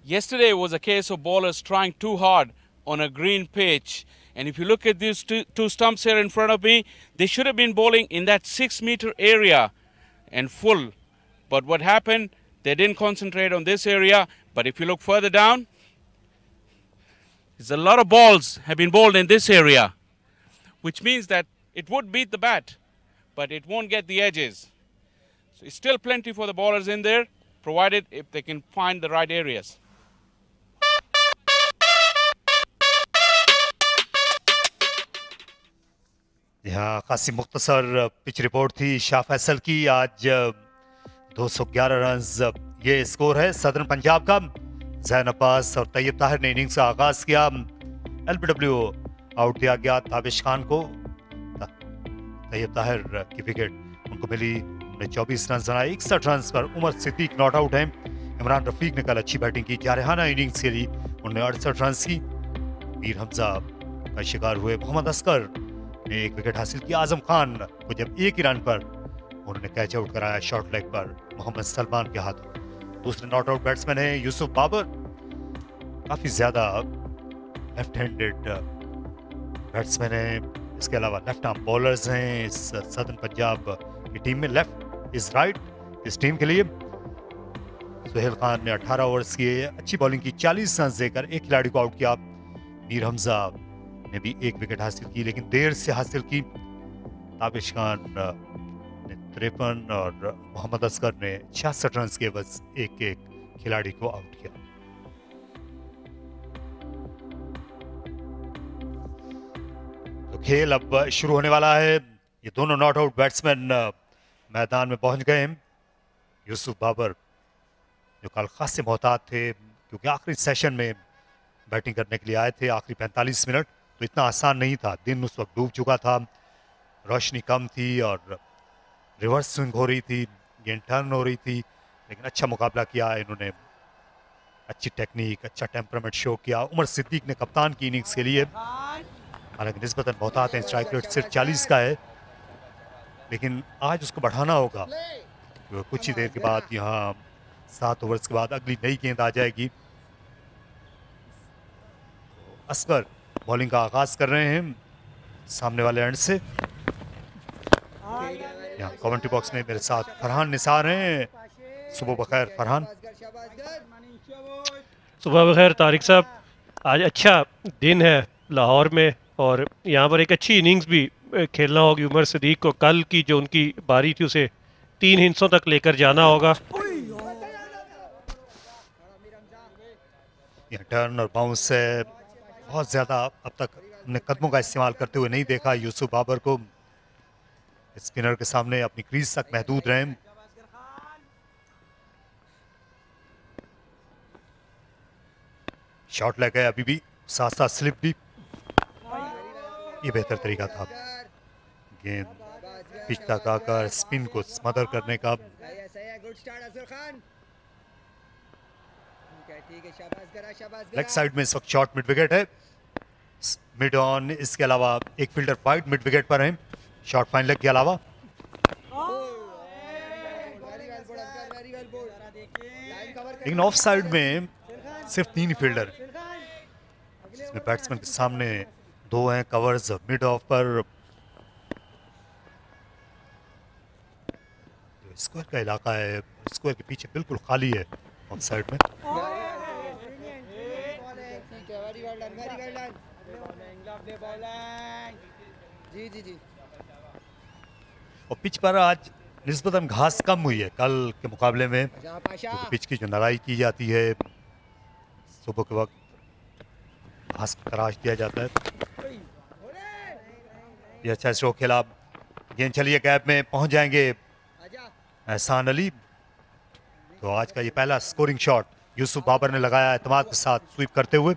Yesterday was a case of bowlers trying too hard on a green pitch. And if you look at these two stumps here in front of me, they should have been bowling in that 6-meter area and full. But what happened, they didn't concentrate on this area. But if you look further down, there's a lot of balls have been bowled in this area, which means that it would beat the bat, but it won't get the edges. So it's still plenty for the bowlers in there, provided if they can find the right areas. यहाँ खासी मुख्तसर pitch report थी शाह फैसल की। आज 211 run ये score है southern Punjab का। जैन अब्बास और तैयब ताहिर ने इनिंग्स का आगाज किया। एलबीडब्ल्यू आउट दिया गया ताबिश खान को। तैयब ताहिर की विकेट उनको मिली, उन्होंने 24 रन बनाए। 61 रन पर उमर सिद्दीक नॉट आउट हैं। इमरान रफीक ने कल अच्छी बैटिंग की, जारहाना इनिंग्स खेली, उन्होंने 68 रन की। मीर हमजा का शिकार हुए। मोहम्मद असगर ने एक विकेट हासिल किया। आजम खान को जब एक ही रन पर उन्होंने कैच आउट कराया शॉर्ट लेग पर मोहम्मद सलमान के हाथों। दूसरे नॉट आउट बैट्समैन है यूसुफ बाबर। काफी ज्यादा लेफ्ट हैंडेड बैट्समैन है। इसके अलावा लेफ्ट आर्म बॉलर्स हैं इस सदर्न पंजाब की टीम में। लेफ्ट इज राइट इस टीम के लिए। सुहेल खान ने 18 ओवर्स किए, अच्छी बॉलिंग की, 40 रन देकर एक खिलाड़ी को आउट किया। मीर हमजा ने भी एक विकेट हासिल की, लेकिन देर से हासिल की। ताबिश खान ने 53 और मोहम्मद असगर ने 66 रन के बस एक एक खिलाड़ी को आउट किया। तो खेल अब शुरू होने वाला है। ये दोनों नॉट आउट बैट्समैन मैदान में पहुंच गए हैं। यूसुफ बाबर जो कल खासे मोहतात थे, क्योंकि आखिरी सेशन में बैटिंग करने के लिए आए थे। आखिरी 45 मिनट तो इतना आसान नहीं था, दिन उस वक्त डूब चुका था, रोशनी कम थी और रिवर्स स्विंग हो रही थी, गेंद टर्न हो रही थी, लेकिन अच्छा मुकाबला किया इन्होंने। अच्छी टेक्निक, अच्छा टेम्परामेंट शो किया। उमर सिद्दीक ने कप्तान की इनिंग्स के लिए, हालांकि निस्बतन मोहतात हैं, स्ट्राइक रेट सिर्फ 40 का है, लेकिन आज उसको बढ़ाना होगा। तो कुछ ही देर के बाद यहाँ 7 ओवर्स के बाद अगली नई गेंद आ जाएगी। असगर बॉलिंग का आगाज कर रहे हैं सामने वाले एंड से। यहाँ कमेंट्री बॉक्स में मेरे साथ फरहान निसार हैं। सुबह बखैर फरहान। सुबह बखैर तारिक साहब। आज अच्छा दिन है लाहौर में और यहाँ पर एक अच्छी इनिंग्स भी खेलना होगी उमर सिद्दीक को। कल की जो उनकी बारी थी उसे 3 हिस्सों तक लेकर जाना होगा। यहाँ टर्न और बाउंस से बहुत ज्यादा अब तक हमने कदमों का इस्तेमाल करते हुए नहीं देखा यूसुफ बाबर को। स्पिनर के सामने अपनी क्रीज तक महदूद रहे। शॉट लग गए, अभी भी साथ साथ स्लिप भी। ये बेहतर तरीका था गेंद पिच तक आकर स्पिन को स्मदर करने का। लेग साइड में इस वक्त शॉट मिड विकेट है, मिड ऑन। इसके अलावा एक फील्डर वाइड मिड विकेट पर है शॉर्ट फाइन लेग के अलावा। लेकिन ऑफ साइड में सिर्फ 3 फील्डर, जिसमें बैट्समैन के सामने 2 हैं कवर्स मिड ऑफ पर। जो स्क्वायर का इलाका है, स्क्वायर के पीछे बिल्कुल खाली है ऑफ साइड में। और पिच पर आज निस्बतन घास कम हुई है कल के मुकाबले में। तो पिच की जो नराई की जाती है सुबह के वक्त घास को तराश दिया जाता है। ये अच्छा स्ट्रोक खेला, गेंद चलिए गैप में पहुंच जाएंगे एहसान अली। तो आज का ये पहला स्कोरिंग शॉट यूसुफ बाबर ने लगाया एतमाद के साथ स्वीप करते हुए।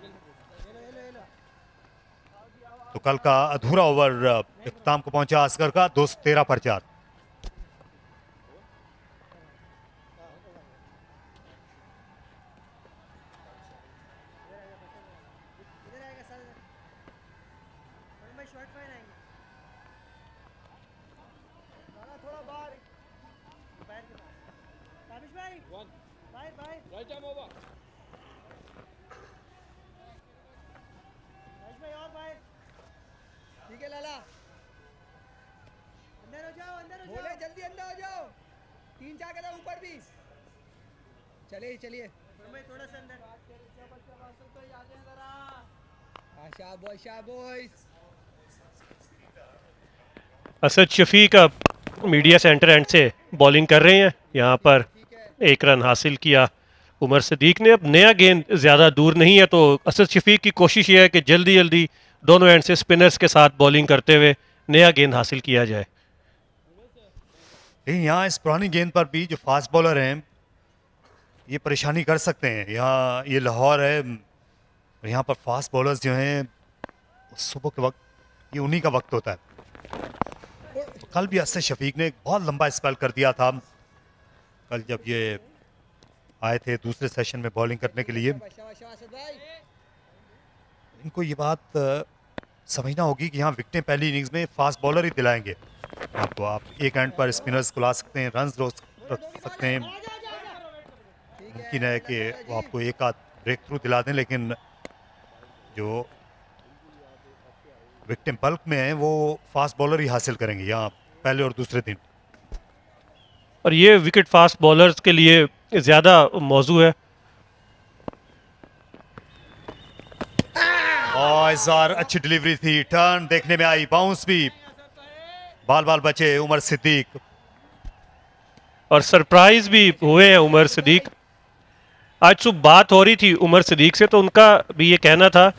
तो कल का अधूरा ओवर इख्तिताम को पहुंचा असगर का 213 पर 4। ठीक है लाला, अंदर हो जाओ, बोले जल्दी अंदर हो जाओ, 3-4 कदम ऊपर भी। चलिए चलिए थोड़ा सा अंदर। शाबाश। असद शफीक अब मीडिया सेंटर एंड से बॉलिंग कर रहे हैं। यहाँ पर एक रन हासिल किया उमर सदीक ने। अब नया गेंद ज़्यादा दूर नहीं है, तो असद शफीक की कोशिश ये है कि जल्दी जल्दी दोनों एंड से स्पिनर्स के साथ बॉलिंग करते हुए नया गेंद हासिल किया जाए। लेकिन यहाँ इस पुरानी गेंद पर भी जो फास्ट बॉलर हैं ये परेशानी कर सकते हैं। यहाँ ये लाहौर है, यहाँ पर फास्ट बॉलर्स जो हैं सुबह के वक्त ये उन्हीं का वक्त होता है। कल भी असद शफीक ने एक बहुत लंबा स्पेल कर दिया था कल जब ये आए थे दूसरे सेशन में बॉलिंग करने के लिए। इनको ये बात समझना होगी कि यहाँ विकेटें पहली इनिंग्स में फास्ट बॉलर ही दिलाएंगे आपको। आप एक एंड पर स्पिनर्स को ला सकते हैं, रन रख सकते हैं, मुमकिन है कि वो आपको एक आध ब्रेक थ्रू दिला दें, लेकिन जो विकेटें बल्क में हैं वो फास्ट बॉलर ही हासिल करेंगे यहाँ पहले और दूसरे दिन। और ये विकेट फास्ट बॉलर्स के लिए ज़्यादा मौजू है। और इस बार अच्छी डिलीवरी थी, टर्न देखने में आई, बाउंस भी, बाल बाल बचे उमर सिद्दीक। और सरप्राइज भी हुए हैं उमर सदीक। आज सुबह बात हो रही थी उमर सदीक से, तो उनका भी ये कहना था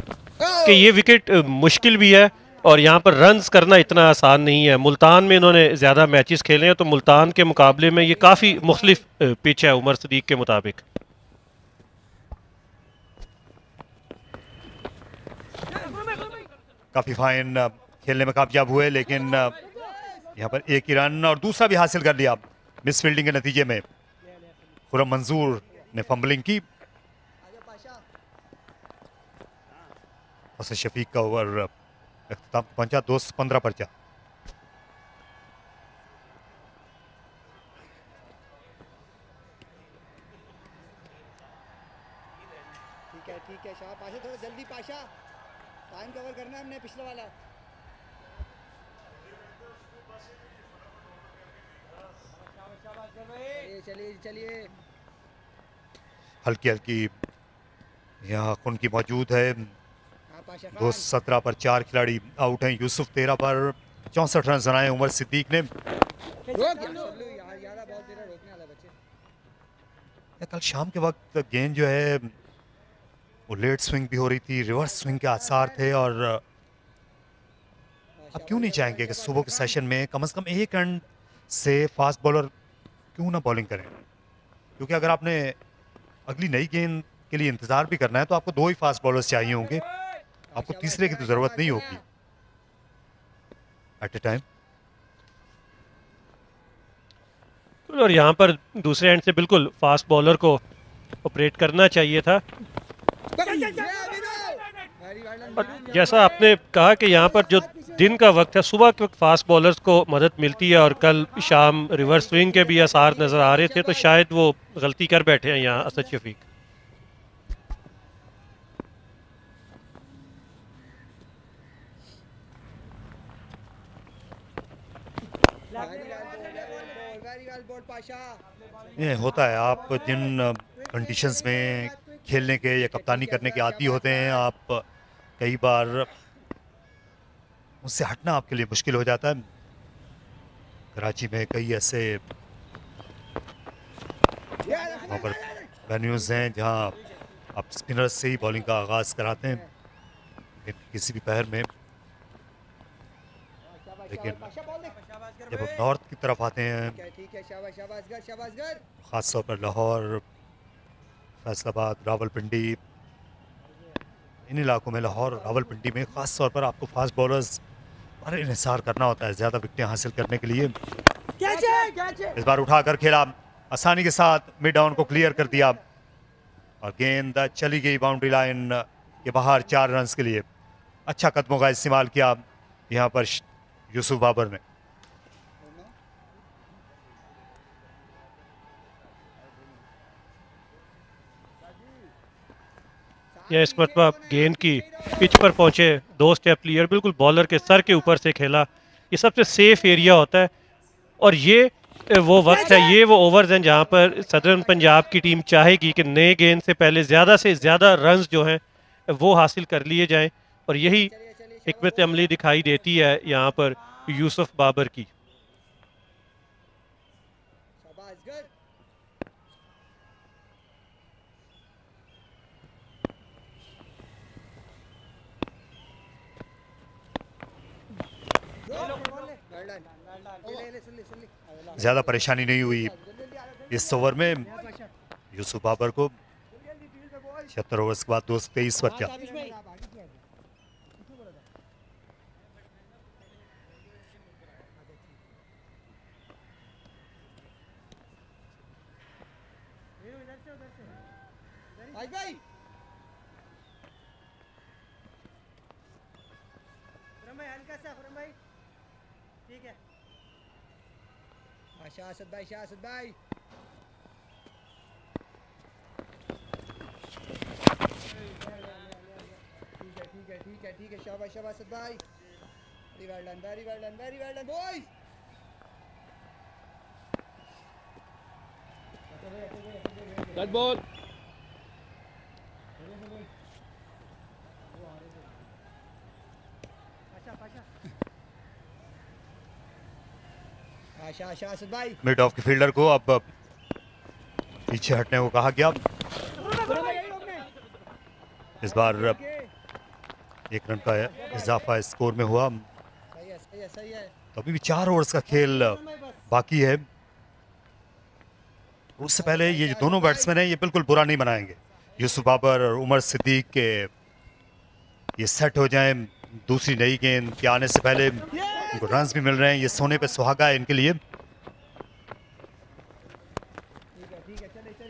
कि ये विकेट मुश्किल भी है और यहाँ पर रन्स करना इतना आसान नहीं है। मुल्तान में इन्होंने ज़्यादा मैचेस खेले हैं, तो मुल्तान के मुकाबले में ये काफ़ी मुख्तलिफ पिच है उमर सदीक के मुताबिक। काफी फाइन खेलने में कामयाब हुए, लेकिन यहाँ पर एक ही रन और दूसरा भी हासिल कर लिया मिस फील्डिंग के नतीजे में। खुरम मंजूर ने फंबलिंग की। असद शफीक का ओवर इख्तिताम पहुंचा, 215 पर जा। ठीक है शाह पाशा, थोड़ा जल्दी पाशा, टाइम कवर करना है हमने पिछले वाला। चलिए चलिए। हल्की हल्की यहाँ खून की मौजूद है। 217 पर 4 खिलाड़ी आउट हैं। यूसुफ 13 पर 64 रन बनाए उमर सिद्दीक ने। कल शाम के वक्त गेंद जो है वो लेट स्विंग भी हो रही थी, रिवर्स स्विंग के आसार थे, और अब क्यों नहीं चाहेंगे कि सुबह के सेशन में कम से कम एक एंड से फास्ट बॉलर क्यों ना बॉलिंग करें, क्योंकि अगर आपने अगली नई गेंद के लिए इंतजार भी करना है तो आपको 2 ही फास्ट बॉलर्स चाहिए होंगे, आपको तीसरे की तो जरूरत नहीं होगी एट ए टाइम। और यहाँ पर दूसरे एंड से बिल्कुल फास्ट बॉलर को ऑपरेट करना चाहिए था। और जैसा आपने कहा कि यहाँ पर जो दिन का वक्त है, सुबह के वक्त फास्ट बॉलर्स को मदद मिलती है, और कल शाम रिवर्स स्विंग के भी आसार नज़र आ रहे थे, तो शायद वो गलती कर बैठे हैं यहाँ असद शफीक। ये होता है, आप जिन कंडीशंस में खेलने के या कप्तानी करने के आदी होते हैं, आप कई बार उससे हटना आपके लिए मुश्किल हो जाता है। कराची में कई ऐसे वहाँ पर वेन्यूज़ हैं जहाँ आप स्पिनर्स से ही बॉलिंग का आगाज़ कराते हैं किसी भी पहर में, लेकिन जब हम नॉर्थ की तरफ आते हैं, ख़ास तौर पर लाहौर, फैसलाबाद, रावलपिंडी, इन इलाकों में, लाहौर रावलपिंडी में ख़ास तौर पर आपको फास्ट बॉलर्स पर इन्हिसार करना होता है ज़्यादा विकेटें हासिल करने के लिए। इस बार उठाकर खेला, आसानी के साथ मिड डाउन को क्लियर कर दिया और गेंद चली गई बाउंड्री लाइन के बाहर 4 रन के लिए। अच्छा कदमों का इस्तेमाल किया यहाँ पर यूसुफ बाबर ने। या इस मरतबा गेंद की पिच पर पहुंचे, 2 स्टेप क्लियर, बिल्कुल बॉलर के सर के ऊपर से खेला। ये सबसे सेफ एरिया होता है और ये वो वक्त है, ये वो ओवर्स हैं जहां पर सदर्न पंजाब की टीम चाहेगी कि नए गेंद से पहले ज़्यादा से ज़्यादा रन्स जो हैं वो हासिल कर लिए जाएं और यही हिकमत अमली दिखाई देती है यहाँ पर यूसुफ बाबर की। शाबाश गुड ज्यादा परेशानी नहीं हुई इस ओवर में। यूसुफ बाबर को 76 ओवर्स के बाद 223 पर क्या भाई हल्का सा भाई, ठीक है। शाहसद भाई, शाहसद भाई ठीक है शाबाश शाबाश भाई, very well done, very well done, very well done boys. Dot ball. Shahzad भाई मिड ऑफ के फील्डर को अब पीछे हटने को कहा गया। इस बार 1 रन का इजाफा स्कोर में हुआ। सही है। तो अभी भी 4 ओवर्स का खेल बाकी है। उससे पहले ये जो दोनों बैट्समैन हैं ये बिल्कुल बुरा नहीं बनाएंगे। यूसुफ बाबर और उमर सिद्दीक के ये सेट हो जाएं दूसरी नई गेंद के आने से पहले, इनको रन्स भी मिल रहे हैं, ये सोने पे सुहागा है इनके लिए।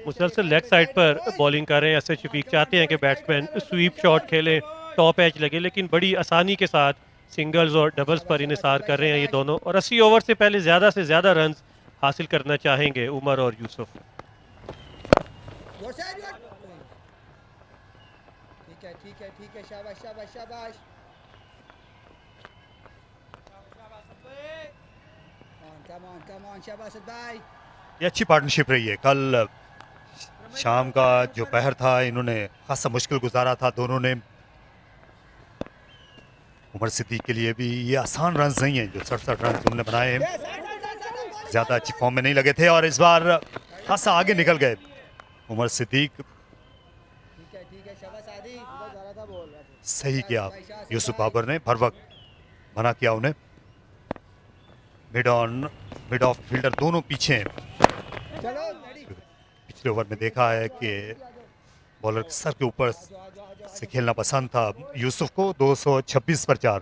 मुसलसल लेग साइड पर बॉलिंग कर रहे हैं। ऐसे शफीक चाहते हैं कि बैट्समैन स्वीप शॉट खेलें, टॉप एज लगे, लेकिन बड़ी आसानी के साथ सिंगल्स और डबल्स पर इन्हिसार कर रहे हैं ये दोनों और 80 ओवर से पहले ज़्यादा से ज़्यादा रन हासिल करना चाहेंगे उमर और यूसुफ। ठीक है शाबाश शाबाश शाबाश। कम ऑन शाबाश भाई। ये अच्छी पार्टनरशिप रही है। कल शाम का जो पहर था इन्होंने खासा मुश्किल गुजारा था दोनों ने। उमर सिद्दीक के लिए भी ये आसान रन नहीं है जो 67 रन उन्होंने बनाए हैं, ज्यादा अच्छी फॉर्म में नहीं लगे थे और इस बार खासा आगे निकल गए उमर सिद्दीक। सही किया यूसुफ बाबर ने, भर वक्त मना किया उन्हें। मिड ऑफ फील्डर दोनों पीछे हैं। पिछले ओवर में देखा है कि बॉलर के सर के ऊपर से खेलना पसंद था यूसुफ को। 226 पर 4।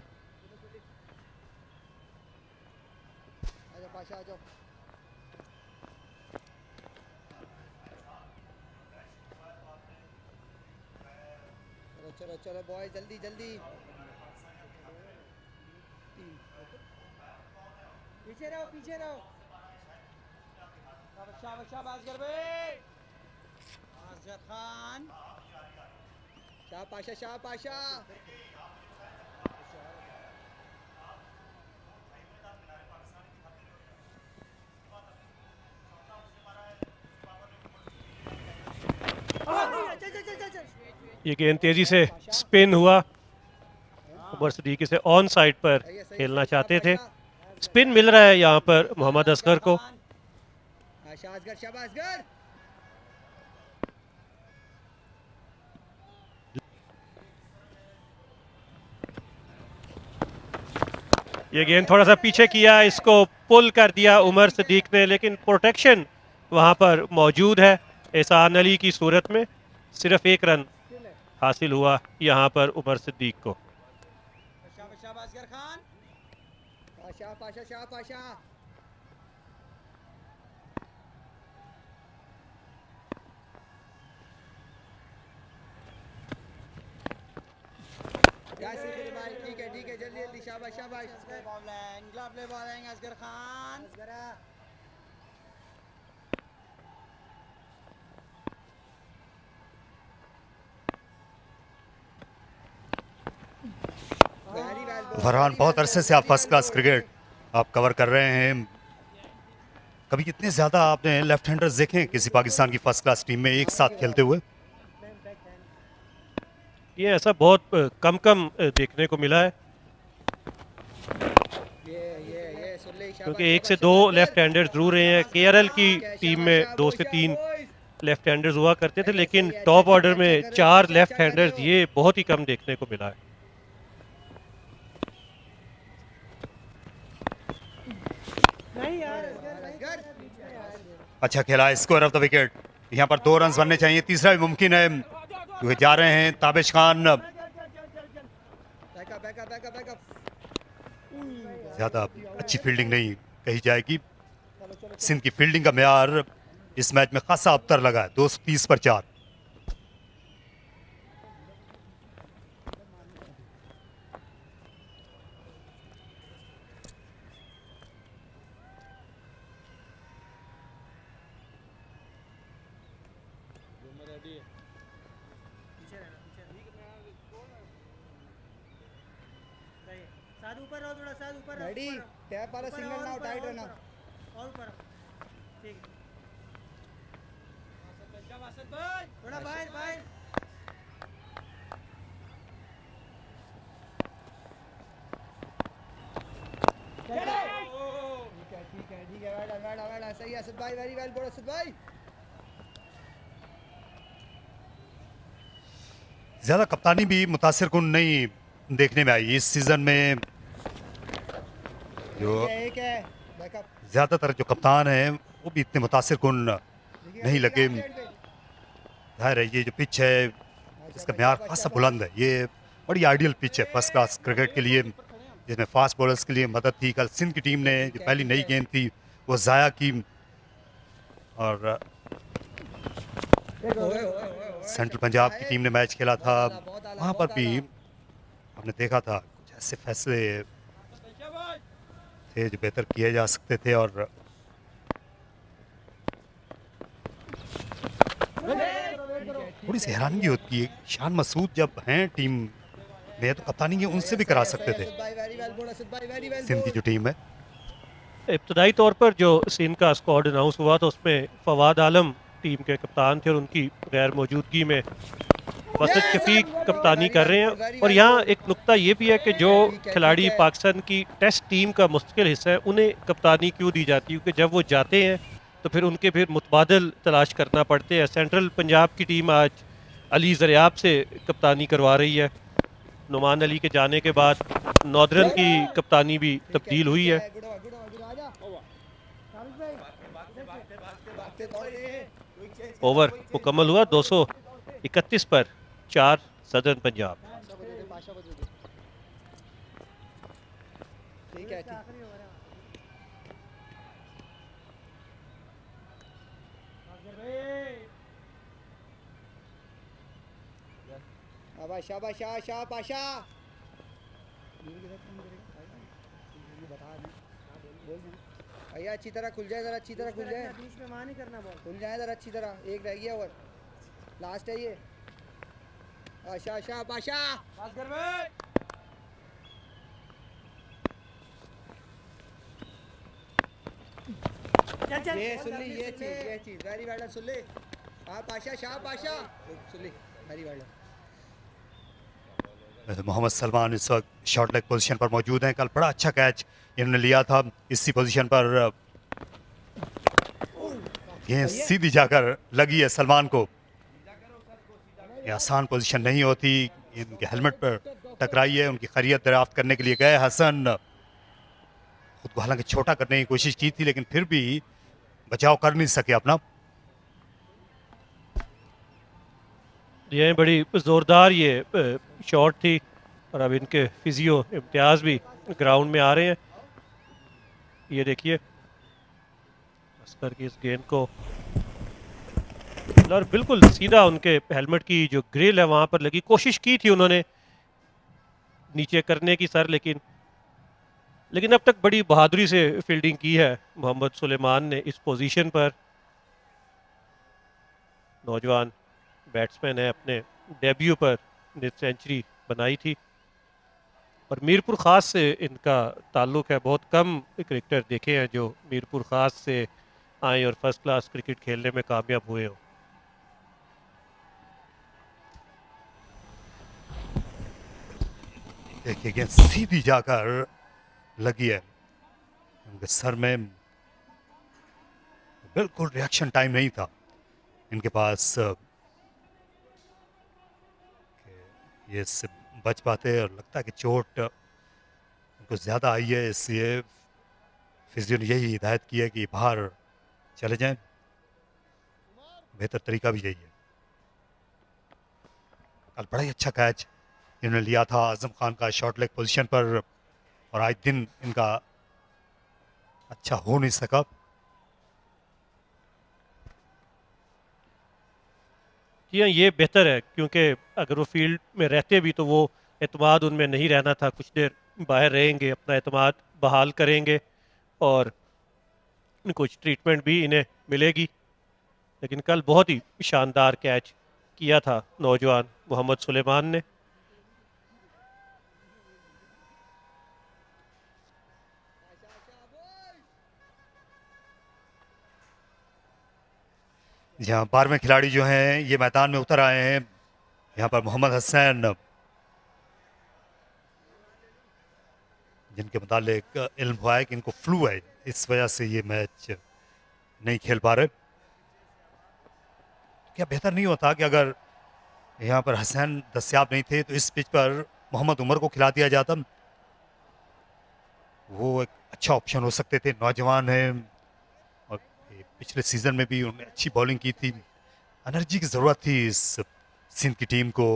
चलो बॉय जल्दी जल्दी पीछे रहो शाबाश कर बे असगर खान। शाह पाशा ये गेंद तेजी से स्पिन हुआ। उमर सिद्दीक इसे ऑन साइड पर खेलना चाहते थे। स्पिन मिल रहा है यहाँ पर मोहम्मद असगर को। ये गेंद थोड़ा सा पीछे किया, इसको पुल कर दिया उमर सिद्दीक ने, लेकिन प्रोटेक्शन वहाँ पर मौजूद है। एहसान अली की सूरत में सिर्फ 1 रन हासिल हुआ यहाँ पर उमर सिद्दीक को। ठीक है जल्दी शाबाश असगर खान। फरहान, बहुत अरसे से आप फर्स्ट क्लास क्रिकेट आप कवर कर रहे हैं। कभी कितने ज़्यादा आपने लेफ्ट हैंडर्स देखे हैं किसी पाकिस्तान की फर्स्ट क्लास टीम में एक साथ खेलते हुए? ये ऐसा बहुत कम कम देखने को मिला है, ये सुन ले, क्योंकि शाबाश एक से शाबाश दो शाबाश लेफ्ट हैंडर्स जरूर रहे हैं। केआरएल की टीम में शाबाश 2 से 3 boys। लेफ्ट हैंडर्स हुआ करते थे, नहीं, लेकिन सही है, टॉप अच्छा ऑर्डर कर रहे में हो, 4 अच्छा लेफ्ट कर रहे हैंडर्स हो। ये बहुत ही कम देखने को मिला है। नहीं यार, असगर। अच्छा खेला, स्कोर ऑफ द विकेट। यहाँ पर 2 रन बनने चाहिए, तीसरा भी मुमकिन है क्योंकि जा रहे हैं Tabish Khan. Backup backup backup backup. ज़्यादा अच्छी फील्डिंग नहीं कही जाएगी। सिंध की फील्डिंग का म्यार इस मैच में खासा अबतर लगा है, 230 पर 4। ऊपर रहो, थोड़ा सा ऊपर रहो, रेडी, ऊपर रहो। टैप वाला ऊपर सिग्नल रहो, ना ऊपर टाइट रहो, रहना। और ऊपर रहो। ठीक है, थोड़ा बाहर बाहर। ठीक है, वेल डन, सही है असद भाई, वेरी वेल बोल असद भाई। ज़्यादा कप्तानी भी मुतासिर कुन नहीं देखने में आई इस सीज़न में। जो एक है बैकअप। ज़्यादातर जो कप्तान हैं वो भी इतने मुतासिर कुन नहीं लगे। जाहिर है ये जो पिच है इसका म्यार खासा बुलंद है, ये बड़ी आइडियल पिच है फर्स्ट क्लास क्रिकेट के लिए, जिसमें फास्ट बॉलर्स के लिए मदद थी। कल सिंध की टीम ने जो पहली नई गेंद थी वो ज़ाया की, और सेंट्रल पंजाब की टीम ने मैच खेला था, वहाँ पर भी हमने देखा था कुछ ऐसे फैसले थे जो बेहतर किए जा सकते थे। और थोड़ी सी हैरानगी होती है, शान मसूद जब हैं टीम में तो कप्तानी ये उनसे भी करा सकते थे सिंध की जो टीम है। इब्तदाई तौर पर जो सिंध का स्क्वाड अनाउंस हुआ था उसमें फवाद आलम टीम के कप्तान थे और उनकी गैर मौजूदगी में वसत शफीक कप्तानी कर रहे हैं। और यहाँ एक नुक्ता ये भी है कि जो खिलाड़ी पाकिस्तान की टेस्ट टीम का मुस्तकिल हिस्सा है उन्हें कप्तानी क्यों दी जाती है, क्योंकि जब वो जाते हैं तो फिर उनके फिर मुतबादल तलाश करना पड़ते हैं। सेंट्रल पंजाब की टीम आज अली ज़रियाब से कप्तानी करवा रही है। नुमान अली के जाने के बाद नॉर्दर्न की कप्तानी भी तब्दील हुई है। ओवर मुकम्मल हुआ 231 पर 4 सदर्न पंजाब। ठीक है, शाबाश शाबाश शाबाश पाशा। भैया अच्छी तरह खुल जाए, जरा अच्छी तरह खुल जाए, बीच में वहाँ नहीं करना बॉल। खुल जाए जरा अच्छी तरह, एक रह गया और लास्ट है ये। आशा आशा पाशा ये सुन ली, ये चीज वेरी वेल सुन ले। हाँ पाशा शाह पाशा सुन ली, वेरी वेल। मोहम्मद सलमान इस वक्त शॉर्ट लेग पोजीशन पर मौजूद हैं। कल बड़ा अच्छा कैच इन्होंने लिया था इसी पोजीशन पर, ये सीधी जाकर लगी है सलमान को। ये आसान पोजीशन नहीं होती, इनके हेलमेट पर टकराई है। उनकी खैरियत दरियाफ्त करने के लिए गए हसन, खुद को हालांकि छोटा करने की कोशिश की थी लेकिन फिर भी बचाव कर नहीं सके अपना। ये बड़ी ज़ोरदार ये शॉट थी और अब इनके फिजियो इम्तियाज़ भी ग्राउंड में आ रहे हैं। ये देखिए अस्कर की इस गेंद को और बिल्कुल सीधा उनके हेलमेट की जो ग्रिल है वहाँ पर लगी। कोशिश की थी उन्होंने नीचे करने की सर, लेकिन अब तक बड़ी बहादुरी से फील्डिंग की है मोहम्मद सुलेमान ने इस पोजीशन पर। नौजवान बैट्समैन है, अपने डेब्यू पर सेंचुरी बनाई थी। और मीरपुर ख़ास से इनका ताल्लुक़ है। बहुत कम क्रिकेटर देखे हैं जो मीरपुर ख़ास से आए और फर्स्ट क्लास क्रिकेट खेलने में कामयाब हुए हों। देखिए गेंद सीधी जाकर लगी है उनके सर में। बिल्कुल रिएक्शन टाइम नहीं था इनके पास कि ये इससे बच पाते, और लगता है कि चोट उनको ज़्यादा आई है, इसलिए फिजियो ने यही हिदायत की है कि बाहर चले जाएं। बेहतर तरीका भी यही है। कल बड़ा ही अच्छा कैच इन्होंने लिया था आजम खान का शॉर्ट लेग पोजीशन पर, और आज दिन इनका अच्छा हो नहीं सका। जी हाँ, ये बेहतर है क्योंकि अगर वो फील्ड में रहते भी तो वो एतमाद उनमें नहीं रहना था। कुछ देर बाहर रहेंगे, अपना एतमाद बहाल करेंगे और कुछ ट्रीटमेंट भी इन्हें मिलेगी। लेकिन कल बहुत ही शानदार कैच किया था नौजवान मोहम्मद सुलेमान ने। जहाँ 12वें खिलाड़ी जो हैं ये मैदान में उतर आए हैं। यहाँ पर मोहम्मद हसनैन, जिनके मुतालिक इल्म हुआ है कि इनको फ्लू है, इस वजह से ये मैच नहीं खेल पा रहे। क्या बेहतर नहीं होता कि अगर यहाँ पर हसनैन दस्याब नहीं थे तो इस पिच पर मोहम्मद उमर को खिला दिया जाता? वो एक अच्छा ऑप्शन हो सकते थे, नौजवान हैं और पिछले सीजन में भी उन्होंने अच्छी बॉलिंग की थी। एनर्जी की ज़रूरत थी इस सिंध की टीम को।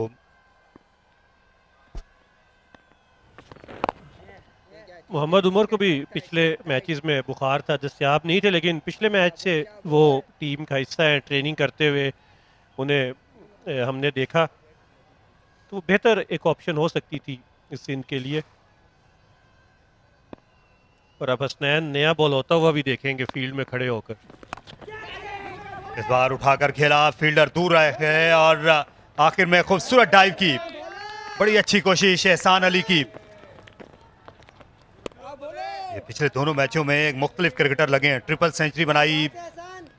मोहम्मद उमर को भी पिछले मैचेस में बुखार था, दस्याब नहीं थे, लेकिन पिछले मैच से वो टीम का हिस्सा है। ट्रेनिंग करते हुए उन्हें हमने देखा, तो बेहतर एक ऑप्शन हो सकती थी इस सिंध के लिए। और अब हसनैन नया बॉल होता हुआ भी देखेंगे फील्ड में खड़े होकर। इस बार उठाकर खेला, फील्डर दूर रह गए और आखिर में खूबसूरत डाइव की। बड़ी अच्छी कोशिश एहसान अली की। ये पिछले दोनों मैचों में एक मुख्तलिफ क्रिकेटर लगे हैं, ट्रिपल सेंचुरी बनाई,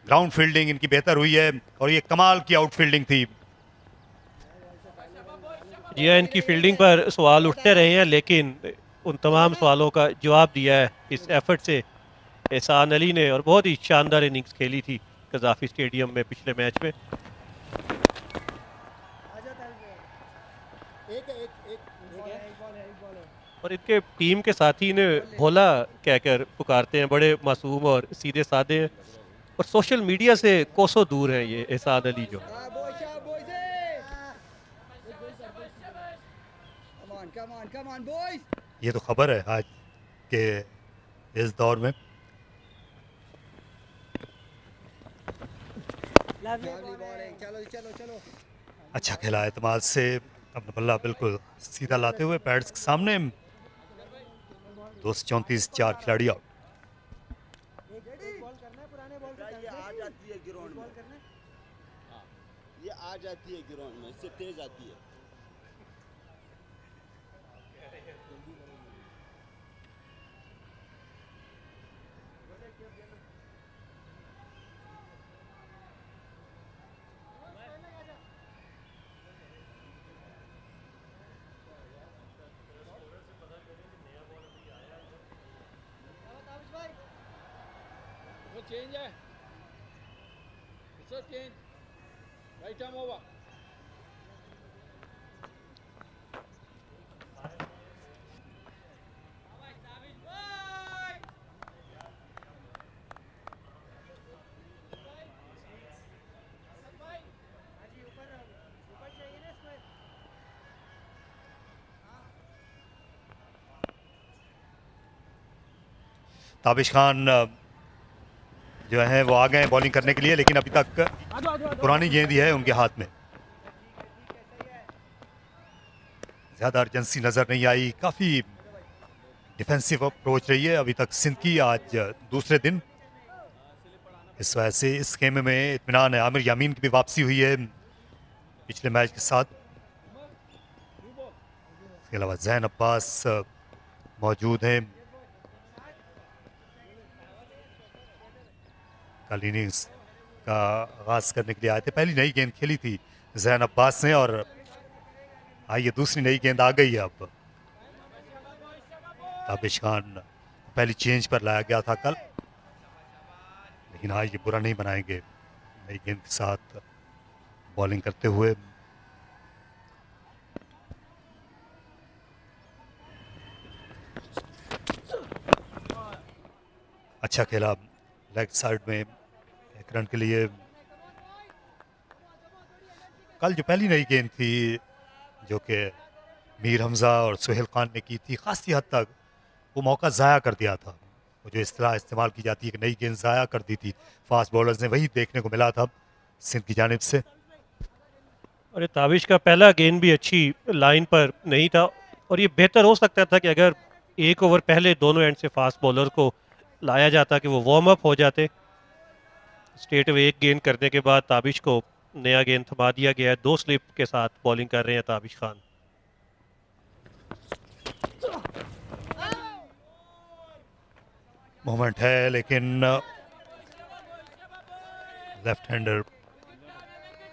ग्राउंड फील्डिंग इनकी बेहतर हुई है और ये कमाल की आउट फील्डिंग थी। जी हाँ, इनकी फील्डिंग पर सवाल उठते रहे हैं, लेकिन उन तमाम सवालों का जवाब दिया है इस एफर्ट से एहसान अली ने, और बहुत ही शानदार इनिंग्स खेली थी कजाफी स्टेडियम में पिछले मैच में। और इनके टीम के साथी ने भोला कहकर पुकारते हैं, बड़े मासूम और सीधे साधे हैं और सोशल मीडिया से कोसों दूर हैं ये एहसान अली जो। ये तो खबर है आज के इस दौर में। अच्छा खेला एतमाद से, अपना बल्ला बिल्कुल सीधा लाते हुए पैड्स के सामने। 234 4 खिलाड़ी आउट। ये आ जाती है ग्राउंड में, इससे तेज आती है। Change है, it's change, right arm over. Tabish Khan जो है वो आ गए बॉलिंग करने के लिए, लेकिन अभी तक पुरानी गेंद ही है उनके हाथ में। ज्यादा अर्जेंसी नजर नहीं आई, काफी डिफेंसिव अप्रोच रही है अभी तक सिंध की। आज दूसरे दिन इस वजह से इस खेमे में इत्मीनान है। आमिर यामीन की भी वापसी हुई है पिछले मैच के साथ। इसके अलावा जैन अब्बास मौजूद हैं। कल इनिंग्स का आगाज करने के लिए आए थे। पहली नई गेंद खेली थी जैन अब्बास ने और आइए दूसरी नई गेंद आ गई है। अब ताबिश खान पहली चेंज पर लाया गया था कल, लेकिन आज ये बुरा नहीं बनाएंगे नई गेंद के साथ बॉलिंग करते हुए। अच्छा खेला लेग साइड में एक रन के लिए। कल जो पहली नई गेंद थी जो कि मीर हमजा और सुहेल खान ने की थी, खासी हद तक वो मौका ज़ाया कर दिया था। वो जो इस तरह इस्तेमाल की जाती है कि नई गेंद ज़ाया कर दी थी फास्ट बॉलर्स ने, वही देखने को मिला था सिंध की जानिब से। और ये ताबिश का पहला गेंद भी अच्छी लाइन पर नहीं था और ये बेहतर हो सकता था कि अगर एक ओवर पहले दोनों एंड से फास्ट बॉलर को लाया जाता कि वो वार्म अप हो जाते। स्ट्रेट अवे एक गेंद करने के बाद ताबिश को नया गेंद थमा दिया गया है। 2 स्लिप के साथ बॉलिंग कर रहे हैं ताबिश खान। मोमेंट है लेकिन लेफ्ट हैंडर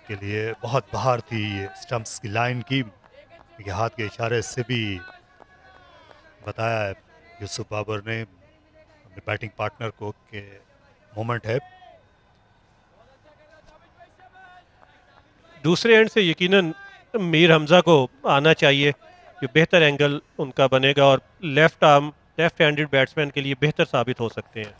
के लिए बहुत बाहर थी स्टंप्स की लाइन की। ये हाथ के इशारे से भी बताया है यूसुफ बाबर ने अपने बैटिंग पार्टनर को कि मोमेंट है। दूसरे एंड से यकीनन मीर हमजा को आना चाहिए, ये बेहतर एंगल उनका बनेगा और लेफ्ट हैंडेड बैट्समैन के लिए बेहतर साबित हो सकते हैं।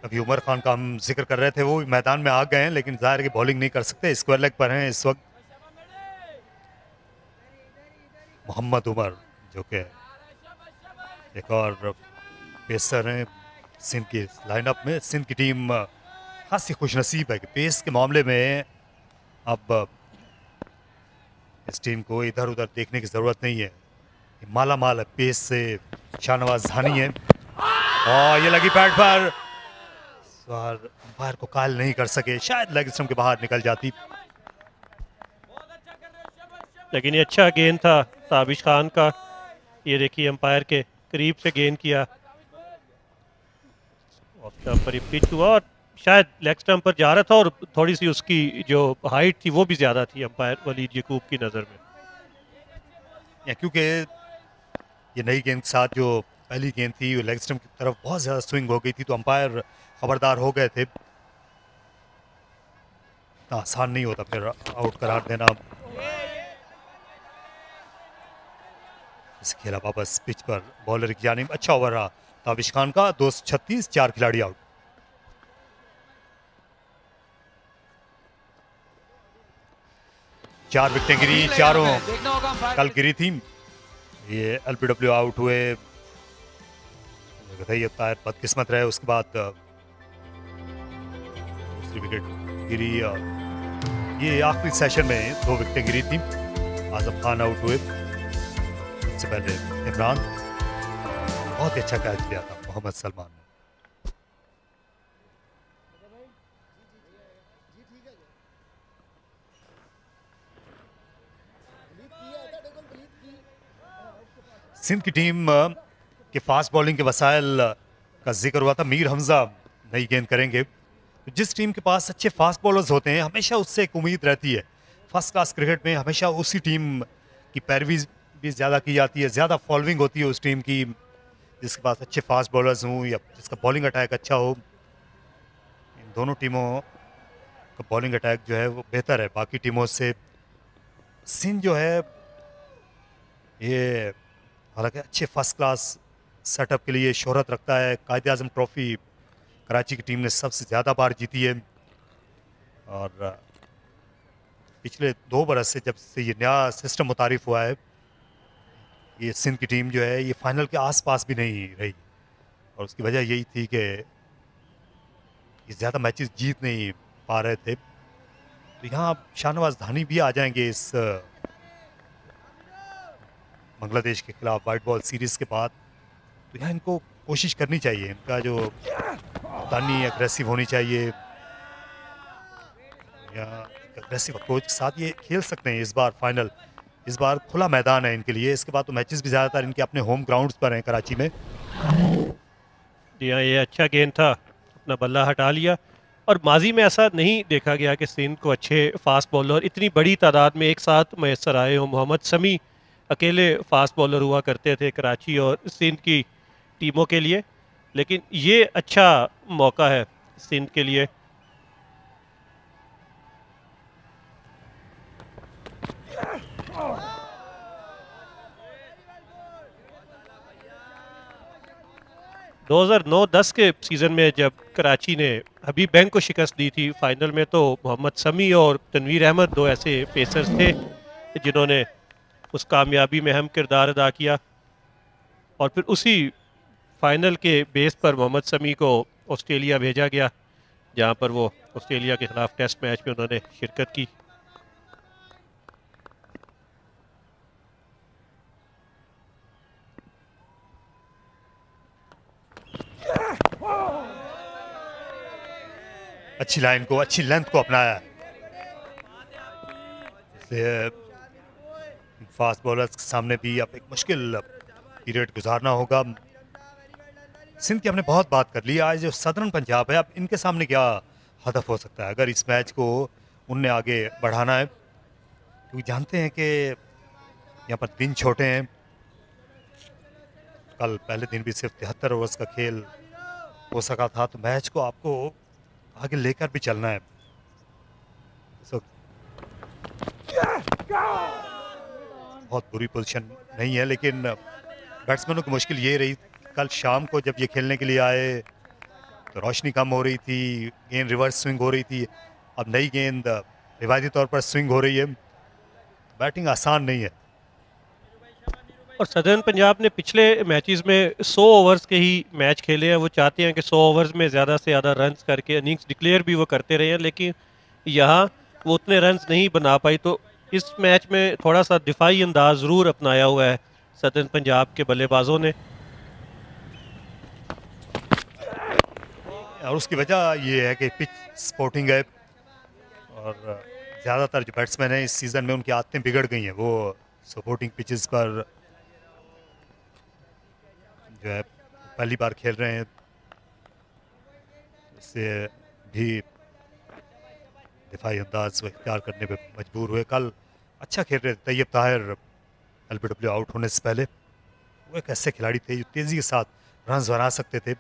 अभी उमर खान का हम जिक्र कर रहे थे, वो मैदान में आ गए हैं लेकिन जाहिर है कि बॉलिंग नहीं कर सकते, स्क्वायर लेग पर हैं इस वक्त। मोहम्मद उमर जो कि एक और पेसर हैं सिंध की लाइनअप में। सिंध की टीम खासी खुशनसीब है कि पेस के मामले में अब इस टीम को इधर उधर देखने की ज़रूरत नहीं है, माला माल है पेस से। शाहनवाज धानी है और ये लगी पैड पर, अंपायर को कायल नहीं कर सके, शायद लेग स्टंप के बाहर निकल जाती। लेकिन ये अच्छा गेंद था ताबिश खान का, ये देखिए अंपायर के करीब से गेंद किया। ऑफ स्टंप पर पिच हुआ और शायद लेग स्टंप पर जा रहा था और थोड़ी सी उसकी जो हाइट थी वो भी ज़्यादा थी अंपायर वलीद यकूब की नज़र में। क्योंकि ये नई गेंद के साथ जो पहली गेंद थी लेग स्टंप की तरफ बहुत ज़्यादा स्विंग हो गई थी, तो अंपायर खबरदार हो गए थे। इतना आसान नहीं होता फिर आउट करार देना। इस खेला वापस पिच पर बॉलर की जानिब। अच्छा ओवर रहा ताबिश खान का, 236, 4 खिलाड़ी आउट। चार विकेटें गिरी, चारों कल गिरी थी। ये एलपीडब्ल्यू आउट हुए, ये बदकिस्मत रहे। उसके बाद दूसरी विकेट गिरी और ये आखिरी सेशन में 2 विकेटें गिरी थी। आजम खान आउट हुए, उससे पहले इमरान। बहुत ही अच्छा कैच लिया था मोहम्मद सलमान ने। सिंध की टीम के फास्ट बॉलिंग के वसाइल का जिक्र हुआ था। मीर हमजा नई गेंद करेंगे। जिस टीम के पास अच्छे फास्ट बॉलर्स होते हैं हमेशा उससे एक उम्मीद रहती है। फर्स्ट क्लास क्रिकेट में हमेशा उसी टीम की पैरवी भी ज़्यादा की जाती है, ज़्यादा फॉलोइंग होती है उस टीम की जिसके पास अच्छे फास्ट बॉलर्स हों या जिसका बॉलिंग अटैक अच्छा हो। इन दोनों टीमों का बॉलिंग अटैक जो है वो बेहतर है बाकी टीमों से। सिंध जो है ये हालांकि अच्छे फर्स्ट क्लास सेटअप के लिए शोहरत रखता है। कायद आज़म ट्रॉफी कराची की टीम ने सबसे ज़्यादा बार जीती है और पिछले 2 बरस से जब से ये नया सिस्टम मुतारिफ हुआ है ये सिंध की टीम जो है ये फाइनल के आसपास भी नहीं रही और उसकी वजह यही थी कि ये ज़्यादा मैचेस जीत नहीं पा रहे थे। तो यहाँ शाहनवाज धानी भी आ जाएंगे इस बांग्लादेश के खिलाफ वाइट बॉल सीरीज़ के बाद। तो यहाँ इनको कोशिश करनी चाहिए, इनका जो दानी एग्रेसिव होनी चाहिए, अग्रेसिव अप्रोच के साथ ये खेल सकते हैं इस बार फाइनल। इस बार खुला मैदान है इनके लिए। इसके बाद तो मैचेस भी ज़्यादातर इनके अपने होम ग्राउंड्स पर हैं कराची में। जी हाँ, ये अच्छा गेंद था, अपना बल्ला हटा लिया। और माजी में ऐसा नहीं देखा गया कि सिंध को अच्छे फास्ट बॉलर इतनी बड़ी तादाद में एक साथ मैसर आए हो। मोहम्मद शमी अकेले फास्ट बॉलर हुआ करते थे कराची और सिंध की टीमों के लिए, लेकिन ये अच्छा मौका है सिंध के लिए। दो 2009-10 के सीज़न में जब कराची ने हबीब बैंक को शिकस्त दी थी फाइनल में, तो मोहम्मद शमी और तनवीर अहमद दो ऐसे पेसर्स थे जिन्होंने उस कामयाबी में अहम किरदार अदा किया। और फिर उसी फाइनल के बेस पर मोहम्मद शमी को ऑस्ट्रेलिया भेजा गया, जहां पर वो ऑस्ट्रेलिया के खिलाफ टेस्ट मैच में उन्होंने शिरकत की। अच्छी लाइन को, अच्छी लेंथ को अपनाया। फास्ट बॉलर्स के सामने भी अब एक मुश्किल पीरियड गुजारना होगा। सिंध की हमने बहुत बात कर ली। आज जो सदर्न पंजाब है, अब इनके सामने क्या हदफ हो सकता है अगर इस मैच को उनने आगे बढ़ाना है, क्योंकि जानते हैं कि यहाँ पर दिन छोटे हैं। कल पहले दिन भी सिर्फ 73 ओवर्स का खेल हो सका था, तो मैच को आपको आगे लेकर भी चलना है। बहुत बुरी पोजीशन नहीं है, लेकिन बैट्समैनों की मुश्किल ये रही, कल शाम को जब ये खेलने के लिए आए तो रोशनी कम हो रही थी, गेंद रिवर्स स्विंग हो रही थी। अब नई गेंद रिवायती तौर पर स्विंग हो रही है। बैटिंग आसान नहीं है। और सदर्न पंजाब ने पिछले मैचेस में 100 ओवर्स के ही मैच खेले हैं। वो चाहते हैं कि 100 ओवर्स में ज़्यादा से ज़्यादा रन्स करके इनिंग्स डिक्लेयर भी वो करते रहे हैं, लेकिन यहाँ वो उतने रन्स नहीं बना पाई। तो इस मैच में थोड़ा सा दिफाई अंदाज ज़रूर अपनाया हुआ है सदर्न पंजाब के बल्लेबाजों ने। और उसकी वजह ये है कि पिच स्पोर्टिंग है और ज़्यादातर जो बैट्समैन हैं इस सीज़न में उनकी आदतें बिगड़ गई हैं। वो सपोर्टिंग पिचेस पर जो है पहली बार खेल रहे हैं, इससे भी दिफाई अंदाज वो इख्तियार करने पे मजबूर हुए। कल अच्छा खेल रहे थे तैयब ताहिर, LBW आउट होने से पहले। वो एक ऐसे खिलाड़ी थे जो तेज़ी के साथ रन्स बना सकते थे।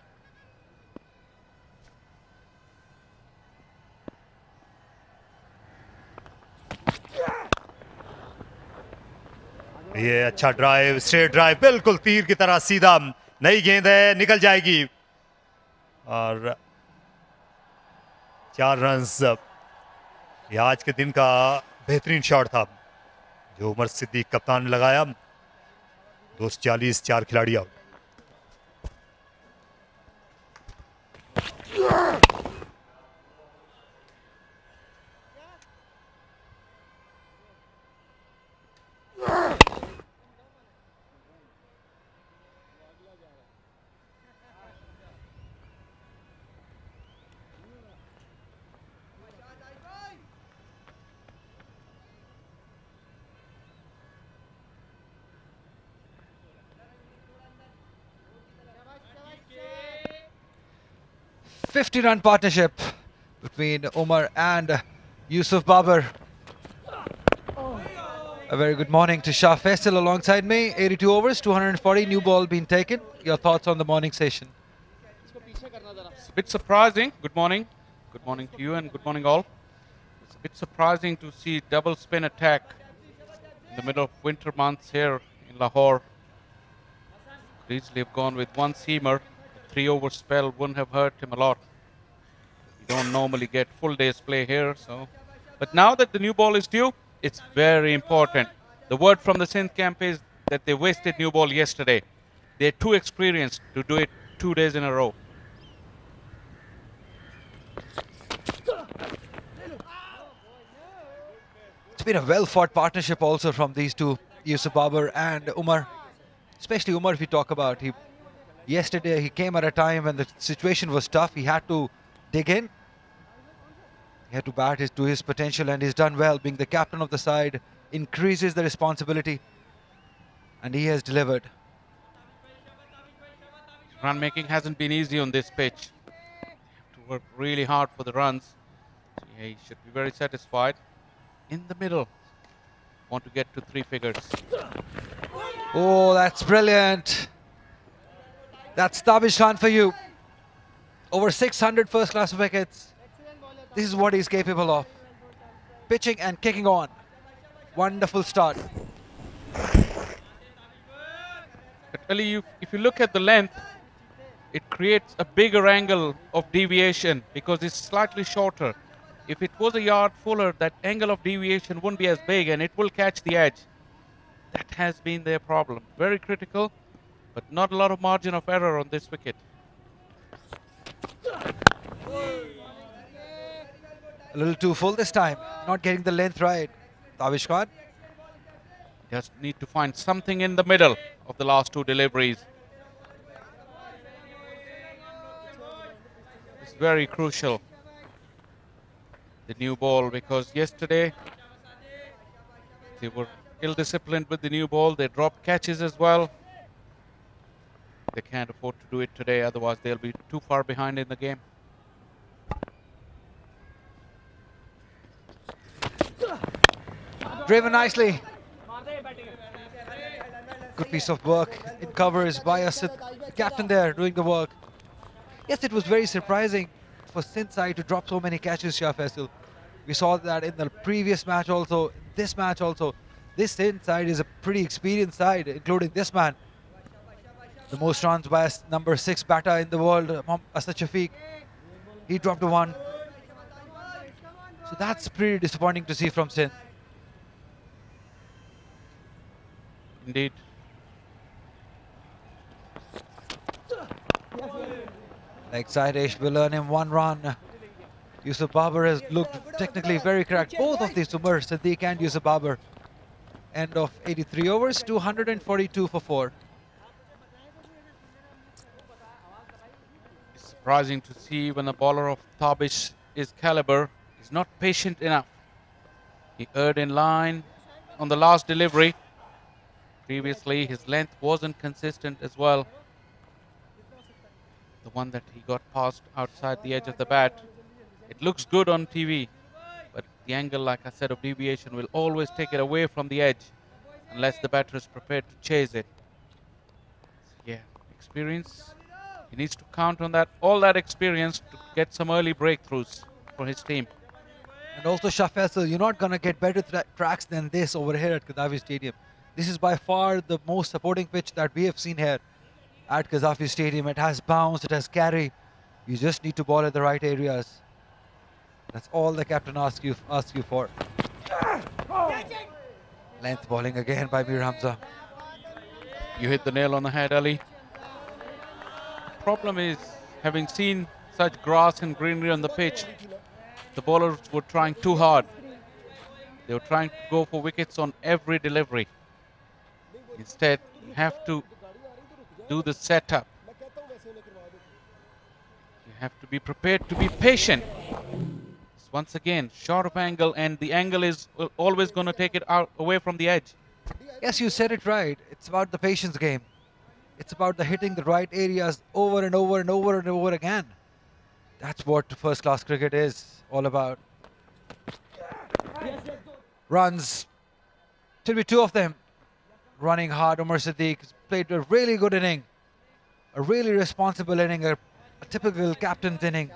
ये अच्छा ड्राइव, स्ट्रेट ड्राइव, बिल्कुल तीर की तरह सीधा। नई गेंद है, निकल जाएगी और 4 रन्स। ये आज के दिन का बेहतरीन शॉट था जो उमर सिद्दीक कप्तान ने लगाया। 240, 4 खिलाड़ी out. Run partnership between Umar and Yusuf Babar. A very good morning to Shah Faisal alongside me. 82 overs, 240, new ball being taken. Your thoughts on the morning session? It's a bit surprising. Good morning. Good morning to you and good morning all. It's a bit surprising to see double spin attack in the middle of winter months here in Lahore. Could easily have gone with one seamer. A 3-over spell wouldn't have hurt him a lot. You don't normally get full day's play here, so. But now that the new ball is due, it's very important. The word from the Sindh camp is that they wasted new ball yesterday. They're too experienced to do it 2 days in a row. It's been a well-fought partnership also from these two, Yusuf Babar and Umar. Especially Umar, if you talk about, yesterday he came at a time when the situation was tough. He had to dig in. He had to bat to his potential, and he's done well. Being the captain of the side increases the responsibility, and he has delivered. Run making hasn't been easy on this pitch. They have to work really hard for the runs. So yeah, he should be very satisfied. In the middle, want to get to 3 figures. Oh, that's brilliant. That's Tabish Khan for you. Over 600 first-class wickets. This is what he's capable of. Pitching and kicking on. Wonderful start. Ali, if you look at the length, it creates a bigger angle of deviation because it's slightly shorter. If it was a yard fuller, that angle of deviation wouldn't be as big and it will catch the edge. That has been their problem. Very critical, but not a lot of margin of error on this wicket. A little too full this time. Not getting the length right. Tabish Khan. Just need to find something in the middle of the last 2 deliveries. It's very crucial, the new ball, because yesterday they were ill-disciplined with the new ball. They dropped catches as well. They can't afford to do it today, otherwise they'll be too far behind in the game. Driven nicely. Good piece of work in covers by a captain there doing the work. Yes, it was very surprising for Sindh side to drop so many catches, Shah Faisal. We saw that in the previous match also, this match also. This Sindh side is a pretty experienced side, including this man. The most runs by number 6 batter in the world, Asad Shafiq. He dropped a 1. So that's pretty disappointing to see from Sindh. Indeed. Like Saidesh will earn him 1 run. Yusuf Babar has looked technically very correct. Both of these, Umar Siddiq and Yusuf Babar. End of 83 overs, 242 for 4. It's surprising to see when a bowler of Tabish is caliber is not patient enough. He erred in line on the last delivery. Previously, his length wasn't consistent as well. The one that he got past outside the edge of the bat. It looks good on TV, but the angle, like I said, of deviation will always take it away from the edge unless the batter is prepared to chase it. So yeah, experience. He needs to count on that, all that experience to get some early breakthroughs for his team. And also, Shah Faisal, you're not going to get better tracks than this over here at Gaddafi Stadium. This is by far the most supporting pitch that we have seen here at Gaddafi Stadium. It has bounce, it has carry. You just need to ball at the right areas. That's all the captain asks you for. Length bowling again by Mir Hamza. You hit the nail on the head, Ali. The problem is, having seen such grass and greenery on the pitch, the bowlers were trying too hard. They were trying to go for wickets on every delivery. Instead, you have to do the setup. You have to be prepared to be patient. Once again, short of angle, and the angle is always going to take it out away from the edge. Yes, you said it right. It's about the patience game. It's about the hitting the right areas over and over and over and over again. That's what first-class cricket is all about. Runs. Should be 2 of them. Running hard, Umar Siddiq has played a really good inning. A really responsible inning, a typical captain's inning.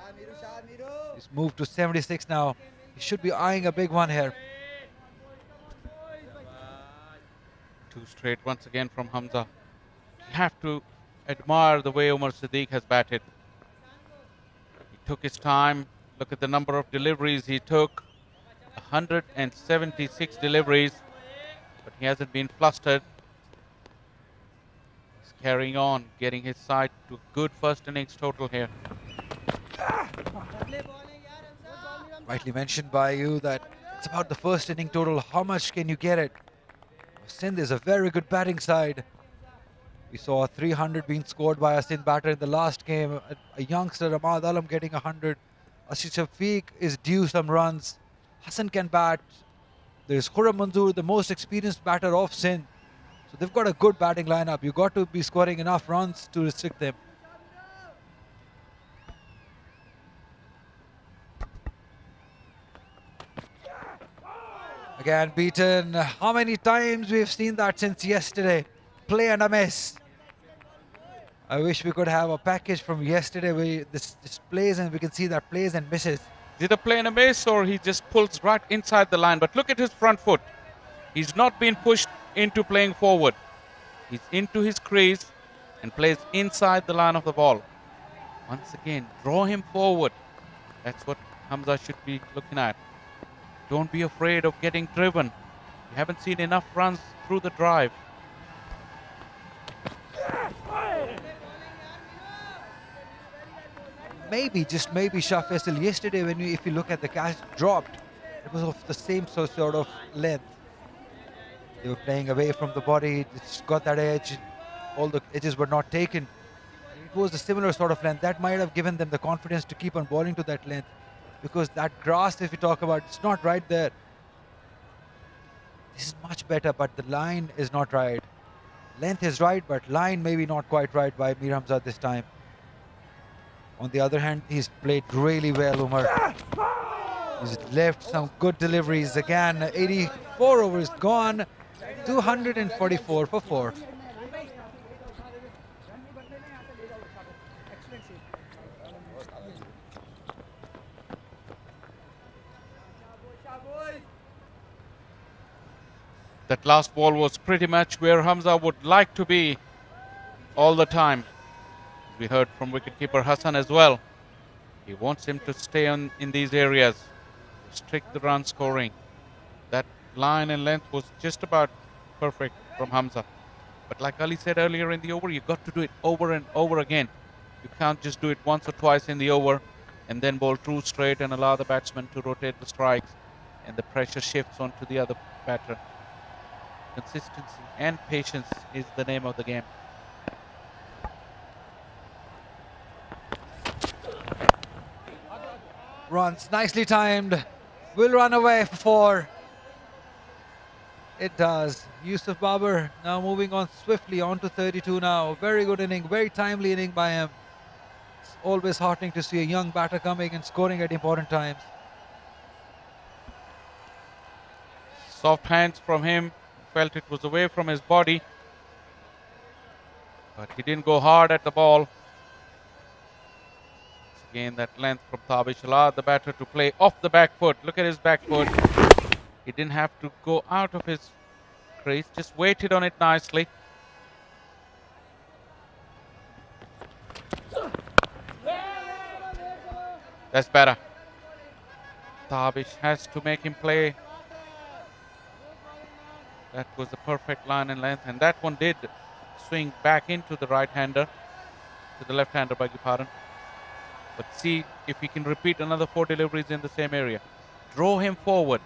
He's moved to 76 now. He should be eyeing a big one here. 2 straight once again from Hamza. You have to admire the way Umar Siddiq has batted. He took his time. Look at the number of deliveries he took. 176 deliveries. But he hasn't been flustered. He's carrying on, getting his side to a good first innings total here. Rightly mentioned by you that it's about the first inning total. How much can you get it? Sindh is a very good batting side. We saw 300 being scored by a Sindh batter in the last game. A youngster, Ahmad Alam, getting 100. Asif Shafiq is due some runs. Hassan can bat. There's Khurram Manzoor, the most experienced batter of Sindh. So they've got a good batting lineup. You've got to be scoring enough runs to restrict them. Again beaten. How many times we've seen that since yesterday? Play and a miss. I wish we could have a package from yesterday where this plays and we can see that plays and misses. Is it a play and a miss, or he just pulls right inside the line? But look at his front foot. He's not been pushed into playing forward. He's into his crease and plays inside the line of the ball. Once again, draw him forward. That's what Hamza should be looking at. Don't be afraid of getting driven. You haven't seen enough runs through the drive. Maybe, just maybe, Shah Faisal, yesterday if you look at the catch dropped, it was of the same sort of length. They were playing away from the body, it's got that edge, all the edges were not taken. It was a similar sort of length. That might have given them the confidence to keep on bowling to that length, because that grass, if you talk about, it's not right there. This is much better, but the line is not right. Length is right, but line maybe not quite right by Mir Hamza this time. On the other hand, he's played really well, Umar. He's left some good deliveries. Again, 84 overs gone, 244 for 4. That last ball was pretty much where Hamza would like to be all the time. We heard from wicketkeeper Hassan as well. He wants him to stay in these areas, restrict the run scoring. That line and length was just about perfect from Hamza. But like Ali said earlier in the over, you got to do it over and over again. You can't just do it once or twice in the over and then bowl true straight and allow the batsman to rotate the strikes and the pressure shifts onto the other batter. Consistency and patience is the name of the game. Runs nicely timed. Will run away for 4. It does. Yusuf Babar now moving on swiftly on to 32 now. Very good inning, very timely inning by him. It's always heartening to see a young batter coming and scoring at important times. Soft hands from him. Felt it was away from his body, but he didn't go hard at the ball. Again, that length from Tabish allowed the batter to play off the back foot. Look at his back foot. He didn't have to go out of his crease, just waited on it nicely. That's better. Tabish has to make him play. That was the perfect line and length, and that one did swing back into the right-hander, to the left-hander, beg your pardon. But see if he can repeat another 4 deliveries in the same area. Draw him forward.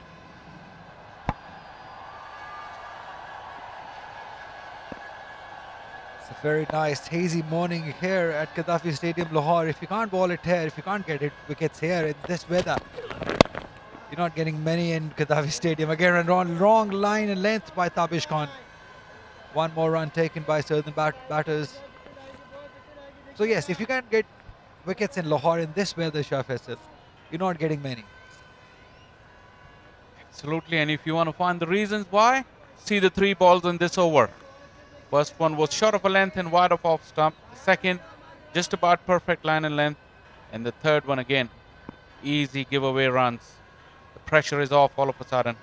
It's a very nice hazy morning here at Gaddafi Stadium, Lahore. If you can't bowl it here, if you can't get it wickets here in this weather, you're not getting many in Gaddafi Stadium. Again, a wrong line and length by Tabish Khan. One more run taken by certain batters. So yes, if you can't get wickets in Lahore in this weather, Shah Faisal, you're not getting many. Absolutely, and if you want to find the reasons why, see the 3 balls in this over. First one was short of a length and wide of off stump. The second, just about perfect line and length. And the third one again, easy giveaway runs. The pressure is off all of a sudden.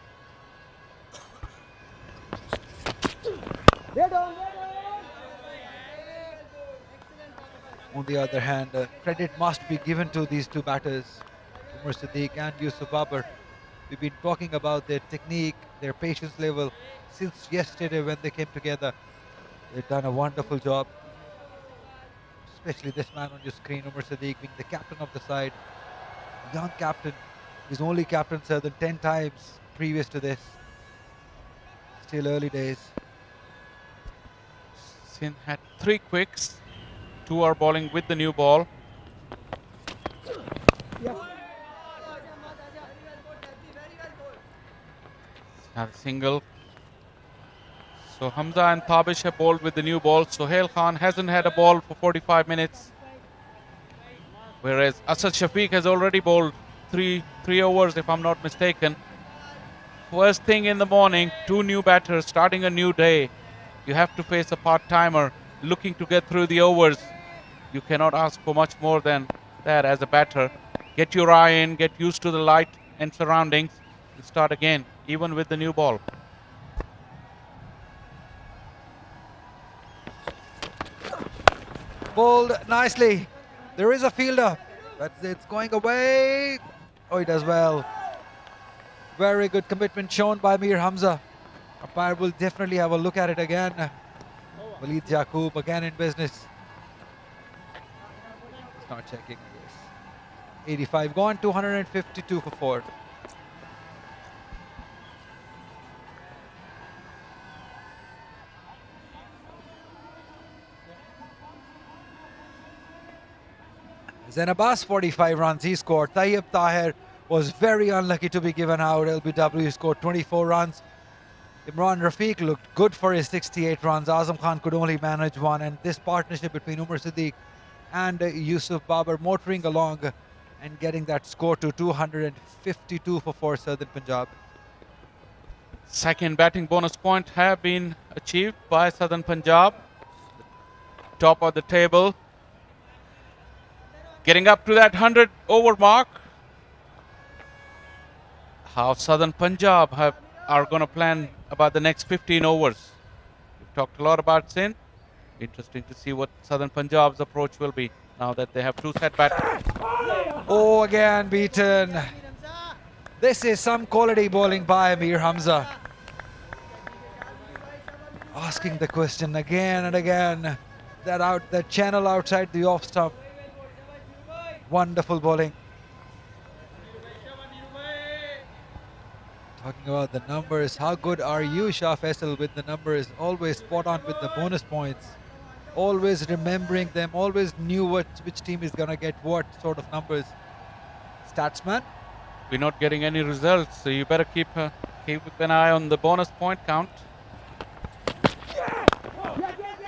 On the other hand, credit must be given to these 2 batters, Umar Siddique and Yusuf Babar. We've been talking about their technique, their patience level since yesterday when they came together. They've done a wonderful job, especially this man on your screen, Umar Siddique, being the captain of the side. Young captain. He's only captained more than 10 times previous to this. Still early days. Sindh had 3 quicks. 2 are bowling with the new ball. Another single. So Hamza and Tabish have bowled with the new ball. Sohail Khan hasn't had a ball for 45 minutes. Whereas Asad Shafiq has already bowled three overs, if I'm not mistaken. First thing in the morning, 2 new batters starting a new day. You have to face a part-timer looking to get through the overs. You cannot ask for much more than that as a batter. Get your eye in, get used to the light and surroundings, and start again, even with the new ball. Bowled nicely. There is a fielder, but it's going away. Oh, he does well. Very good commitment shown by Mir Hamza. Umpire will definitely have a look at it again. Walid Yaqub again in business. It's not checking. Yes. 85 gone, 252 for 4. Zain Abbas 45 runs he scored. Tayyib Tahir was very unlucky to be given out. LBW scored 24 runs. Imran Rafiq looked good for his 68 runs. Azam Khan could only manage 1, and this partnership between Umar Siddique and Yusuf Babar motoring along and getting that score to 252 for 4 Southern Punjab. Second batting bonus point have been achieved by Southern Punjab. Top of the table. Getting up to that 100 over mark. How Southern Punjab are going to plan about the next 15 overs. We've talked a lot about Sindh. Interesting to see what Southern Punjab's approach will be now that they have 2 set batters. Oh, again beaten. This is some quality bowling by Mir Hamza. Asking the question again and again. That channel outside the off stump. Wonderful bowling. Talking about the numbers, how good are you, Shah Faisal, with the numbers? Always spot on with the bonus points. Always remembering them, always knew which team is going to get what sort of numbers. Statsman? We're not getting any results, so you better keep an eye on the bonus point count.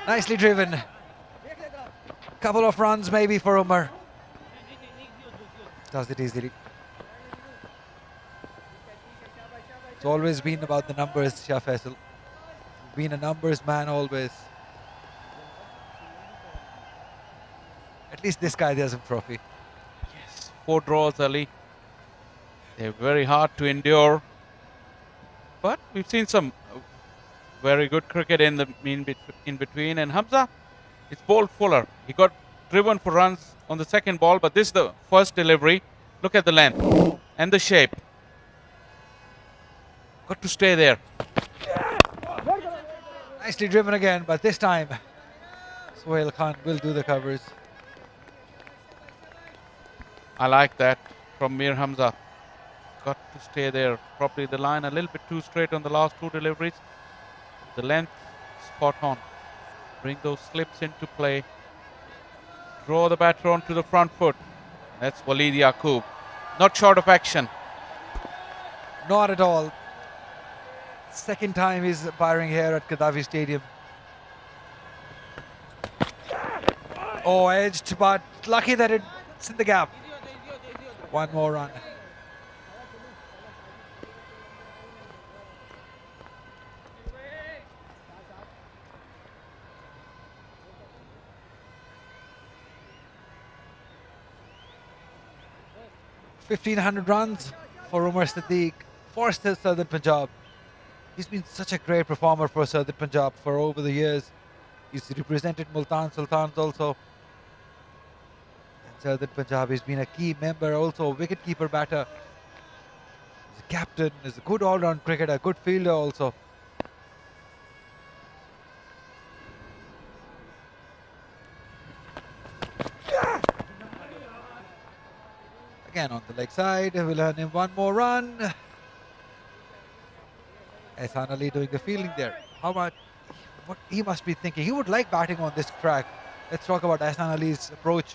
Nicely driven. Couple of runs maybe for Umar. Does it easily. It's always been about the numbers, Shah Faisal. Been a numbers man always. At least this guy has a trophy. Yes, 4 draws, Ali. They're very hard to endure. But we've seen some very good cricket in between. And Hamza, it's bowled fuller. He got driven for runs on the second ball, but this is the first delivery. Look at the length and the shape. Got to stay there. Nicely driven again, but this time Sohail Khan will do the covers. I like that from Mir Hamza. Got to stay there. Probably the line a little bit too straight on the last 2 deliveries. The length spot on. Bring those slips into play. Draw the batter onto the front foot. That's Walid Yaqub. Not short of action. Not at all. Second time he's firing here at Gaddafi Stadium. Oh, edged, but lucky that it's in the gap. 1 more run. $1,500 runs for Umar Siddique for Southern Punjab. He's been such a great performer for Southern Punjab for over the years. He's represented Multan Sultans also. And Southern Punjab, he's been a key member also, wicketkeeper batter. He's a captain, he's a good all-round cricketer, good fielder also. Again on the leg side, we'll earn him 1 more run. Ehsan Ali doing the fielding there. What he must be thinking. He would like batting on this track. Let's talk about Ehsan Ali's approach,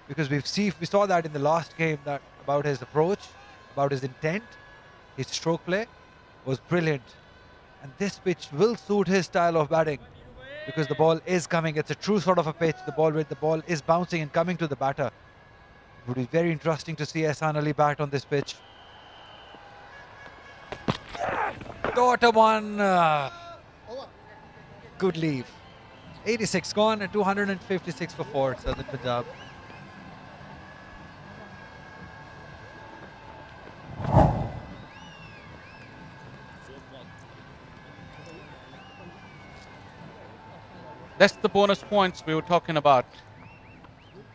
because we saw that in the last game, that about his approach, about his intent, his stroke play. was brilliant. And this pitch will suit his style of batting because the ball is coming. It's a true sort of a pitch. The ball is bouncing and coming to the batter. It would be very interesting to see Ehsan Ali bat on this pitch. Daughter one. Good leave. 86 gone and 256 for 4, Southern Punjab. That's the bonus points we were talking about.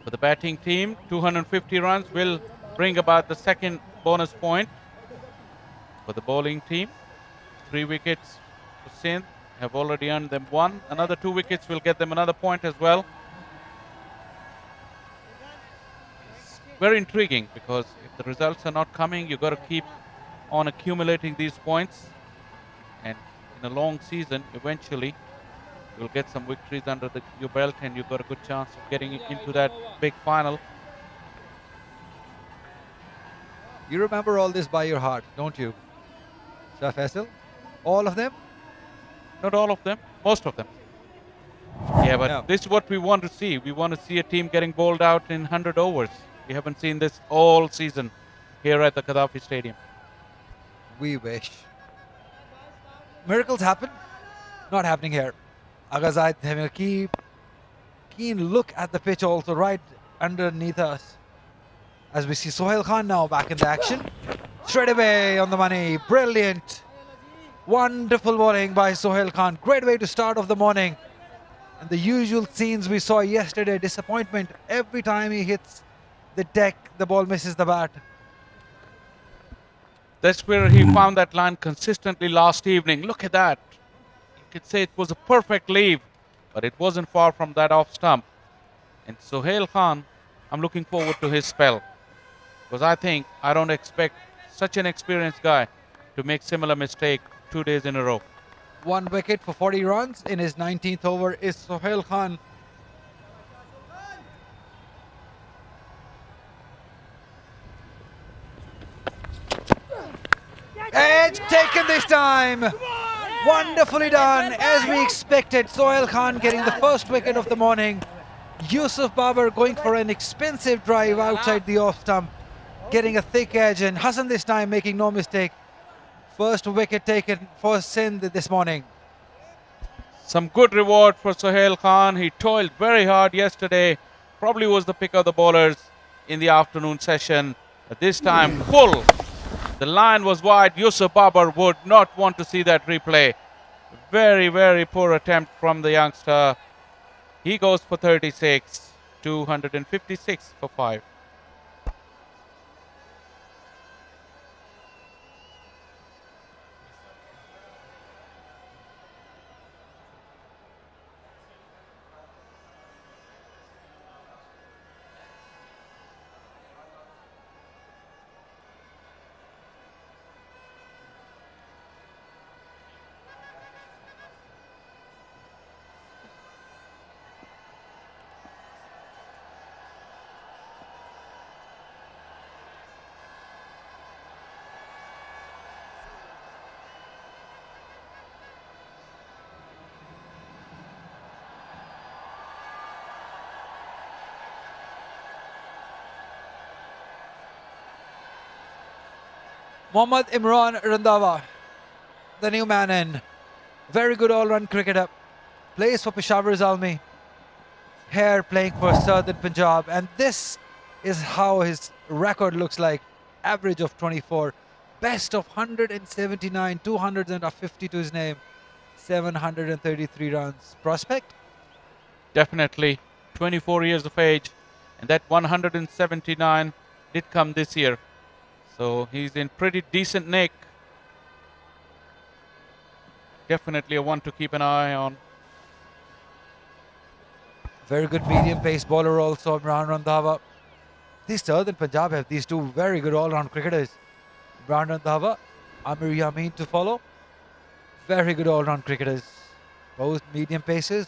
For the batting team, 250 runs will bring about the second bonus point. For the bowling team, 3 wickets for Sindh have already earned them 1. Another 2 wickets will get them another point as well. It's very intriguing because if the results are not coming, you've got to keep on accumulating these points. And in a long season, eventually, you'll get some victories under your belt and you've got a good chance of getting into that big final. You remember all this by your heart, don't you, Shah Faisal? All of them? Not all of them, most of them. Yeah, but this is what we want to see. We want to see a team getting bowled out in 100 overs. We haven't seen this all season here at the Gaddafi Stadium. We wish. Miracles happen. Not happening here. Aghazaid having a keen look at the pitch also right underneath us. As we see Sohail Khan now back in the action. Straight away on the money. Brilliant. Wonderful bowling by Sohail Khan. Great way to start off the morning. And the usual scenes we saw yesterday. Disappointment. Every time he hits the deck, the ball misses the bat. That's where he found that line consistently last evening. Look at that. You could say it was a perfect leave, but it wasn't far from that off stump. And Sohail Khan, I'm looking forward to his spell. Because I don't expect such an experienced guy to make similar mistake 2 days in a row. 1 wicket for 40 runs in his 19th over is Sohail Khan. Edge taken this time. Wonderfully done, as we expected. Sohail Khan getting the first wicket of the morning. Yusuf Babar going for an expensive drive outside the off stump, getting a thick edge, and Hassan this time making no mistake. First wicket taken for Sindh this morning. Some good reward for Sohail Khan. He toiled very hard yesterday. Probably was the pick of the bowlers in the afternoon session. But this time, full. The line was wide. Yusuf Babar would not want to see that replay. Very, very poor attempt from the youngster. He goes for 36. 256 for 5. Mohammad Imran Randhawa, the new man in. Very good all-round cricketer. Plays for Peshawar Zalmi. Here playing for Southern Punjab. And this is how his record looks like. Average of 24. Best of 179. 250 to his name. 733 runs. Prospect? Definitely. 24 years of age. And that 179 did come this year. So he's in pretty decent nick. Definitely a one to keep an eye on. Very good medium pace bowler also, Imran Randhawa. These Southern Punjab have these two very good all-round cricketers. Imran Randhawa, Amir Yamin to follow. Very good all-round cricketers. Both medium paces.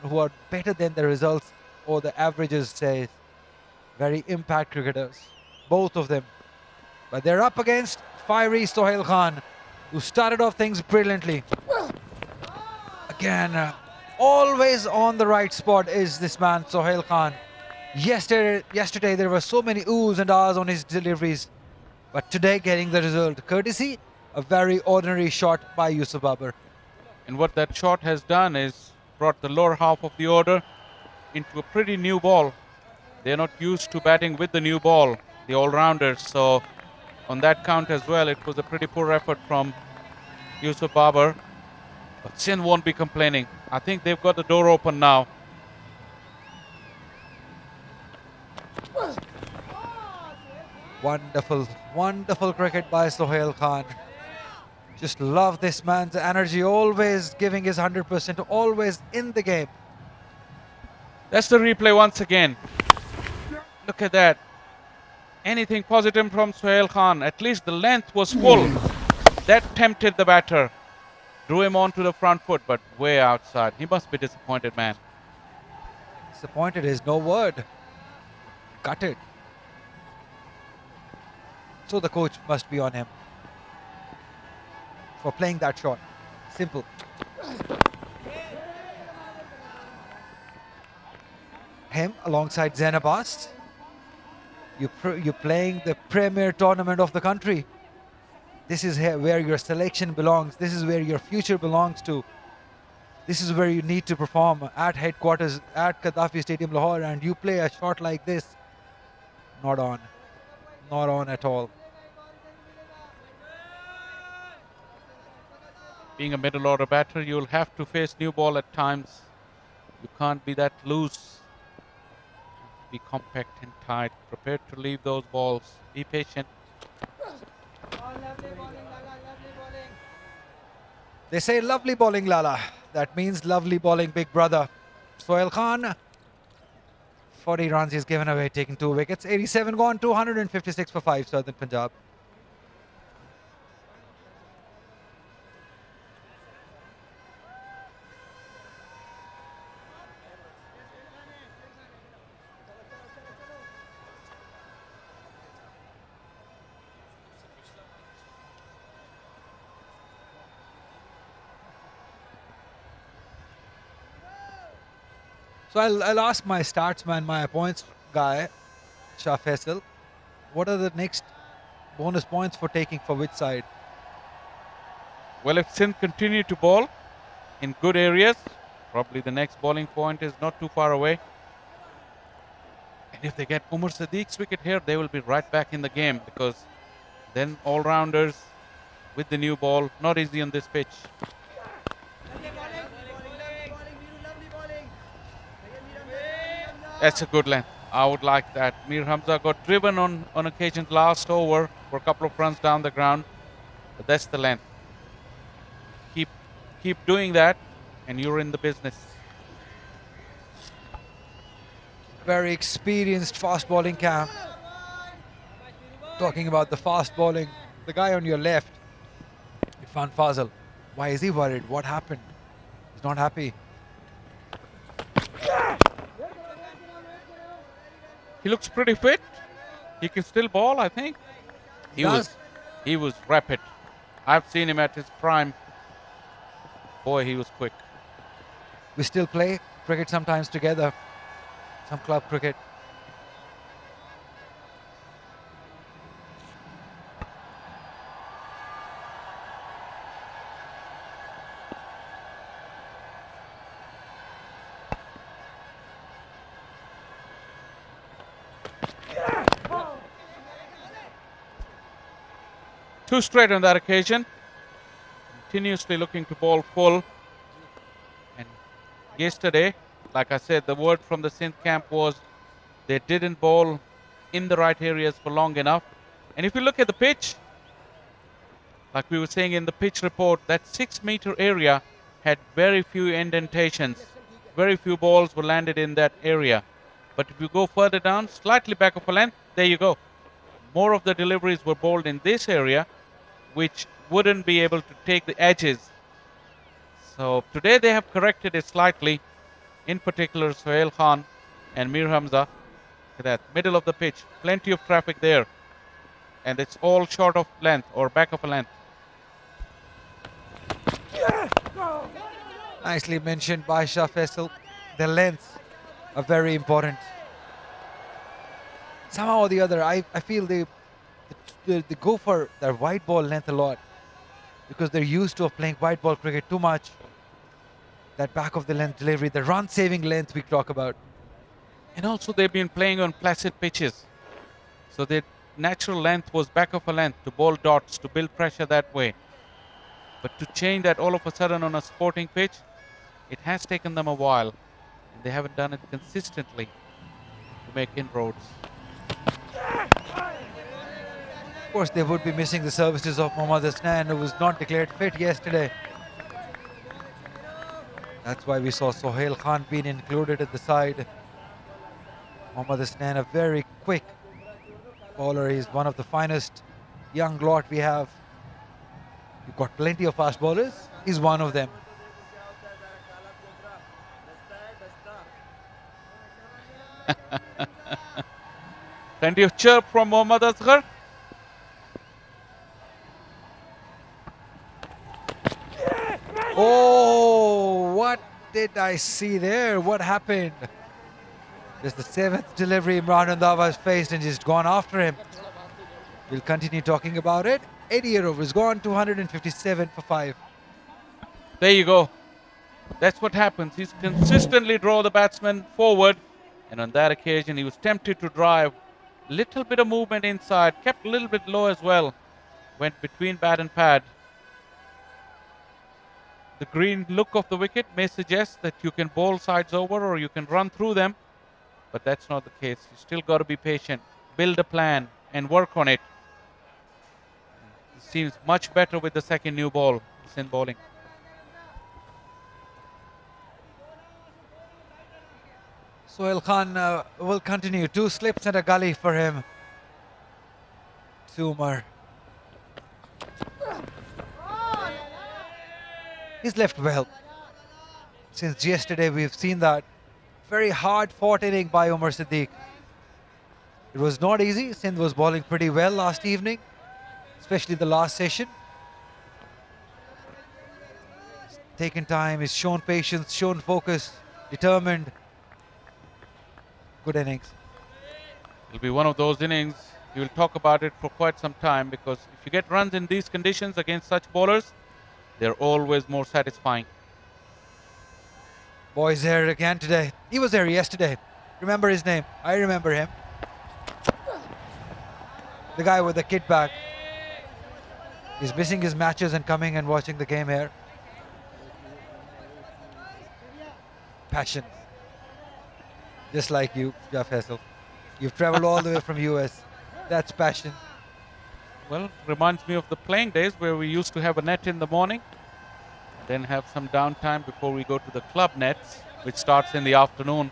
Who are better than the results or the averages say. Very impact cricketers. Both of them. But they're up against fiery Sohail Khan, who started off things brilliantly. Again, always on the right spot is this man, Sohail Khan. Yesterday there were so many oohs and ahs on his deliveries, but today getting the result, courtesy a very ordinary shot by Yusuf Babar. And what that shot has done is brought the lower half of the order into a pretty new ball. They're not used to batting with the new ball, the all-rounders. So on that count as well, it was a pretty poor effort from Yusuf Babar. But Sindh won't be complaining. I think they've got the door open now. Wonderful, wonderful cricket by Sohail Khan. Just love this man's energy, always giving his 100%, always in the game. That's the replay once again. Look at that. Anything positive from Sohail Khan? At least the length was full. That tempted the batter. Drew him onto the front foot, but way outside. He must be disappointed, man. Disappointed is no word. Gutted. So the coach must be on him for playing that shot. Simple. Him alongside Zain Abbas. You're playing the premier tournament of the country. This is where your selection belongs. This is where your future belongs to. This is where you need to perform at headquarters at Qaddafi Stadium, Lahore, and you play a shot like this. Not on. Not on at all. Being a middle order batter, you'll have to face new ball at times. You can't be that loose. Be compact and tight. Prepared to leave those balls. Be patient. They say lovely bowling, Lala. That means lovely bowling, big brother. Sohail Khan, 40 runs he's given away, taking 2 wickets. 87 gone, 256 for 5, Southern Punjab. So I'll ask my startsman, my points guy, Shah Faisal, what are the next bonus points for taking for which side? Well, if Sindh continue to bowl in good areas, probably the next bowling point is not too far away. And if they get Umar Sadiq's wicket here, they will be right back in the game, because then all-rounders with the new ball, not easy on this pitch. That's a good length. I would like that. Mir Hamza got driven on occasion last over for a couple of runs down the ground. But that's the length. Keep doing that and you're in the business. Very experienced fast bowling camp. Talking about the fast bowling, the guy on your left, Irfan Fazal. Why is he worried? What happened? He's not happy. He looks pretty fit. He can still bowl, I think. He was rapid. I've seen him at his prime. Boy, he was quick. We still play cricket sometimes together. Some club cricket. Two straight on that occasion. Continuously looking to bowl full. And yesterday, like I said, the word from the Sindh camp was they didn't bowl in the right areas for long enough. And if you look at the pitch, like we were saying in the pitch report, that 6-meter area had very few indentations. Very few balls were landed in that area. But if you go further down, slightly back of a length, there you go. More of the deliveries were bowled in this area, which wouldn't be able to take the edges. So today they have corrected it slightly. In particular, Sohail Khan and Mir Hamza. Look at that, middle of the pitch, plenty of traffic there. and it's all short of length or back of a length. Nicely mentioned by Shah Faisal. The lengths are very important. Somehow or the other, I feel they go for their white ball length a lot because they're used to playing white ball cricket too much. That back of the length delivery, the run-saving length we talk about. And also they've been playing on placid pitches. So their natural length was back of a length to bowl dots, to build pressure that way. But to change that all of a sudden on a sporting pitch, it has taken them a while. And they haven't done it consistently to make inroads. Of course, they would be missing the services of Mohammad Hasnan, who was not declared fit yesterday. That's why we saw Sohail Khan being included at the side. Mohammad Hasnan, a very quick bowler. He's one of the finest young lot we have. We've got plenty of fast bowlers. He's one of them. Plenty of chirp from Mohammad Asghar. Oh, what did I see there? What happened? Just the 7th delivery Imran Randhawa has faced and just gone after him. We'll continue talking about it. 80 overs gone, 257 for 5. There you go. That's what happens. He's consistently draw the batsman forward. And on that occasion, he was tempted to drive. Little bit of movement inside. Kept a little bit low as well. Went between bat and pad. The green look of the wicket may suggest that you can bowl sides over or you can run through them. But that's not the case. You still got to be patient. Build a plan and work on it. It seems much better with the second new ball. Sindh bowling. Sohail Khan will continue. 2 slips and a gully for him. Umar. He's left well. Since yesterday we've seen that very hard fought inning by Umar Siddique. It was not easy. Sindh was bowling pretty well last evening, especially the last session. He's taken time, he's shown patience, shown focus, determined. Good innings. It'll be one of those innings, you will talk about it for quite some time, because if you get runs in these conditions against such bowlers, they're always more satisfying. Boy's here again today. He was here yesterday. Remember his name? I remember him. The guy with the kit bag. He's missing his matches and coming and watching the game here. Passion. Just like you, Shah Faisal. You've traveled all the way from US. That's passion. Well, reminds me of the playing days where we used to have a net in the morning, then have some downtime before we go to the club nets, which starts in the afternoon.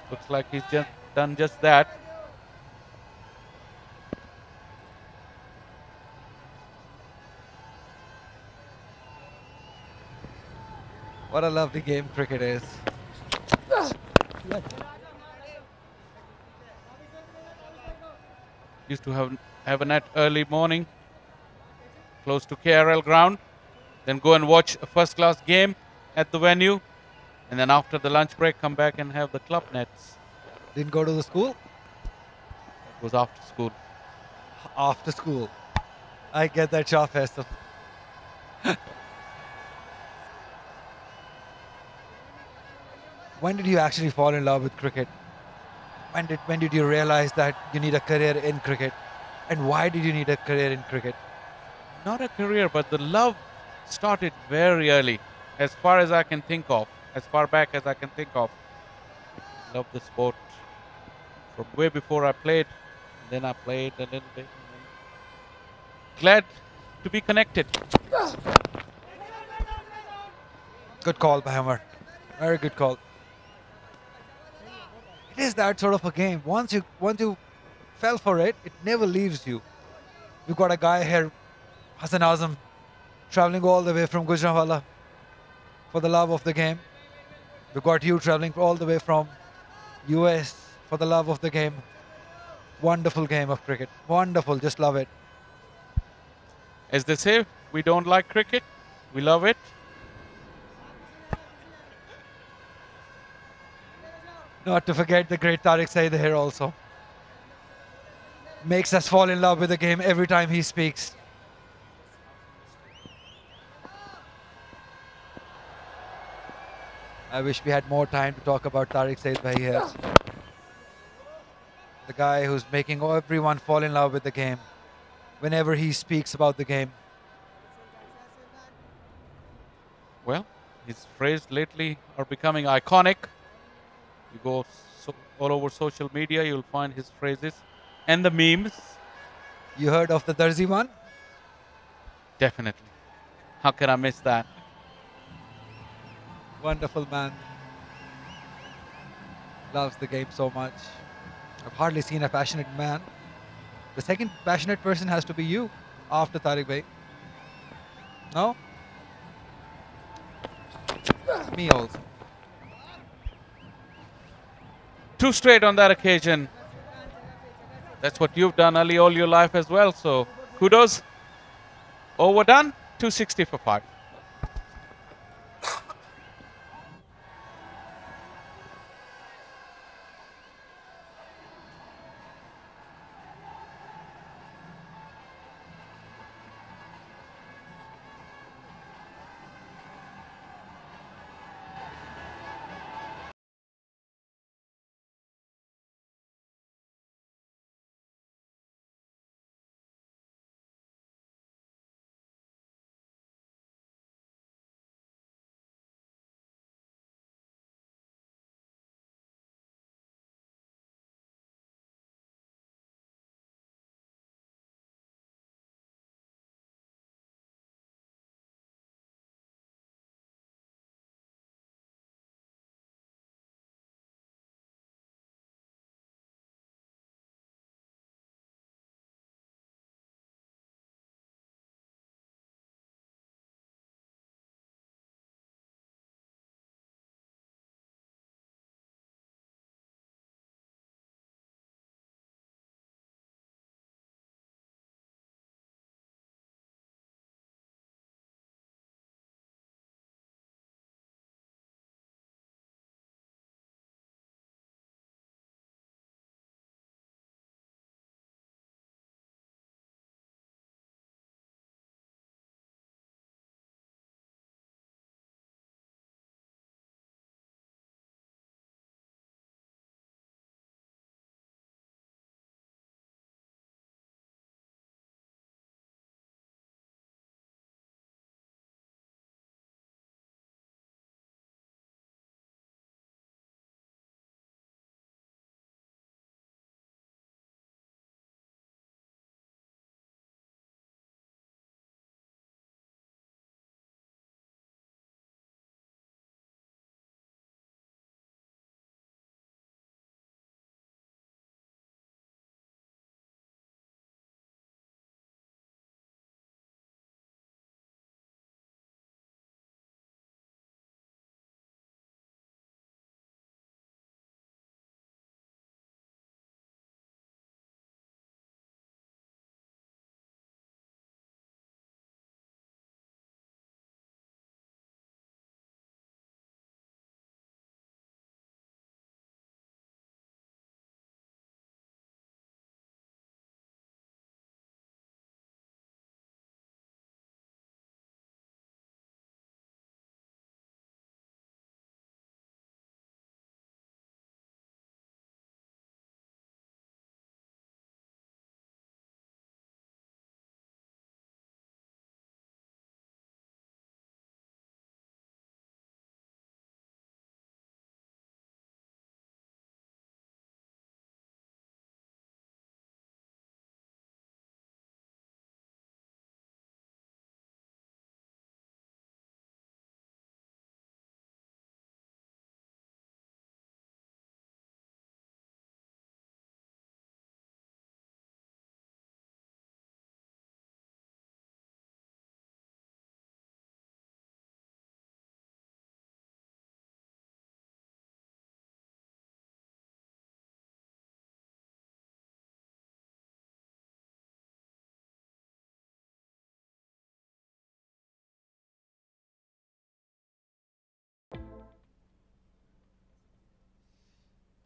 Looks like he's just done just that. What a lovely game cricket is. Used to have a net early morning, close to KRL ground, then go and watch a first-class game at the venue, and then after the lunch break, come back and have the club nets. Didn't go to the school? It was after school. After school. I get that, Shah Faisal. When did you actually fall in love with cricket? When did you realize that you need a career in cricket? And why did you need a career in cricket? Not a career, but the love started very early, as far as I can think of, as far back as I can think of. Love the sport from way before I played. Then I played a little bit. Glad to be connected. Good call by Hammer. Very good call. It is that sort of a game. Once you fell for it, it never leaves you. We've got a guy here, Hassan Azam, traveling all the way from Gujranwala for the love of the game. We've got you traveling all the way from US for the love of the game. Wonderful game of cricket. Wonderful, just love it. As they say, we don't like cricket. We love it. Not to forget the great Tariq Saeed here also. Makes us fall in love with the game every time he speaks. I wish we had more time to talk about Tariq Saeed Bhai here. The guy who's making everyone fall in love with the game whenever he speaks about the game. Well, his phrases lately are becoming iconic. You go all over social media, you'll find his phrases and the memes. You heard of the Darzi one? Definitely. How can I miss that? Wonderful man. Loves the game so much. I've hardly seen a passionate man. The second passionate person has to be you after Tariq Bhai. No? Me also. 2 straight on that occasion. That's what you've done, Ali, all your life as well. So kudos. Overdone. 260 for 5.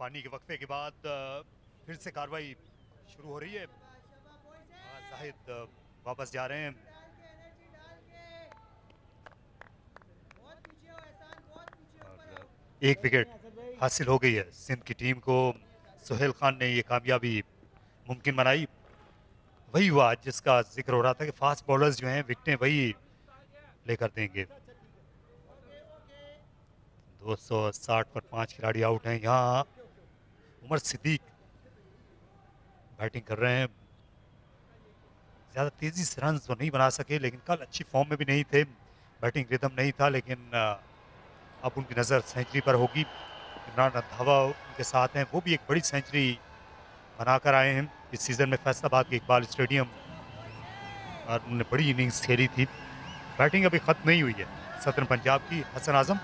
पानी के वक्फे के बाद फिर से कार्रवाई शुरू हो रही है। जाहिद वापस जा रहे हैं। एक विकेट हासिल हो गई है सिंध की टीम को। सुहेल खान ने ये कामयाबी मुमकिन बनाई। वही हुआ जिसका जिक्र हो रहा था कि फास्ट बॉलर्स जो हैं विकेटें वही लेकर देंगे। 260 पर 5 खिलाड़ी आउट हैं। यहाँ उमर सिद्दीक बैटिंग कर रहे हैं। ज़्यादा तेज़ी से रन तो नहीं बना सके, लेकिन कल अच्छी फॉर्म में भी नहीं थे, बैटिंग रिदम नहीं था, लेकिन अब उनकी नज़र सेंचुरी पर होगी। इमरान रंधावा उनके साथ हैं, वो भी एक बड़ी सेंचुरी बनाकर आए हैं इस सीज़न में फैसलाबाद के इकबाल स्टेडियम, और उन्होंने बड़ी इनिंग्स खेली थी। बैटिंग अभी ख़त्म नहीं हुई है सदर्न पंजाब की। हसन आजम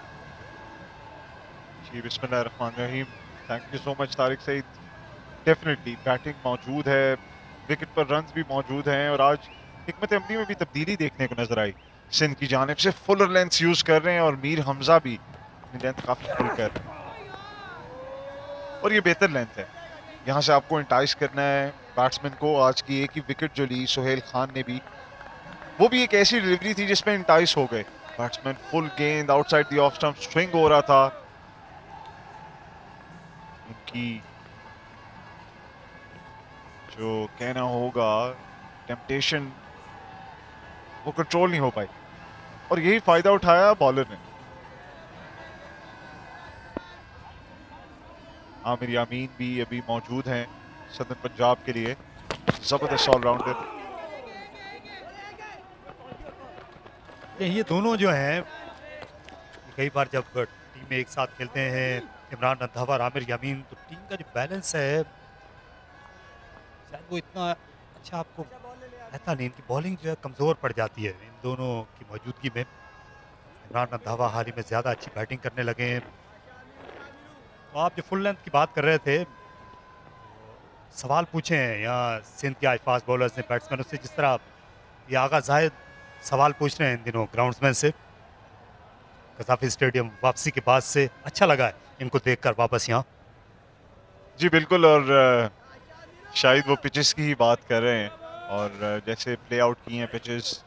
जी, बिस्मिल्लाहिर्रहमानिर्रहीम। Thank you so much Tariq Saeed. Definitely batting मौजूद है, विकेट पर रन्स भी मौजूद हैं, और आज हिकमत अमली में भी तब्दीली देखने को नजर आई। सिंध की जानिब से फुलर लेंथ यूज कर रहे हैं, और मीर हमजा भी लेंथ काफी फुल कर रहे हैं, और ये बेहतर लेंथ है। यहाँ से आपको इंटाइस करना है बैट्समैन को। आज की एक ही विकेट जो ली सुहेल खान ने भी, वो भी एक ऐसी डिलीवरी थी जिसमें इंटाइस हो गए बैट्समैन। फुल गेंद outside the off stump swing हो रहा था। उनकी जो कहना होगा टेम्पटेशन, वो कंट्रोल नहीं हो पाई, और यही फायदा उठाया बॉलर ने। आमिर यामीन भी अभी मौजूद हैं सदर्न पंजाब के लिए। जबरदस्त ऑलराउंडर। ये दोनों जो हैं, कई बार जब टीम में एक साथ खेलते हैं, इमरान रंधावा और आमिर यामीन, तो टीम का जो बैलेंस है शायद वो इतना अच्छा आपको रहता नहीं। इनकी बॉलिंग जो है कमज़ोर पड़ जाती है इन दोनों की मौजूदगी में। इमरान रंधावा हाल ही में ज़्यादा अच्छी बैटिंग करने लगे हैं। तो आप जो फुल लेंथ की बात कर रहे थे, सवाल पूछे हैं यहाँ सिंध के आज फास्ट बॉलर्स ने बैट्समैनों से, जिस तरह ये आगा जाहिद सवाल पूछ रहे हैं इन दिनों ग्राउंड्समैन से कसाफी स्टेडियम वापसी के बाद से। अच्छा लगा है इनको देखकर वापस यहाँ। जी बिल्कुल, और शायद वो पिचेस की ही बात कर रहे हैं, और जैसे प्ले आउट की हैं पिचेस।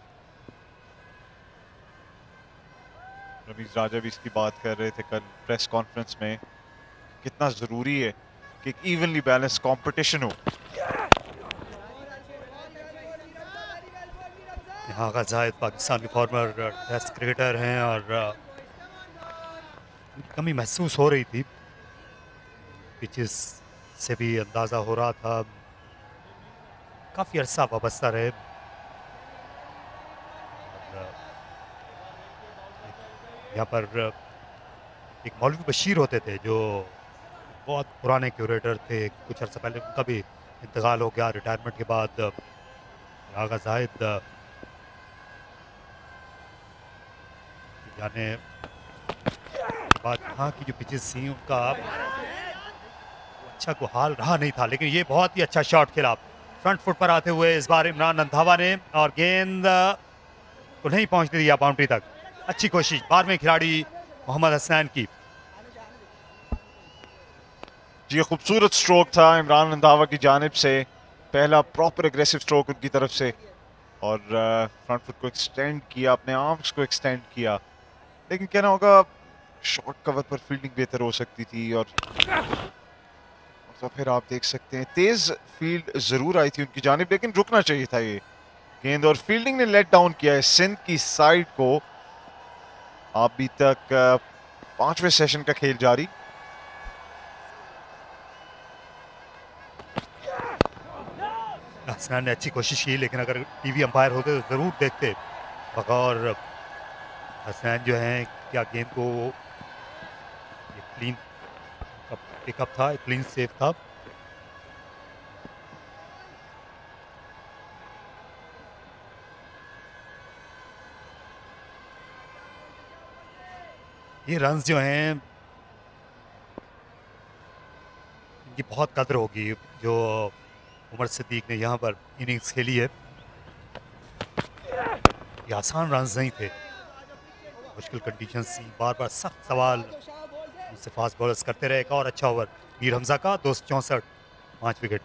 रमीज राजा भी इसकी बात कर रहे थे कल प्रेस कॉन्फ्रेंस में, कितना ज़रूरी है कि एक इवनली बैलेंस कंपटीशन हो। यहाँ का जाहिद पाकिस्तान के फॉर्मर टेस्ट क्रिकेटर हैं, और कमी महसूस हो रही थी। पिचेस से भी अंदाज़ा हो रहा था, काफ़ी अरसा वाबस्ता रहे। यहाँ पर एक मौलवी बशीर होते थे जो बहुत पुराने क्यूरेटर थे, कुछ अर्सा पहले उनका भी इंतकाल हो गया रिटायरमेंट के बाद। आगा जाहिद जाने के बाद यहाँ की जो पिचेस थी उनका अच्छा को हाल रहा नहीं था, लेकिन ये बहुत ही अच्छा शॉट खेला फ्रंट फुट पर आते हुए इस बार इमरान रंधावा ने, और गेंद को नहीं पहुंचने दिया बाउंड्री तक। अच्छी कोशिश बार में खिलाड़ी मोहम्मद हसनैन की। ये खूबसूरत स्ट्रोक था इमरान रंधावा की जानिब से, पहला प्रॉपर एग्रेसिव स्ट्रोक उनकी तरफ से, और फ्रंट फुट को एक्सटेंड किया, अपने आर्म्स को एक्सटेंड किया। लेकिन कहना होगा शॉर्ट कवर पर फील्डिंग बेहतर हो सकती थी, और तो फिर आप देख सकते हैं तेज फील्ड जरूर आई थी उनकी जानिब, लेकिन रुकना चाहिए था ये गेंद, और फील्डिंग ने लेट डाउन किया है सिंध की साइड को। अभी तक 5वें सेशन का खेल जारी। हसनैन ने अच्छी कोशिश की, लेकिन अगर टीवी अंपायर होते तो जरूर देखते। बगौर हसनैन जो हैं क्या गेंद को क्लीन पिकअप था, क्लीन सेव था। ये रन्स जो हैं इनकी बहुत कदर होगी जो उमर सिद्दीक ने यहाँ पर इनिंग्स खेली है। ये आसान रन्स नहीं थे, मुश्किल कंडीशंस थी, बार बार सख्त सवाल उनसे फास्ट बॉलर्स करते रहे। एक और अच्छा ओवर मीर हमजा का 264, 5 विकेट।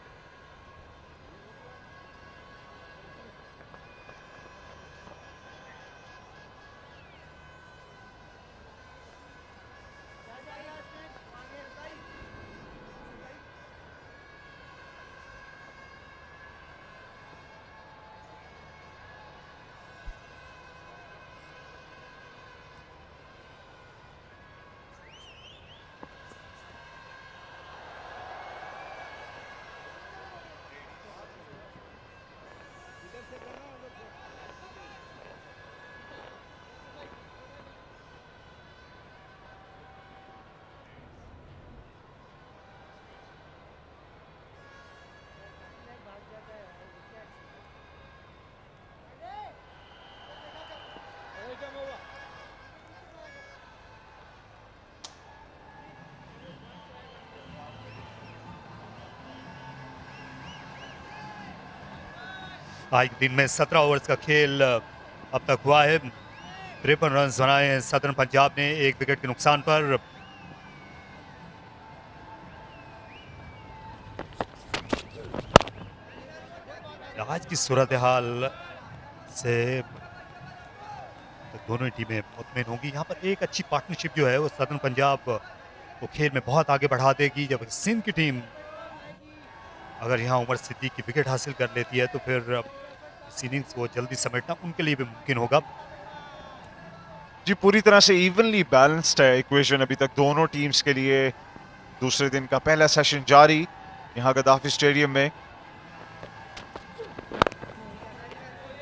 Come over. आज दिन में 17 ओवर्स का खेल अब तक हुआ है। 53 रन बनाए हैं सदर्न पंजाब ने 1 विकेट के नुकसान पर। आज की सूरत हाल से दोनों ही टीमें मुतमिन होंगी। यहाँ पर एक अच्छी पार्टनरशिप जो है वो सदर्न पंजाब को खेल में बहुत आगे बढ़ा देगी। जब सिंध की टीम अगर यहाँ उमर सिद्दीक की विकेट हासिल कर लेती है तो फिर इस इनिंग्स को जल्दी समेटना उनके लिए भी मुमकिन होगा। जी पूरी तरह से इवनली बैलेंस्ड है इक्वेशन अभी तक दोनों टीम्स के लिए। दूसरे दिन का पहला सेशन जारी यहाँ गद्दाफी स्टेडियम में।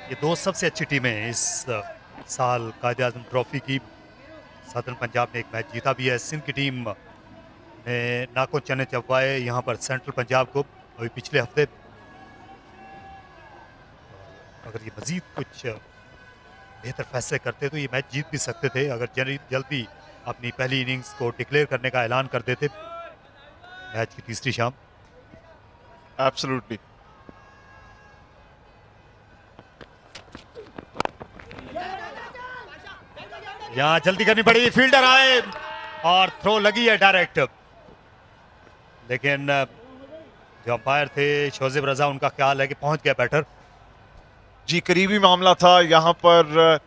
ये दो सबसे अच्छी टीमें हैं इस साल कायद आज़म ट्रॉफी की। सदर्न पंजाब ने एक मैच जीता भी है। सिंध की टीम ने नाको चने चबवाए यहाँ पर सेंट्रल पंजाब को अभी पिछले हफ्ते। अगर ये मजीद कुछ बेहतर फैसले करते तो ये मैच जीत भी सकते थे। अगर जल्दी अपनी पहली इनिंग्स को डिक्लेयर करने का ऐलान कर देते मैच की तीसरी शाम। एब्सोल्युटली। यहाँ जल्दी करनी पड़ी, फील्डर आए और थ्रो लगी है डायरेक्ट, लेकिन जो अंपायर थे शोजेब रजा उनका ख्याल है कि पहुंच गया बैटर। जी करीबी मामला था यहाँ पर।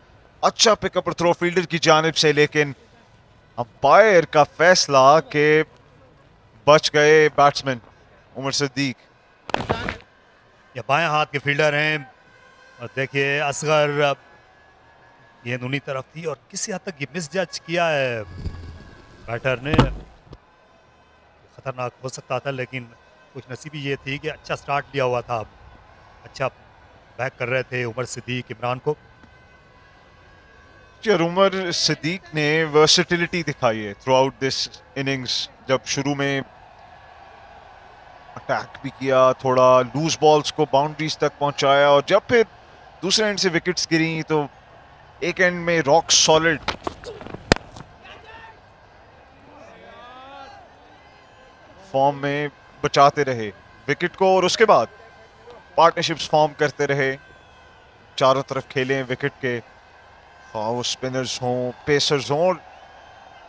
अच्छा पिकअप और थ्रो फील्डर की जानिब से, लेकिन अंपायर का फैसला कि बच गए बैट्समैन उमर सिद्दीक। ये बाएं हाथ के फील्डर हैं और देखिए असगर गेंद उन्हीं तरफ थी और किसी हद तक ये मिस जज किया है बैटर ने। खतरनाक हो सकता था लेकिन कुछ नसीबी ये थी कि अच्छा स्टार्ट लिया हुआ था। अच्छा बैक कर रहे थे उमर सिद्दीक इमरान को। और उमर सिद्दीक ने वर्सेटिलिटी दिखाई है थ्रू आउट दिस इनिंग्स। जब शुरू में अटैक भी किया, थोड़ा लूज बॉल्स को बाउंड्रीज तक पहुंचाया और जब फिर दूसरे एंड से विकेट्स गिरी तो एक एंड में रॉक सॉलिड फॉर्म में बचाते रहे विकेट को और उसके बाद पार्टनरशिप्स फॉर्म करते रहे। चारों तरफ खेले विकेट के, वो स्पिनर्स हों पेसर्स हों,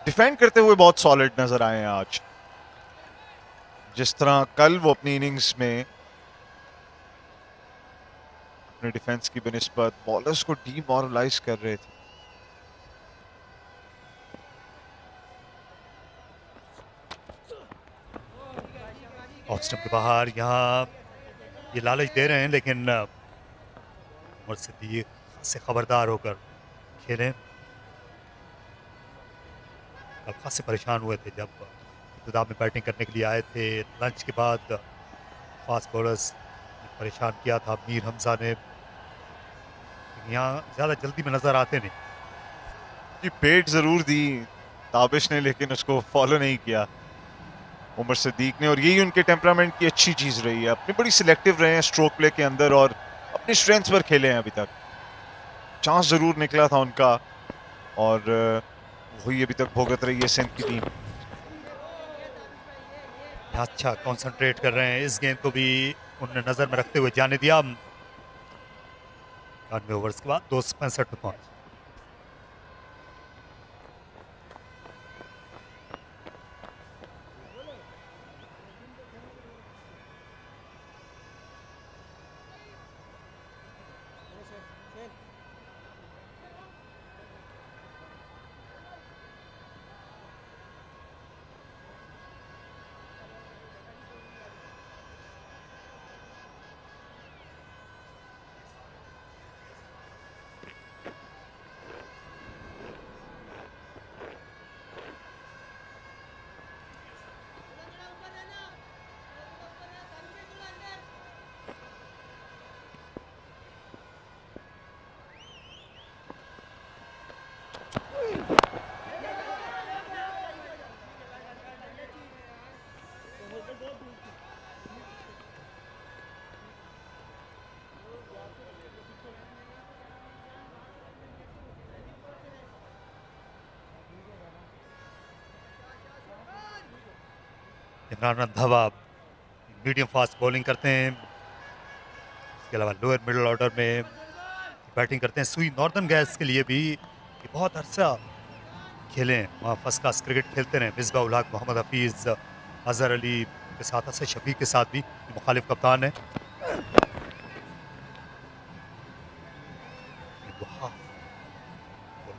डिफेंड करते हुए बहुत सॉलिड नजर आए हैं आज। जिस तरह कल वो अपनी इनिंग्स में अपने डिफेंस की बनिस्बत बॉलर्स को डीमोरलाइज कर रहे थे। ऑफ स्टंप के बाहर यहाँ ये लालच दे रहे हैं लेकिन उमर सिद्दीक से खबरदार होकर खेले। अब खासे परेशान हुए थे जब इब्तिदा में बैटिंग करने के लिए आए थे। लंच के बाद फास्ट बॉलर्स परेशान किया था मीर हमजा ने। यहाँ ज़्यादा जल्दी में नज़र आते नहीं। जी पेट ज़रूर दी ताबिश ने लेकिन उसको फॉलो नहीं किया उमर सिद्दीक ने, और यही उनके टेम्परामेंट की अच्छी चीज़ रही है। अपने बड़ी सिलेक्टिव रहे हैं स्ट्रोक प्ले के अंदर और अपनी स्ट्रेंथ्स पर खेले हैं अभी तक। चांस ज़रूर निकला था उनका और वही अभी तक भुगत रही है सिंध की टीम। अच्छा कंसंट्रेट कर रहे हैं, इस गेंद को भी उन्होंने नज़र में रखते हुए जाने दिया। 91 ओवर्स के बाद 265 पे पहुंच। Imran Randhawa medium fast bowling करते हैं, इसके अलावा लोअर मिडिल ऑर्डर में बैटिंग करते हैं। सुई नॉर्दर्न गैस के लिए भी ये बहुत अरसा खेले हैं, वहाँ फर्स्ट क्लास क्रिकेट खेलते रहे। मिसबा उल हक, मोहम्मद हफीज़, अजहर अली के साथ, असद शफीक के साथ भी मुखालिफ कप्तान है।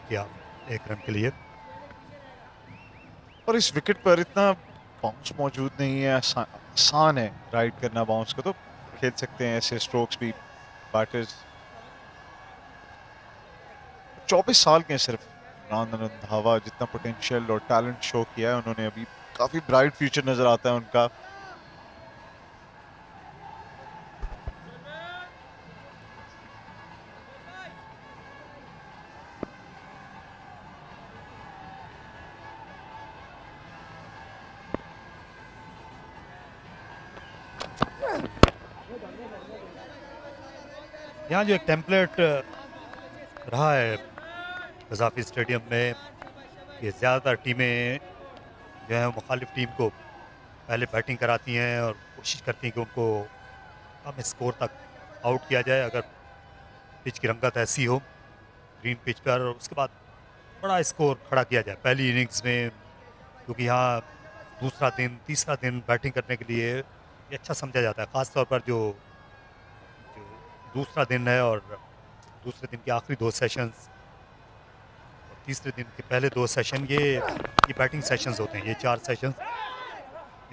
किया 1 रन के लिए। और इस विकेट पर इतना बाउंस मौजूद नहीं है, आसान है राइड करना बाउंस को, तो खेल सकते हैं ऐसे स्ट्रोक्स भी बैटर्स। 24 साल के हैं सिर्फ इमरान रंधावा, जितना पोटेंशियल और टैलेंट शो किया है उन्होंने, अभी काफी ब्राइट फ्यूचर नजर आता है उनका। यहाँ जो एक टेम्पलेट रहा है कज़ाफी स्टेडियम में कि ज़्यादातर टीमें जो है मुखालिफ टीम को पहले बैटिंग कराती हैं और कोशिश करती हैं कि उनको कम स्कोर तक आउट किया जाए अगर पिच की रंगत ऐसी हो ग्रीन पिच पर, और उसके बाद बड़ा स्कोर खड़ा किया जाए पहली इनिंग्स में, क्योंकि यहाँ दूसरा दिन तीसरा दिन बैटिंग करने के लिए ये अच्छा समझा जाता है, ख़ास तौर पर जो दूसरा दिन है और दूसरे दिन के आखिरी 2 सेशंस और तीसरे दिन के पहले 2 सेशन ये बैटिंग सेशंस होते हैं, ये 4 सेशंस।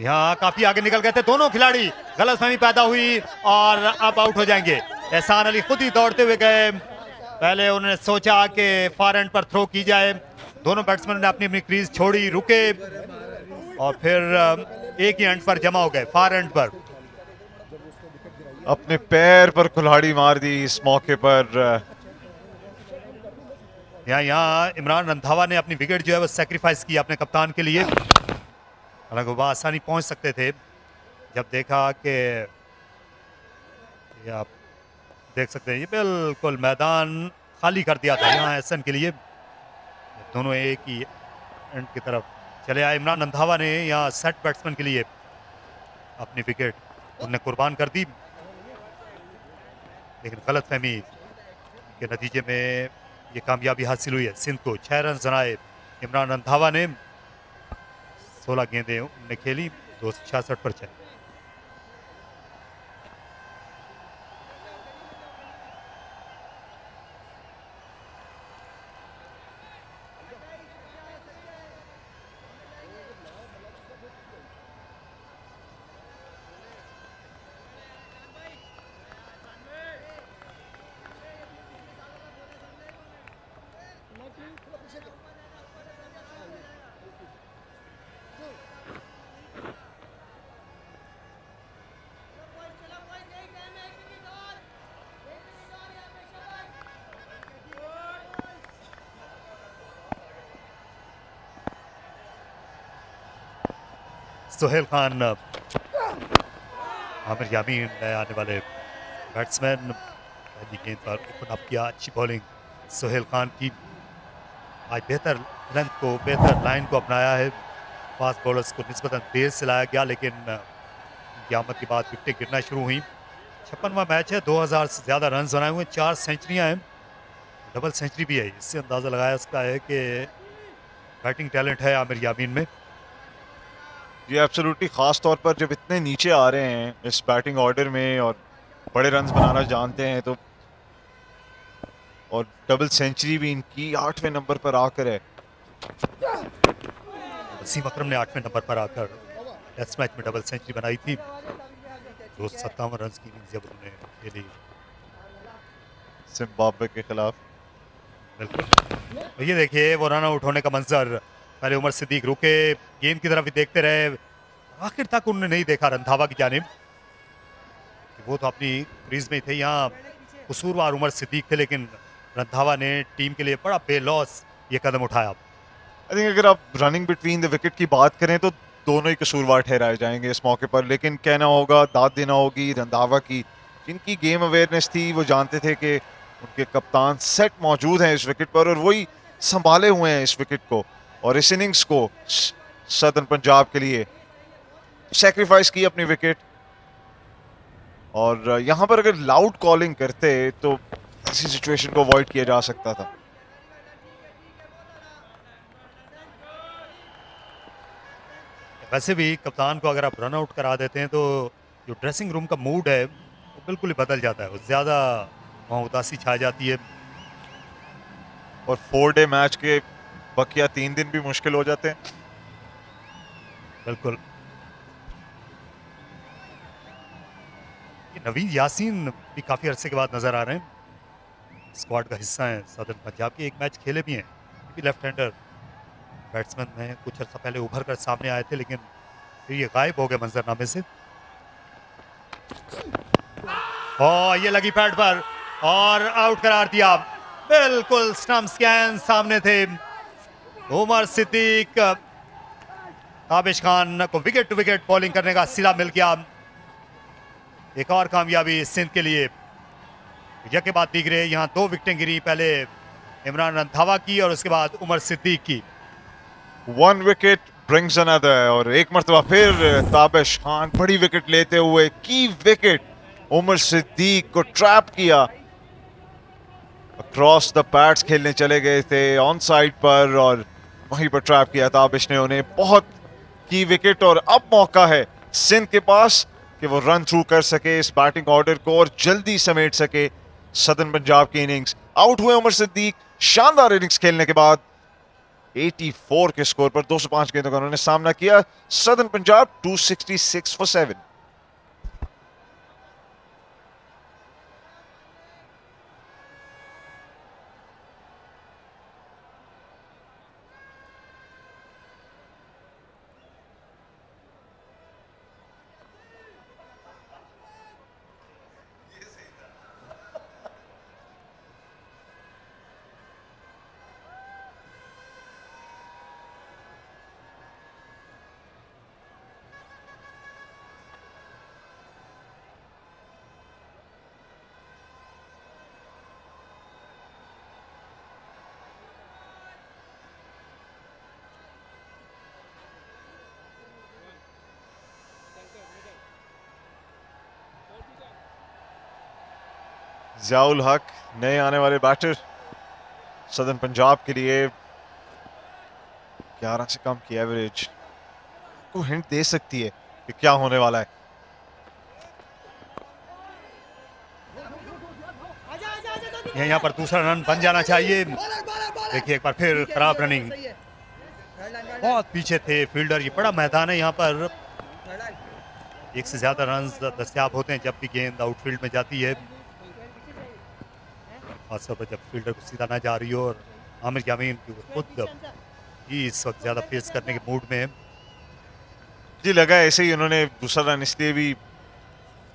यहाँ काफी आगे निकल गए थे दोनों खिलाड़ी, गलतफहमी पैदा हुई और अब आउट हो जाएंगे। एहसान अली खुद ही दौड़ते हुए गए, पहले उन्होंने सोचा कि फार एंड पर थ्रो की जाए, दोनों बैट्समैन ने अपनी अपनी क्रीज छोड़ी, रुके और फिर एक ही एंड पर जमा हो गए, फार एंड पर। अपने पैर पर कुल्हाड़ी मार दी इस मौके पर। यहाँ इमरान रंधावा ने अपनी विकेट जो है वो सेक्रीफाइस की अपने कप्तान के लिए, हालांकि वो आसानी पहुंच सकते थे। जब देखा कि ये आप देख सकते हैं ये बिल्कुल मैदान खाली कर दिया था यहाँ एसन के लिए, दोनों एक ही एंड की तरफ चले आए। इमरान रंधावा ने यहाँ सेट बैट्समैन के लिए अपनी विकेट उन्हें कुर्बान कर दी, लेकिन गलतफहमी के नतीजे में ये कामयाबी हासिल हुई है। सिंध को 6 रन बनाए इमरान रंधावा ने, 16 गेंदें उन्होंने खेली, 266 पर चले। सोहेल खान, आमिर यामीन नए आने वाले बैट्समैन, पहली गेंद पर ओपन अप किया, अच्छी बॉलिंग सोहेल खान की। आज बेहतर लेंथ को, बेहतर लाइन को अपनाया है, फास्ट बॉलर्स को निस्बतन देर से लाया गया, लेकिन क़यामत के बाद विकेटें गिरना शुरू हुई। 56वां मैच है, 2000 से ज़्यादा रन बनाए हुए, 4 सेंचुरियाँ हैं, डबल सेंचुरी भी है। इससे अंदाज़ा लगाया सकता है कि बैटिंग टैलेंट है आमिर यामीन में। ये एब्सोल्युटली, खास तौर पर जब इतने नीचे आ रहे हैं इस बैटिंग ऑर्डर में और बड़े रन्स बनाना जानते हैं, तो और डबल सेंचुरी भी इनकी 8वें नंबर पर आकर है। वसीम अकरम ने 8वें नंबर पर आकर टेस्ट मैच में डबल सेंचुरी बनाई थी, 257 रन की इनिंग्स जब उन्होंने खेली जिम्बाब्वे के खिलाफ। बिल्कुल, ये देखिए वो रन आउट होने का मंजर, पहले उमर सिद्दीक रुके, गेंद की तरफ भी देखते रहे, आखिर तक उन्होंने नहीं देखा रंधावा की जानिब, वो तो अपनी क्रीज में थे। यहाँ कसूरवार उमर सिद्दीक थे, लेकिन रंधावा ने टीम के लिए बड़ा बेलॉस ये कदम उठाया। आई थिंक अगर आप रनिंग बिटवीन द विकेट की बात करें तो दोनों ही कसूरवार ठहराए जाएंगे इस मौके पर, लेकिन कहना होगा, दाद देना होगी रंधावा की, जिनकी गेम अवेयरनेस थी। वो जानते थे कि उनके कप्तान सेट मौजूद हैं इस विकेट पर और वही संभाले हुए हैं इस विकेट को और इस इनिंग्स को सदर्न पंजाब के लिए सैक्रिफाइस की अपनी विकेट। और यहां पर अगर लाउड कॉलिंग करते तो ऐसी सिचुएशन को अवॉइड किया जा सकता था। वैसे भी कप्तान को अगर आप रन आउट करा देते हैं तो जो ड्रेसिंग रूम का मूड है वो बिल्कुल ही बदल जाता है, ज़्यादा वहाँ उदासी छा जाती है। और 4 डे मैच के बकिया 3 दिन भी मुश्किल हो जाते हैं। बिल्कुल। ये नवीद यासीन भी काफ़ी अरसे के बाद नज़र आ रहे हैं, स्क्वाड का हिस्सा हैं सदर्न पंजाब के। एक मैच खेले भी हैं, ये भी लेफ्ट हैंडर बैट्समैन हैं, कुछ अर्सा पहले उभर कर सामने आए थे लेकिन फिर ये गायब हो गए मंजरनामे से। और ये लगी पैड पर और आउट करार दिया, बिल्कुल स्टंप स्कैन सामने थे। उमर सिद्दीक, ताबिश खान को विकेट टू विकेट बॉलिंग करने का सिला मिल गया। एक और कामयाबी सिंध के लिए। विजय के बाद दिख रहे यहाँ 2 विकेटें गिरी, पहले इमरान रंधावा की और उसके बाद उमर सिद्दीक की। 1 विकेट ब्रिंग्स अनदर और एक मरतबा फिर ताबिश खान बड़ी विकेट लेते हुए की विकेट उमर सिद्दीक को ट्रैप किया। अक्रॉस द पैड्स खेलने चले गए थे ऑन साइड पर और वहीं पर ट्रैप किया ताबिश ने उन्हें। बहुत की विकेट और अब मौका है सिंध के पास कि वो रन थ्रू कर सके इस बैटिंग ऑर्डर को और जल्दी समेट सके सदर्न पंजाब की इनिंग्स। आउट हुए उमर सिद्दीक शानदार इनिंग्स खेलने के बाद 84 के स्कोर पर 205 गेंदों का उन्होंने सामना किया। Southern Punjab 266 for 7। ज़ियाउल हक नए आने वाले बैटर सदर्न पंजाब के लिए। 11 से कम की एवरेज को हिंट दे सकती है कि क्या होने वाला है। यहाँ पर दूसरा रन बन जाना चाहिए। देखिए एक बार फिर खराब रनिंग, बहुत पीछे थे फील्डर। ये बड़ा मैदान है, यहाँ पर 1 से ज्यादा रन दस्तयाब होते हैं जब भी गेंद आउटफील्ड में जाती है, खासतौर पर जब फील्डर को सीधा ना जा रही हो। और आमिर यामीन खुद ही इस वक्त ज्यादा फेस करने के मूड में है। जी लगा ऐसे ही उन्होंने दूसरा रन इसलिए भी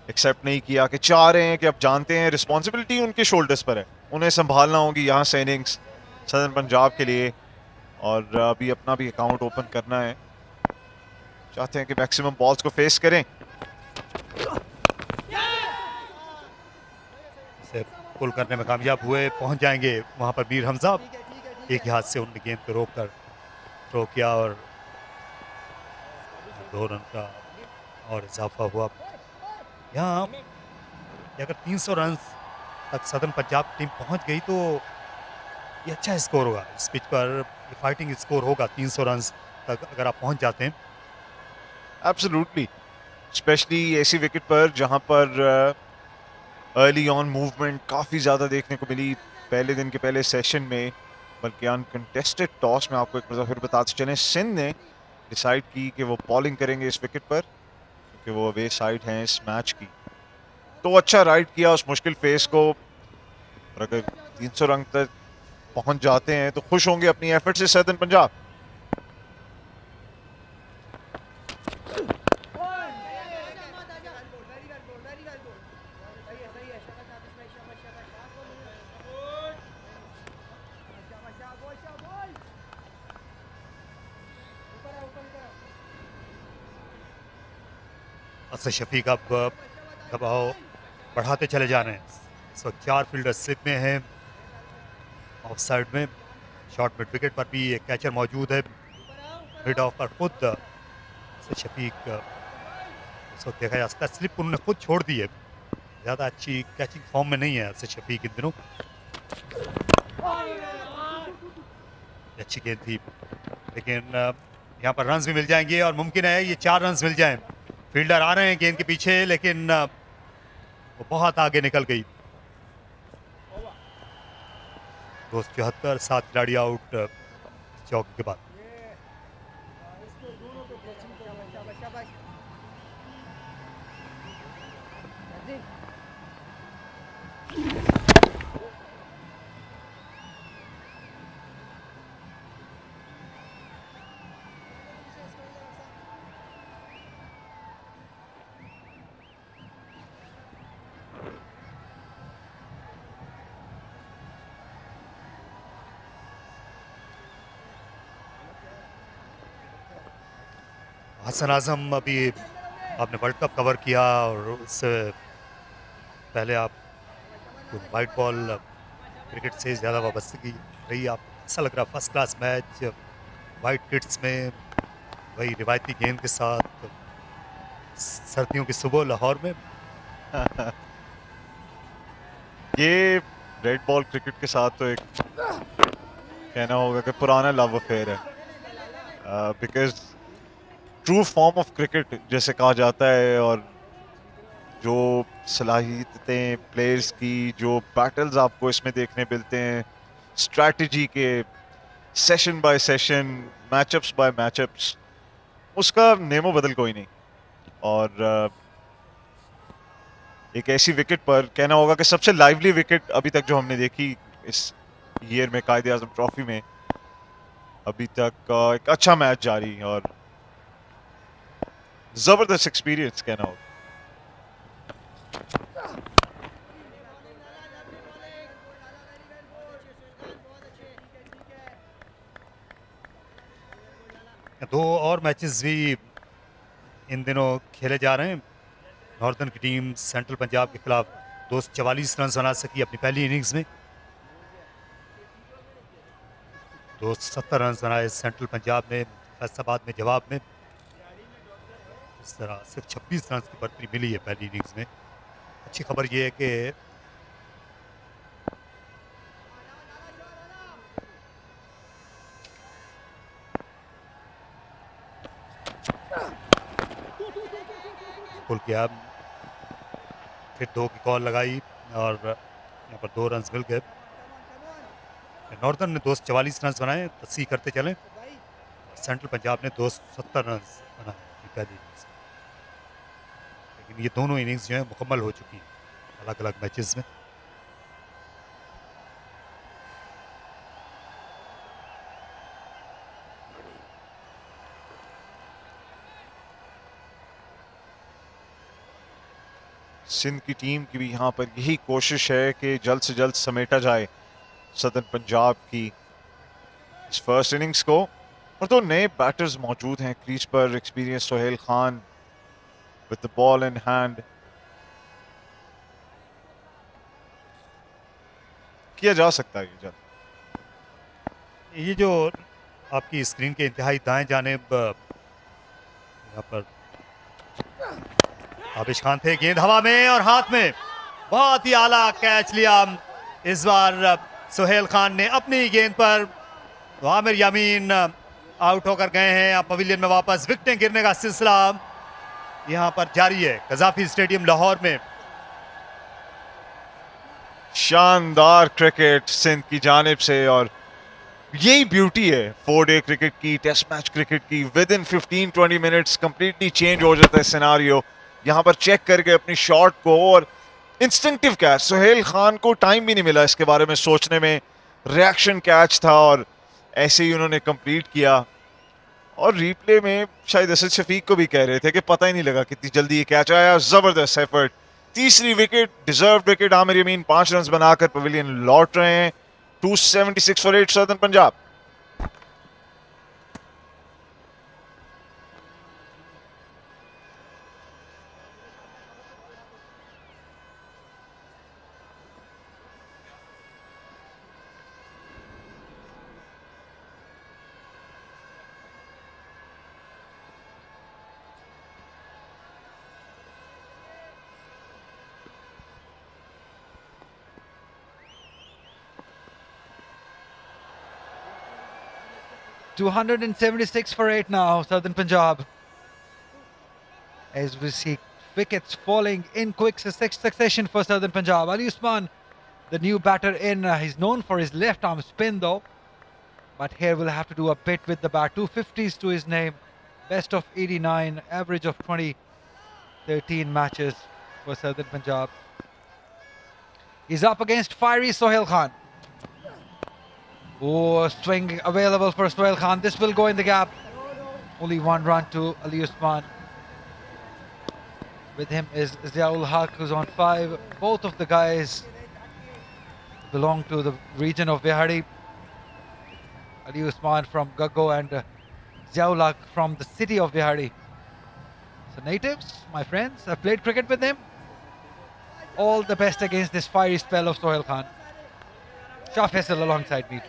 एक्सेप्ट नहीं किया कि चाह रहे हैं कि अब जानते हैं रिस्पॉन्सिबिलिटी उनके शोल्डर्स पर है, उन्हें संभालना होगी यहाँ से इनिंग्स सदर्न पंजाब के लिए और अभी अपना भी अकाउंट ओपन करना है। चाहते हैं कि मैक्सिमम बॉल्स को फेस करें। पुल करने में कामयाब हुए, पहुंच जाएंगे वहां पर मीर हमजा। एक ही हाथ से उन्होंने गेंद को रोककर थ्रो किया और 2 रन का और इजाफा हुआ। यहाँ अगर 300 रन तक सदर्न पंजाब टीम पहुंच गई तो ये अच्छा स्कोर होगा। इस पिच पर ये फाइटिंग स्कोर होगा 300 रन तक अगर आप पहुंच जाते हैं। एब्सोल्युटली, स्पेशली ऐसी विकेट पर जहां पर अर्ली ऑन मूवमेंट काफ़ी ज़्यादा देखने को मिली पहले दिन के पहले सेशन में। बल्कि अनकंटेस्टेड टॉस में आपको एक बार फिर बताते चलें, सिंध ने डिसाइड की कि वो बॉलिंग करेंगे इस विकेट पर क्योंकि वो अवे साइड हैं इस मैच की। तो अच्छा राइड किया उस मुश्किल फेस को और अगर 300 रन तक पहुंच जाते हैं तो खुश होंगे अपनी एफर्ट से सदर्न पंजाब। असद शफीक अब दबाव बढ़ाते चले जा रहे हैं। इस वक्त 4 फील्डर स्लिप में हैं। ऑफ साइड में शॉर्ट मिड विकेट पर भी एक कैचर मौजूद है। मिड ऑफ पर खुद असद शफीक इस वक्त देखा जा सकता है स्लिप उन्होंने खुद छोड़ दी है। ज़्यादा अच्छी कैचिंग फॉर्म में नहीं है असद शफीक इन दिनों। अच्छी गेंद थी लेकिन यहाँ पर रन्स भी मिल जाएंगे और मुमकिन है ये 4 रन्स मिल जाएं। फील्डर आ रहे हैं गेंद के पीछे लेकिन वो बहुत आगे निकल गई। 274 7 खिलाड़ी आउट चौके के बाद। हसन आजम अभी आपने वर्ल्ड कप कवर किया और उससे पहले आप वाइट बॉल क्रिकेट से ज़्यादा वाबस्तगी रही। आप ऐसा लग रहा first class match white kits में वही रिवायती गेंद के साथ सर्दियों की सुबह लाहौर में। ये रेड बॉल क्रिकेट के साथ तो एक कहना होगा कि पुराना लव अफेयर है because true form of cricket जैसे कहा जाता है और जो सलाहियतें प्लेयर्स की जो बैटल्स आपको इसमें देखने मिलते हैं स्ट्रैटेजी के session by session matchups by matchups उसका नेमो बदल कोई नहीं। और एक ऐसी विकेट पर कहना होगा कि सबसे लाइवली विकेट अभी तक जो हमने देखी इस ईयर में कायदे आजम ट्रॉफी में अभी तक एक अच्छा मैच जारी और जबरदस्त एक्सपीरियंस कहना होगा। दो और मैचेस भी इन दिनों खेले जा रहे हैं। नॉर्दर्न की टीम सेंट्रल पंजाब के खिलाफ 244 रन बना सकी अपनी पहली इनिंग्स में। 270 रन बनाए सेंट्रल पंजाब ने फैसलाबाद में जवाब में। इस तरह सिर्फ 26 रन की बढ़तरी मिली है पहली इनिंग्स में। अच्छी खबर यह है कि पुल किया, फिर 2 की कॉल लगाई और यहाँ पर 2 रन मिल गए। नॉर्दर्न ने 244 रन बनाए, तस्सी करते चले। सेंट्रल पंजाब ने 270 रन बनाए पहली इनिंग्स। लेकिन ये दोनों इनिंग्स जो है मुकम्मल हो चुकी हैं अलग अलग मैचेस में। सिंध की टीम की भी यहाँ पर यही कोशिश है कि जल्द से जल्द समेटा जाए सदर्न पंजाब की इस फर्स्ट इनिंग्स को। और 2 नए बैटर्स मौजूद हैं क्रीज पर। Experience Sohail Khan with the ball in hand. किया जा सकता है ये जल्द। ये जो आपकी स्क्रीन के इंतहाई दाएं जानिब यहाँ पर आबिश खान थे, गेंद हवा में और हाथ में, बहुत ही आला कैच लिया इस बार सोहेल खान ने अपनी गेंद पर। तो आमिर यामीन आउट होकर गए हैं। अब पवेलियन में वापस विकेटें गिरने का सिलसिला यहां पर जारी है कजाफी स्टेडियम लाहौर में। शानदार क्रिकेट सिंध की जानिब से और यही ब्यूटी है 4 डे क्रिकेट की, टेस्ट मैच क्रिकेट की। With in 15-20 minutes completely change हो जाता है सिनारियो। यहाँ पर चेक करके अपनी शॉट को और इंस्टिंक्टिव कैच, सोहेल खान को टाइम भी नहीं मिला इसके बारे में सोचने में। रिएक्शन कैच था और ऐसे ही उन्होंने कंप्लीट किया। और रिप्ले में शायद असद शफीक को भी कह रहे थे कि पता ही नहीं लगा कितनी जल्दी ये कैच आया। जबरदस्त एफर्ट, तीसरी wicket, deserve wicket. Aamir Yamin 5 run बनाकर पवेलियन लौट रहे हैं। 276 for 8 southern Punjab. 276 for 8 now, Southern Punjab. As we see wickets falling in quick succession for Southern Punjab. Ali Usman, the new batter in, he's known for his left arm spin though. But here we'll have to do a bit with the bat. 250s to his name. Best of 89, average of 20, 13 matches for Southern Punjab. He's up against fiery Sohail Khan. Oh, swing available for Sohail Khan. This will go in the gap. Only one run to Ali Usman. With him is Ziaul Haq, who's on 5. Both of the guys belong to the region of Bihari. Ali Usman from Gaggo and Ziaul Haq from the city of Bihari. So natives, my friends, I've played cricket with them. All the best against this fiery spell of Sohail Khan. Shah Faisal alongside me.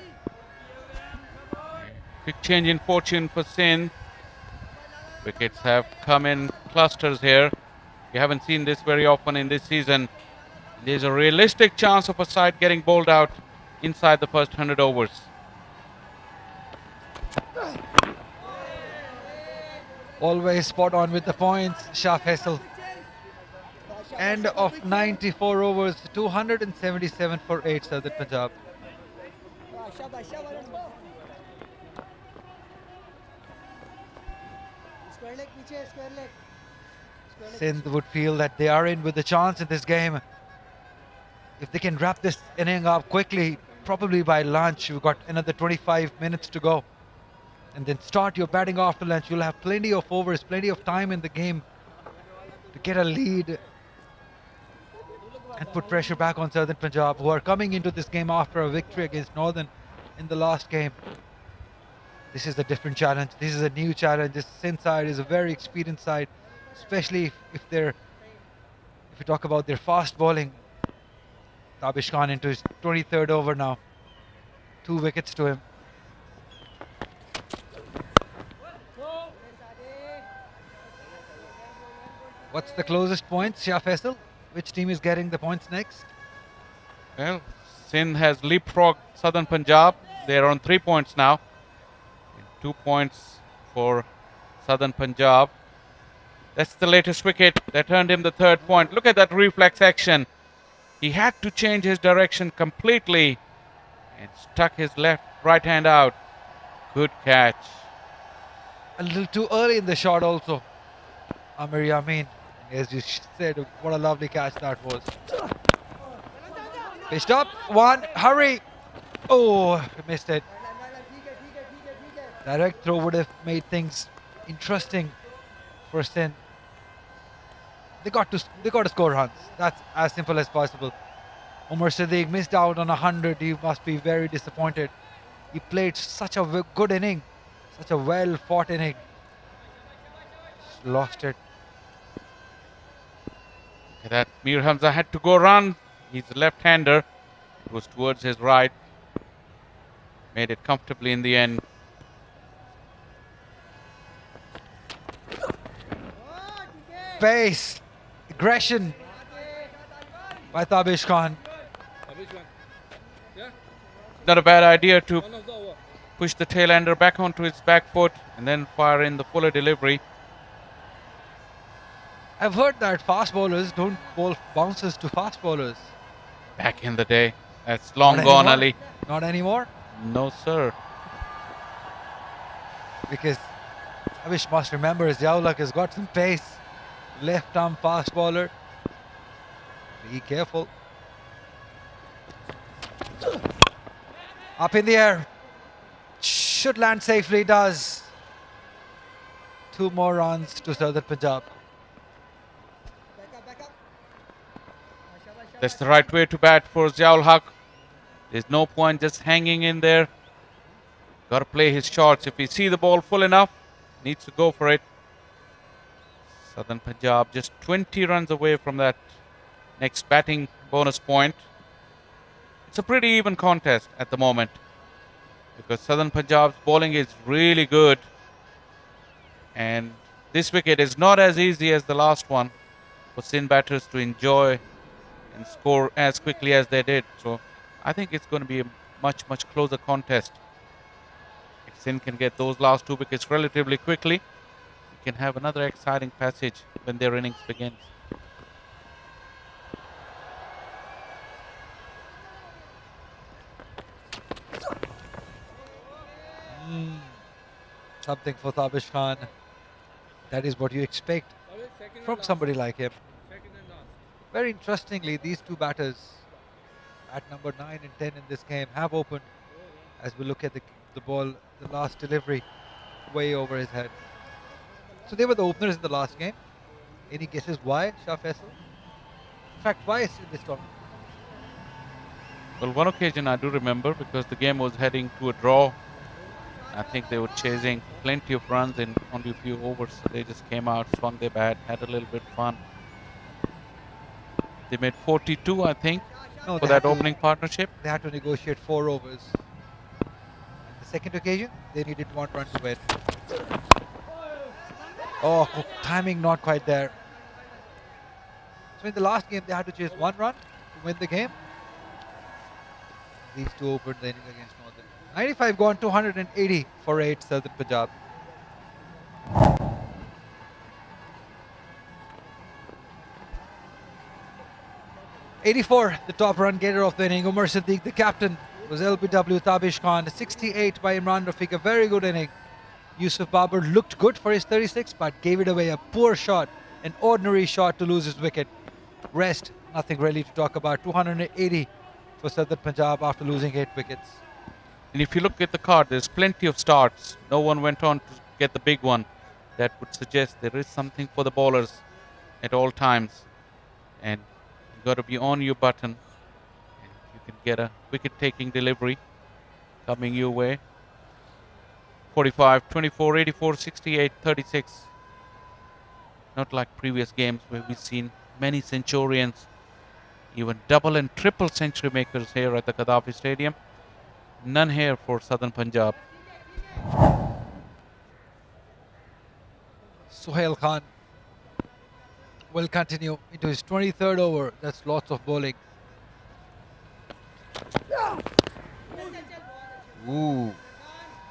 Quick change in fortune for Sindh. Wickets have come in clusters here. We haven't seen this very often in this season. There's a realistic chance of a side getting bowled out inside the first 100 overs. Always spot on with the points, Shah Faisal. End of 94 overs, 277 for 8, Southern Punjab. Square leg, piche, square leg. Sindh would feel that they are in with a chance in this game. If they can wrap this inning up quickly, probably by lunch, we've got another 25 minutes to go. And then start your batting after lunch. You'll have plenty of overs, plenty of time in the game to get a lead and put pressure back on Southern Punjab, who are coming into this game after a victory against Northern in the last game. This is a different challenge. This is a new challenge. This Sindh side is a very experienced side, especially if you talk about their fast bowling. Tabish Khan into his 23rd over now. 2 wickets to him. What's the closest point, Shah Faisal? Which team is getting the points next? Well, Sindh has leapfrogged Southern Punjab. They're on 3 points now. 2 points for Southern Punjab. That's the latest wicket that earned him the 3rd point. Look at that reflex action. He had to change his direction completely and stuck his right hand out. Good catch. A little too early in the shot also. Amir Yamin, as you said, what a lovely catch that was. Pitched up, 1, hurry. Oh, missed it. Direct throw would have made things interesting for Sindh. They got to score runs. That's as simple as possible. Umar Siddiq missed out on 100. He must be very disappointed. He played such a good inning, such a well fought inning. Just lost it. Look at that. Mir Hamza had to go run. He's a left-hander. It was towards his right. Made it comfortably in the end. Pace, aggression by Tabish Khan. Not a bad idea to push the tail-ender back onto his back foot and then fire in the fuller delivery. I've heard that fast bowlers don't bowl bounces to fast bowlers. Back in the day. That's long gone, Ali. Not anymore? No, sir. Because Tabish must remember Ziaul Haq has got some pace. Left arm fast bowler. Be careful. Up in the air. Should land safely, does. 2 more runs to Southern Punjab. That's the right way to bat for Ziaul Haq. There's no point just hanging in there. Got to play his shots. If he see the ball full enough, needs to go for it. Southern Punjab just 20 runs away from that next batting bonus point. It's a pretty even contest at the moment because Southern Punjab's bowling is really good. And this wicket is not as easy as the last one for Sindh batters to enjoy and score as quickly as they did. So I think it's going to be a much, much closer contest. Sindh can get those last 2 wickets relatively quickly, we can have another exciting passage when their innings begins. Something for Tabish Khan. That is what you expect from somebody like him. Very interestingly, these two batters at number 9 and 10 in this game have opened as we look at the ball, the last delivery way over his head. So they were the openers in the last game. Any guesses why, Shah Faisal? In fact, twice in this tournament. Well, one occasion I do remember because the game was heading to a draw. I think they were chasing plenty of runs in only a few overs, so they just came out, swung their bat, had a little bit of fun. They made 42, I think, for that opening partnership. They had to negotiate 4 overs. And the second occasion, they needed 1 run to win. Oh, timing not quite there. So in the last game, they had to chase 1 run to win the game. These two opened the inning against Northern. 95 gone, 280 for 8 Southern Punjab. '84, the top run getter of the inning. Umar Siddique, the captain, was LBW Tabish Khan. 68 by Imran Rafiq, a very good inning. Yusuf Babar looked good for his 36, but gave it away. A poor shot, an ordinary shot to lose his wicket. Rest, nothing really to talk about. 280 for Southern Punjab after losing 8 wickets. And if you look at the card, there's plenty of starts. No one went on to get the big one. That would suggest there is something for the bowlers at all times. And you've got to be on your button. And you can get a wicket-taking delivery coming your way. 45, 24, 84, 68, 36. Not like previous games where we've seen many centurions, even double and triple century makers here at the Gaddafi Stadium. None here for Southern Punjab. Sohail Khan will continue into his 23rd over. That's lots of bowling. Ooh,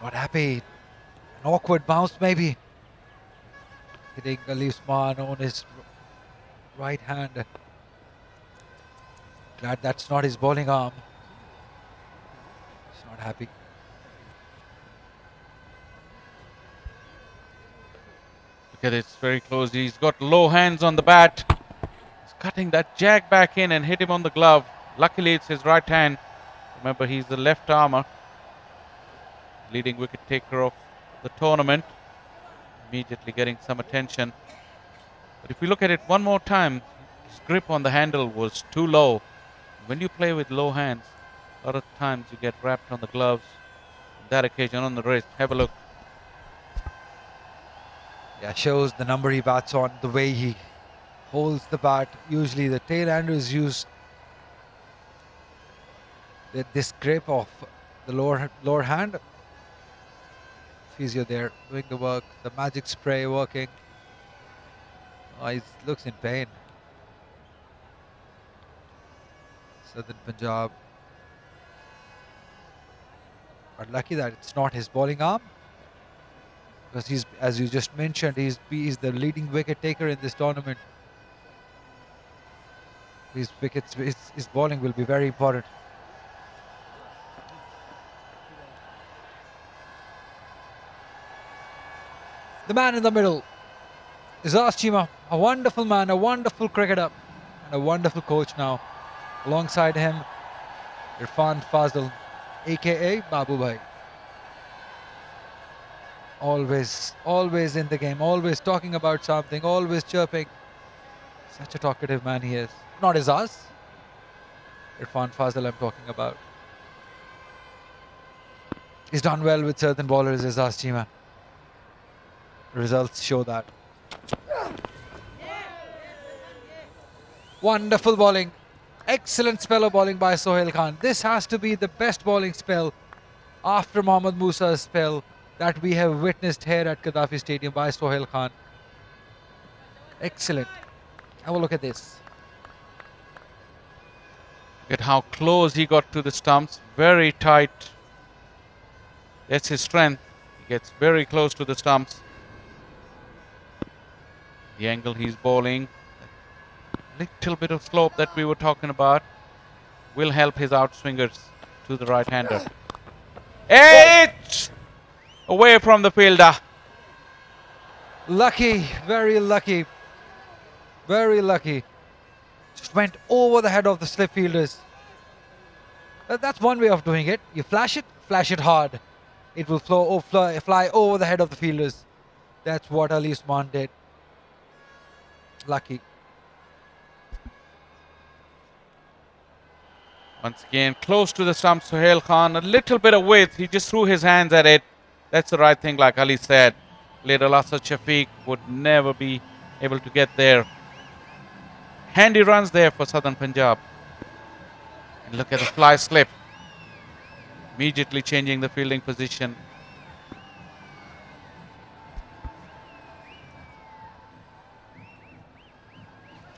not happy. An awkward bounce maybe. Hitting Ali Usman on his right hand. Glad that's not his bowling arm. He's not happy. Look at it, it's very close. He's got low hands on the bat. He's cutting that jag back in and hit him on the glove. Luckily, it's his right hand. Remember, he's the left armer. Leading wicket taker of the tournament. Immediately getting some attention. But if we look at it one more time, his grip on the handle was too low. When you play with low hands, a lot of times you get wrapped on the gloves. On that occasion, on the wrist. Have a look. Yeah, shows the number he bats on, the way he holds the bat. Usually the tail ender is used. This grip of the lower hand. Physio there doing the work. The magic spray working. Oh, he looks in pain. Southern Punjab. But lucky that it's not his bowling arm. Because he's, as you just mentioned, he's the leading wicket taker in this tournament. His wickets, his bowling will be very important. The man in the middle is Azam Chima, a wonderful man, a wonderful cricketer, and a wonderful coach now. Alongside him, Irfan Fazal, aka Babu Bhai. Always in the game, always talking about something, always chirping. Such a talkative man he is. Not Azaz. Irfan Fazal I'm talking about. He's done well with certain bowlers, Azaz Chima. Results show that. Wonderful bowling. Excellent spell of bowling by Sohail Khan. This has to be the best bowling spell after Mohammad Musa's spell that we have witnessed here at Gaddafi Stadium by Sohail Khan. Excellent. Have a look at this. Look at how close he got to the stumps. Very tight. That's his strength. He gets very close to the stumps. The angle he's bowling, little bit of slope that we were talking about, will help his outswingers to the right-hander. It's away from the fielder. Lucky, very lucky. Very lucky. Just went over the head of the slip fielders. But that's one way of doing it. You flash it hard. It will fly over the head of the fielders. That's what Ali Usman did. Lucky. Once again, close to the stump, Sohail Khan, a little bit of width. He just threw his hands at it. That's the right thing, like Ali said. Little Asad Shafiq would never be able to get there. Handy runs there for Southern Punjab. And look at the fly slip. Immediately changing the fielding position.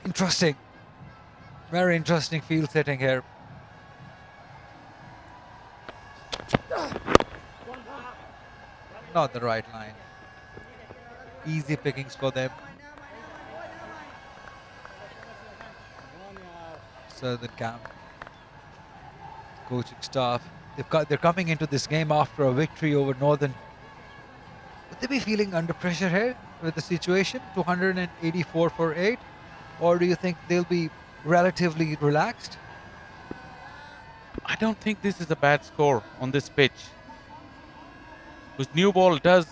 Interesting. Very interesting field setting here. Not the right line. Easy pickings for them. Southern camp, coaching staff, they're coming into this game after a victory over Northern. Would they be feeling under pressure here with the situation, 284 for 8, or do you think they'll be relatively relaxed? I don't think this is a bad score on this pitch. Because new ball does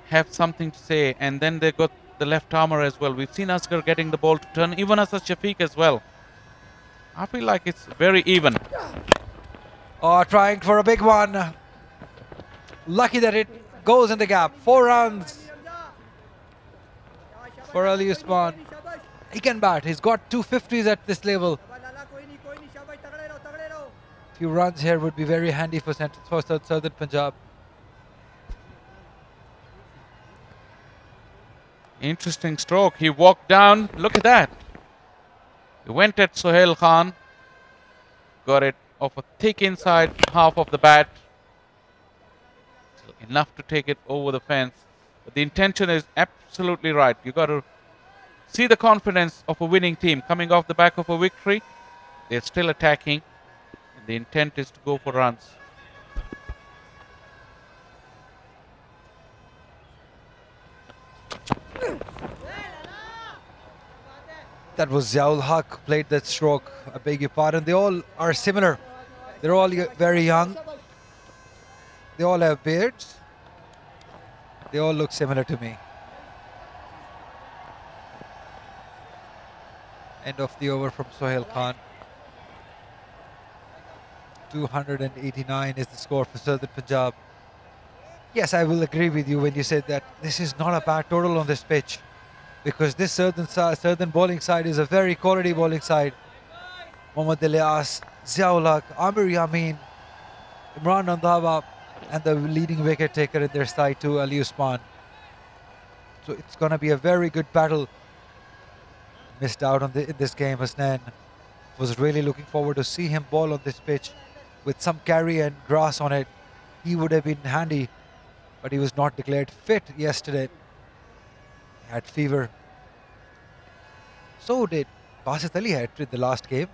have something to say, and then they got the left armour as well. We've seen Asghar getting the ball to turn, even Asad Shafiq as well. I feel like it's very even. Oh, trying for a big one. Lucky that it goes in the gap. 4 runs for Ali Usman. He can bat. He's got 250s at this level. Few runs here would be very handy for Southern Punjab. Interesting stroke. He walked down. Look at that. He went at Sohail Khan. Got it off a thick inside half of the bat. Enough to take it over the fence. But the intention is absolutely right. You got to see the confidence of a winning team coming off the back of a victory. They're still attacking. And the intent is to go for runs. That was Ziaul Haq played that stroke. I beg your pardon. They all are similar. They're all very young. They all have beards. They all look similar to me. End of the over from Sohail Khan. 289 is the score for Southern Punjab. Yes, I will agree with you when you said that this is not a bad total on this pitch, because this Southern bowling side is a very quality bowling side. Mohammad Ilyas, Ziaul Haq, Amir Yamin, Imran Randhawa, and the leading wicket taker in their side too, Ali Usman. So it's going to be a very good battle. Missed out on in this game. Hasnain was really looking forward to see him bowl on this pitch with some carry and grass on it. He would have been handy, but he was not declared fit yesterday. He had fever. So did Basit Ali had in the last game.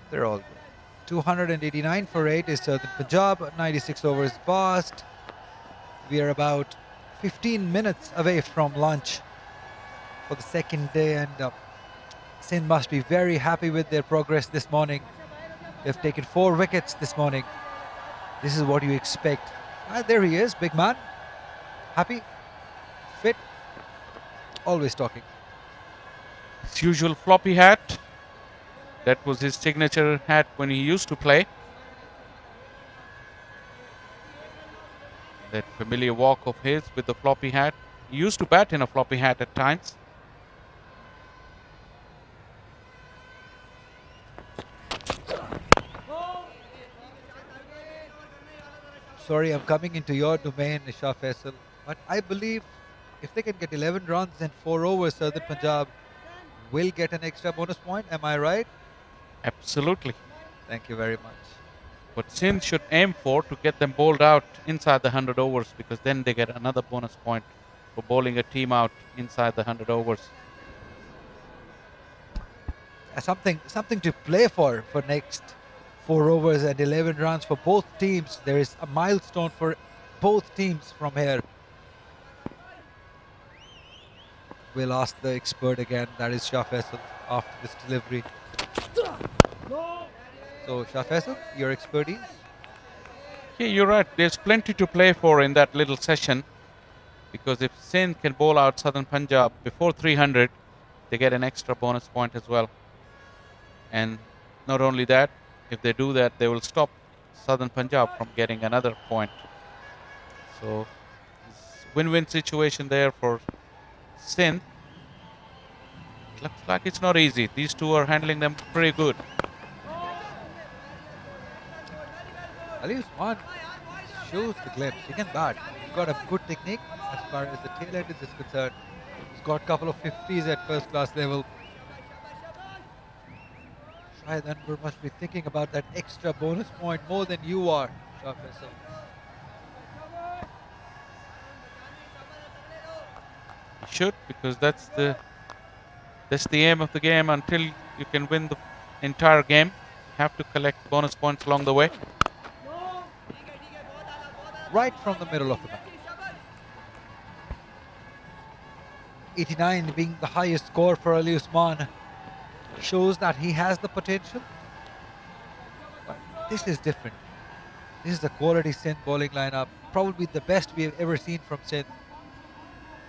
They're all good. 289 for 8 is Southern Punjab. 96 overs passed. We are about 15 minutes away from lunch for the second day, and Sindh must be very happy with their progress this morning. They've taken 4 wickets this morning. This is what you expect. There he is, big man. Happy, fit, always talking. His usual floppy hat. That was his signature hat when he used to play. That familiar walk of his with the floppy hat. He used to bat in a floppy hat at times. Sorry, I'm coming into your domain, Shah Faisal, but I believe if they can get 11 runs and 4 overs, Southern Punjab will get an extra bonus point. Am I right? Absolutely. Thank you very much. What Sindh should aim for to get them bowled out inside the 100 overs, because then they get another bonus point for bowling a team out inside the 100 overs. Something to play for next 4 overs and 11 runs for both teams. There is a milestone for both teams from here. We'll ask the expert again, that is Shah Faisal, after this delivery. So Shah Faisal, your expertise? Yeah, you're right. There's plenty to play for in that little session, because if Sindh can bowl out Southern Punjab before 300, they get an extra bonus point as well. And not only that, if they do that, they will stop Southern Punjab from getting another point. So, win-win situation there for Sindh. Looks like it's not easy. These two are handling them pretty good. Ali Usman shows the glimpse. He can bat. He's got a good technique as far as the tail end is concerned. He's got a couple of 50s at first class level. Shahid Anwar must be thinking about that extra bonus point more than you are, Shah Faisal. You should, because that's the aim of the game. Until you can win the entire game, you have to collect bonus points along the way. Right from the middle of the match. 89 being the highest score for Ali Usman shows that he has the potential. But this is different. This is the quality Sindh bowling lineup. Probably the best we have ever seen from Sindh.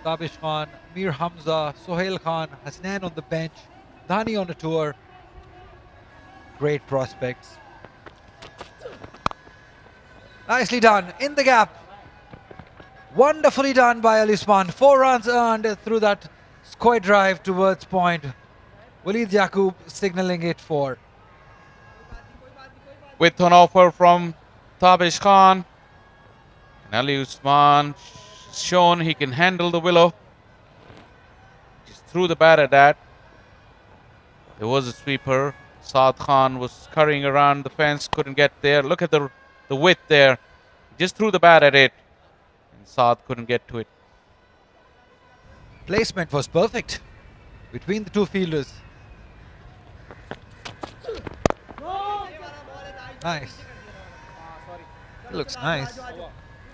Tabish Khan, Mir Hamza, Sohail Khan, Hasnan on the bench, Dhani on the tour. Great prospects. Nicely done, in the gap. Wonderfully done by Ali Usman. 4 runs earned through that Quaid drive towards point. Waleed Yaqub signalling it for. With an offer from Tabish Khan, and Ali Usman shown he can handle the willow. Just threw the bat at that. There was a sweeper. Saad Khan was scurrying around the fence, couldn't get there. Look at the width there. Just threw the bat at it, and Saad couldn't get to it. Placement was perfect between the two fielders. Nice. It looks nice.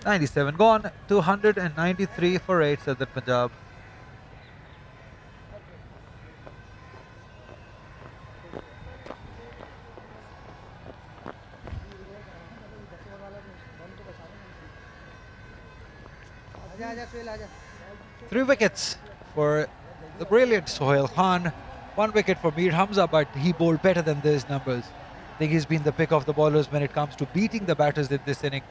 97 gone, 293 for 8, Southern Punjab. Three wickets for the brilliant Sohail Khan. 1 wicket for Mir Hamza, but he bowled better than these numbers. I think he's been the pick of the bowlers when it comes to beating the batters in this inning.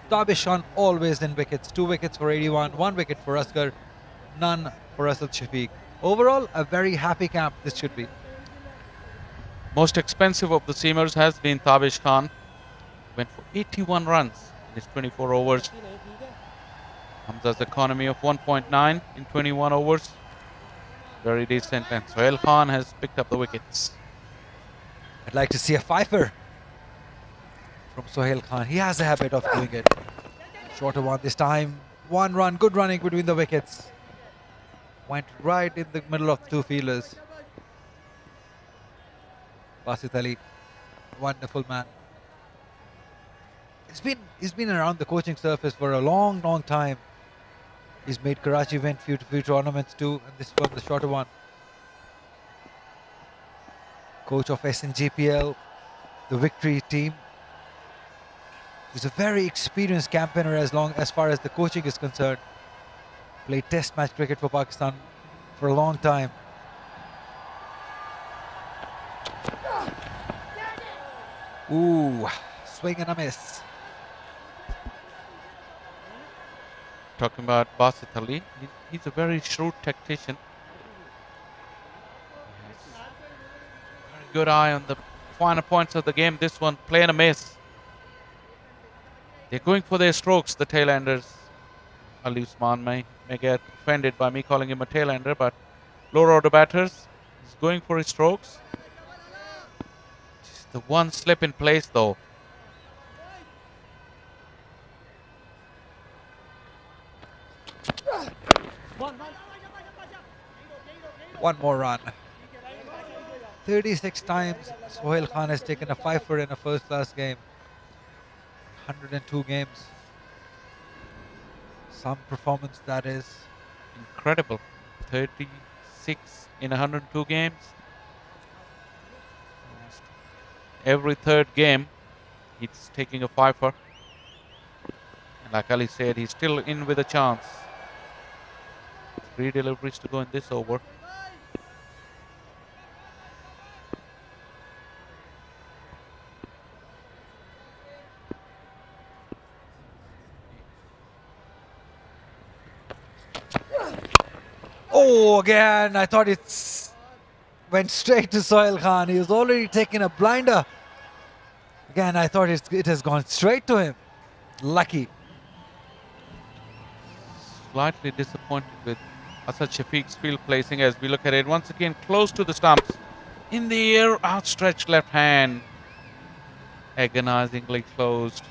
Tabish Khan always in wickets. 2 wickets for 81, 1 wicket for Asghar, none for Asad Shafiq. Overall, a very happy camp this should be. Most expensive of the seamers has been Tabish Khan. Went for 81 runs in his 24 overs. Hamza's economy of 1.9 in 21 overs. Very decent, and Sohail Khan has picked up the wickets. I'd like to see a fifer from Sohail Khan. He has a habit of doing it. Shorter one this time. 1 run, good running between the wickets. Went right in the middle of the two fielders. Basit Ali, wonderful man. He's been around the coaching surface for a long time. He's made Karachi win few tournaments too, and this was the shorter one. Coach of SNGPL, the Victory team. He's a very experienced campaigner as far as the coaching is concerned. Played test match cricket for Pakistan for a long time. Ooh, swing and a miss. Talking about Basit Ali, he's a very shrewd tactician. Very good eye on the finer points of the game. This one, playing a miss. They're going for their strokes, the tail-enders. Ali Usman may get offended by me calling him a tail-ender, but lower order batters, he's going for his strokes. the one slip in place though. One more run. 36 times Sohail Khan has taken a 5-for in a first-class game. 102 games. Some performance that is. Incredible. 36 in 102 games. Every third game, he's taking a 5-for. And like Ali said, he's still in with a chance. 3 deliveries to go in this over. Oh, again, I thought it went straight to Sohail Khan. He was already taking a blinder. Again, I thought it has gone straight to him. Lucky. Slightly disappointed with Asad Shafiq's field placing as we look at it. Once again, close to the stumps. In the air, outstretched left hand. Agonizingly closed.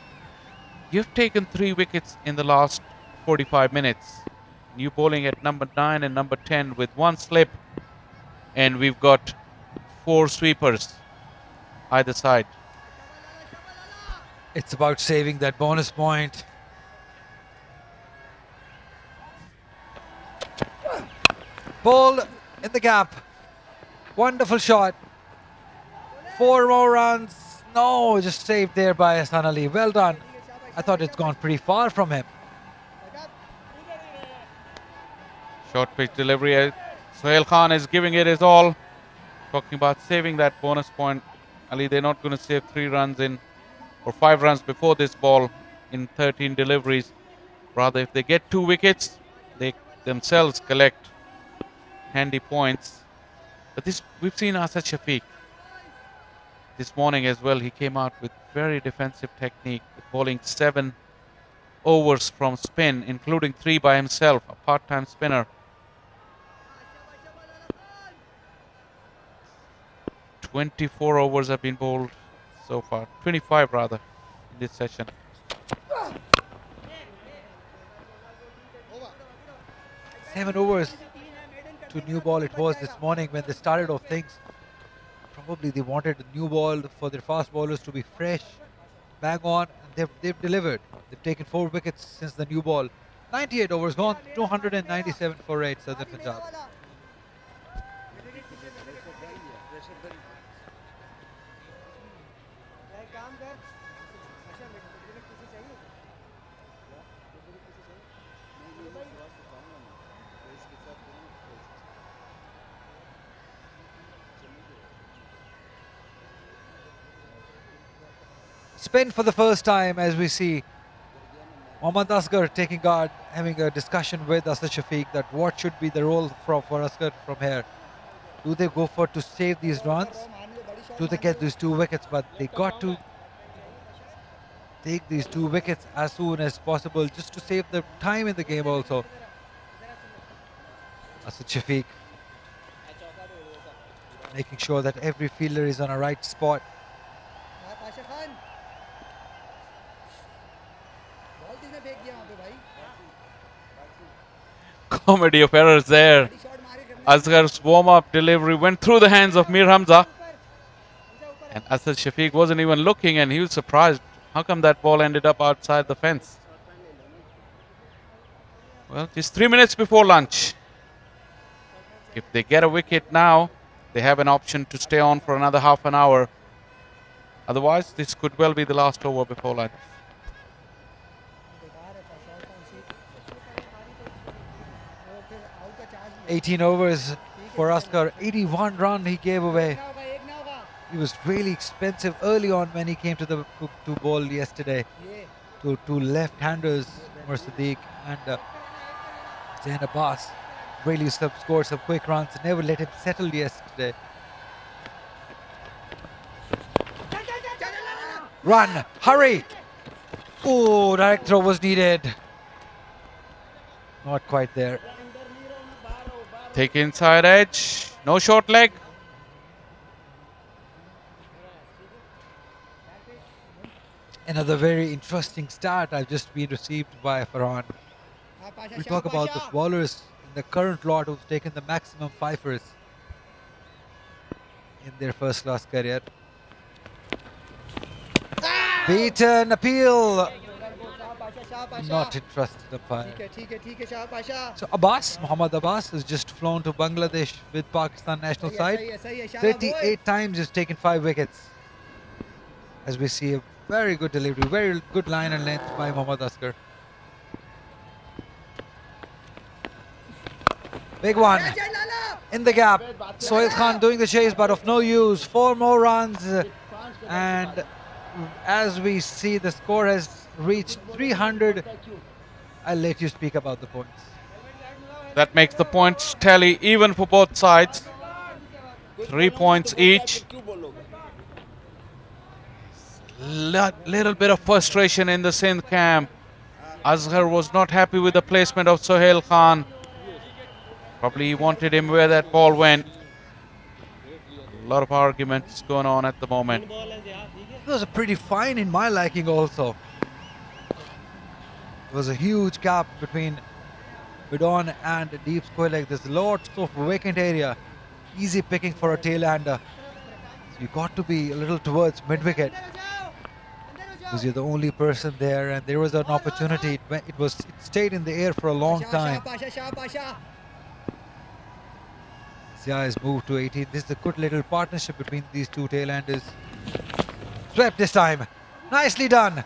You've taken 3 wickets in the last 45 minutes. New bowling at number 9 and number 10 with 1 slip. And we've got 4 sweepers either side. It's about saving that bonus point. Ball in the gap. Wonderful shot. 4 more runs. No, just saved there by Hassan Ali. Well done. I thought it's gone pretty far from him. Short pitch delivery. Sohail Khan is giving it his all. Talking about saving that bonus point. Ali, they're not going to save 3 runs in or 5 runs before this ball in 13 deliveries. Rather, if they get 2 wickets, they themselves collect handy points. But this, we've seen Asad Shafiq this morning as well. He came out with very defensive technique, bowling 7 overs from spin, including 3 by himself, a part-time spinner. 24 overs have been bowled so far, 25 rather, in this session. Seven overs to new ball it was this morning when they started off things. Probably they wanted a new ball for their fast bowlers to be fresh, bang on, and they've delivered. They've taken 4 wickets since the new ball. 98 overs gone, 297 for 8 Southern Punjab. Spin for the first time as we see Mohammad Asghar taking guard, having a discussion with Asad Shafiq that what should be the role for Asghar from here. Do they go for to save these runs? Do they get these 2 wickets? But they got to take these 2 wickets as soon as possible just to save the time in the game also. Asad Shafiq making sure that every fielder is on a right spot. Comedy of errors there. Asghar's warm-up delivery went through the hands of Mir Hamza. And Asad Shafiq wasn't even looking and he was surprised. How come that ball ended up outside the fence? Well, just 3 minutes before lunch. If they get a wicket now, they have an option to stay on for another half an hour. Otherwise, this could well be the last over before lunch. 18 overs for Asghar, 81 run he gave away. He was really expensive early on when he came to the to bowl yesterday. To left-handers, Umar Sadiq and Zain Abbas. Really scored some quick runs, never let him settle yesterday. Run, hurry! Oh, direct throw was needed. Not quite there. Take inside edge, no short leg. Another very interesting stat I've just been received by Farhan. We talk about the bowlers in the current lot who've taken the maximum fifers in their first class career. Beaten, appeal. Not interested, umpire. So Abbas, Muhammad Abbas, has just flown to Bangladesh with Pakistan national side. 38 times he's taken 5 wickets. As we see a very good delivery, very good line and length by Muhammad Asghar. Big one in the gap. Sohail Khan doing the chase, but of no use. 4 more runs, and as we see, the score has reached 300. I'll let you speak about the points. That makes the points tally even for both sides. 3 points each. Little bit of frustration in the Sindh camp. Asghar was not happy with the placement of Sohail Khan. Probably he wanted him where that ball went. A lot of arguments going on at the moment. It was a pretty fine in my liking also. There was a huge gap between Bidon and deep square leg. There's lots of vacant area. Easy picking for a tail-hander. So you got to be a little towards mid-wicket, because you're the only person there, and there was an opportunity. It stayed in the air for a long time. Zia has moved to 18. This is a good little partnership between these two tail-handers. Swept this time. Nicely done.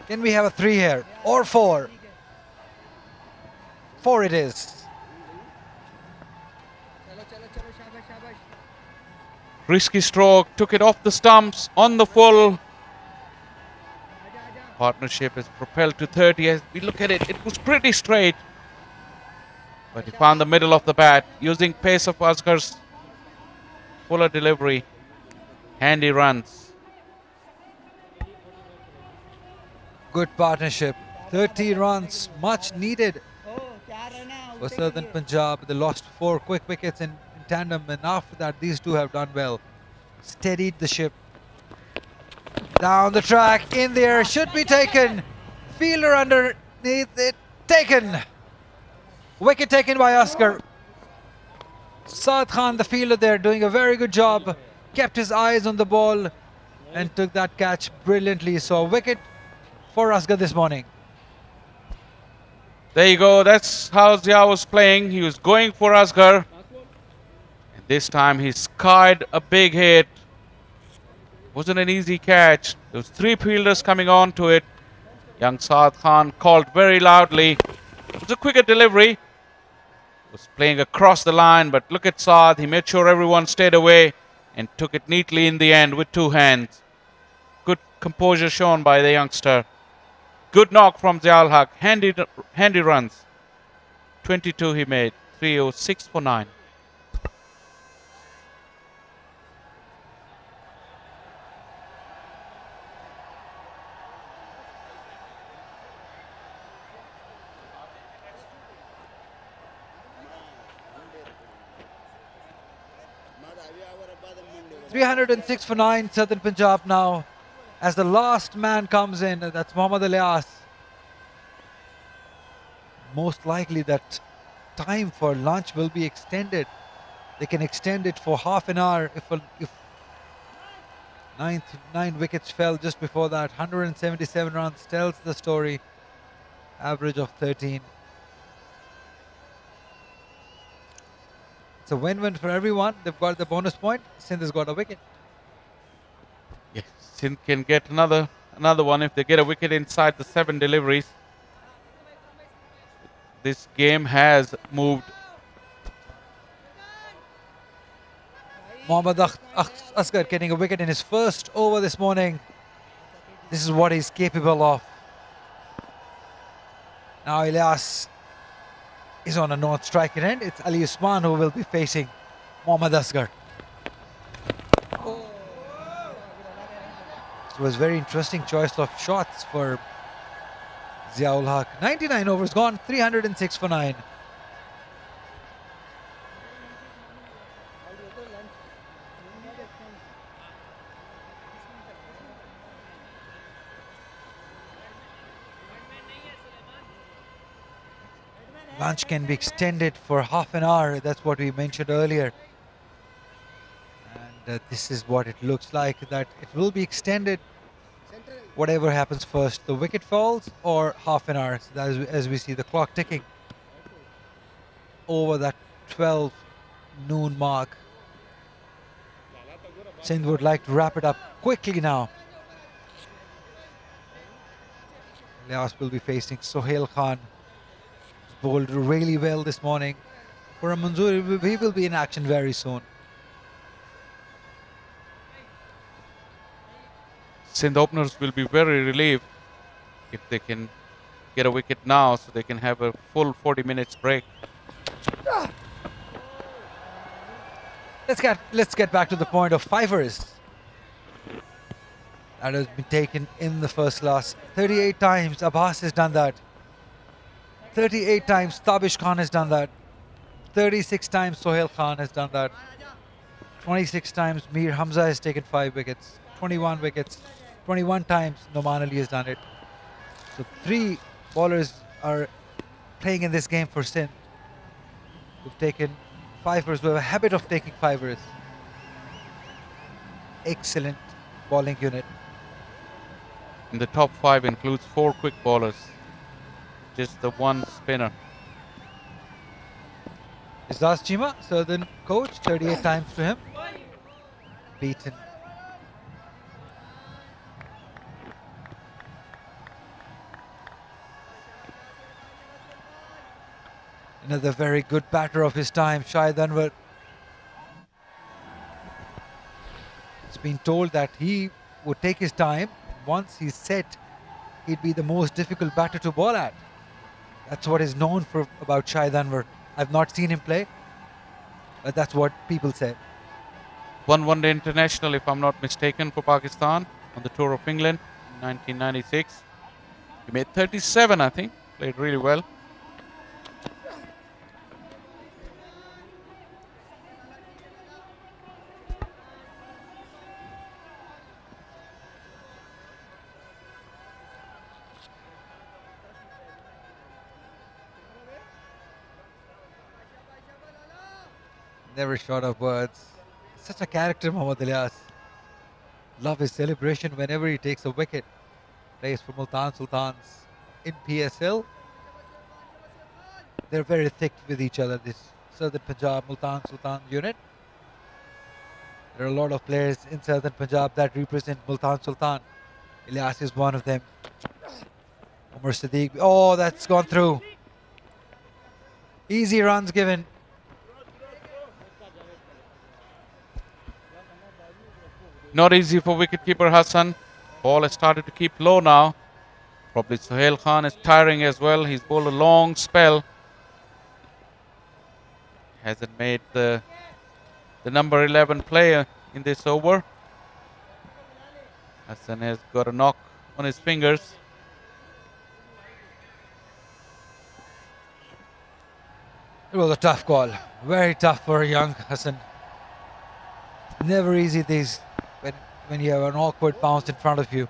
Can we have a 3 here? Or 4? 4 it is. Risky stroke, took it off the stumps on the full. Partnership is propelled to 30. As we look at it, it was pretty straight. But he found the middle of the bat, using pace of Asghar's fuller delivery. Handy runs. Good partnership. 30 runs, much needed for Southern Punjab. They lost 4 quick wickets in tandem, and after that these two have done well. Steadied the ship. Down the track, in there, should be taken. Fielder underneath it, taken. Wicket taken by Asghar. Saad Khan, the fielder there, doing a very good job. Kept his eyes on the ball and took that catch brilliantly. So a wicket for Asghar this morning. There you go. That's how Zia was playing. He was going for Asghar. And this time he skied a big hit. Wasn't an easy catch. There was 3 fielders coming on to it. Young Saad Khan called very loudly. It was a quicker delivery. Was playing across the line, but look at Saad. He made sure everyone stayed away and took it neatly in the end with 2 hands. Good composure shown by the youngster. Good knock from Ziaul Haq. Handy runs. 22 he made. 306 for 9. .306 for 9, Southern Punjab now. As the last man comes in, that's Mohammad Ilyas. Most likely that time for lunch will be extended. They can extend it for half an hour if 9 wickets fell just before that. 177 runs tells the story. Average of 13. It's a win-win for everyone. They've got the bonus point. Sindh has got a wicket. Yes, Sindh can get another one if they get a wicket inside the 7 deliveries. This game has moved. Mohammad Asghar getting a wicket in his first over this morning. This is what he's capable of. Now Ilyas is on a non-striker end. It's Ali Usman who will be facing Mohammad Asghar. It was very interesting choice of shots for Ziaul Haq. 99 overs gone, 306 for 9. lunch can be extended for half an hour. That's what we mentioned earlier. And this is what it looks like, that it will be extended whatever happens first, the wicket falls or half an hour. So that is, as we see the clock ticking over that 12 noon mark. Sindh would like to wrap it up quickly now. Ilyas will be facing Sohail Khan. He's bowled really well this morning. For a Manzoor, he will be in action very soon. Sindh openers will be very relieved if they can get a wicket now, so they can have a full 40 minutes break. Let's get back to the point of fivers. That has been taken in the first class. 38 times Abbas has done that. 38 times Tabish Khan has done that. 36 times Sohail Khan has done that. 26 times Mir Hamza has taken 5 wickets. 21 wickets. 21 times Noman Ali has done it. So 3 bowlers are playing in this game for Sindh, who've taken fivers, who have a habit of taking fivers. Excellent bowling unit. And the top 5 includes 4 quick bowlers, just the 1 spinner. Izdaz Chima, Southern coach, 38 times to him. Beaten. Another very good batter of his time, Shahid Anwar. It's been told that he would take his time. Once he's set, he'd be the most difficult batter to bowl at. That's what is known for about Shahid Anwar. I've not seen him play, but that's what people say. One one-day international, if I'm not mistaken, for Pakistan on the tour of England in 1996. He made 37, I think. Played really well. Never short of words. Such a character, Mohammad Ilyas. Love his celebration whenever he takes a wicket. Plays for Multan Sultans in PSL. They're very thick with each other, this Southern Punjab Multan Sultan unit. There are a lot of players in Southern Punjab that represent Multan Sultan. Ilyas is one of them. Umar Siddiq. Oh, that's gone through. Easy runs given. Not easy for wicketkeeper Hassan. Ball has started to keep low now. Probably Sohail Khan is tiring as well. He's bowled a long spell. Hasn't made the number 11 player in this over. Hassan has got a knock on his fingers. It was a tough call. Very tough for young Hassan. Never easy these when you have an awkward bounce in front of you.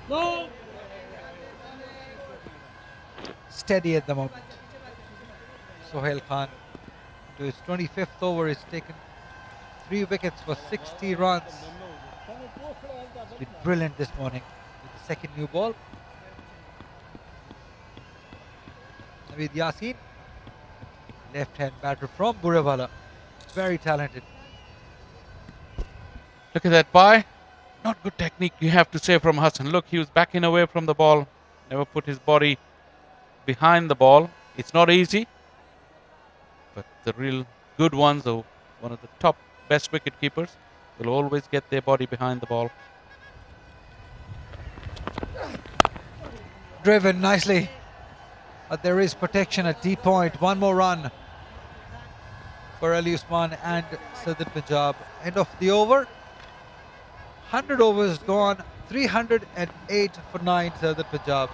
No. Steady at the moment. Sohail Khan, to his 25th over, has taken 3 wickets for 60 runs. It's been brilliant this morning with the second new ball. Naveed Yassin, left-hand batter from Burewala, very talented. Look at that bye. Not good technique, you have to say, from Hassan. Look, he was backing away from the ball. Never put his body behind the ball. It's not easy. But the real good ones, or one of the top best wicket keepers, will always get their body behind the ball. Driven nicely. But there is protection at deep point. One more run for Ali Usman and Southern Punjab. End of the over. 100 overs gone. 308 for 9 Southern Punjab.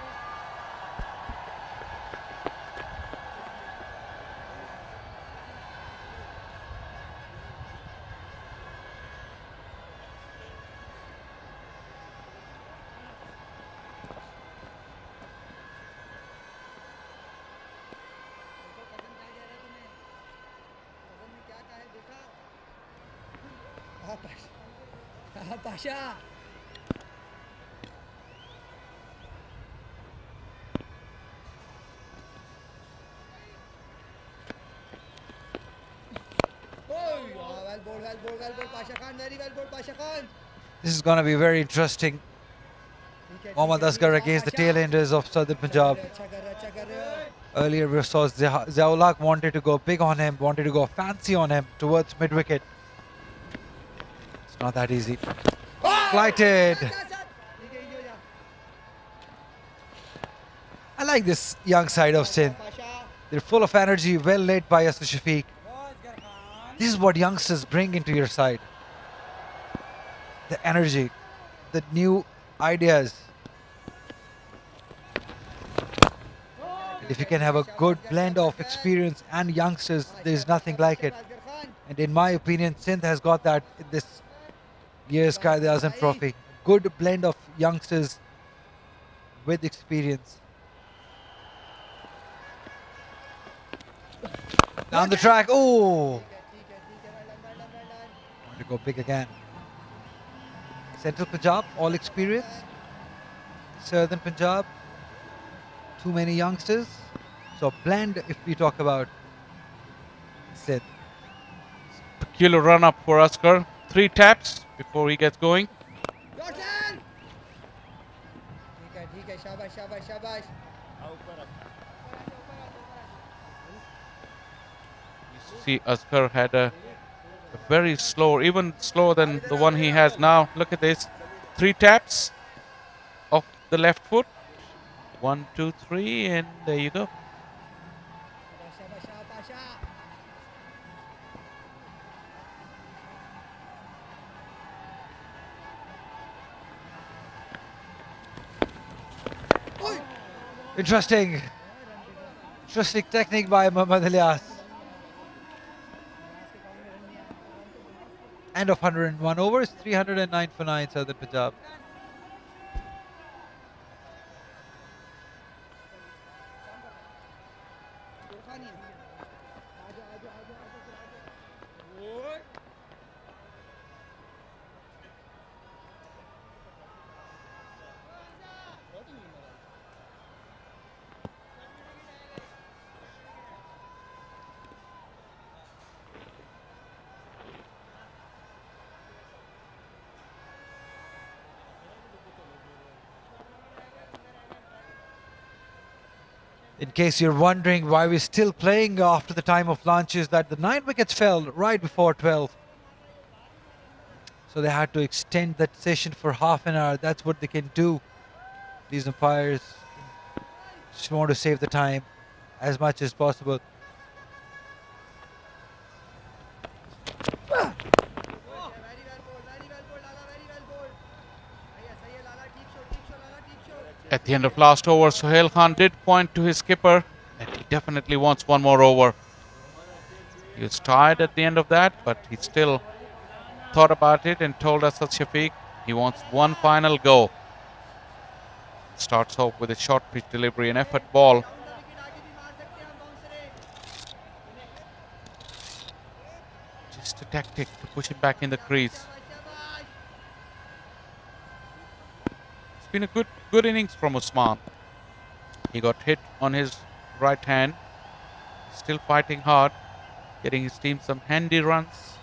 Pasha. Well bowled, Pasha Khan. Very well bowled, Pasha Khan. This is going to be very interesting. Mohammad Asghar against the tailenders of Southern Punjab. Earlier we saw Ziaul Haq wanted to go big on him, wanted to go fancy on him towards mid-wicket. It's not that easy. Flighted. I like this young side of Sindh. They're full of energy, well led by Asad Shafiq. This is what youngsters bring into your side. The energy, the new ideas. And if you can have a good blend of experience and youngsters, there's nothing like it. And in my opinion, Sindh has got that in this year's Quaid Azam trophy. Good blend of youngsters with experience. Down the track, oh! Want to go big again. Central Punjab, all experience. Southern Punjab, too many youngsters. So blend if we talk about Sindh. Peculiar run up for Asghar. 3 taps before he gets going. Shabash. See, Asghar had a very slow, even slower than the one he has now. Look at this. 3 taps of the left foot. 1, 2, 3, and there you go. Interesting technique by Muhammad Ilyas. End of 101 overs, 309 for 9 Southern Punjab. In case you're wondering why we're still playing after the time of lunch, is that the 9 wickets fell right before 12. So they had to extend that session for half an hour. That's what they can do. These umpires just want to save the time as much as possible. At the end of last over, Sohail Khan did point to his skipper that he definitely wants one more over. He was tired at the end of that, but he still thought about it and told Asad Shafiq he wants one final go. Starts off with a short pitch delivery, an effort ball. Just a tactic to push him back in the crease. It's been a good innings from Usman. He got hit on his right hand. Still fighting hard, getting his team some handy runs.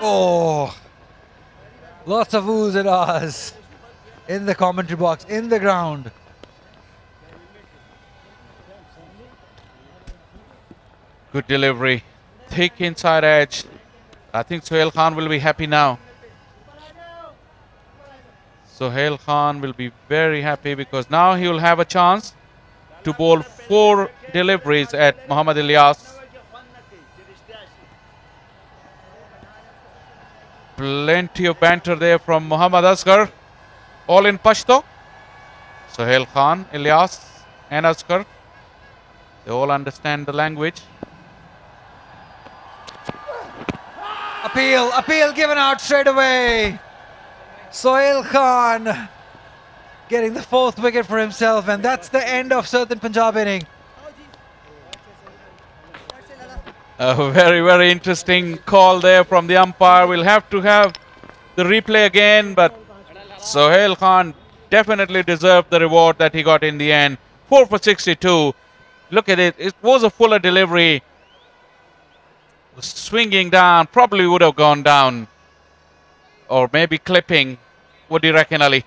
Oh, lots of oohs and ahs in the commentary box, in the ground. Good delivery, thick inside edge. I think Sohail Khan will be happy now. Sohail Khan will be very happy because now he will have a chance to bowl 4 deliveries at Muhammad Ilyas. Plenty of banter there from Muhammad Asghar. All in Pashto. Sohail Khan, Ilyas and Asghar. They all understand the language. Appeal given out straight away. Sohail Khan getting the 4th wicket for himself, and that's the end of Southern Punjab inning. A very, very interesting call there from the umpire. We'll have to have the replay again, but Sohail Khan definitely deserved the reward that he got in the end. 4 for 62. Look at it. It was a fuller delivery. Swinging down. Probably would have gone down. Or maybe clipping. What do you reckon, Ali?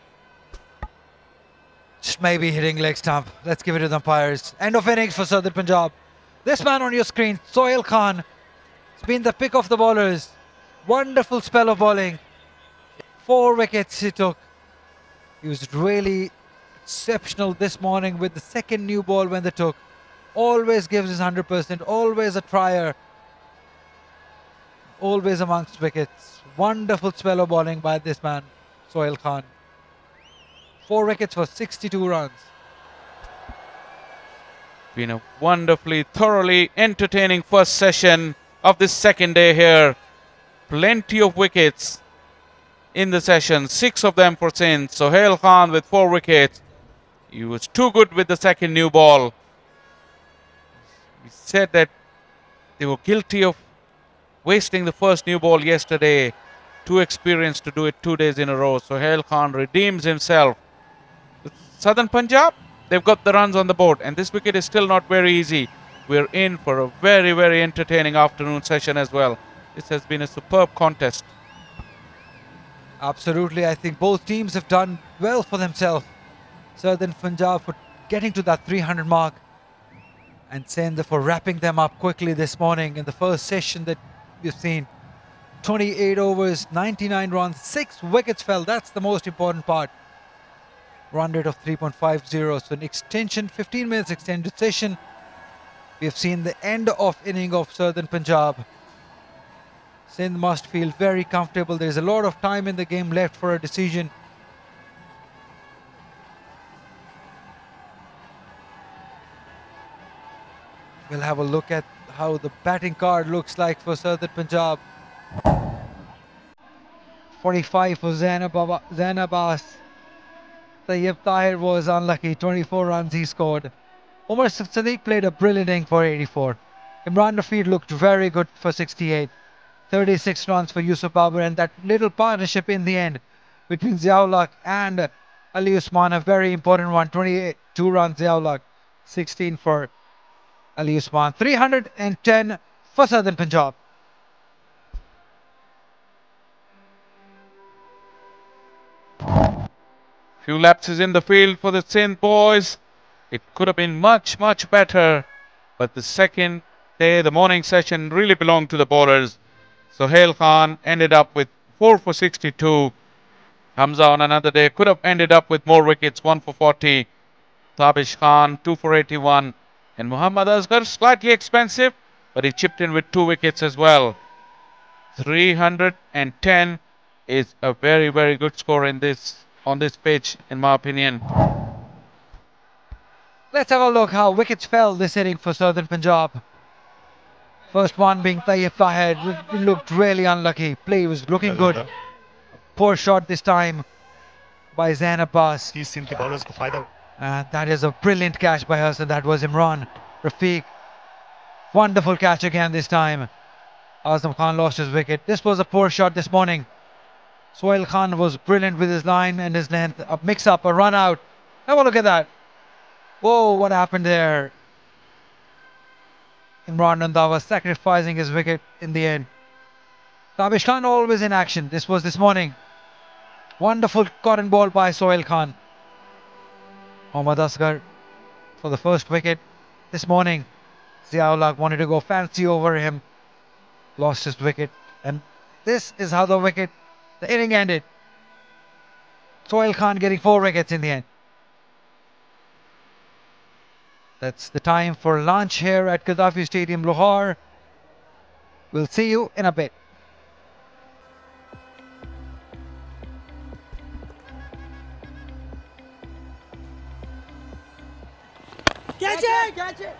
Just maybe hitting leg stump. Let's give it to the umpires. End of innings for Southern Punjab. This man on your screen, Sohail Khan, has been the pick of the bowlers. Wonderful spell of bowling. 4 wickets he took. He was really exceptional this morning with the second new ball when they took. Always gives his 100%, always a trier. Always amongst wickets. Wonderful spell of bowling by this man, Sohail Khan. 4 wickets for 62 runs. Been a wonderfully, thoroughly entertaining first session of this second day here. Plenty of wickets in the session. 6 of them for Sindh. Sohail Khan with 4 wickets. He was too good with the second new ball. We said that they were guilty of wasting the first new ball yesterday. Too experienced to do it 2 days in a row. Sohail Khan redeems himself. Southern Punjab, they've got the runs on the board, and this wicket is still not very easy. We're in for a very, very entertaining afternoon session as well. This has been a superb contest. Absolutely, I think both teams have done well for themselves. Southern Punjab for getting to that 300 mark, and Sindh for wrapping them up quickly this morning in the first session that we've seen. 28 overs, 99 runs, 6 wickets fell. That's the most important part. Run rate of 3.50. So an extension, 15 minutes extended session. We have seen the end of inning of Southern Punjab. Sindh must feel very comfortable. There's a lot of time in the game left for a decision. We'll have a look at how the batting card looks like for Southern Punjab. 45 for Zain Abbas. Tayyib Tahir was unlucky. 24 runs he scored. Umar Sadiq played a brilliant inning for 84. Imran Rafiq looked very good for 68. 36 runs for Yusuf Babar, and that little partnership in the end between Ziaulak and Ali Usman, a very important one. 22 runs Ziaulak, 16 for Ali Usman. 310 for Southern Punjab. Few lapses in the field for the Sindh boys. It could have been much, much better. But the second day, the morning session, really belonged to the bowlers. Sohail Khan ended up with 4 for 62. Hamza on another day could have ended up with more wickets, 1 for 40. Tabish Khan, 2 for 81. And Muhammad Asghar, slightly expensive, but he chipped in with 2 wickets as well. 310 is a very, very good score on this pitch, in my opinion. Let's have a look how wickets fell this inning for Southern Punjab. First one being Tayyib Tahir. He looked really unlucky. Play was looking good. Poor shot this time by Zain Abbas. And that is a brilliant catch by us, and that was Imran Rafiq. Wonderful catch again this time. Azam Khan lost his wicket. This was a poor shot this morning. Sohail Khan was brilliant with his line and his length. A mix-up, a run-out. Have a look at that. Whoa, what happened there? Imran Randhawa sacrificing his wicket in the end. Tabish Khan always in action. This was this morning. Wonderful cotton ball by Sohail Khan. Mohammad Asghar for the first wicket this morning. Ziaulak wanted to go fancy over him. Lost his wicket. And this is how the inning ended. Sohail Khan getting 4 wickets in the end. That's the time for lunch here at Gaddafi Stadium, Lahore. We'll see you in a bit. Catch it! Catch it!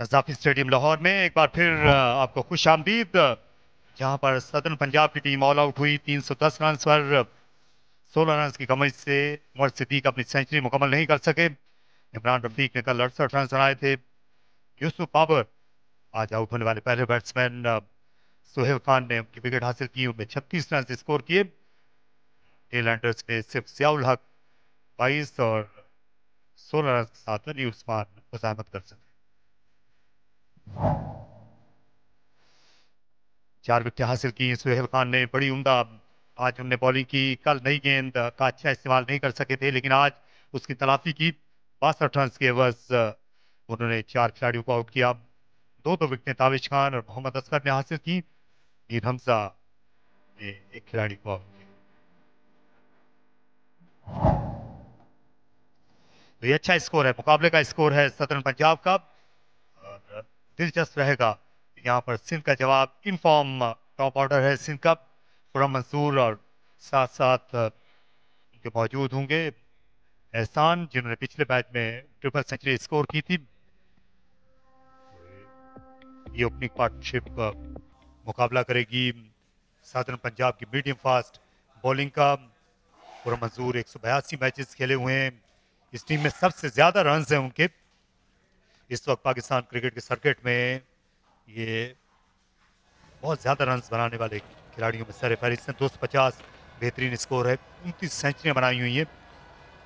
Gaddafi stadium Lahore में एक बार फिर आपको खुश आमदीद, जहां पर southern Punjab की team all out हुई 310 रन पर। 16 रन की कमी से उमर सिद्दीक अपनी सेंचुरी मुकम्मल नहीं कर सके। इमरान रफीक ने कल 68 रन बनाए थे। यूसुफ बाबर आज आउट होने वाले पहले बैट्समैन। सुहेल खान ने उनकी विकेट हासिल की, उनमें 36 रन स्कोर किए। टेलैंडर्स ने सिर्फ जियाउल हक 22 और 16 रन के साथ अली उस्मान मुजाहमत कर सके। 4 विकेट हासिल की सुहेल खान ने, बड़ी उम्दा आज उन्होंने बॉलिंग की। कल नई गेंद का अच्छा इस्तेमाल नहीं कर सके थे, लेकिन आज उसकी तलाफी की। 62 रन के एवज उन्होंने 4 खिलाड़ियों को आउट किया। दो विकेटें ताविश खान और मोहम्मद असगर ने हासिल की। मीर हमजा ने एक खिलाड़ी को आउट किया। तो ये अच्छा स्कोर है, मुकाबले का स्कोर है सदर्न पंजाब का। और दिलचस्प रहेगा यहाँ पर सिंध का जवाब। इन फॉर्म टॉप ऑर्डर है सिंध का। खुर्रम मंसूर और साथ साथ उनके मौजूद होंगे एहसान, जिन्होंने पिछले मैच में ट्रिपल सेंचुरी स्कोर की थी। ये ओपनिंग पार्टनरशिप मुकाबला करेगी सदर्न पंजाब की मीडियम फास्ट बॉलिंग का। खुर्रम मंसूर 182 मैचेस खेले हुए हैं। इस टीम में सबसे ज्यादा रन हैं उनके। इस वक्त पाकिस्तान क्रिकेट के सर्किट में ये बहुत ज्यादा रन बनाने वाले खिलाड़ियों में सर फहरिस्त हैं। 250 बेहतरीन स्कोर है। 29 सेंचुरियां बनाई हुई हैं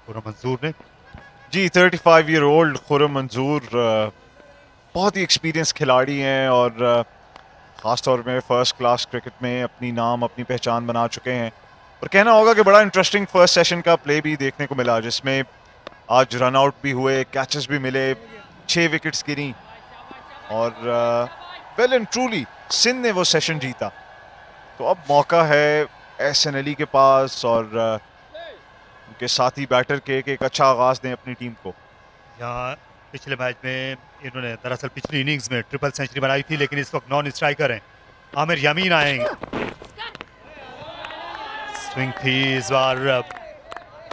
खुर्रम मंसूर ने। जी 35 ईयर ओल्ड खुर्रम मंसूर बहुत ही एक्सपीरियंस खिलाड़ी हैं और ख़ास तौर में फर्स्ट क्लास क्रिकेट में अपनी नाम अपनी पहचान बना चुके हैं। और कहना होगा कि बड़ा इंटरेस्टिंग फर्स्ट सेशन का प्ले भी देखने को मिला, जिसमें आज रन आउट भी हुए, कैचेस भी मिले, 6 विकेट्स गिरी और वेल एंड ट्रूली सिंध ने वो सेशन जीता। तो अब मौका है एहसन अली के पास और उनके साथी बैटर के एक अच्छा आगाज दें अपनी टीम को। यहाँ पिछले मैच में इन्होंने दरअसल पिछली इनिंग्स में ट्रिपल सेंचुरी बनाई थी, लेकिन इस वक्त नॉन स्ट्राइकर हैं। आमिर यामीन आएंगे। स्विंग थी इस बार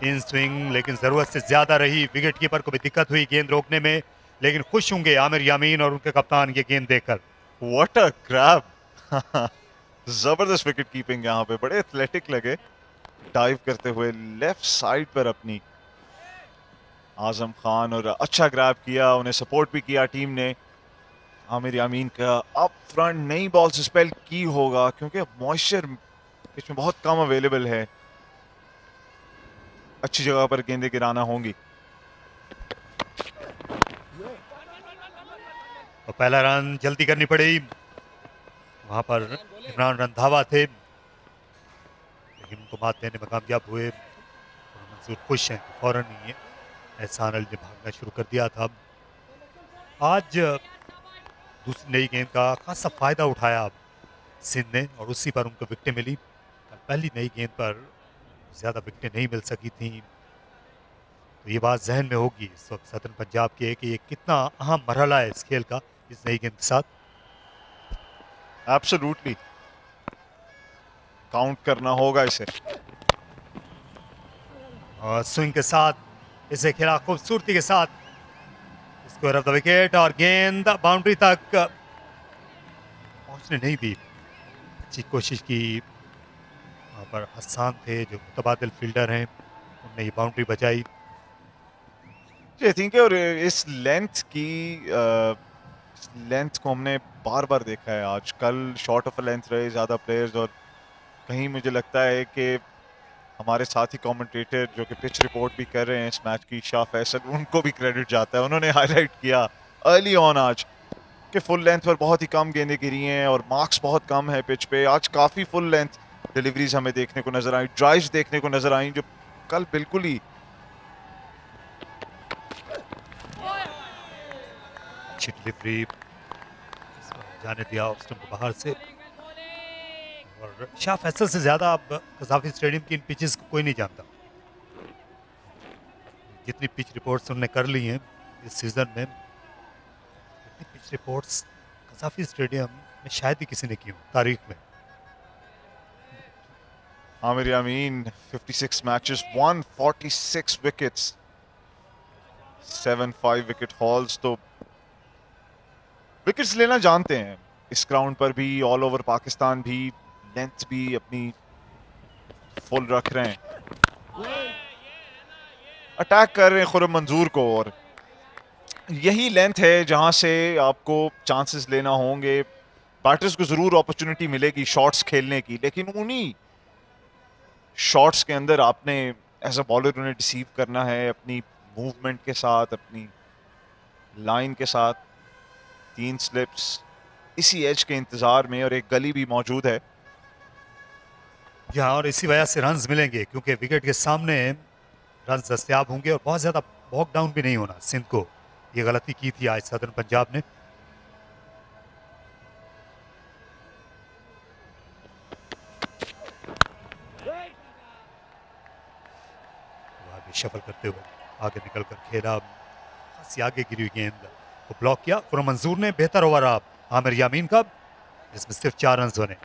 इन स्विंग, लेकिन जरूरत से ज्यादा रही। विकेट कीपर को भी दिक्कत हुई गेंद रोकने में, लेकिन खुश होंगे आमिर यामीन और उनके कप्तान ये गेंद देखकर। What a grab! जबरदस्त विकेट कीपिंग यहाँ पे, बड़े एथलेटिक लगे डाइव करते हुए लेफ्ट साइड पर अपनी आजम खान, और अच्छा ग्रैब किया, उन्हें सपोर्ट भी किया टीम ने। आमिर यामीन का अप फ्रंट नई बॉल से स्पेल की होगा क्योंकि मॉइस्चर पिच में बहुत कम अवेलेबल है। अच्छी जगह पर गेंदें गिराना होंगी। और पहला रन जल्दी करनी पड़ी। वहां पर इमरान रंधावा थे, लेकिन उनको मात देने में कामयाब हुए। मंसूर खुश हैं, फौरन ही है एहसान अली ने भागना शुरू कर दिया था। आज दूसरी नई गेंद का खासा फायदा उठाया सिंध ने और उसी पर उनको विकेटें मिली। पहली नई गेंद पर ज्यादा विकेटें नहीं मिल सकी थी। तो ये बात जहन में होगी इस वक्त सदर्न पंजाब के कि ये कितना अहम मरहला है इस खेल का, इस नई गेंद के साथ। एब्सोल्युटली काउंट करना होगा इसे। और स्विंग के साथ इसे खेला खूबसूरती के साथ, स्क्वायर ऑफ द विकेट, और गेंद बाउंड्री तक पहुंचने नहीं दी। अच्छी कोशिश की, वहां पर हसन थे जो मुतबादिल फील्डर हैं, उन्होंने ये बाउंड्री बचाई। आई थिंक और इस लेंथ को हमने बार बार देखा है। आज कल शॉर्ट ऑफ लेंथ रहे ज़्यादा प्लेयर्स, और कहीं मुझे लगता है कि हमारे साथी कमेंटेटर जो कि पिच रिपोर्ट भी कर रहे हैं इस मैच की, शाह फैसल, उनको भी क्रेडिट जाता है। उन्होंने हाईलाइट किया अर्ली ऑन आज कि फुल लेंथ पर बहुत ही कम गेंदें गिरी हैं और मार्क्स बहुत कम है पिच पे। आज काफ़ी फुल लेंथ डिलीवरीज हमें देखने को नजर आई, ड्राइव्स देखने को नजर आई जो कल बिल्कुल ही अच्छी डिलीवरी जाने दिया ऑफ स्टंप को बाहर से। और शाह फैसल से ज्यादा अब कज़ाफी स्टेडियम की इन पिचेस को कोई नहीं जानता। जितनी पिच रिपोर्ट्स उन्होंने कर ली हैं इस सीजन में, इतनी पिच रिपोर्ट्स कज़ाफी स्टेडियम में शायद ही किसी ने की हो तारीख में। आमिर यामीन 56 मैचेस 146 विकेट्स 7-5 विकेट हॉल्स। तो विकेट्स लेना जानते हैं इस ग्राउंड पर भी, ऑल ओवर पाकिस्तान भी, लेंथ भी अपनी फुल रख रहे हैं, अटैक कर रहे हैं खुरम मंजूर को, और यही लेंथ है जहां से आपको चांसेस लेना होंगे। बैटर्स को जरूर अपॉर्चुनिटी मिलेगी शॉट्स खेलने की, लेकिन उन्हीं शॉट्स के अंदर आपने एज अ बॉलर उन्हें रिसीव करना है अपनी मूवमेंट के साथ, अपनी लाइन के साथ। 3 स्लिप्स इसी एज के इंतजार में, और एक गली भी मौजूद है यहाँ, और इसी वजह से रन्स मिलेंगे क्योंकि विकेट के सामने रन्स दस्तयाब होंगे और बहुत ज्यादा वॉक डाउन भी नहीं होना। सिंध को ये गलती की थी आज सदर्न पंजाब ने। शफल करते हुए आगे निकलकर खेला, खासी आगे गिरी हुई गेंद को ब्लॉक किया खुरम मंजूर ने। बेहतर ओवर आमिर यामीन का, जिसमें सिर्फ 4 रन बने।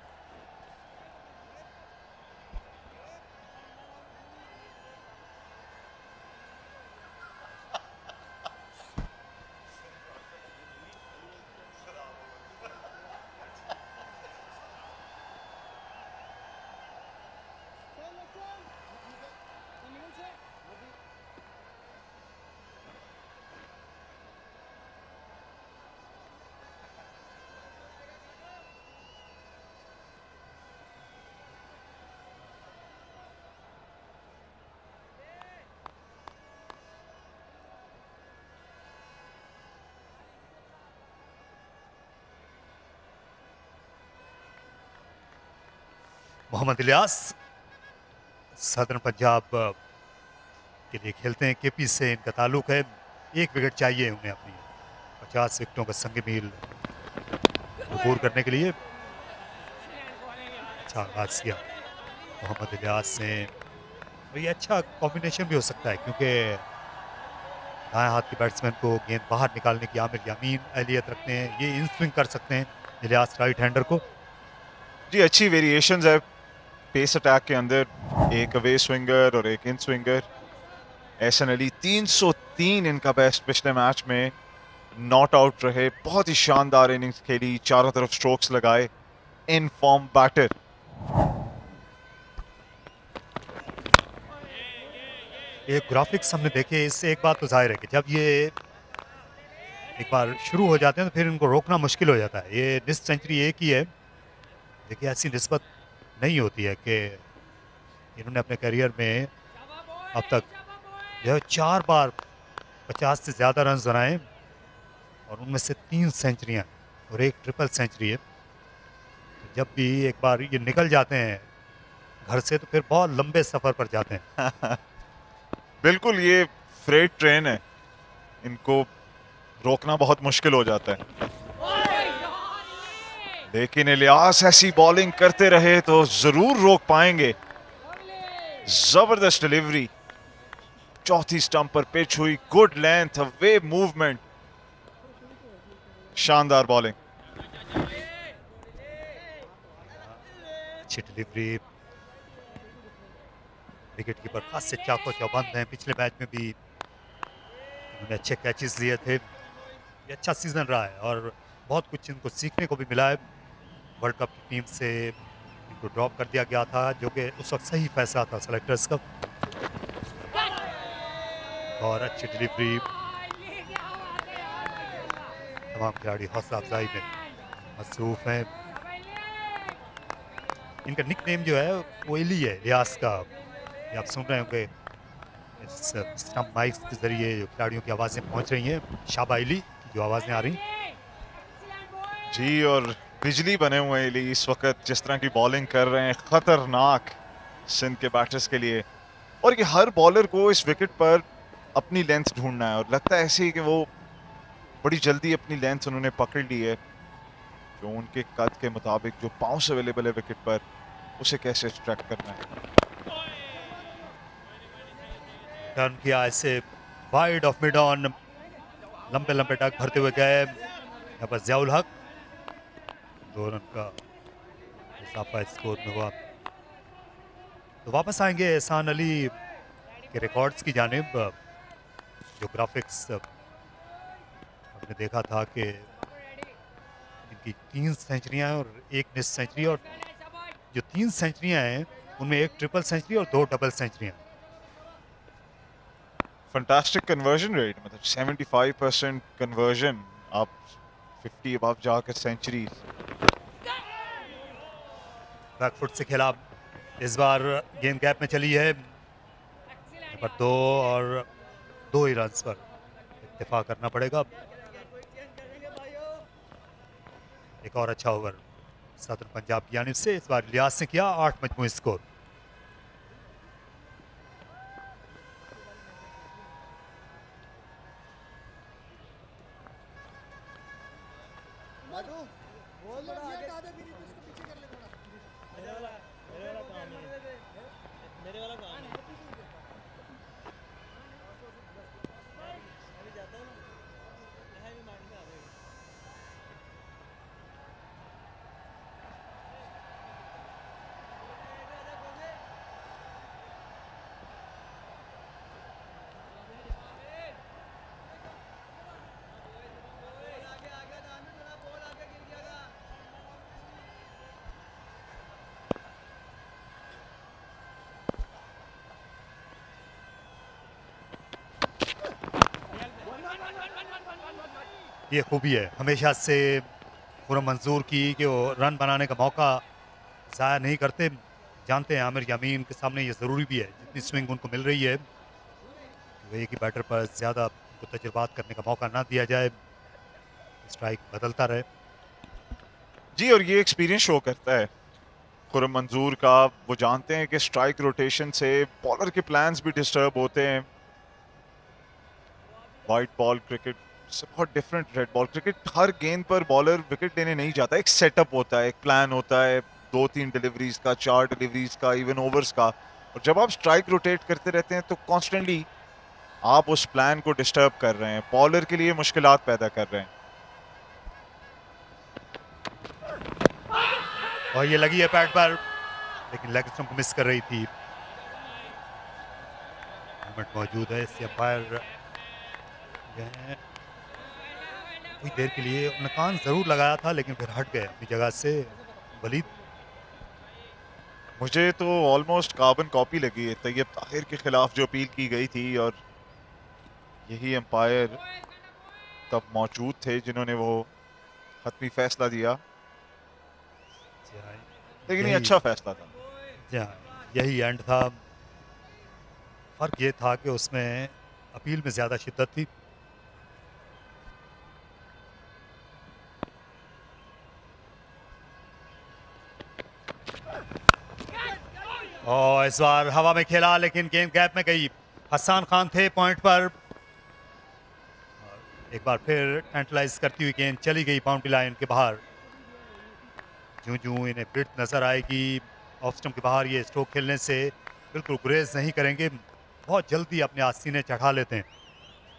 मोहम्मद इलियास सदर्न पंजाब के लिए खेलते हैं, केपी से इनका ताल्लुक है। 1 विकेट चाहिए उन्हें अपनी 50 विकेटों का संग मील अबूर करने के लिए। अच्छा आगाज किया मोहम्मद इलियास ने, और ये अच्छा कॉम्बिनेशन भी हो सकता है क्योंकि दाएं हाथ के बैट्समैन को गेंद बाहर निकालने की आमिर यामीन अहलियत रखते हैं। ये इन स्विंग कर सकते हैं इलियास राइट हैंडर को। जी, अच्छी वेरिएशंस है पेस अटैक के अंदर, एक अवे स्विंगर और एक इन स्विंगर। एहसन अली 303 इनका बेस्ट पिछले मैच में, नॉट आउट रहे, बहुत ही शानदार इनिंग्स खेली, चारों तरफ स्ट्रोक्स लगाए, इन फॉर्म बैटर। ये ग्राफिक्स हमने देखे, इससे एक बात तो जाहिर है कि जब ये एक बार शुरू हो जाते हैं तो फिर इनको रोकना मुश्किल हो जाता है। ये निस्फ सेंचुरी एक ही है, देखिए ऐसी निस्बत नहीं होती है कि इन्होंने अपने करियर में अब तक जो है 4 बार 50 से ज़्यादा रन बनाए, और उनमें से 3 सेंचुरियाँ और 1 ट्रिपल सेंचुरी है। तो जब भी एक बार ये निकल जाते हैं घर से तो फिर बहुत लंबे सफ़र पर जाते हैं। बिल्कुल, ये फ्रेट ट्रेन है, इनको रोकना बहुत मुश्किल हो जाता है। लेकिन इलियास ऐसी बॉलिंग करते रहे तो जरूर रोक पाएंगे। जबरदस्त डिलीवरी, चौथी स्टंप पर पिच हुई, गुड लेंथ, अवे मूवमेंट, शानदार बॉलिंग, अच्छी डिलीवरी। विकेट कीपर खास से चाको चौबंद हैं, पिछले मैच में भी इन्होंने अच्छे कैचेस लिए थे। ये अच्छा सीजन रहा है और बहुत कुछ इनको सीखने को भी मिला है। वर्ल्ड कप की टीम से इनको ड्रॉप कर दिया गया था, जो कि उस वक्त सही फैसला था सेलेक्टर्स का। और अच्छी डिलीवरी, तमाम खिलाड़ी हौसला अफजाई में मसरूफ हैं। इनका निकनेम जो है वो इली है, रियाज का। ये आप सुन रहे होंगे इस स्टंप माइक्स के जरिए जो खिलाड़ियों की आवाज़ें पहुंच रही हैं, शाबा इली की जो आवाज़ें आ रही जी। और बिजली बने हुए हैं इली इस वक्त, जिस तरह की बॉलिंग कर रहे हैं, खतरनाक सिंध के बैटर्स के लिए। और ये हर बॉलर को इस विकेट पर अपनी लेंथ ढूंढना है, और लगता है ऐसे ही कि वो बड़ी जल्दी अपनी लेंथ उन्होंने पकड़ ली है, जो उनके कद के मुताबिक जो बाउंस अवेलेबल है विकेट पर, उसे कैसे एक्सट्रैक्ट करना है। टर्न किया ऐसे वाइड ऑफ मिड ऑन, लंबे लंबे डग भरते हुए गए। यहाँ पर जियाउल हक 2 रन का इजाफा स्कोर में हुआ। तो वापस आएंगे एहसान अली के रिकॉर्ड्स की जानिब। जो ग्राफिक्स हमने देखा था कि की 3 सेंचुरियां हैं और 1 मिस सेंचुरी, और जो 3 सेंचुरियां हैं उनमें 1 ट्रिपल सेंचुरी और 2 डबल सेंचुरियां। फैंटास्टिक कन्वर्जन रेट, मतलब 75% कन्वर्जन, आप 50 अबव जाकर सेंचुरीज। बैकफुट से खेला, इस बार गेंद गैप में चली है, नंबर 2 और 2 ही रन पर इत्तेफाक करना पड़ेगा। एक और अच्छा ओवर सदर्न पंजाब की जानिब से, इस बार लियाज से किया, 8 मजमूई स्कोर। ये खूबी है हमेशा से खुरम मंजूर की कि वो रन बनाने का मौका ज़ाया नहीं करते। जानते हैं आमिर यामीन के सामने ये ज़रूरी भी है, जितनी स्विंग उनको मिल रही है वो एक ही बैटर पर ज़्यादा उनको तजुर्बात करने का मौका ना दिया जाए, स्ट्राइक बदलता रहे। जी, और ये एक्सपीरियंस शो करता है खुरम मंजूर का। वो जानते हैं कि स्ट्राइक रोटेशन से बॉलर के प्लान्स भी डिस्टर्ब होते हैं। वाइट बॉल क्रिकेट से बहुत डिफरेंट रेड बॉल क्रिकेट। हर गेंद पर बॉलर विकेट लेने नहीं जाता, एक सेटअप होता है, एक प्लान होता है, 2-3 डिलीवरीज का, 4 डिलीवरीज का, इवन ओवर्स का। और जब आप स्ट्राइक रोटेट करते रहते हैं तो कॉन्स्टेंटली आप उस प्लान को डिस्टर्ब कर रहे हैं, बॉलर के लिए मुश्किलात पैदा कर रहे हैं। और ये लगी है पैड पर, लेकिन लेग स्टंप मिस कर रही थी। मोमेंट मौजूद है, इससे अंपायर कुछ देर के लिए उन्होंने कान जरूर लगाया था, लेकिन फिर हट गए अपनी जगह से वलीद। मुझे तो ऑलमोस्ट कार्बन कॉपी लगी है तैयब ताहिर के खिलाफ जो अपील की गई थी, और यही अंपायर तब मौजूद थे जिन्होंने वो हतमी फैसला दिया, लेकिन ये अच्छा फैसला था। यही एंड था। फर्क ये था कि उसमें अपील में ज्यादा शिद्दत थी। और इस बार हवा में खेला, लेकिन गेंद गैप में गई। हसन खान थे पॉइंट पर, एक बार फिर एंटलाइज करती हुई गेंद चली गई बाउंड्री लाइन के बाहर। जूं इन्हें ब्रिथ नजर आएगी ऑफ स्टंप के बाहर, ये स्ट्रोक खेलने से बिल्कुल गुरेज नहीं करेंगे, बहुत जल्दी अपने आसीने चढ़ा लेते हैं।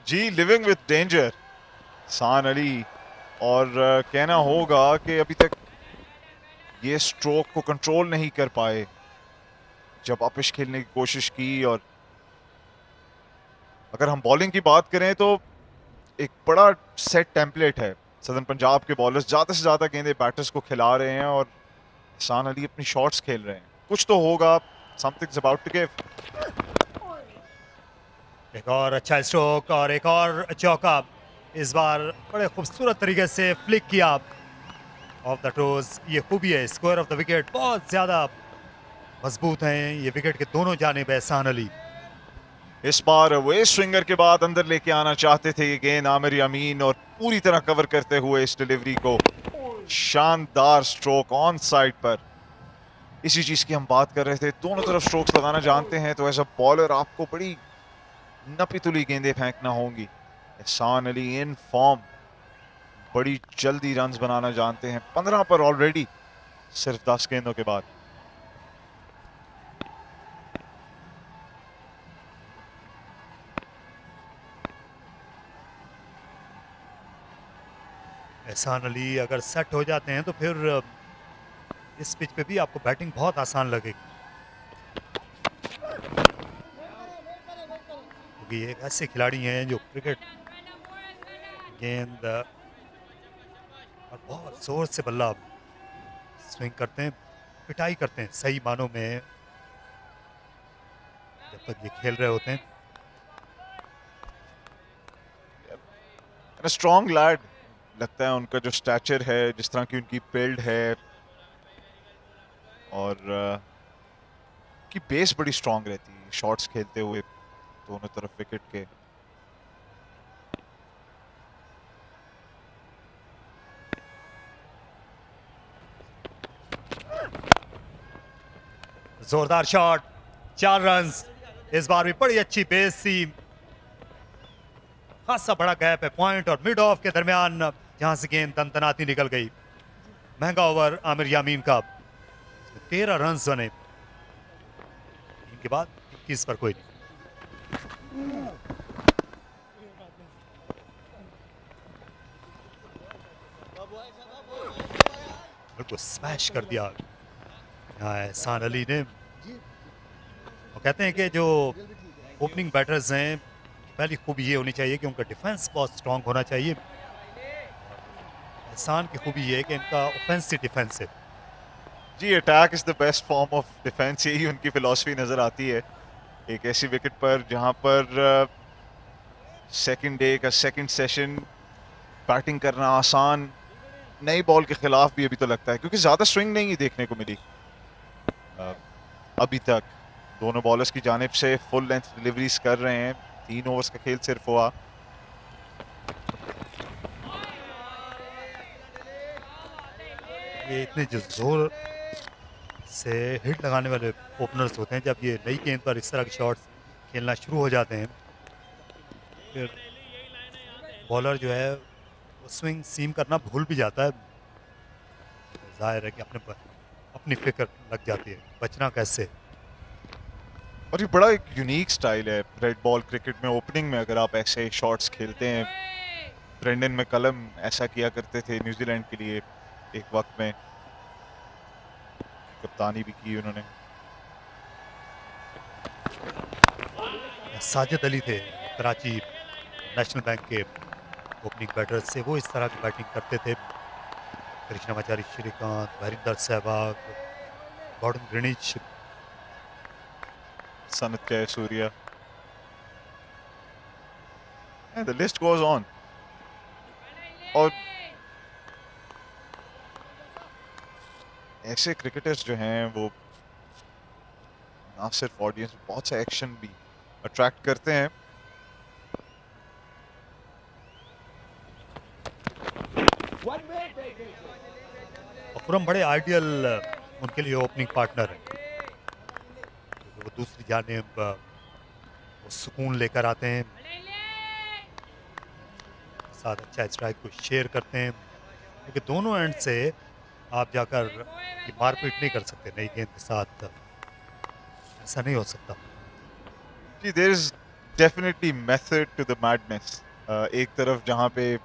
जी, लिविंग विद डेंजर सान अली, और कहना होगा कि अभी तक ये स्ट्रोक को कंट्रोल नहीं कर पाए जब अपिश खेलने की कोशिश की। और अगर हम बॉलिंग की बात करें तो एक बड़ा सेट टेम्पलेट है, सदर्न पंजाब के बॉलर्स ज़्यादा से ज़्यादा गेंदें बैटर्स को खिला रहे हैं और सान अली अपनी शॉट्स खेल रहे हैं। कुछ तो होगा, समथिंग्स अबाउट टू गिव। एक और अच्छा स्ट्रोक और एक और चौका, इस बार बड़े खूबसूरत तरीके से फ्लिक किया ऑफ द टोज। ये खूबी है, स्क्वायर ऑफ द विकेट बहुत ज्यादा मजबूत हैं ये विकेट के दोनों जानिब एहसान अली। इस बार वे स्विंगर के बाद अंदर लेके आना चाहते थे ये गेंद आमिर यामीन, और पूरी तरह कवर करते हुए इस डिलीवरी को। शानदार स्ट्रोक ऑन साइड पर, इसी चीज की हम बात कर रहे थे, दोनों तरफ स्ट्रोक्स लगाना जानते हैं तो एज अ बॉलर आपको बड़ी नपी तुली गेंदें फेंकना होंगी। एहसान अली इन फॉर्म, बड़ी जल्दी रन्स बनाना जानते हैं, 15 पर ऑलरेडी सिर्फ 10 गेंदों के बाद। एहसान अली अगर सेट हो जाते हैं तो फिर इस पिच पे भी आपको बैटिंग बहुत आसान लगेगी, क्योंकि एक ऐसे खिलाड़ी हैं जो क्रिकेट गेंद और बहुत जोर से बल्ला स्विंग करते हैं, पिटाई करते हैं सही मानों में जब तक ये खेल रहे होते हैं। स्ट्रॉन्ग लैड लगता है, उनका जो स्टैचर है, जिस तरह की उनकी बिल्ड है, और की बेस बड़ी स्ट्रॉन्ग रहती है शॉट्स खेलते हुए दोनों तरफ विकेट के। जोरदार शॉट, 4 रन्स। इस बार भी बड़ी अच्छी बेस सी, खासा बड़ा गैप है पॉइंट और मिड ऑफ के दरमियान जहां से गेंद तनतनाती निकल गई। महंगा ओवर आमिर यामीन का, 13 रन्स बने, इनके बाद 21 पर कोई नहीं। बिल्कुल स्मैश कर दिया एहसान अली ने। वो कहते हैं कि जो ओपनिंग बैटर्स हैं, पहली खूबी ये होनी चाहिए कि उनका डिफेंस बहुत स्ट्रांग होना चाहिए। एहसान की खूबी ये है कि इनका ऑफेंसिव डिफेंस है। जी, attack is the best form of defence, यही उनकी फिलॉसफी नजर आती है। एक ऐसी विकेट पर जहां पर सेकंड डे का सेकंड सेशन, बैटिंग करना आसान, नई बॉल के खिलाफ भी अभी तो लगता है, क्योंकि ज्यादा स्विंग नहीं देखने को मिली अभी तक। दोनों बॉलर्स की जानिब से फुल लेंथ डिलीवरीज कर रहे हैं, 3 ओवर्स का खेल सिर्फ हुआ। ये इतने जो जोर से हिट लगाने वाले ओपनर्स होते हैं, जब ये नई गेंद पर इस तरह के शॉट्स खेलना शुरू हो जाते हैं, फिर बॉलर जो है वो स्विंग सीम करना भूल भी जाता है। जाहिर है कि अपनी फिक्र लग जाती है, बचना कैसे। और ये बड़ा एक यूनिक स्टाइल है रेड बॉल क्रिकेट में। ओपनिंग में अगर आप ऐसे शॉट्स खेलते हैं, ब्रेंडन मैकलम ऐसा किया करते थे न्यूजीलैंड के लिए एक वक्त में, कप्तानी भी की उन्होंने। साजिद अली थे कराची नेशनल बैंक के ओपनिंग बैटर से, वो इस तरह की बैटिंग करते थे। Krishnamachari Srikkanth, Harinder Sehwag, Gordon Greenidge, Sanath Jayasuriya, the list goes on। और ऐसे क्रिकेटर्स जो हैं वो ना सिर्फ ऑडियंस में बहुत सा एक्शन भी अट्रैक्ट करते हैं। खुरम बड़े आइडियल उनके लिए ओपनिंग पार्टनर हैं, वो दूसरी जानिब वो सुकून लेकर आते हैं, साथ अच्छा स्ट्राइक को शेयर करते हैं, क्योंकि दोनों एंड से आप जाकर मारपीट नहीं कर सकते नई गेंद के साथ, ऐसा नहीं हो सकता। जी, there is definitely method to the madness. एक तरफ जहां पे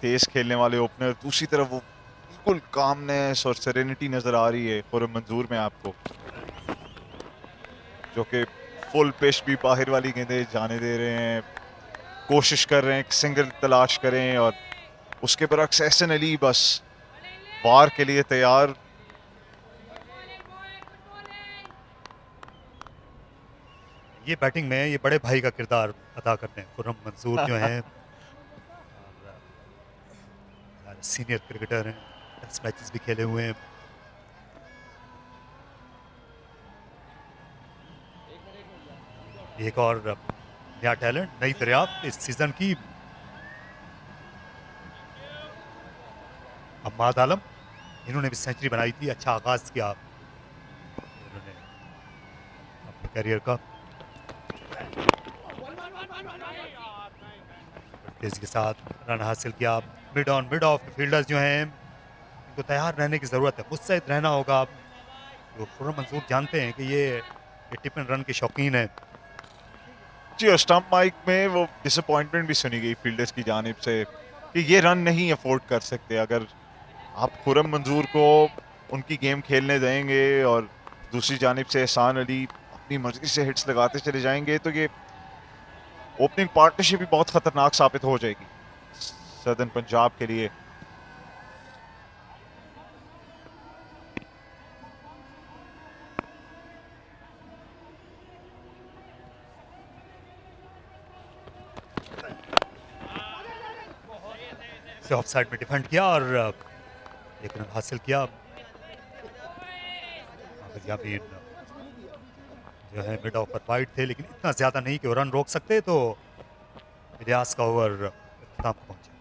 तेज खेलने वाले ओपनर, दूसरी तरफ वो बिल्कुल कामनेस और सेरेनिटी नजर आ रही है खुरम मंजूर में आपको, जो कि फुल पिच भी बाहर वाली गेंदें जाने दे रहे हैं, कोशिश कर रहे हैं कि सिंगल तलाश करें, और उसके बरक्स एहसन अली बस वार के लिए तैयार। ये बैटिंग में ये बड़े भाई का किरदार अदा करते हैं खुर्रम मंसूर जो हैं, सीनियर क्रिकेटर हैं, टेस्ट मैचेस भी खेले हुए हैं। एक और नया टैलेंट, नई दरियाफ्त इस सीजन की, अम्माद आलम, इन्होंने भी सेंचुरी बनाई थी, अच्छा आगाज किया इन्होंने अपने करियर का, तेजी के साथ रन हासिल किया। Mid on mid of fielders जो हैं इनको तैयार रहने की ज़रूरत है, मुस्तैद रहना होगा। जो खुर्रम मंसूर जानते हैं कि ये टिप एंड रन के शौकीन हैं। जी, और स्टंप माइक में वो डिसअपॉइंटमेंट भी सुनी गई फील्डर्स की जानिब से कि ये रन नहीं अफोर्ड कर सकते। अगर आप खुर्रम मंजूर को उनकी गेम खेलने देंगे और दूसरी जानिब से एहसान अली अपनी मर्जी से हिट्स लगाते चले जाएंगे, तो ये ओपनिंग पार्टनरशिप भी बहुत खतरनाक साबित हो जाएगी सदर्न पंजाब के लिए। से ऑफ साइड में डिफेंड किया और एक रन हासिल किया। आमिर यामीन जो है मिड ऑफ पर वाइड थे, लेकिन इतना ज्यादा नहीं कि वो रन रोक सकते, तो इलियास का ओवर इख्तिताम को पहुंचा।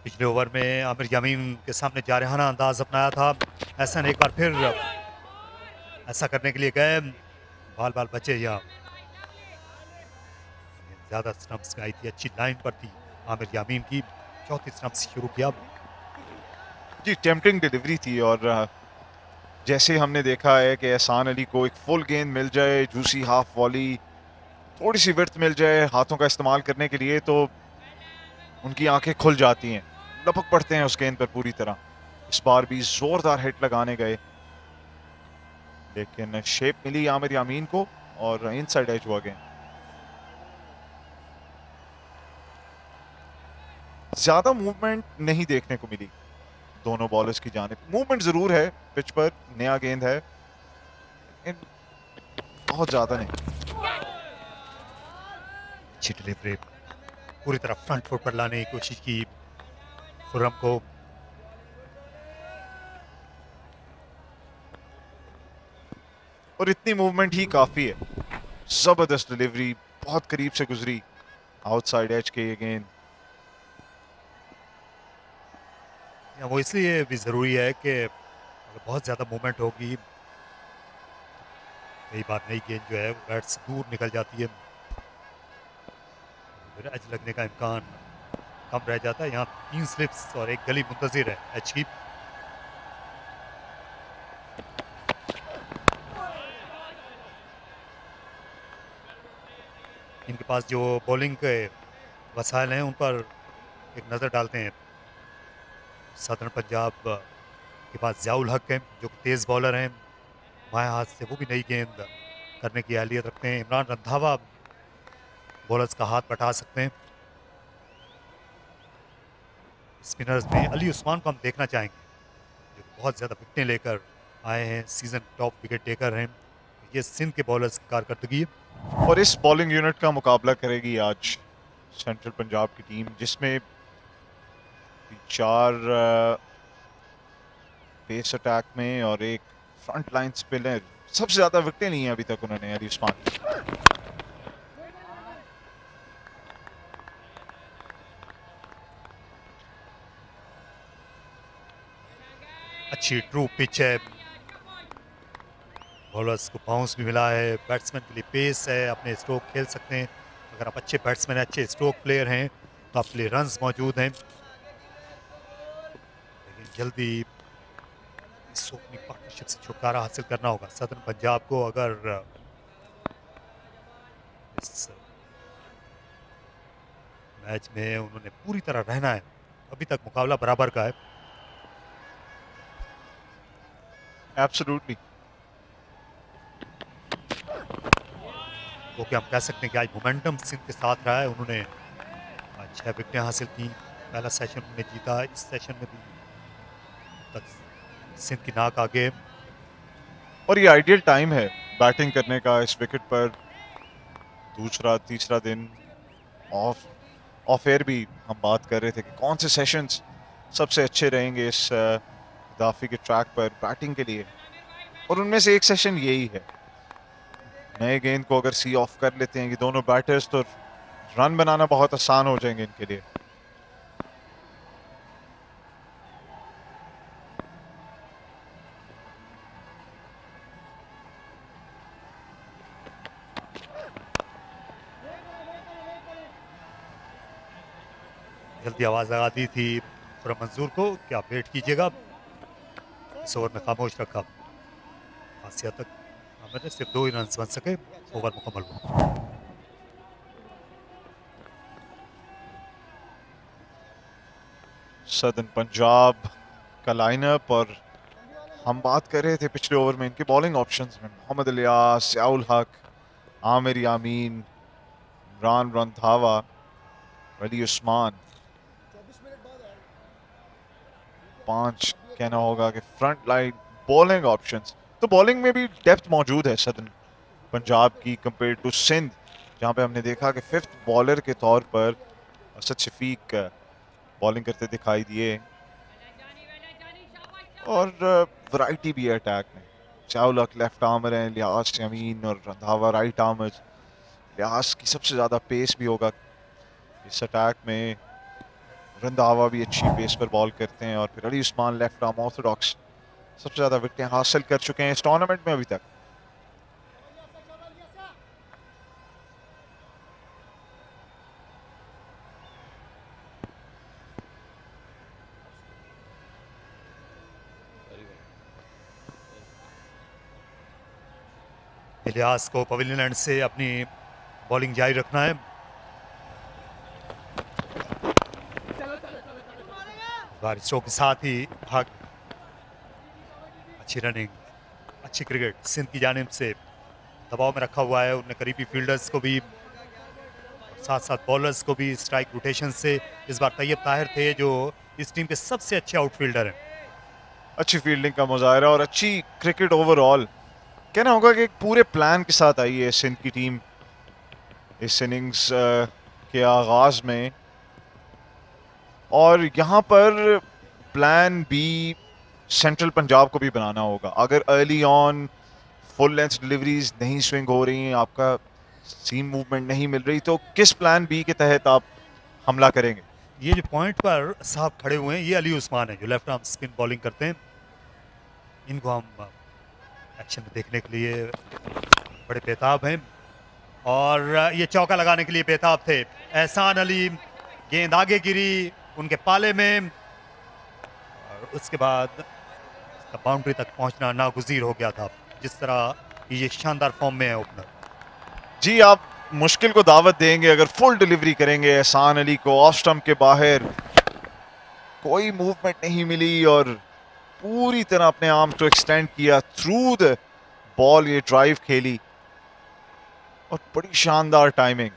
पिछले ओवर में आमिर यामीन के सामने जारहाना अंदाज अपनाया था। एहसन एक बार फिर ऐसा करने के लिए गए, बाल बचे या ज्यादा स्टंप्स में आई थी, अच्छी लाइन पर थी आमिर यामीन की। चौथी स्टंप से शुरू किया जी, टेम्पटिंग डिलीवरी थी और जैसे हमने देखा है कि एहसान अली को एक फुल गेंद मिल जाए, जूसी हाफ वॉली, थोड़ी सी विड्थ मिल जाए हाथों का इस्तेमाल करने के लिए, तो उनकी आंखें खुल जाती हैं, लपक पड़ते हैं उस गेंद पर पूरी तरह। इस बार भी जोरदार हिट लगाने गए, लेकिन शेप मिली आमिर यामीन को और इनसाइड एज हुआ गेंद। ज्यादा मूवमेंट नहीं देखने को मिली दोनों बॉलर्स की जानिब। मूवमेंट जरूर है, पिच पर नया गेंद है, बहुत ज्यादा नहीं। अच्छी डिलीवरी पूरी तरह फ्रंट फुट पर लाने की कोशिश की खुर्रम को। और इतनी मूवमेंट ही काफी है। जबरदस्त डिलीवरी, बहुत करीब से गुजरी आउटसाइड एज के ये गेंद। वो इसलिए भी जरूरी है कि अगर बहुत ज्यादा मूवमेंट होगी, कई बार नई गेंद जो है बैट से दूर निकल जाती है, फिर एज लगने का इम्कान कम रह जाता है। यहाँ 3 स्लिप्स और एक गली मुंतजिर है एज की। इनके पास जो बॉलिंग के वसाइल हैं उन पर एक नज़र डालते हैं। सदर्न पंजाब के पास ज़ियाउल हक हैं जो तेज़ बॉलर हैं, बाएं हाथ से वो भी नई गेंद करने की अहलियत रखते हैं। इमरान रंधावा बॉलर्स का हाथ बटा सकते हैं। स्पिनर्स में अली उस्मान को हम देखना चाहेंगे जो बहुत ज़्यादा विकेटें लेकर आए हैं, सीजन टॉप विकेट टेकर हैं। ये सिंध के बॉलर्स की कारकर्दगी है। और इस बॉलिंग यूनिट का मुकाबला करेगी आज सेंट्रल पंजाब की टीम, जिसमें 4 पेस अटैक में और एक फ्रंट लाइन स्पिनर। सबसे ज्यादा विकेटें ली हैं अभी तक उन्होंने, अली उस्मान। अच्छी ट्रू पिच है, बॉलर्स को बाउंस भी मिला है, बैट्समैन के लिए पेस है, अपने स्ट्रोक खेल सकते हैं। अगर आप अच्छे बैट्समैन हैं, अच्छे स्ट्रोक प्लेयर हैं, तो आपके लिए रन्स मौजूद हैं। लेकिन जल्दी इस ओपनिंग पार्टनरशिप से छुटकारा हासिल करना होगा सदर्न पंजाब को। अगर इस मैच में उन्होंने पूरी तरह रहना है, अभी तक मुकाबला बराबर का है। एब्सोल्युटली। वो क्या हम कह सकते हैं कि आज मोमेंटम सिंध के साथ रहा है। उन्होंने 6 विकेटें हासिल की, पहला सेशन उन्होंने जीता, इस सेशन में भी तक सिंध की नाक आगे। और ये आइडियल टाइम है बैटिंग करने का इस विकेट पर। दूसरा तीसरा दिन ऑफ एयर भी हम बात कर रहे थे कि कौन से सेशंस सबसे अच्छे रहेंगे इस दाफी के ट्रैक पर बैटिंग के लिए, और उनमें से एक सेशन यही है। नए गेंद को अगर सी ऑफ कर लेते हैं कि दोनों बैटर्स, तो रन बनाना बहुत आसान हो जाएंगे इनके लिए। जल्दी आवाज लगा दी थी खुर्रम मंजूर को कि आप वेट कीजिएगा, इस ओवर में खामोश रखा। आसिया तक आमिर ने सिर्फ 2 ही रन बन सके, ओवर मुकम्मल हुआ। सदर्न पंजाब का लाइनअप, और हम बात कर रहे थे पिछले ओवर में इनके बॉलिंग ऑप्शंस में मोहम्मद इलियास, ज़ियाउल हक, आमिर यामीन, इमरान रंधावा, अली उस्मान। 5 कहना होगा कि फ्रंट लाइन बॉलिंग ऑप्शंस। तो बॉलिंग में भी डेप्थ मौजूद है सदर्न पंजाब की कंपेयर टू सिंध, जहां पे हमने देखा कि 5th बॉलर के तौर पर असद शफीक बॉलिंग करते दिखाई दिए, और वैरायटी भी है अटैक में। ज़ियाउल हक लेफ्ट आर्मर हैं, इलियास यामीन और रंधावा राइट आर्मर। इलियास की सबसे ज़्यादा पेस भी होगा इस अटैक में, रंधावा भी अच्छी पेस पर बॉल करते हैं, और फिर Ali Usman left arm Orthodox सबसे ज़्यादा विकेटें हासिल कर चुके हैं इस टूर्नामेंट में अभी तक। इलियास को पवेलियन एंड से अपनी बॉलिंग जारी रखना है। बारिशों के साथ ही हक, अच्छी रनिंग, अच्छी क्रिकेट सिंध की जानिब से दबाव में रखा हुआ है। उन्होंने करीबी फील्डर्स को भी, साथ साथ बॉलर्स को भी स्ट्राइक रोटेशन से। इस बार तैयब ताहिर थे जो इस टीम के सबसे अच्छे आउटफील्डर हैं। अच्छी फील्डिंग का मुजाहरा और अच्छी क्रिकेट ओवरऑल। कहना होगा कि एक पूरे प्लान के साथ आई है सिंध की टीम इस इनिंग्स के आगाज में, और यहाँ पर प्लान बी सेंट्रल पंजाब को भी बनाना होगा। अगर early on full length deliveries नहीं स्विंग हो रही हैं, आपका सीम मूवमेंट नहीं मिल रही, तो किस प्लान बी के तहत आप हमला करेंगे? ये जो पॉइंट पर साहब खड़े हुए हैं, ये अली उस्मान है जो लेफ्ट आर्म स्पिन बॉलिंग करते हैं। इनको हम एक्शन में देखने के लिए बड़े बेताब हैं, और ये चौका लगाने के लिए बेताब थे। एहसान अली, गेंद आगे गिरी उनके पाले में, और उसके बाद बाउंड्री तक पहुंचना नागुज़ीर हो गया था। जिस तरह ये शानदार फॉर्म में है ओपनर। जी, आप मुश्किल को दावत देंगे अगर फुल डिलीवरी करेंगे एहसान अली को ऑफ स्टंप के बाहर। कोई मूवमेंट नहीं मिली और पूरी तरह अपने आर्म को एक्सटेंड किया, थ्रू द बॉल ये ड्राइव खेली, और बड़ी शानदार टाइमिंग।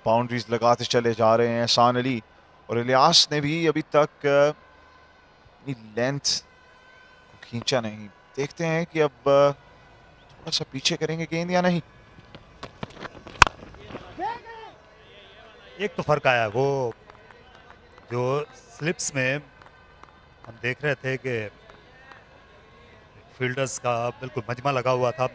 बाउंड्रीज लगाते चले जा रहे हैं एहसान अली, और इलियास ने भी अभी तक लेंथ को खींचा नहीं। देखते हैं कि अब थोड़ा सा पीछे करेंगे गेंद या नहीं। एक तो फर्क आया, वो जो स्लिप्स में हम देख रहे थे कि फील्डर्स का बिल्कुल मजमा लगा हुआ था,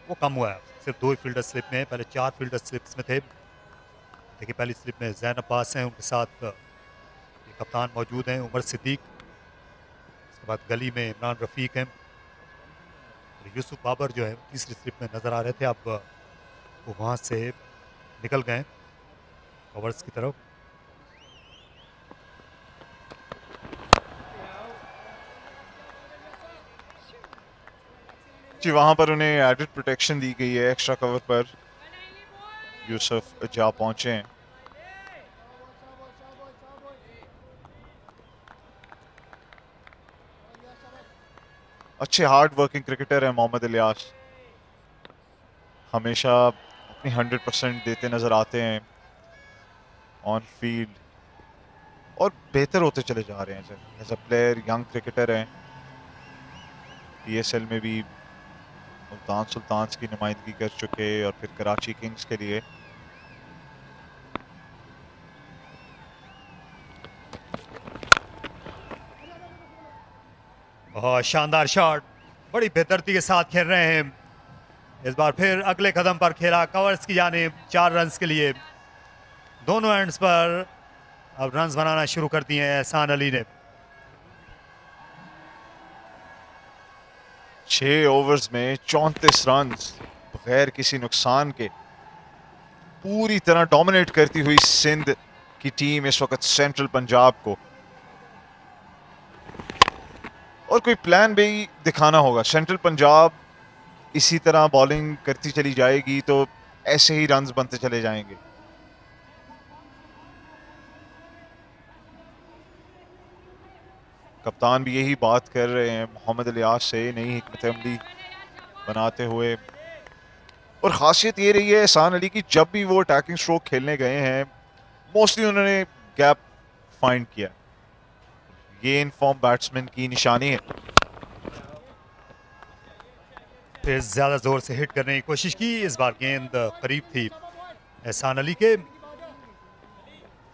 वो कम हुआ है। सिर्फ 2 ही फील्डर स्लिप में, पहले 4 फील्डर स्लिप्स में थे। देखिए पहली स्लिप में जैन अब्बास हैं, उनके साथ ये कप्तान मौजूद हैं उमर सिद्दीक। उसके बाद गली में इमरान रफ़ीक हैं, और यूसुफ बाबर जो है तीसरी स्लिप में नज़र आ रहे थे। अब वो वहाँ से निकल गए कवर्स की तरफ। जी, वहां पर उन्हें एडेड प्रोटेक्शन दी गई है एक्स्ट्रा कवर पर। यूसुफ जा पहुंचे हैं। अच्छे हार्ड वर्किंग क्रिकेटर हैं मोहम्मद इलियास, हमेशा अपनी 100% देते नजर आते हैं ऑन फील्ड, और बेहतर होते चले जा रहे हैं as a player. Young cricketer हैं, PSL में भी मुल्तान सुल्तान्स की नुमाइंदगी कर चुके, और फिर कराची किंग्स के लिए। बहुत शानदार शॉट, बड़ी बेहतरती के साथ खेल रहे हैं। इस बार फिर अगले कदम पर खेला कवर्स की जानिब 4 रन्स के लिए। दोनों एंड्स पर अब रन्स बनाना शुरू कर दिए हैं एहसान अली ने। 6 ओवर्स में 34 रन्स बगैर किसी नुकसान के। पूरी तरह डोमिनेट करती हुई सिंध की टीम इस वक्त सेंट्रल पंजाब को। और कोई प्लान भी दिखाना होगा। सेंट्रल पंजाब इसी तरह बॉलिंग करती चली जाएगी तो ऐसे ही रन्स बनते चले जाएंगे। कप्तान भी यही बात कर रहे हैं मोहम्मद इलियास से, नई हिकमत अमली बनाते हुए। और खासियत ये रही है एहसान अली की, जब भी वो अटैकिंग स्ट्रोक खेलने गए हैं मोस्टली उन्होंने गैप फाइंड किया। ये इन फॉर्म बैट्समैन की निशानी है। फिर ज्यादा जोर से हिट करने की कोशिश की, इस बार गेंद करीब थी एहसान अली के।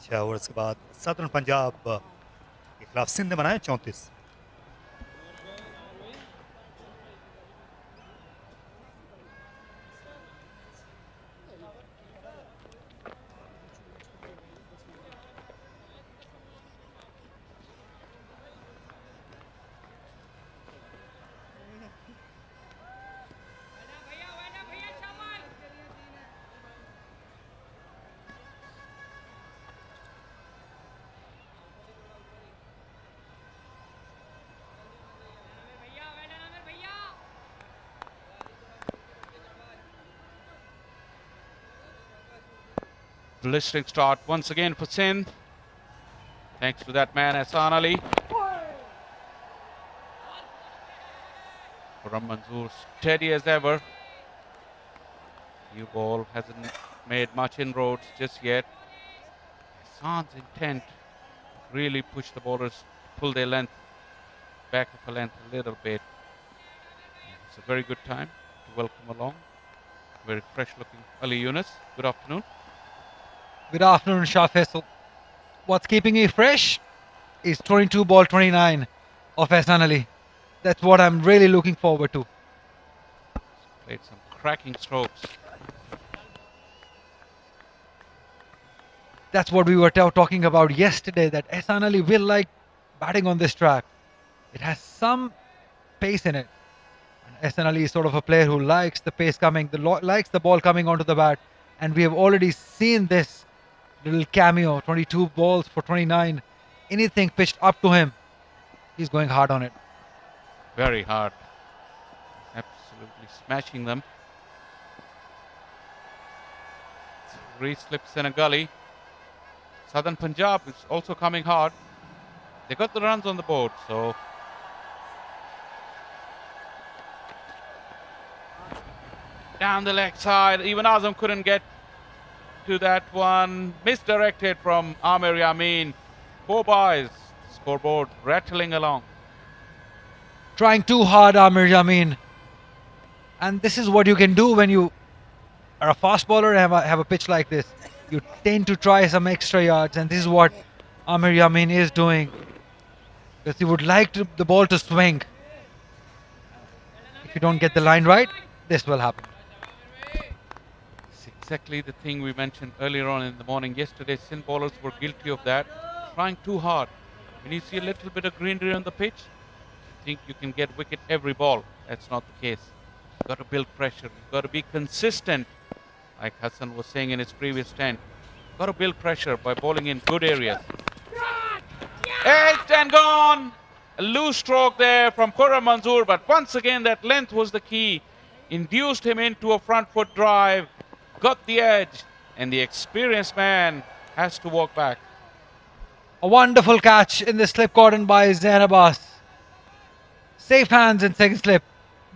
6 ओवर्स के बाद सदर्न पंजाब के खिलाफ सिंध ने बनाए 34। Blistering start once again for Sindh. Thanks to that man, Azam Ali. Quram Manzoor steady as ever. New ball hasn't made much inroads just yet. Azam's intent really push the bowlers, pull their length, back of a length a little bit. It's a very good time to welcome along very fresh looking Ali Yunus. Good afternoon. Good afternoon, Shah Faisal. What's keeping me fresh is 22 ball 29 of Ehsan Ali. That's what I'm really looking forward to. Played some cracking strokes. That's what we were talking about yesterday, that Ehsan Ali will like batting on this track. It has some pace in it. And Ehsan Ali is sort of a player who likes the pace coming, likes the ball coming onto the bat. And we have already seen this little cameo, 22 balls for 29. Anything pitched up to him, he's going hard on it. Very hard. Absolutely smashing them. 3 slips in a gully. Southern Punjab is also coming hard. They got the runs on the board, so down the leg side. Even Azam couldn't get to that one. Misdirected from Amir Yamin. 4 byes. Scoreboard rattling along. Trying too hard, Amir Yamin. And this is what you can do when you are a fast bowler and have a pitch like this. You tend to try some extra yards, and this is what Amir Yamin is doing. Because he would like the ball to swing. If you don't get the line right, this will happen. It's exactly the thing we mentioned earlier on in the morning. Yesterday, Sindh bowlers were guilty of that. Trying too hard. When you see a little bit of greenery on the pitch, you think you can get wicket every ball. That's not the case. You've got to build pressure. You've got to be consistent. Like Hassan was saying in his previous 10. Got to build pressure by bowling in good areas. Edged and gone. A loose stroke there from Quram Manzoor, but once again that length was the key. Induced him into a front foot drive. Got the edge, and the experienced man has to walk back. A wonderful catch in the slip caught by Zain Abbas. Safe hands in second slip.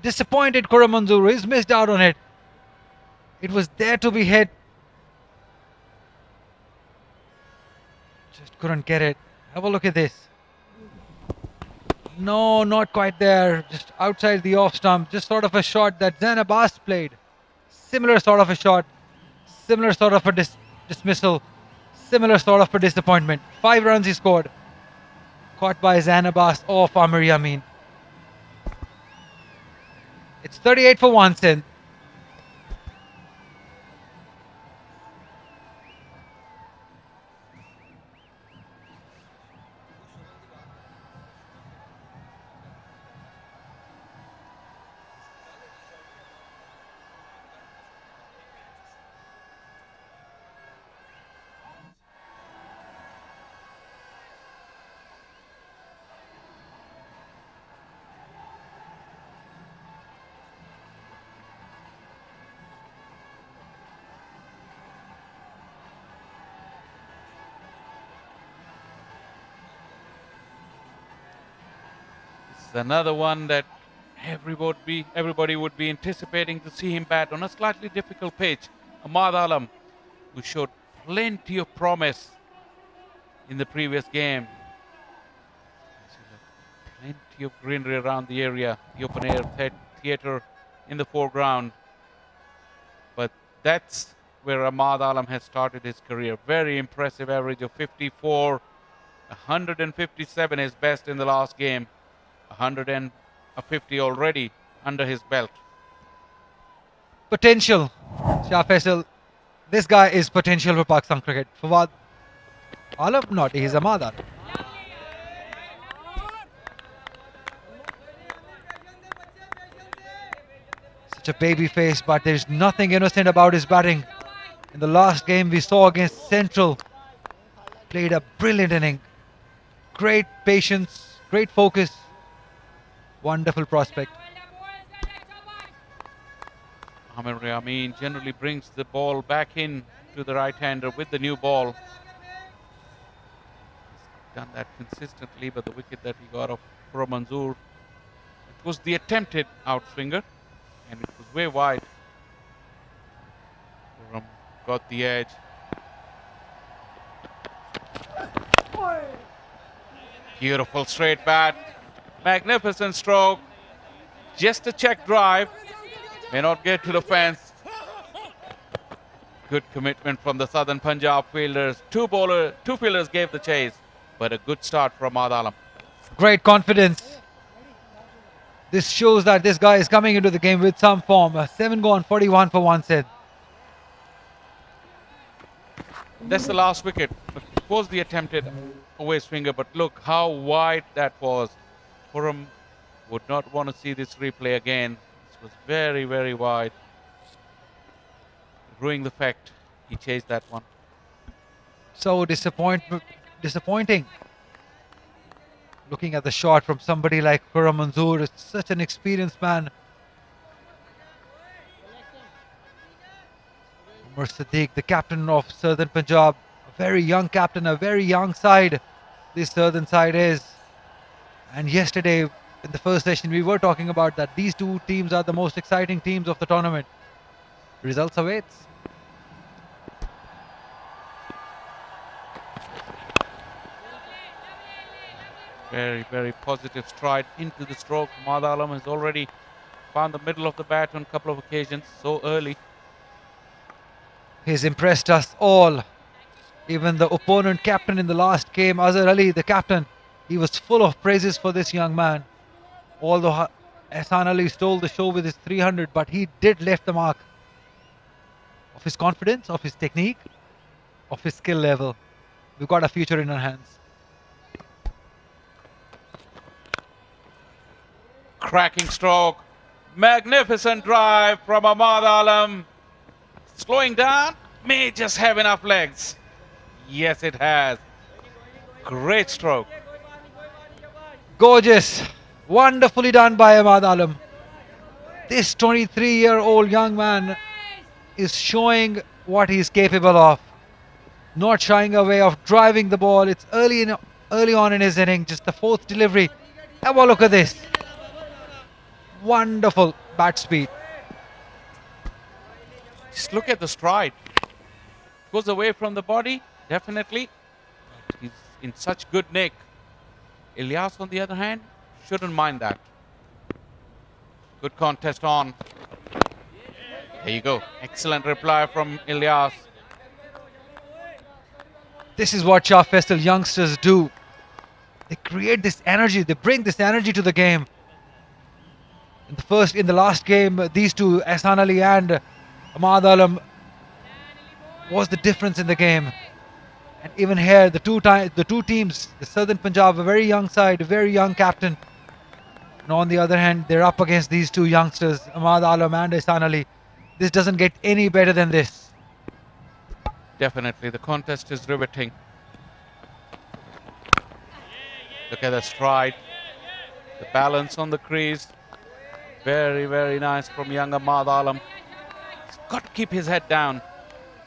Disappointed Quram Manzoor. He's missed out on it. It was there to be hit. Just couldn't get it. Have a look at this. No, not quite there. Just outside the off stump. Just sort of a shot that Zain Abbas played. Similar sort of a shot. Similar sort of a dismissal. Similar sort of a disappointment. 5 runs he scored. Caught by Zain Abbas off Amir Yamin. It's 38 for 1, Sindh. It's another one that everybody would be anticipating to see him bat on a slightly difficult pitch. Ahmad Alam, who showed plenty of promise in the previous game. Plenty of greenery around the area, the open air theatre in the foreground. But that's where Ahmad Alam has started his career. Very impressive average of 54, 157 his best in the last game, 150 already under his belt. Potential, Shah Faisal. This guy is potential for Pakistan cricket. Fawad Alam, not, he's Ahmad Alam. Such a baby face, but there's nothing innocent about his batting. In the last game we saw against Central, played a brilliant inning. Great patience, great focus, wonderful prospect. Amir Amin generally brings the ball back in to the right-hander with the new ball. He's done that consistently, but the wicket that he got off Khurram Manzoor, it was the attempted outswinger, and it was way wide. Khurram got the edge. Beautiful straight bat, magnificent stroke, just a check drive, may not get to the fence. Good commitment from the Southern Punjab fielders. Two fielders gave the chase, but a good start from Ahmad Alam. Great confidence. This shows that this guy is coming into the game with some form. 7 gone, 41 for one set. That's the last wicket. It was the attempted away swinger, but look how wide that was. Khurram would not want to see this replay again. This was very, very wide. Ruining the fact he chased that one. So disappointing. Looking at the shot from somebody like Khurram Manzoor, it's such an experienced man. Umar Siddique, the captain of Southern Punjab, a very young captain, a very young side this Southern side is. And yesterday in the first session we were talking about that these two teams are the most exciting teams of the tournament. Results awaits. Very, very positive stride into the stroke. Ahmad Alam has already found the middle of the bat on a couple of occasions so early. He's impressed us all. Even the opponent captain in the last game, Azhar Ali, the captain, he was full of praises for this young man. Although Ehsan Ali stole the show with his 300, but he did left the mark of his confidence, of his technique, of his skill level. We've got a future in our hands. Cracking stroke. Magnificent drive from Ahmad Alam. Slowing down. May just have enough legs. Yes, it has. Great stroke. Gorgeous. Wonderfully done by Ahmad Alam. This 23-year-old young man is showing what he's capable of. Not shying away of driving the ball. It's early on in his inning. Just the fourth delivery. Have a look at this. Wonderful bat speed. Just look at the stride. Goes away from the body, definitely. But he's in such good nick. Ilyas, on the other hand, shouldn't mind that. Good contest on. There you go. Excellent reply from Ilyas. This is what Shah Faisal youngsters do. They create this energy. They bring this energy to the game. In the last game, these two, Ehsan Ali and Ahmad Alam, was the difference in the game. And even here, the two teams, the Southern Punjab, a very young side, a very young captain. And on the other hand, they're up against these two youngsters, Ahmad Alam and Ehsan Ali. This doesn't get any better than this. Definitely, the contest is riveting. Look at the stride, the balance on the crease. Very, very nice from young Ahmad Alam. He's got to keep his head down.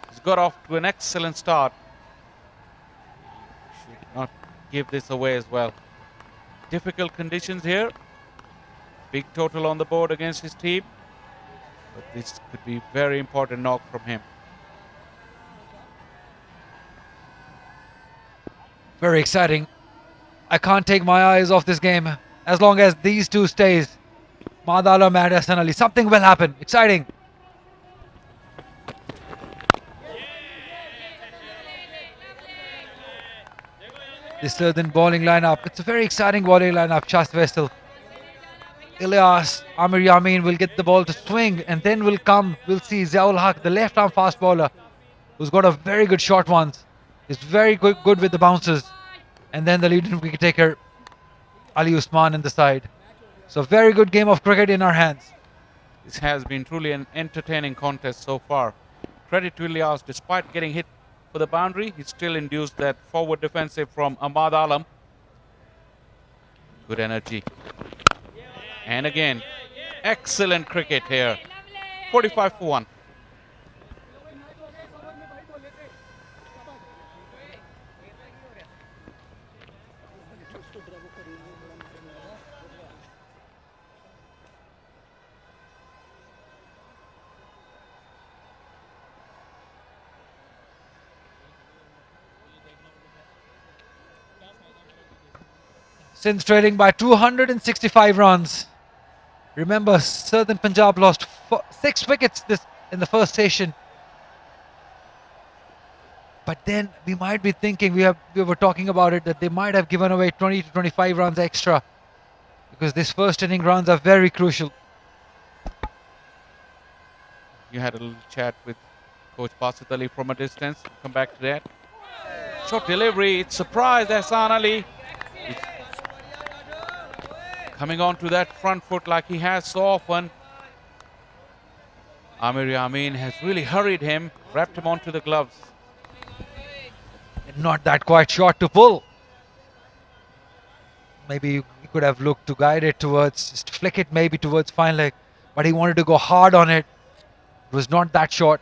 He's got off to an excellent start. Should not give this away as well. Difficult conditions here. big total on the board against his team. But this could be very important knock from him. Very exciting. I can't take my eyes off this game. As long as these two stays, Madalam and Hassan Ali, something will happen. Exciting. This Southern bowling lineup. It's a very exciting bowling lineup, Shah Faisal. Ilyas, Amir Yamin will get the ball to swing, and then we'll see Ziaul Haq, the left arm fast bowler, who's got a very good short ones. He's very good with the bounces. And then the leading wicket taker, Ali Usman in the side. So very good game of cricket in our hands. This has been truly an entertaining contest so far. Credit to Ilyas, despite getting hit for the boundary, he still induced that forward defensive from Ahmad Alam. Good energy. And again, excellent cricket here. 45 for 1. Sindh trailing by 265 runs. Remember, Southern Punjab lost 6 wickets in the first session. But then we might be thinking, we were talking about it, that they might have given away 20 to 25 runs extra, because this first inning runs are very crucial. You had a little chat with Coach Basit Ali from a distance. Come back to that. Short delivery. It's surprised Hassan Ali. It's coming on to that front foot like he has so often. Amir Yamin has really hurried him, wrapped him onto the gloves. Not that quite short to pull. Maybe he could have looked to guide it towards, just flick it maybe towards fine leg, but he wanted to go hard on it. It was not that short.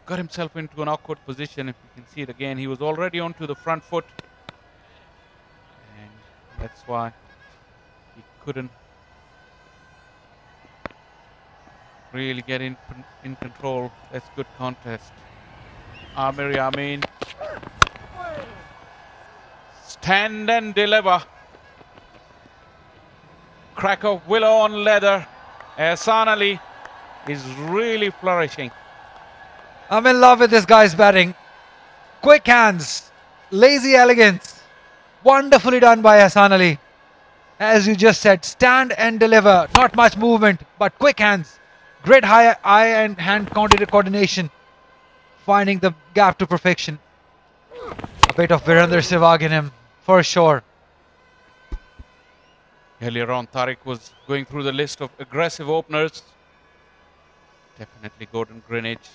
Got himself into an awkward position. If you can see it again, he was already onto the front foot, and that's why he couldn't really get in control. That's good contest. Amir Yamin, stand and deliver. Crack of willow on leather. Hassan Ali is really flourishing. I'm in love with this guy's batting. Quick hands, lazy elegance. Wonderfully done by Hassan Ali. As you just said, stand and deliver. Not much movement, but quick hands. Great eye and hand coordination. Finding the gap to perfection. A bit of Virender Sehwag in him, for sure. Earlier on, Tariq was going through the list of aggressive openers. Definitely Gordon Greenwich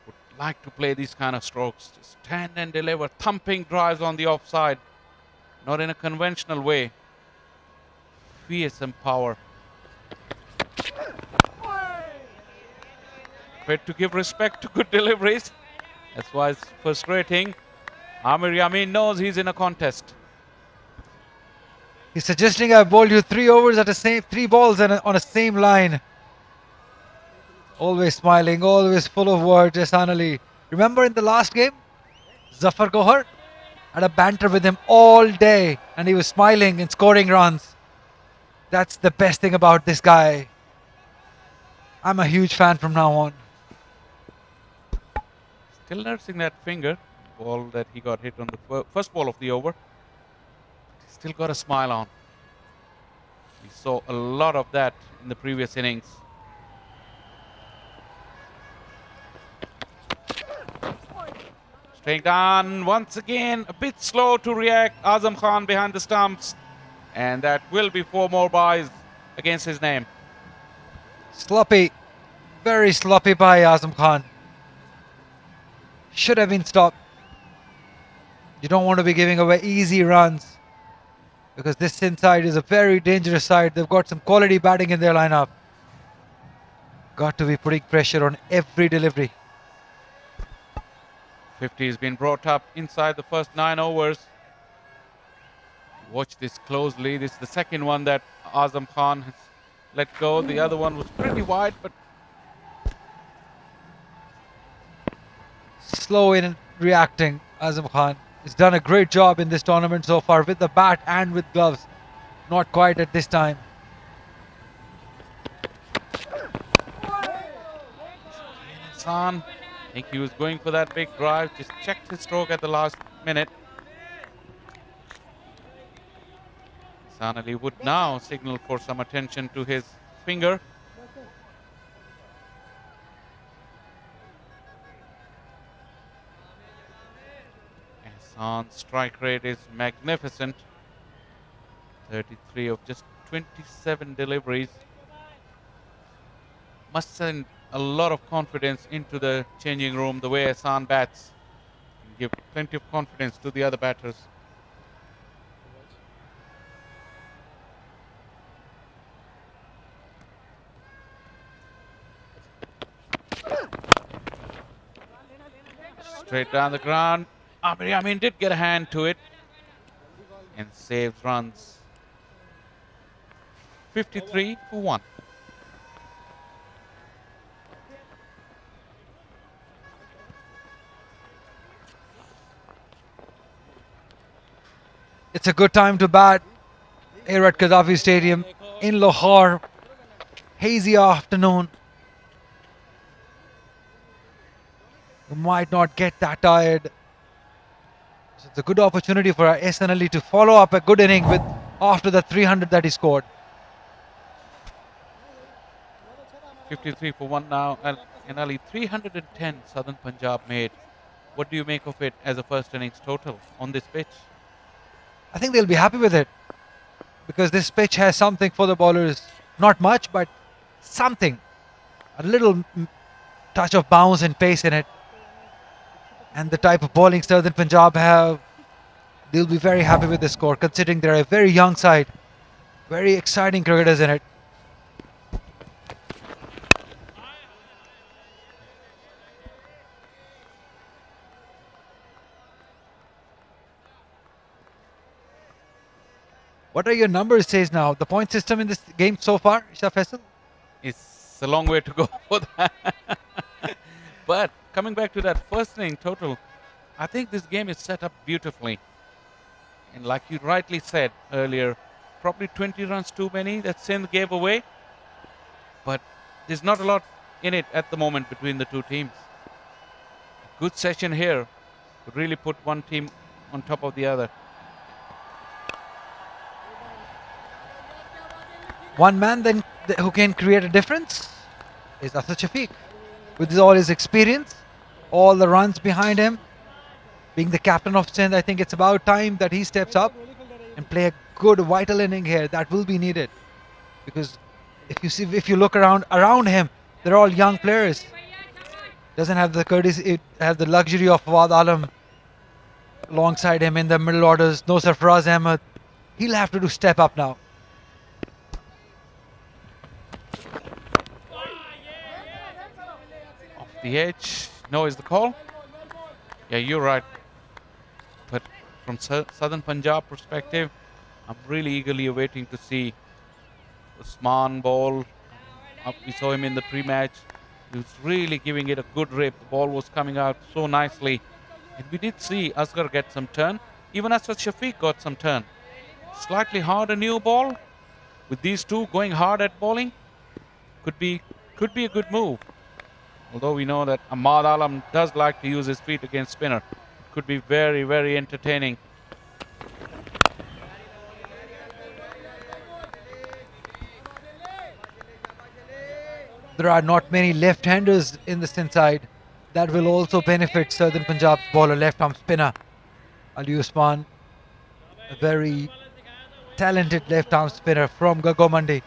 would like to play these kind of strokes. Just stand and deliver, thumping drives on the offside. Not in a conventional way. Fearsome power. But to give respect to good deliveries. That's why it's frustrating. Amir Yamin knows he's in a contest. He's suggesting I bowled you 3 overs at the same 3 balls and on a same line. Always smiling, always full of words, Hassan Ali. Remember in the last game, Zafar Kohar had a banter with him all day and he was smiling and scoring runs. That's the best thing about this guy. I'm a huge fan from now on. Still nursing that finger. Ball that he got hit on the first ball of the over. Still got a smile on. We saw a lot of that in the previous innings. Straight down once again, a bit slow to react. Azam Khan behind the stumps, and that will be 4 more byes against his name. Sloppy, very sloppy by Azam Khan. Should have been stopped. You don't want to be giving away easy runs, because this Sindh side is a very dangerous side. They've got some quality batting in their lineup. Got to be putting pressure on every delivery. 50 has been brought up inside the first 9 overs. Watch this closely. This is the second one that Azam Khan has let go. The other one was pretty wide, but Slow in reacting. Azam Khan has done a great job in this tournament so far with the bat and with gloves. Not quite at this time. Hassan, I think he was going for that big drive. Just checked his stroke at the last minute. Hassan Ali would now signal for some attention to his finger. Hassan's strike rate is magnificent. 33 of just 27 deliveries. Must send a lot of confidence into the changing room. The way Hassan bats can give plenty of confidence to the other batters. Straight down the ground. Amir Yamin did get a hand to it and saves runs. 53 for 1. It's a good time to bat here at Gaddafi Stadium in Lahore. Hazy afternoon. You might not get that tired. So it's a good opportunity for Ahsan Ali to follow up a good inning with after the 300 that he scored. 53 for 1 now. And Ali, 310 Southern Punjab made. What do you make of it as a first innings total on this pitch? I think they'll be happy with it because this pitch has something for the bowlers. Not much, but something. A little touch of bounce and pace in it. And the type of bowling Southern Punjab have, they'll be very happy with the score considering they're a very young side. Very exciting cricketers in it. What are your numbers says now? The point system in this game so far, Shah Faisal? It's a long way to go for that. But coming back to that first inning total, I think this game is set up beautifully. And like you rightly said earlier, probably 20 runs too many that Sindh gave away. But there's not a lot in it at the moment between the two teams. Good session here could really put one team on top of the other. One man then who can create a difference is Asad Shafiq. With all his experience, all the runs behind him, being the captain of Sindh, I think it's about time that he steps up and play a good vital inning here. That will be needed because if you look around him, they're all young players. Doesn't have the courtesy, it has the luxury of Fawad Alam alongside him in the middle orders. No Sarfaraz Ahmed. He'll have to step up now. The edge, no is the call. Yeah, you're right. But from Southern Punjab perspective, I'm really eagerly awaiting to see Usman ball. We saw him in the pre-match. He was really giving it a good rip. The ball was coming out so nicely. And we did see Asghar get some turn. Even Asad Shafiq got some turn. Slightly harder new ball. With these two going hard at bowling, could be a good move. Although we know that Ahmad Alam does like to use his feet against spinner. Could be very, very entertaining. There are not many left-handers in the Sindh side. That will also benefit Southern Punjab's bowler, left-arm spinner Ali Usman. A very talented left-arm spinner from Gagomandi.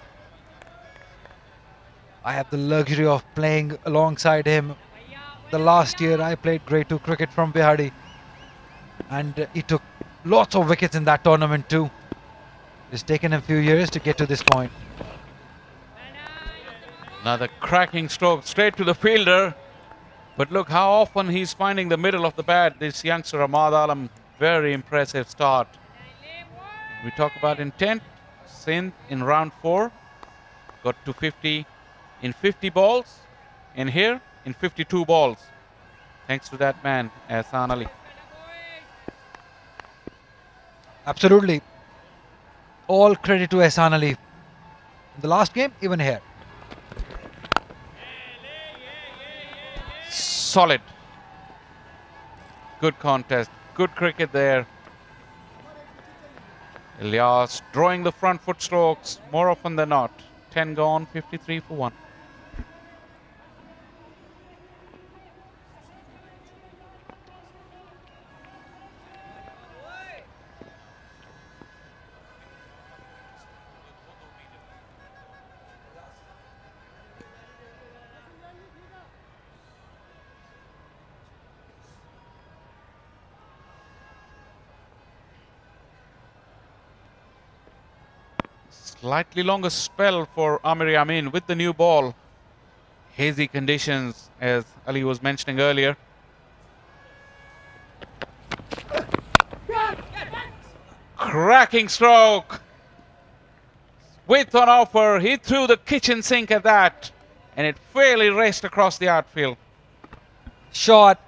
I have the luxury of playing alongside him. The last year I played Grade 2 cricket from Bihari. And he took lots of wickets in that tournament too. It's taken a few years to get to this point. Another cracking stroke straight to the fielder. But look how often he's finding the middle of the bat. This youngster Ahmad Alam, very impressive start. We talk about intent. Sindh in round 4 got to 50 in 50 balls, and here in 52 balls. Thanks to that man, Ahsan Ali. Absolutely. All credit to Ahsan Ali. In the last game, even here. Solid. Good contest. Good cricket there. Ilyas drawing the front foot strokes more often than not. 10 gone, 53 for 1. Slightly longer spell for Amir Yamin with the new ball. Hazy conditions, as Ali was mentioning earlier. Cracking stroke. Width on offer. He threw the kitchen sink at that, and it fairly raced across the outfield. Shot.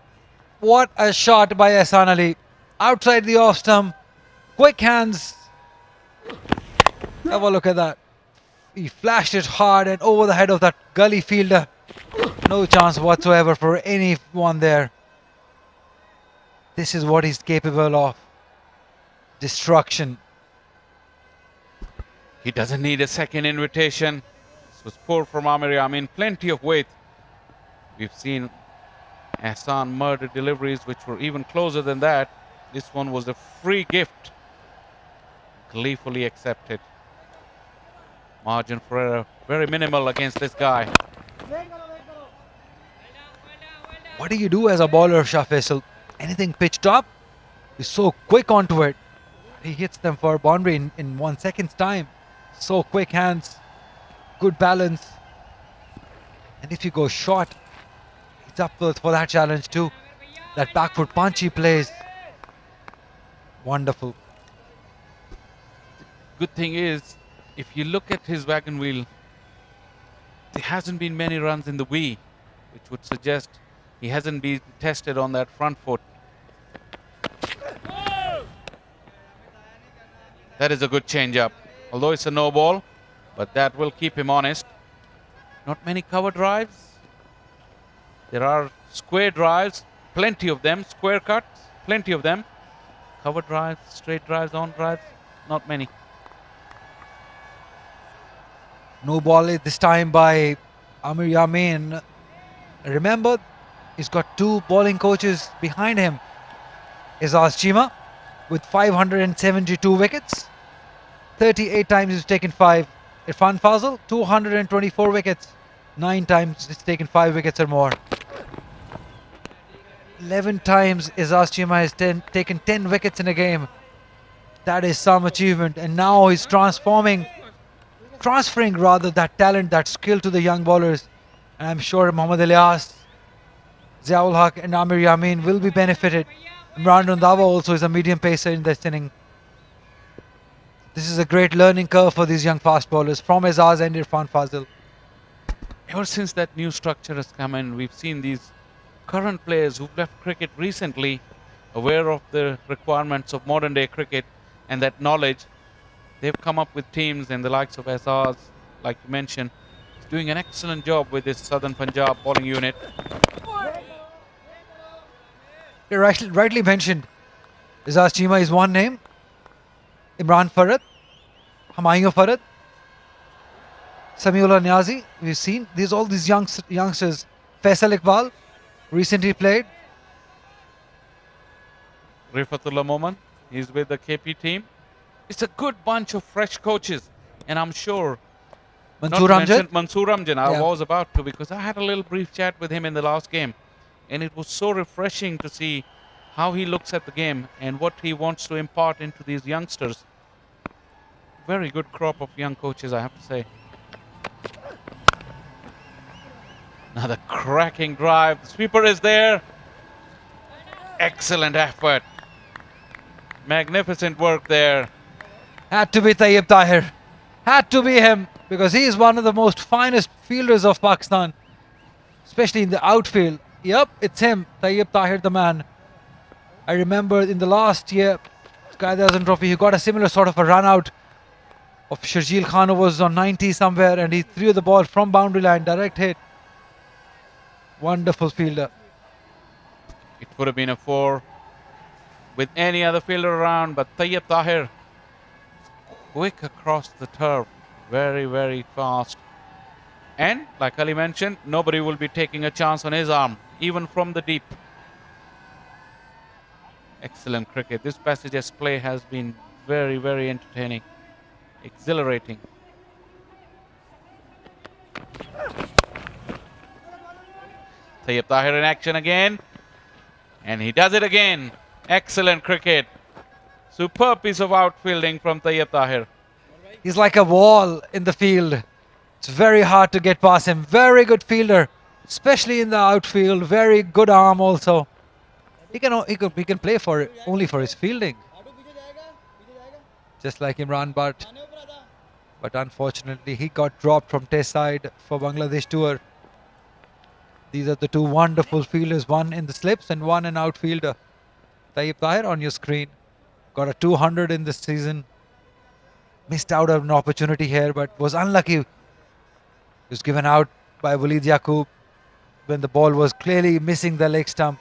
What a shot by Ahsan Ali. Outside the off stump. Quick hands. Have a look at that. He flashed it hard and over the head of that gully fielder. No chance whatsoever for anyone there. This is what he's capable of. Destruction. He doesn't need a second invitation. This was poor from Amir Yamin. Plenty of weight. We've seen Ahsan murder deliveries which were even closer than that. This one was a free gift. Gleefully accepted. Margin for error very minimal against this guy. What do you do as a bowler, Shah Faisal? Anything pitched up? He's so quick onto it. He hits them for a boundary in 1 second's time. So quick hands. Good balance. And if you go short, he's up for that challenge too. That back foot punch he plays. Wonderful. Good thing is, if you look at his wagon wheel, there hasn't been many runs in the V, which would suggest he hasn't been tested on that front foot. That is a good change-up. Although it's a no ball, but that will keep him honest. Not many cover drives. There are square drives, plenty of them. Square cuts, plenty of them. Cover drives, straight drives, on drives, not many. No ball this time by Amir Yamin. Remember, he's got 2 bowling coaches behind him. Azaz Chima with 572 wickets. 38 times he's taken 5. Irfan Fazal, 224 wickets. 9 times he's taken 5 wickets or more. 11 times Azaz Chima has taken 10 wickets in a game. That is some achievement. And now he's transferring rather that talent, that skill to the young bowlers. And I'm sure Mohammad Ilyas, Ziaul Haq and Amir Yamin will be benefited. Imran Randhawa also is a medium pacer in this inning. This is a great learning curve for these young fast bowlers from Azaz and Irfan Fazil. Ever since that new structure has come in, we've seen these current players who've left cricket recently aware of the requirements of modern day cricket and that knowledge. They've come up with teams, and the likes of Azaz, like you mentioned, is doing an excellent job with this Southern Punjab bowling unit. You rightly mentioned, Azaz Chima is one name. Imran Farad, Humayun Farad, Samiullah Niazi. We've seen all these youngsters. Faisal Iqbal recently played. Rifatullah Moman, he's with the KP team. It's a good bunch of fresh coaches, and I'm sure Mansoor Amjad. Mansoor Amjad, I was about to, because I had a little brief chat with him in the last game, and it was so refreshing to see how he looks at the game and what he wants to impart into these youngsters. Very good crop of young coaches, I have to say. Another cracking drive. The sweeper is there. Excellent effort. Magnificent work there. Had to be Tayyib Tahir. Had to be him, because he is one of the most finest fielders of Pakistan, especially in the outfield. Yep, it's him, Tayyib Tahir, the man. I remember in the last year, Quaid Azam Trophy, he got a similar sort of a run out of Sharjeel Khan, who was on 90 somewhere, and he threw the ball from boundary line, direct hit. Wonderful fielder. It would have been a 4 with any other fielder around, but Tayyib Tahir, quick across the turf, very, very fast. And like Ali mentioned, nobody will be taking a chance on his arm, even from the deep. Excellent cricket. This Passages play has been very, very entertaining, exhilarating. Tayyib Tahir in action again, and he does it again. Excellent cricket. Superb piece of outfielding from Tayyib Tahir. He's like a wall in the field. It's very hard to get past him. Very good fielder, especially in the outfield. Very good arm also. He can play for only for his fielding, just like Imran Butt. But unfortunately, he got dropped from Test side for Bangladesh tour. These are the two wonderful fielders, one in the slips and one an outfielder. Tayyib Tahir on your screen. Got a 200 in this season. Missed out on an opportunity here, but was unlucky. He was given out by Waleed Yaqub when the ball was clearly missing the leg stump.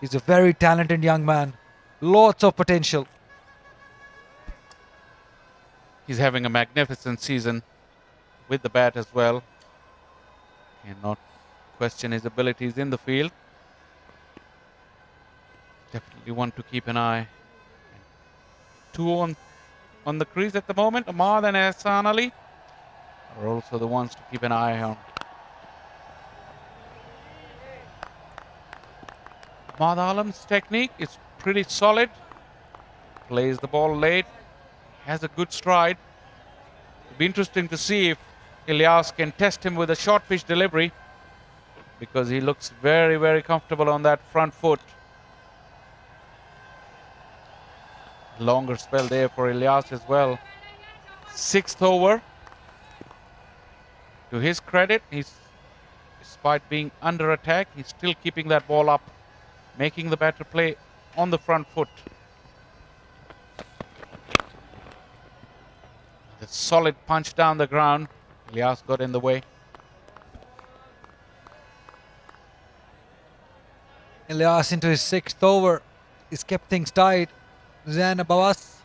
He's a very talented young man. Lots of potential. He's having a magnificent season with the bat as well. Cannot question his abilities in the field. Definitely one to keep an eye. 2 on the crease at the moment. Ahmad and Ahsan Ali are also the ones to keep an eye on. Ahmad Alam's technique is pretty solid. Plays the ball late. Has a good stride. It'll be interesting to see if Ilyas can test him with a short pitch delivery, because he looks very, very comfortable on that front foot. Longer spell there for Ilyas as well. 6th over. To his credit, despite being under attack, he's still keeping that ball up, making the batter play on the front foot. The solid punch down the ground. Ilyas got in the way. Ilyas into his 6th over. He's kept things tight. Zain Abbas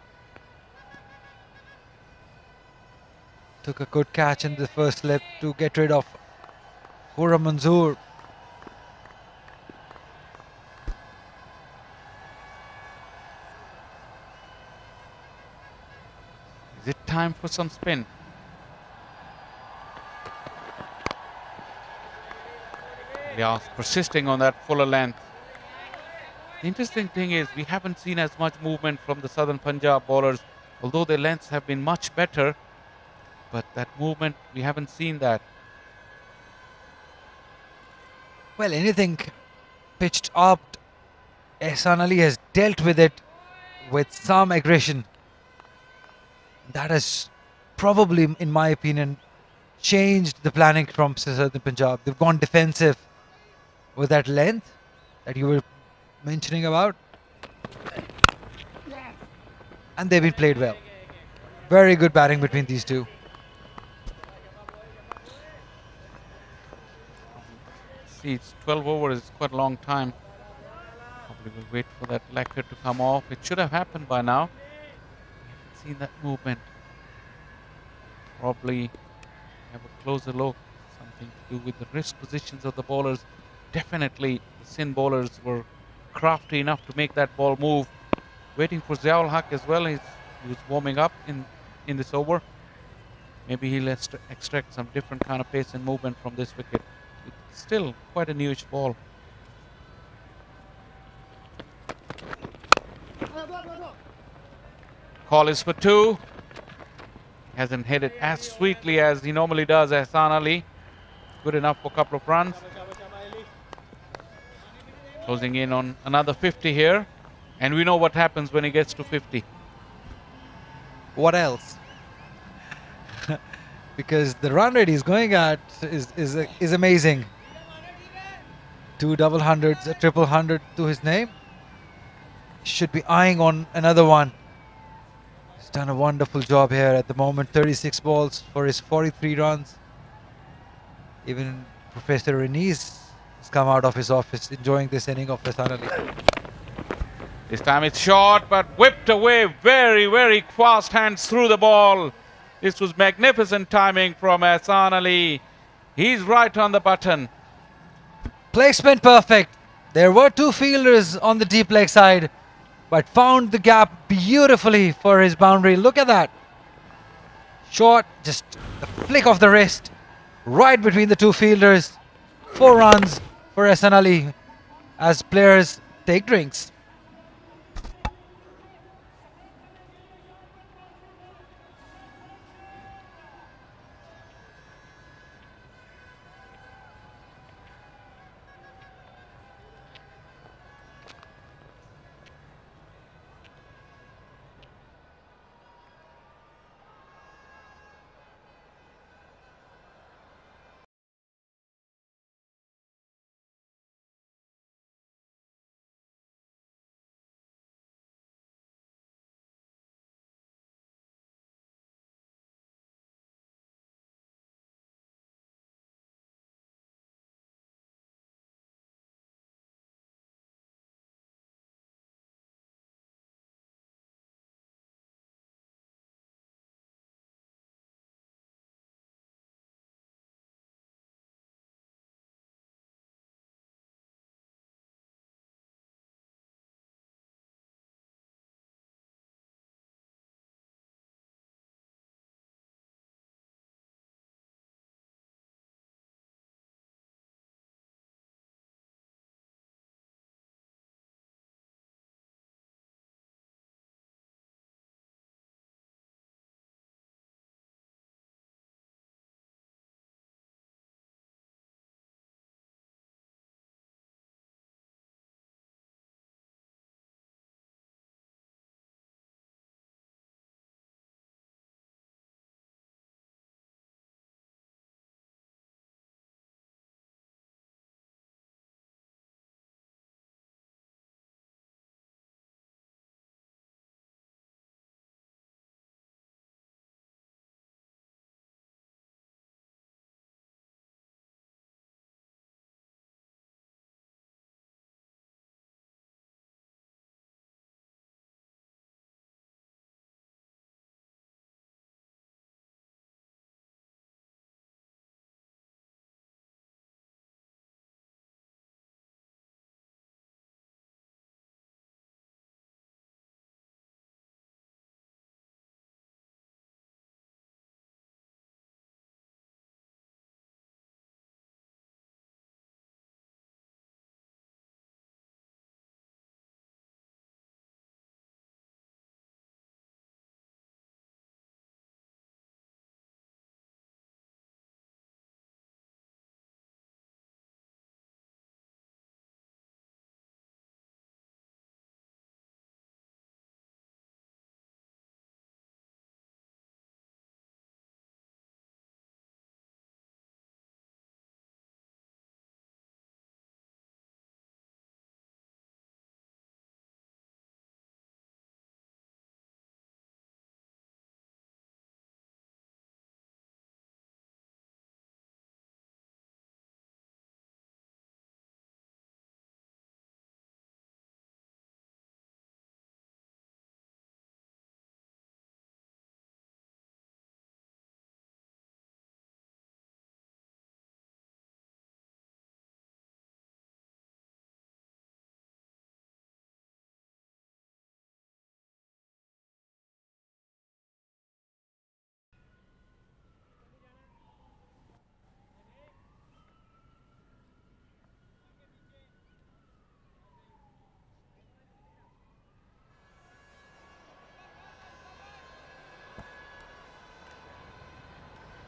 took a good catch in the first slip to get rid of Khurram Manzoor. Is it time for some spin? Ilyas persisting on that fuller length. The interesting thing is we haven't seen as much movement from the Southern Punjab bowlers, although their lengths have been much better, but that movement, we haven't seen that. Well, anything pitched up, Ahsan Ali has dealt with it with some aggression. That has probably, in my opinion, changed the planning from Southern Punjab. They've gone defensive with that length that you were mentioning about, and they've been played well. Very good batting between these two. See, it's 12 overs, it's quite a long time. Probably will wait for that lacquer to come off. It should have happened by now. We haven't seen that movement. Probably have a closer look. Something to do with the wrist positions of the bowlers. Definitely the Sindh bowlers were crafty enough to make that ball move. Waiting for Ziaul Haq as well. He was warming up in this over. Maybe he'll extract some different kind of pace and movement from this wicket. It's still quite a newish ball. Call is for 2. Hasn't hit it as sweetly as he normally does, Ahsan Ali. Good enough for a couple of runs. Closing in on another 50 here. And we know what happens when he gets to 50. What else? Because the run rate he's going at is amazing. 2 double hundreds, a triple hundred to his name. Should be eyeing on another one. He's done a wonderful job here at the moment. 36 balls for his 43 runs. Even Professor Reniz has come out of his office enjoying this inning of Hasan Ali. This time it's short, but whipped away. Very, very fast hands through the ball. This was magnificent timing from Hasan Ali. He's right on the button. Placement perfect. There were two fielders on the deep leg side, but found the gap beautifully for his boundary. Look at that. Short, just a flick of the wrist, right between the two fielders. 4 runs for Hasan Ali as players take drinks.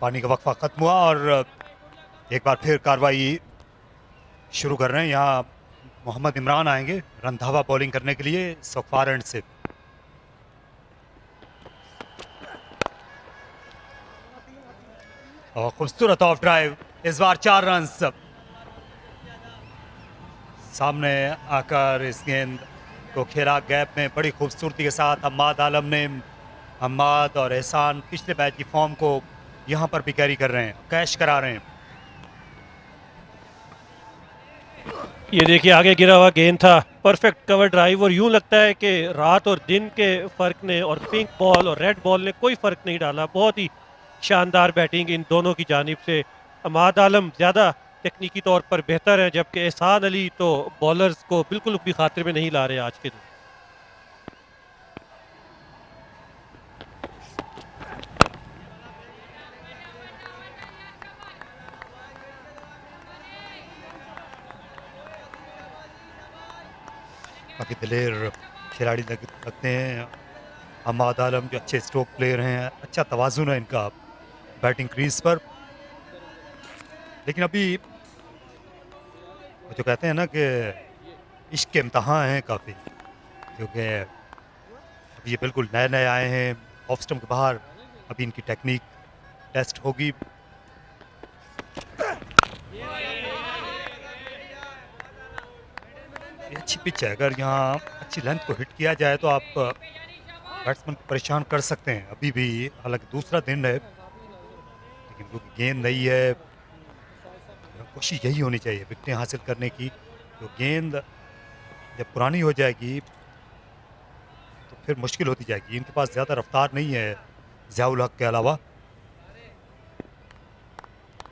पानी का वक्फा खत्म हुआ और एक बार फिर कार्रवाई शुरू कर रहे हैं। यहाँ मोहम्मद इमरान आएंगे रंधावा बॉलिंग करने के लिए सोफार एंड से। और खूबसूरत ऑफ ड्राइव, इस बार 4 रन सामने आकर इस गेंद को खेला गैप में बड़ी खूबसूरती के साथ हम्माद आलम ने। हम्माद और एहसान पिछले मैच की फॉर्म को यहाँ पर भी कैरी कर रहे हैं, कैश करा रहे हैं। ये देखिए आगे गिरा हुआ गेंद था, परफेक्ट कवर ड्राइव, और यूं लगता है कि रात और दिन के फ़र्क ने और पिंक बॉल और रेड बॉल ने कोई फ़र्क नहीं डाला। बहुत ही शानदार बैटिंग इन दोनों की जानिब से। हम्माद आलम ज़्यादा तकनीकी तौर पर बेहतर हैं, जबकि एहसान अली तो बॉलर्स को बिल्कुल भी खातिर में नहीं ला रहे आज के दिन। काफ़ी दिलेर खिलाड़ी लगते हैं हम्माद आलम, जो अच्छे स्ट्रोक प्लेयर हैं, अच्छा तवाज़ुन है इनका बैटिंग क्रीज पर। लेकिन अभी वो जो कहते हैं ना कि इश्क के इम्तहान हैं काफ़ी, क्योंकि अभी ये बिल्कुल नए नए आए हैं ऑफ स्टंप के बाहर, अभी इनकी टेक्निक टेस्ट होगी। ये अच्छी पिच है, अगर यहाँ अच्छी लेंथ को हिट किया जाए तो आप बैट्समैन को परेशान कर सकते हैं। अभी भी हालांकि दूसरा दिन है, लेकिन क्योंकि गेंद नहीं है, कोशिश यही होनी चाहिए विकेटें हासिल करने की। तो गेंद जब पुरानी हो जाएगी तो फिर मुश्किल होती जाएगी। इनके पास ज़्यादा रफ्तार नहीं है ज़ियाउल हक के अलावा।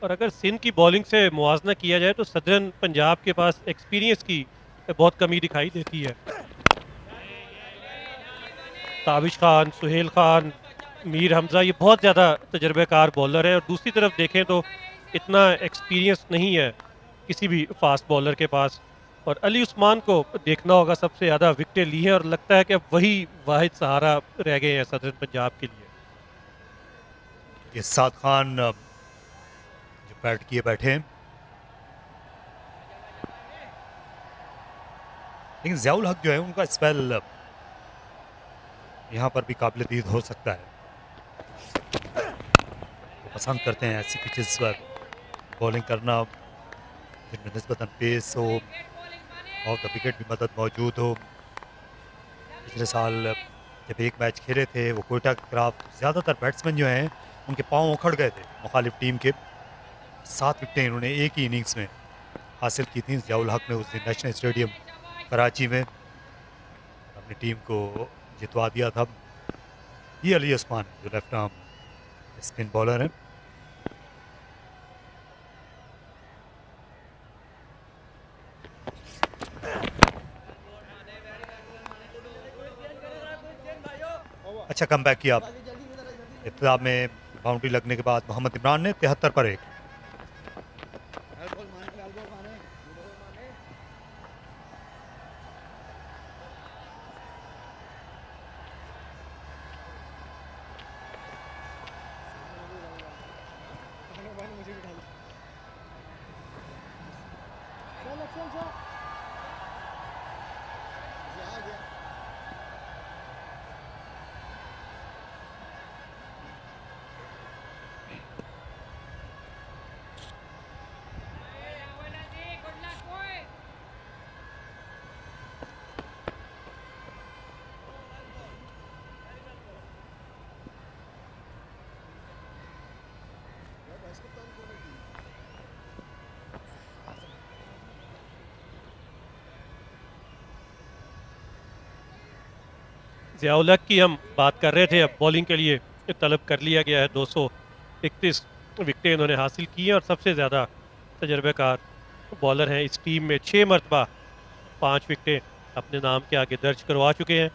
और अगर सिंध की बॉलिंग से मुआवजा किया जाए तो सदरन पंजाब के पास एक्सपीरियंस की बहुत कमी दिखाई देती है। ताबिश खान, सुहेल खान, मीर हमजा, ये बहुत ज़्यादा तजर्बेकार बॉलर है, और दूसरी तरफ देखें तो इतना एक्सपीरियंस नहीं है किसी भी फास्ट बॉलर के पास। और अली उस्मान को देखना होगा, सबसे ज़्यादा विकेटें ली हैं और लगता है कि अब वही वाहिद सहारा रह गए हैं सदरन पंजाब के लिए। ये साद खान जो बैट किए बैठे हैं, लेकिन ज़ियाउल हक जो है उनका स्पेल यहाँ पर भी काबिल दीद हो सकता है। वो पसंद करते हैं ऐसी पिचेस पर बॉलिंग करना जिनमें निस्बतन पेस हो और द विकेट भी मदद मौजूद हो। पिछले साल जब एक मैच खेले थे वो कोयटा के खिलाफ, ज़्यादातर बैट्समैन जो हैं उनके पाँव उखड़ गए थे मुखालिफ टीम के। 7 विकेटें इन्होंने एक ही इनिंग्स में हासिल की थी ज़ियाउल हक ने उस दिन नेशनल स्टेडियम कराची में, अपनी टीम को जितवा दिया था। ये अली उस्मान जो लेफ्ट आर्म स्पिन बॉलर हैं। अच्छा कम बैक किया इब्तिदा में, बाउंड्री लगने के बाद मोहम्मद इमरान ने 73 पर 1। ज़ियाउल हक की हम बात कर रहे थे, अब बॉलिंग के लिए तलब कर लिया गया है। 231 विकेटें इन्होंने हासिल की हैं और सबसे ज़्यादा तजर्बेकार बॉलर हैं इस टीम में। 6 मरतबा 5 विकेटें अपने नाम के आगे दर्ज करवा चुके हैं।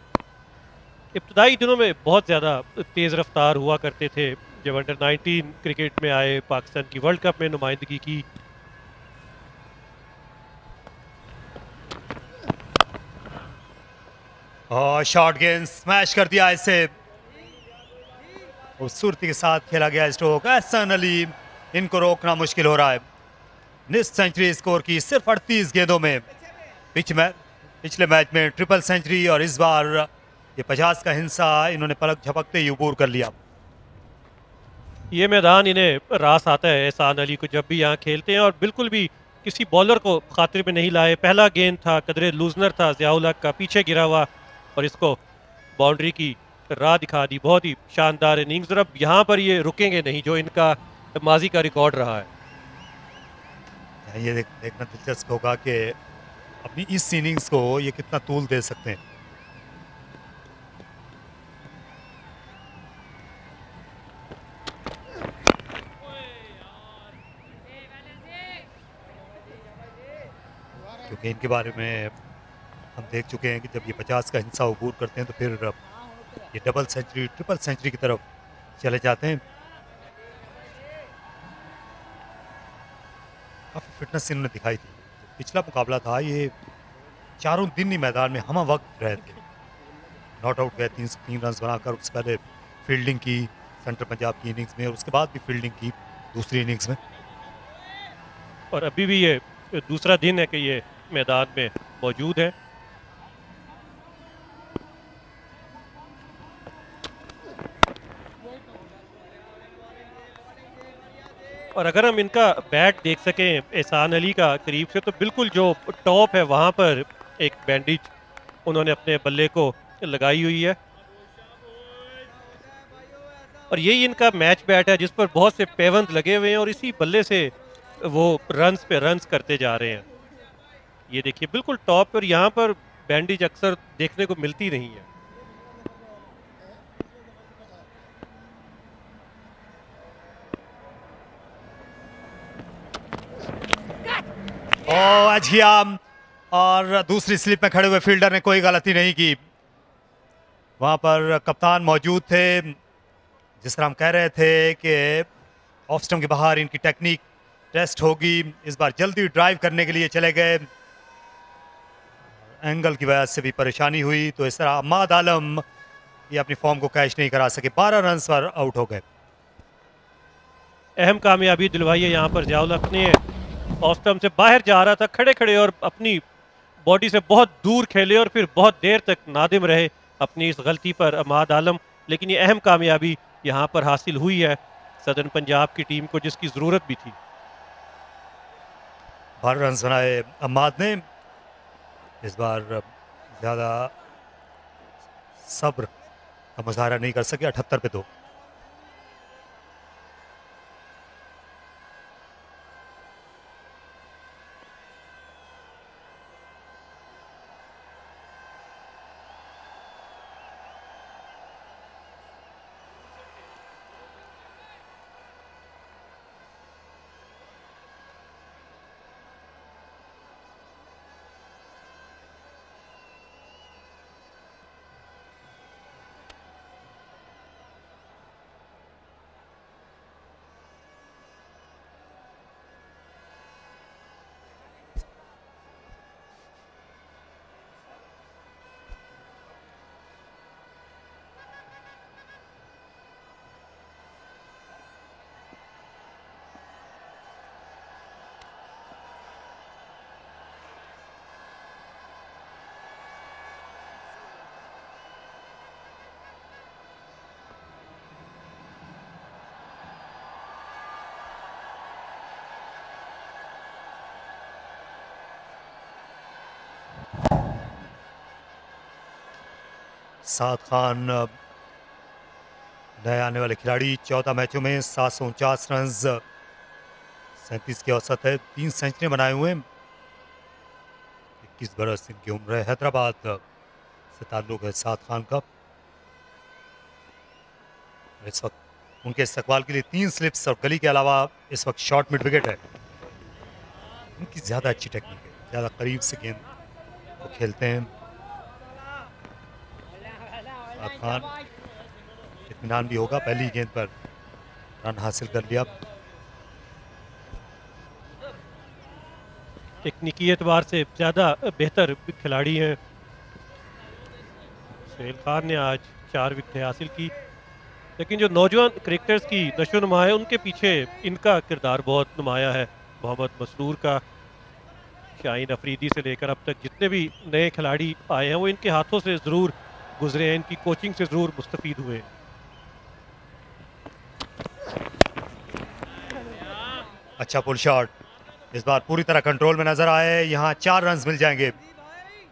इब्तदाई दिनों में बहुत ज़्यादा तेज़ रफ्तार हुआ करते थे, जब अंडर 19 क्रिकेट में आए, पाकिस्तान की वर्ल्ड कप में नुमाइंदगी की। और शॉर्ट गेंद स्मैश कर दिया, इसे खूबसूरती के साथ खेला गया स्ट्रोक। एहसान अली, इनको रोकना मुश्किल हो रहा है। निस्फ सेंचुरी स्कोर की सिर्फ 38 गेंदों में। पिछले मैच में ट्रिपल सेंचुरी और इस बार ये 50 का हिस्सा इन्होंने पलक झपकते ही अबूर कर लिया। ये मैदान इन्हें रास आता है एहसान अली को जब भी यहाँ खेलते हैं, और बिल्कुल भी किसी बॉलर को खातिर में नहीं लाए। पहला गेंद था, कदरे लूजनर था ज़ियाउल हक का, पीछे गिरा हुआ, और इसको बाउंड्री की राह दिखा दी। बहुत ही शानदार इनिंग्स, और अब यहाँ पर ये रुकेंगे नहीं, जो इनका माजी का रिकॉर्ड रहा है। ये देखना दिलचस्प होगा कि अपनी इस इनिंग्स को ये कितना तूल दे सकते हैं। क्योंकि इनके बारे में हम देख चुके हैं कि जब ये 50 का हिस्सा अबूर करते हैं तो फिर ये डबल सेंचुरी, ट्रिपल सेंचुरी की तरफ चले जाते हैं। काफ़ी फिटनेस इन्होंने दिखाई थी। पिछला मुकाबला था, ये चारों दिन ही मैदान में हम वक्त रहे थे। नॉट आउट गए 3 रन बनाकर। उससे पहले फील्डिंग की सेंट्रल पंजाब की इनिंग्स में, और उसके बाद भी फील्डिंग की दूसरी इनिंग्स में। और अभी भी ये दूसरा दिन है कि ये मैदान में मौजूद है। और अगर हम इनका बैट देख सकें एहसान अली का करीब से, तो बिल्कुल जो टॉप है वहाँ पर एक बैंडेज उन्होंने अपने बल्ले को लगाई हुई है, और यही इनका मैच बैट है जिस पर बहुत से पेवंद लगे हुए हैं, और इसी बल्ले से वो रन्स पे रन्स करते जा रहे हैं। ये देखिए बिल्कुल टॉप पर, यहाँ पर बैंडेज अक्सर देखने को मिलती नहीं है। अजिया, और दूसरी स्लिप में खड़े हुए फील्डर ने कोई गलती नहीं की। वहां पर कप्तान मौजूद थे। जिस तरह हम कह रहे थे कि ऑफ स्टंप के बाहर इनकी टेक्निक टेस्ट होगी, इस बार जल्दी ड्राइव करने के लिए चले गए। एंगल की वजह से भी परेशानी हुई, तो इस तरह अम्माद आलम ये अपनी फॉर्म को कैच नहीं करा सके। 12 रन पर आउट हो गए। अहम कामयाबी दिलवाई है यहाँ पर ज़ियाउल हक ने। ऑफ स्टंप से बाहर जा रहा था खड़े खड़े, और अपनी बॉडी से बहुत दूर खेले, और फिर बहुत देर तक नादिम रहे अपनी इस गलती पर अम्माद आलम। लेकिन ये अहम कामयाबी यहाँ पर हासिल हुई है सदर्न पंजाब की टीम को, जिसकी ज़रूरत भी थी। 12 रन बनाए अम्माद ने। इस बार ज़्यादा सब्र का मुजाहरा नहीं कर सके। 78 पे 2। साद खान नए आने वाले खिलाड़ी। 14 मैचों में 749 रन, 37 की औसत है। 3 सेंचुरी बनाए हुए। 21 बरस इनकी उम्र है। हैदराबाद से ताल्लुक है साद खान का। इस वक्त उनके इस्तकबाल के लिए 3 स्लिप्स और गली के अलावा इस वक्त शॉर्ट मिड विकेट है। उनकी ज़्यादा अच्छी टेक्निक है, ज़्यादा करीब से गेंद को खेलते हैं। साद खान इत्मीनान भी होगा, पहली गेंद पर रन हासिल कर लिया। तकनीकी एतबार से ज़्यादा बेहतर खिलाड़ी हैं। सुहेल खान ने आज 4 विकेटें हासिल की, लेकिन जो नौजवान क्रिकेटर्स की नशो नुमा है उनके पीछे इनका किरदार बहुत नुमाया है। मोहम्मद मसरूर का, शाहीन अफरीदी से लेकर अब तक जितने भी नए खिलाड़ी आए हैं वो इनके हाथों से ज़रूर गुजरे हैं, इनकी कोचिंग से ज़रूर मुस्तफ़ीद हुए हैं। अच्छा पुल शॉट, इस बार पूरी तरह कंट्रोल में नजर आए। यहाँ 4 रन मिल जाएंगे।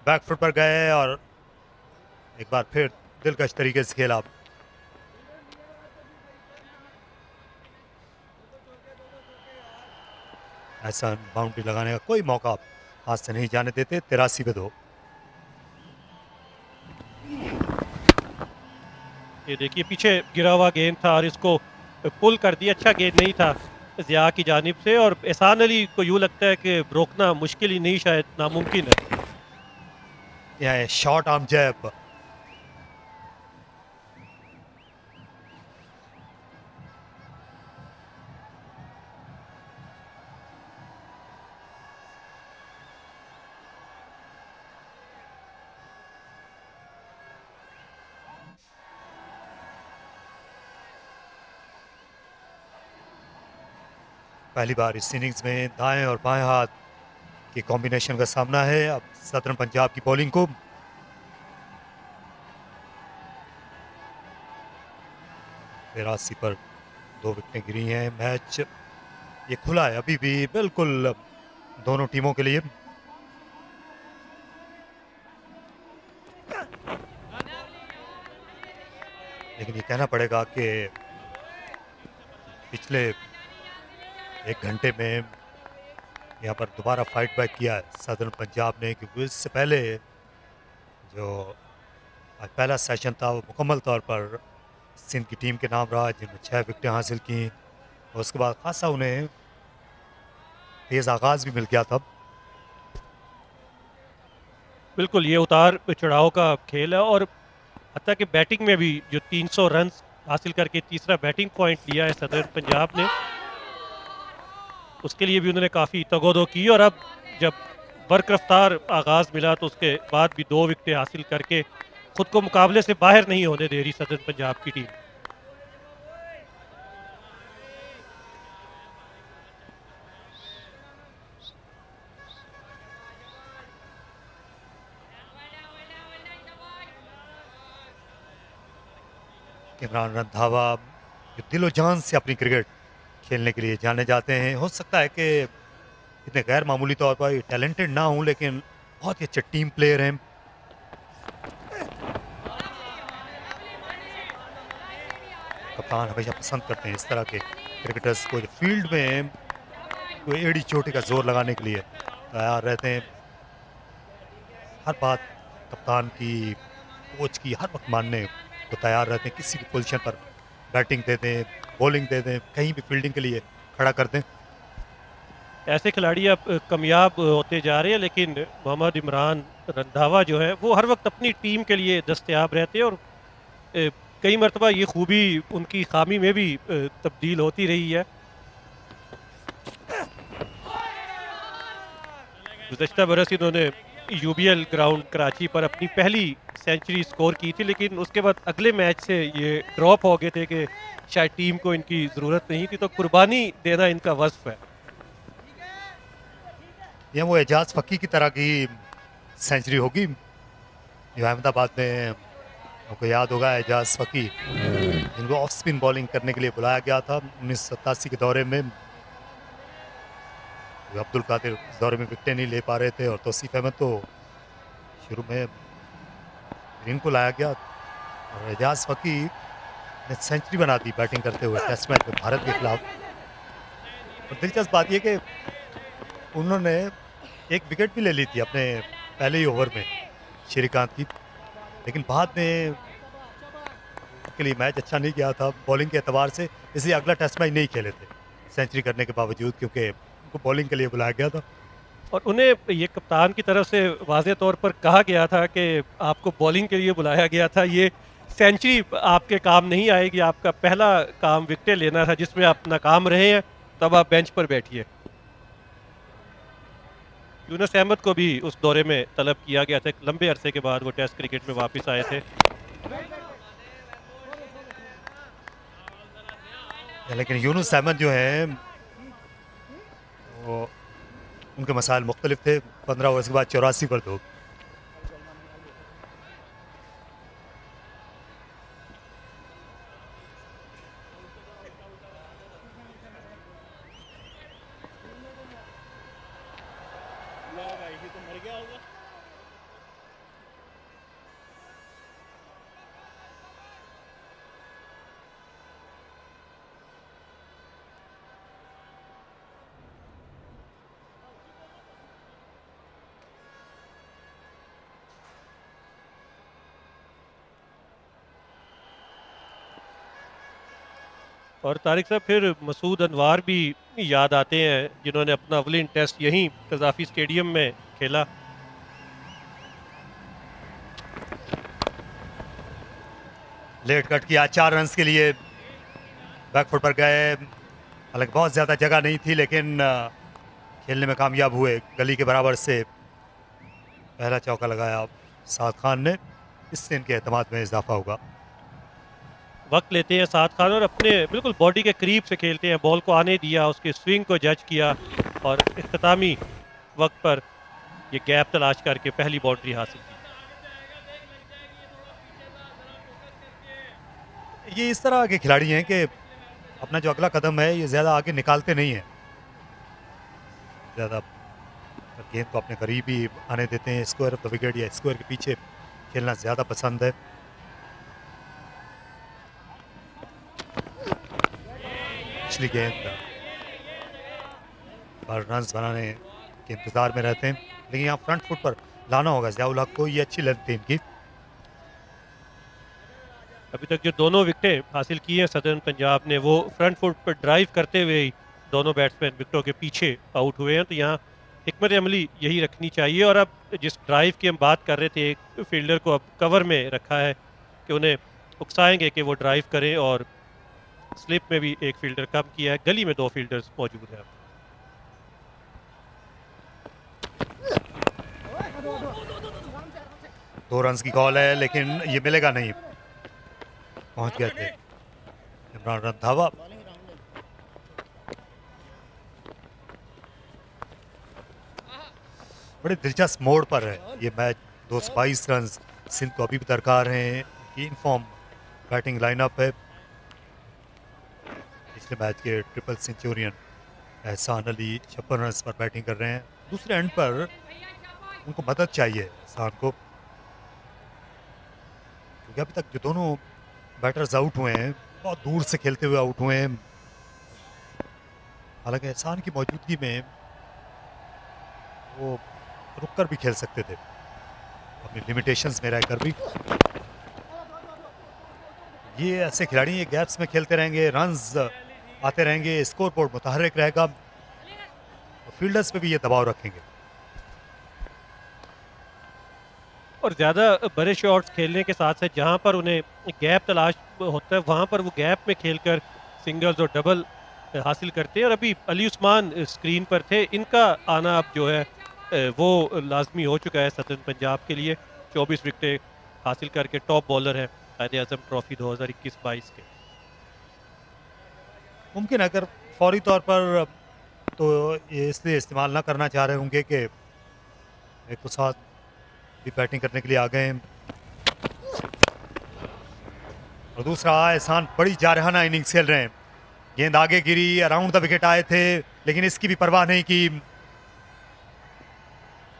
बैकफुट पर गए और एक बार फिर दिलकश तरीके से खेला। ऐसा बाउंड्री लगाने का कोई मौका हाथ से नहीं जाने देते। 83 पे 2। ये देखिए पीछे गिरा हुआ गेंद था और इसको पुल कर दिया। अच्छा गेंद नहीं था ज़िया की जानिब से, और एहसान अली को यूँ लगता है कि रोकना मुश्किल ही नहीं, शायद नामुमकिन है। यह शॉर्ट आर्म जैब, पहली बार इस इनिंग्स में दाएं और बाएं हाथ के कॉम्बिनेशन का सामना है अब सदर्न पंजाब की बॉलिंग को। तिरासी पर 2 विकेटें गिरी हैं। मैच ये खुला है अभी भी बिल्कुल दोनों टीमों के लिए। लेकिन ये कहना पड़ेगा कि पिछले 1 घंटे में यहाँ पर दोबारा फाइट बैक किया है सदर्न पंजाब ने, क्योंकि इससे पहले जो आज पहला सेशन था वो मुकम्मल तौर पर सिंध की टीम के नाम रहा, जिन्होंने 6 विकेटें हासिल की और उसके बाद खासा उन्हें तेज़ आगाज़ भी मिल गया था। बिल्कुल ये उतार चढ़ाव का खेल है, और हत्ता कि बैटिंग में भी जो 300 रन हासिल करके तीसरा बैटिंग पॉइंट लिया है सदर पंजाब ने, उसके लिए भी उन्होंने काफ़ी तगोदो की। और अब जब बर्क रफ्तार आगाज़ मिला तो उसके बाद भी 2 विकेटें हासिल करके खुद को मुकाबले से बाहर नहीं होने दे रही सदर पंजाब की टीम। इमरान रंधावा जो दिलो जान से अपनी क्रिकेट खेलने के लिए जाने जाते हैं, हो सकता है कि इतने गैर मामूली तौर पर टैलेंटेड ना हों लेकिन बहुत ही अच्छे टीम प्लेयर हैं। कप्तान हमेशा पसंद करते हैं इस तरह के क्रिकेटर्स को जो फील्ड में कोई एड़ी चोटी का जोर लगाने के लिए तैयार रहते हैं। हर बात कप्तान की, कोच की हर वक्त मानने को तैयार रहते हैं। किसी भी पोजीशन पर बैटिंग दे दें, बॉलिंग दे दें, कहीं भी फील्डिंग के लिए खड़ा कर दें। ऐसे खिलाड़ी अब कामयाब होते जा रहे हैं, लेकिन मोहम्मद इमरान रंधावा जो है वो हर वक्त अपनी टीम के लिए दस्तयाब रहते हैं, और कई मरतबा ये खूबी उनकी खामी में भी तब्दील होती रही है। गुज़श्ता बरस इन्होंने यूबीएल ग्राउंड कराची पर अपनी पहली सेंचुरी स्कोर की थी, लेकिन उसके बाद अगले मैच से ये ड्रॉप हो गए थे कि शायद टीम को इनकी ज़रूरत नहीं थी, तो कुर्बानी देना इनका वस्फ है। ये वो एजाज फकी की तरह की सेंचुरी होगी जो अहमदाबाद में, आपको याद होगा एजाज फकी जिनको ऑफ स्पिन बॉलिंग करने के लिए बुलाया गया था 1987 के दौरे में। अब्दुल कादिर इस दौरे में विकेटें नहीं ले पा रहे थे और तौसीफ अहमद तो शुरू में इनको लाया गया और एजाज फकी ने सेंचुरी बना दी बैटिंग करते हुए टेस्ट मैच में भारत के खिलाफ। और दिलचस्प बात यह कि उन्होंने एक विकेट भी ले ली थी अपने पहले ही ओवर में श्रीकांत की, लेकिन बाद में उनके लिए मैच अच्छा नहीं गया था बॉलिंग के एतबार से, इसलिए अगला टेस्ट मैच नहीं खेले थे सेंचुरी करने के बावजूद, क्योंकि उनको बॉलिंग के लिए बुलाया गया था। और उन्हें ये कप्तान की तरफ से वाज़े तौर पर कहा गया था कि आपको बॉलिंग के लिए बुलाया गया था, ये सेंचुरी आपके काम नहीं आएगी, आपका पहला काम विकेटें लेना था जिसमें आप नाकाम रहे हैं, तब आप बेंच पर बैठिए। यूनुस अहमद को भी उस दौरे में तलब किया गया था, एक लंबे अरसे के बाद वो टेस्ट क्रिकेट में वापस आए थे। लेकिन यूनुस अहमद जो है वो उनके मसाइल मुख्तलिफ थे। 15 ओवर के बाद 84 पर 2। और तारिक साहब फिर मसूद अनवार भी याद आते हैं, जिन्होंने अपना अवलिन टेस्ट यहीं कज़ाफ़ी स्टेडियम में खेला। लेट कट किया 4 रन के लिए, बैकफुट पर गए, हालांकि बहुत ज़्यादा जगह नहीं थी, लेकिन खेलने में कामयाब हुए। गली के बराबर से पहला चौका लगाया साद खान ने, इससे इनके एतमाद में इजाफा होगा। वक्त लेते हैं साद खान और अपने बिल्कुल बॉडी के करीब से खेलते हैं, बॉल को आने दिया, उसके स्विंग को जज किया और इख्तितामी वक्त पर ये गैप तलाश करके पहली बाउंड्री हासिल की। ये इस तरह के खिलाड़ी हैं कि अपना जो अगला कदम है ये ज़्यादा आगे निकालते नहीं हैं, ज़्यादा गेंद को अपने करीब ही आने देते हैं। स्क्वायर ऑफ द विकेट या स्क्वायर के पीछे खेलना ज़्यादा पसंद है। पिछली गेंद पर रन बनाने के इंतज़ार में रहते हैं, लेकिन यहाँ फ्रंट फुट पर लाना होगा ज़ियाउल हक को। ये अच्छी लेंथ थी इनकी। अभी तक जो दोनों विकेटें हासिल की हैं सदर्न पंजाब ने, वो फ्रंट फुट पर ड्राइव करते हुए ही दोनों बैट्समैन विकेटों के पीछे आउट हुए हैं। तो यहाँ हिकमत अमली यही रखनी चाहिए। और अब जिस ड्राइव की हम बात कर रहे थे, एक फील्डर को अब कवर में रखा है कि उन्हें उकसाएंगे कि वो ड्राइव करें, और स्लिप में भी एक फील्डर कम किया है। गली में 2 फील्डर्स मौजूद हैं। 2 रन की कॉल है, लेकिन ये मिलेगा नहीं। पहुंच गए थे इमरान रंधावा। बड़े दिलचस्प मोड़ पर है ये मैच। 222 रन सिंध को अभी भी दरकार हैं। इनफॉर्म बैटिंग लाइनअप है। पिछले मैच के ट्रिपल सेंचुरियन एहसान अली 56 रन पर बैटिंग कर रहे हैं। दूसरे एंड पर उनको मदद चाहिए एहसान को, क्योंकि अभी तक जो दोनों बैटर्स आउट हुए हैं बहुत दूर से खेलते हुए आउट हुए हैं। हालांकि एहसान की मौजूदगी में वो रुककर भी खेल सकते थे, अपनी लिमिटेशंस में रहकर भी। ये ऐसे खिलाड़ी ये गैप्स में खेलते रहेंगे, रन्स आते रहेंगे, स्कोर बोर्ड मुतहर्रिक रहेगा और फील्डर्स पे भी ये दबाव रखेंगे। और ज़्यादा बड़े शॉट्स खेलने के साथ साथ जहाँ पर उन्हें गैप तलाश होता है, वहाँ पर वो गैप में खेलकर सिंगल्स और डबल हासिल करते हैं। और अभी अली उस्मान स्क्रीन पर थे, इनका आना अब जो है वो लाजमी हो चुका है सदर्न पंजाब के लिए। 24 विकेटें हासिल करके टॉप बॉलर हैं कायदे आज़म ट्रॉफी 2021-22 के। मुमकिन है अगर फौरी तौर पर तो ये इसलिए इस्तेमाल ना करना चाह रहे होंगे कि एक तो साथ भी बैटिंग करने के लिए आ गए हैं, और दूसरा एहसान बड़ी जारहाना इनिंग्स खेल रहे हैं। गेंद आगे गिरी, अराउंड द विकेट आए थे, लेकिन इसकी भी परवाह नहीं की।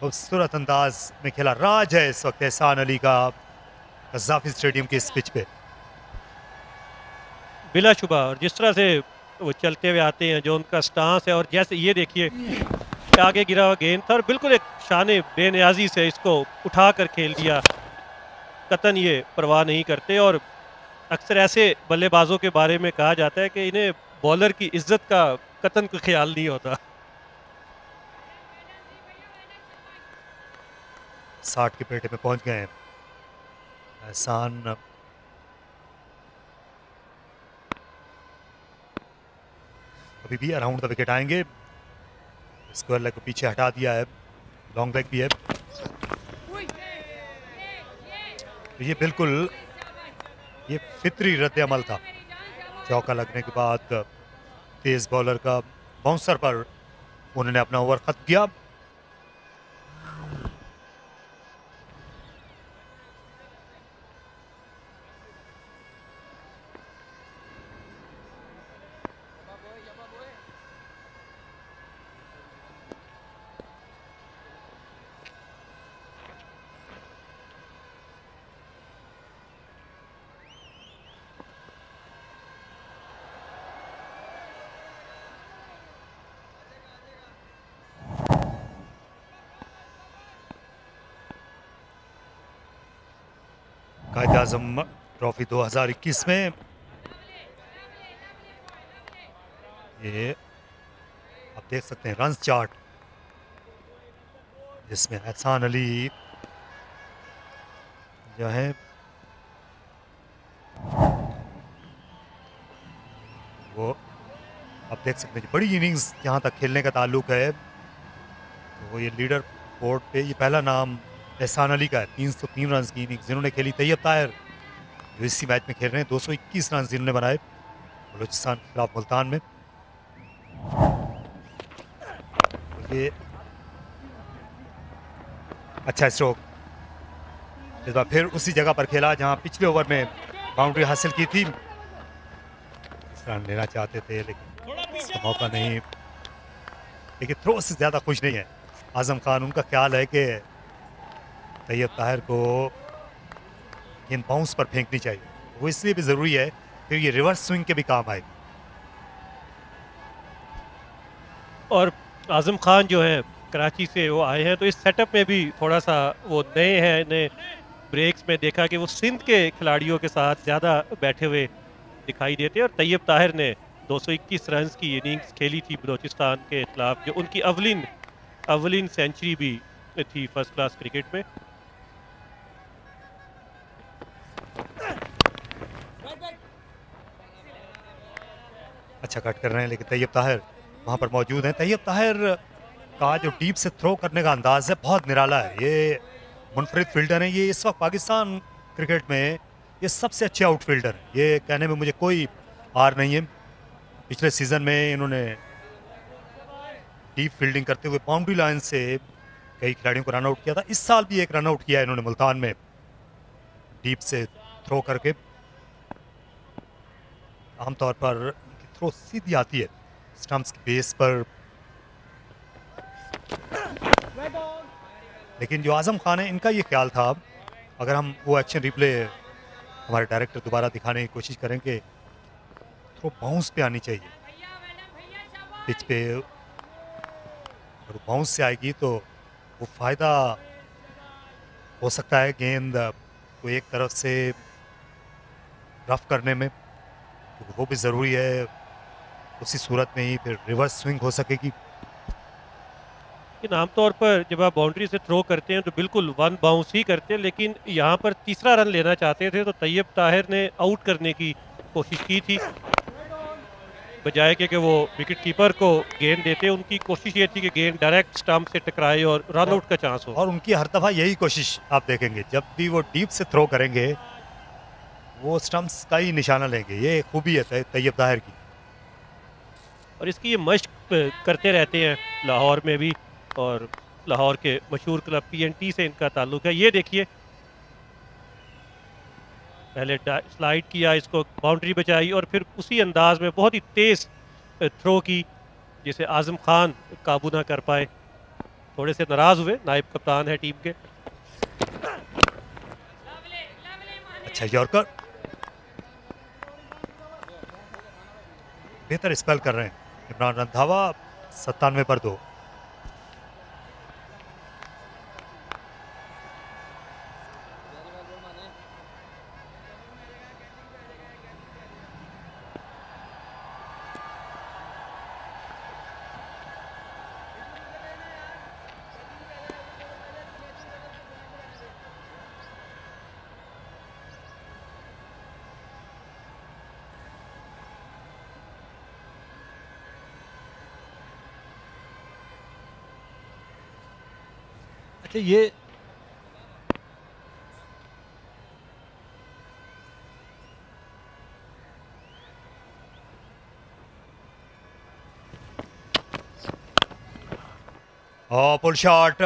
खूबसूरत अंदाज में खेला। राज है इस वक्त एहसान अली का कज़ाफ़ी स्टेडियम के इस पिच पे। बिलाशुबा, और जिस तरह से वो चलते हुए आते हैं, जो उनका स्टांस है, और जैसे ये देखिए आगे गिरा हुआ गेंद था और बिल्कुल एक शान बेनियाजी से इसको उठा कर खेल दिया। कतन ये परवाह नहीं करते। और अक्सर ऐसे बल्लेबाजों के बारे में कहा जाता है कि इन्हें बॉलर की इज्जत का कतन को ख्याल नहीं होता। 60 के पेटे में पहुंच गए हैं एहसान। अभी भी अराउंड द विकेट आएंगे। स्क्वायर लेग को पीछे हटा दिया है, लॉन्ग लेग भी है। तो ये बिल्कुल ये फितरी रद्द अमल था। चौका लगने के बाद तेज बॉलर का बाउंसर पर उन्होंने अपना ओवर खत्म किया। कायद आजम ट्रॉफी 2021 में ये आप देख सकते हैं रन चार्ट, जिसमें एहसान अली जो है वो आप देख सकते हैं बड़ी इनिंग्स जहां तक खेलने का ताल्लुक है तो वो ये लीडर बोर्ड पे ये पहला नाम एहसान अली का है। 303 रन की इनिंग्स जिन्होंने खेली। तैयब ताहिर जो इसी मैच में खेल रहे हैं 221 रन जिन्होंने बनाए बलूचिस्तान के खिलाफ मुल्तान में। ये अच्छा स्ट्रोक, इस बार फिर उसी जगह पर खेला जहां पिछले ओवर में बाउंड्री हासिल की थी। रन लेना चाहते थे लेकिन इसका मौका नहीं। लेकिन थ्रो से ज़्यादा खुश नहीं है आजम खान। उनका ख्याल है कि तैयब ताहिर को गेंद बाउंस पर फेंकनी चाहिए। वो इसलिए भी ज़रूरी है फिर ये रिवर्स स्विंग के भी काम आएगी। और आजम खान जो है कराची से वो आए हैं तो इस सेटअप में भी थोड़ा सा वो नए हैं। नए ब्रेक्स में देखा कि वो सिंध के खिलाड़ियों के साथ ज़्यादा बैठे हुए दिखाई देते हैं। और तैयब ताहिर ने 221 रन की इनिंग्स खेली थी बलूचिस्तान के खिलाफ, जो उनकी अवलिन सेंचुरी भी थी फर्स्ट क्लास क्रिकेट में। अच्छा कट कर रहे हैं लेकिन तैयब ताहिर वहां पर मौजूद हैं। तैयब ताहिर का जो डीप से थ्रो करने का अंदाज है बहुत निराला है। ये मुनफरिद फील्डर हैं। ये इस वक्त पाकिस्तान क्रिकेट में ये सबसे अच्छे आउटफील्डर हैं। ये कहने में मुझे कोई हार नहीं है। पिछले सीजन में इन्होंने डीप फील्डिंग करते हुए बाउंड्री लाइन से कई खिलाड़ियों को रन आउट किया था। इस साल भी एक रन आउट किया है इन्होंने मुल्तान में डीप से थ्रो करके। आमतौर पर इनकी थ्रो सीधी आती है स्टंप्स की बेस पर, लेकिन जो आजम खान है इनका ये ख्याल था, अगर हम वो एक्शन रिप्ले हमारे डायरेक्टर दोबारा दिखाने की कोशिश करें कि थ्रो बाउंस पे आनी चाहिए पिच पे। अगर बाउंस से आएगी तो वो फ़ायदा हो सकता है गेंद को एक तरफ से रफ करने में, तो वो भी ज़रूरी है। उसी सूरत में ही फिर रिवर्स स्विंग हो सकेगी। लेकिन आमतौर पर जब आप बाउंड्री से थ्रो करते हैं तो बिल्कुल वन बाउंस ही करते हैं, लेकिन यहाँ पर तीसरा रन लेना चाहते थे तो तैयब ताहिर ने आउट करने की कोशिश की थी बजाय कि वो विकेट कीपर को गेंद देते। उनकी कोशिश ये थी कि गेंद डायरेक्ट स्टंप से टकराए और रन आउट का चांस हो। और उनकी हर दफ़ा यही कोशिश आप देखेंगे, जब भी वो डीप से थ्रो करेंगे वो स्टंप्स का ही निशाना लेंगे। ये खूबी है तैयब ताहिर की। और इसकी ये मशक करते रहते हैं लाहौर में भी, और लाहौर के मशहूर क्लब PNT से इनका ताल्लुक है। ये देखिए पहले स्लाइड किया, इसको बाउंड्री बचाई और फिर उसी अंदाज में बहुत ही तेज़ थ्रो की जिसे आजम खान काबू ना कर पाए। थोड़े से नाराज़ हुए, नायब कप्तान है टीम के। अच्छा यॉर्कर, बेहतर स्पेल कर रहे हैं इमरान रंधावा। 97 पर 2। अच्छा ये पुल शॉट,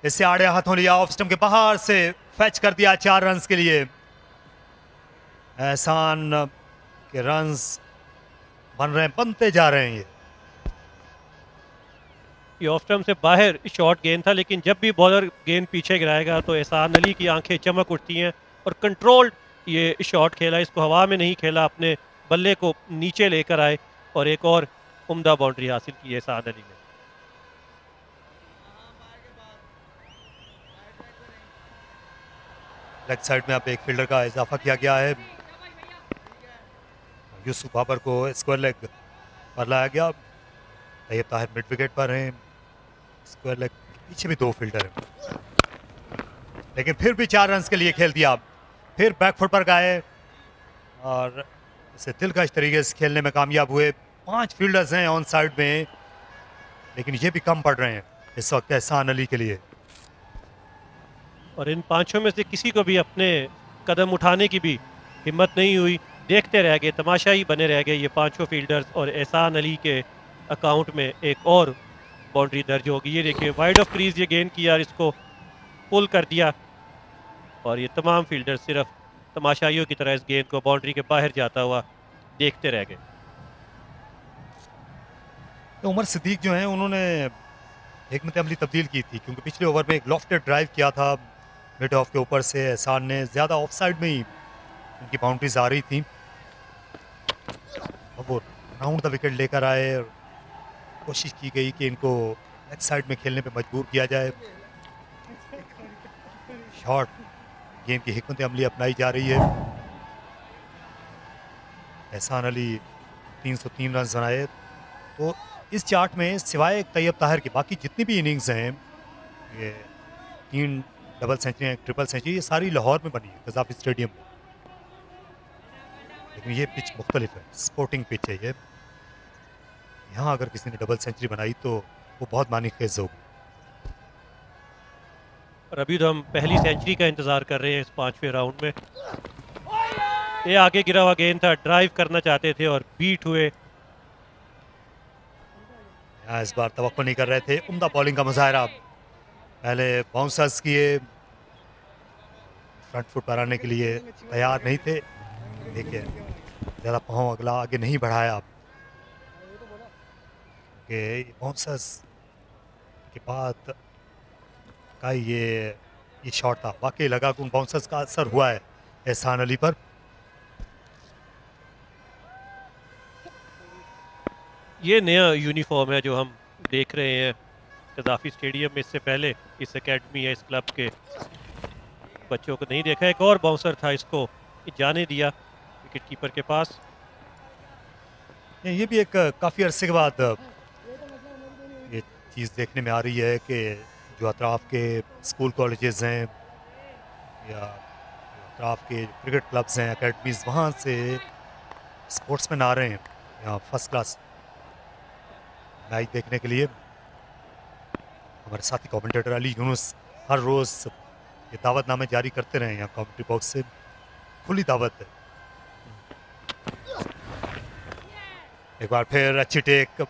इससे आड़े हाथों लिया, ऑफ स्टंप के बाहर से फैच कर दिया 4 रन के लिए। एहसान के रन्स बन रहे हैं, बनते जा रहे हैं। ये ऑफ स्टंप से बाहर शॉट गेंद था, लेकिन जब भी बॉलर गेंद पीछे गिराएगा तो एहसान अली की आंखें चमक उठती हैं और कंट्रोल्ड ये शॉट खेला। इसको हवा में नहीं खेला, अपने बल्ले को नीचे लेकर आए और एक और उम्दा बाउंड्री हासिल की एहसान अली ने। लेग साइड में अब एक फील्डर का इजाफा किया गया है। यूसुफ बाबर को स्क्वायर लेग पर लाया गया। तैयब ताहिर मिड विकेट पर हैं। स्क्वायर लेग पीछे भी 2 फील्डर हैं, लेकिन फिर भी 4 रन के लिए खेल दिया। फिर बैकफुट पर गए और इसे दिलकश तरीके से खेलने में कामयाब हुए। 5 फील्डर्स हैं ऑन साइड में, लेकिन ये भी कम पड़ रहे हैं इस वक्त एहसान अली के लिए। और इन 5 में से किसी को भी अपने कदम उठाने की भी हिम्मत नहीं हुई। देखते रह गए, तमाशा ही बने रह गए ये 5 फील्डर्स। और एहसान अली के अकाउंट में एक और बाउंड्री दर्ज होगी। ये देखिए वाइड ऑफ क्रीज ये गेंद किया और इसको पुल कर दिया। और ये तमाम फील्डर्स सिर्फ तमाशाइयों की तरह इस गेंद को बाउंड्री के बाहर जाता हुआ देखते रह गए। तो उमर सिद्दीक जो हैं उन्होंने हिकमत अमली तब्दील की थी, क्योंकि पिछले ओवर में एक लॉफ्टेड ड्राइव किया था मिड ऑफ के ऊपर से। एहसान ने ज़्यादा ऑफ साइड में ही उनकी बाउंड्रीज आ रही थी। अब वो राउंड द विकेट लेकर आए और कोशिश की गई कि इनको लेग साइड में खेलने पे मजबूर किया जाए। शॉर्ट गेम की हिकमत अमली अपनाई जा रही है। एहसान अली 303 रन बनाए। तो इस चार्ट में सिवाय तैयब ताहिर की बाकी जितनी भी इनिंग्स हैं, ये 3 डबल सेंचुरी, 1 ट्रिपल सेंचुरी, ये सारी लाहौर में बनी है गद्दाफी स्टेडियम में। लेकिन ये पिच मुख्तलिफ है, स्पोर्टिंग पिच है ये। यहाँ अगर किसी ने डबल सेंचुरी बनाई तो वो बहुत मानी खेज होगी। और अभी तो हम पहली सेंचुरी का इंतज़ार कर रहे हैं इस 5वें राउंड में। ये आगे गिरा हुआ गेंद था, ड्राइव करना चाहते थे और बीट हुए। इस बार तवक्को नहीं कर रहे थे, उम्दा बॉलिंग का मुजाहरा। पहले बाउंसर्स किए, फ्रंट फुट पर आने के लिए तैयार नहीं थे। देखिए ज़्यादा पाँव अगला आगे नहीं बढ़ाया कि बाउंसर्स के बाद का ये शॉट था। वाकई लगा कि उन बाउंसर्स का असर हुआ है एहसान अली पर। ये नया यूनिफॉर्म है जो हम देख रहे हैं गद्दाफी स्टेडियम में। इससे पहले इस एकेडमी या इस क्लब के बच्चों को नहीं देखा। एक और बाउंसर था, इसको जाने दिया विकेट कीपर के पास। ये भी एक काफ़ी अरसे के बाद ये चीज़ देखने में आ रही है कि जो अतराफ़ के स्कूल कॉलेजेस हैं या अतराफ़ के क्रिकेट क्लब्स हैं, एकेडमीज़, वहाँ से स्पोर्ट्समैन आ रहे हैं यहाँ फर्स्ट क्लास मैच देखने के लिए। हमारे साथी कमेंटेटर अली यूनुस हर रोज़ ये दावतनामे जारी करते रहे यहाँ कमेंट्री बॉक्स से। खुली दावत है। एक बार फिर अच्छी टेक,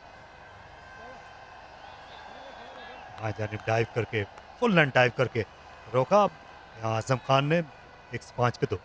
जानिब डाइव करके, फुल रन डाइव करके रोका यहाँ आजम खान ने। 105 पे 2।70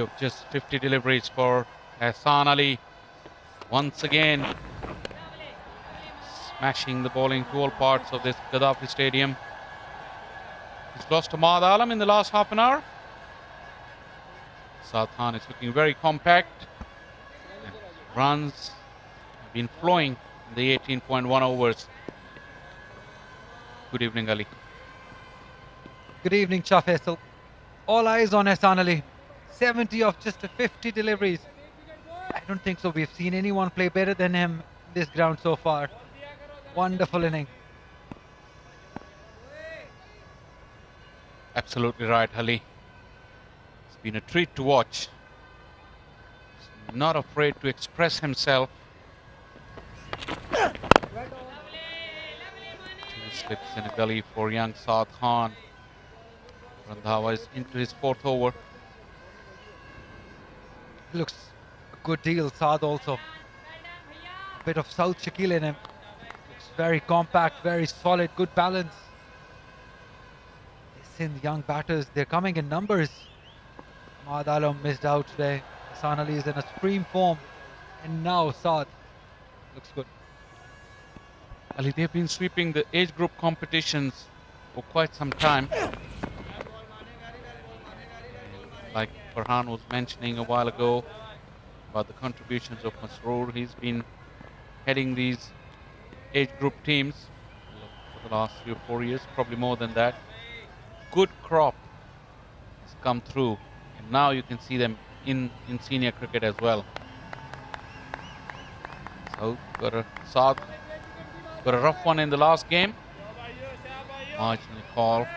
of just 50 deliveries for Hassan Ali. Once again, smashing the bowling to all parts of this Gaddafi Stadium. He's lost to Maad Alam in the last half an hour. Saad Khan is looking very compact. And runs have been flowing in the 18.1 overs. Good evening, Ali. Good evening, Shah Faisal. All eyes on Hassan Ali. 70 of just 50 deliveries. I don't think so. We've seen anyone play better than him this ground so far. Wonderful inning. Absolutely right, Ali. It's been a treat to watch. He's not afraid to express himself. Two slips in a gully for young Saad Khan. Randhawa is into his 4th over. Looks a good deal. Saad also. A bit of South Shakil in him. Looks very compact, very solid, good balance. The Sindh young batters, they're coming in numbers. Ahmad Alam missed out today. Hassan Ali is in a supreme form. And now Saad looks good. Ali, they've been sweeping the age group competitions for quite some time. Like Farhan was mentioning a while ago about the contributions of Masroor, he's been heading these age group teams for the last 3 or 4 years, probably more than that. Good crop has come through, and now you can see them in senior cricket as well. So Saad got a rough one in the last game. Marginal call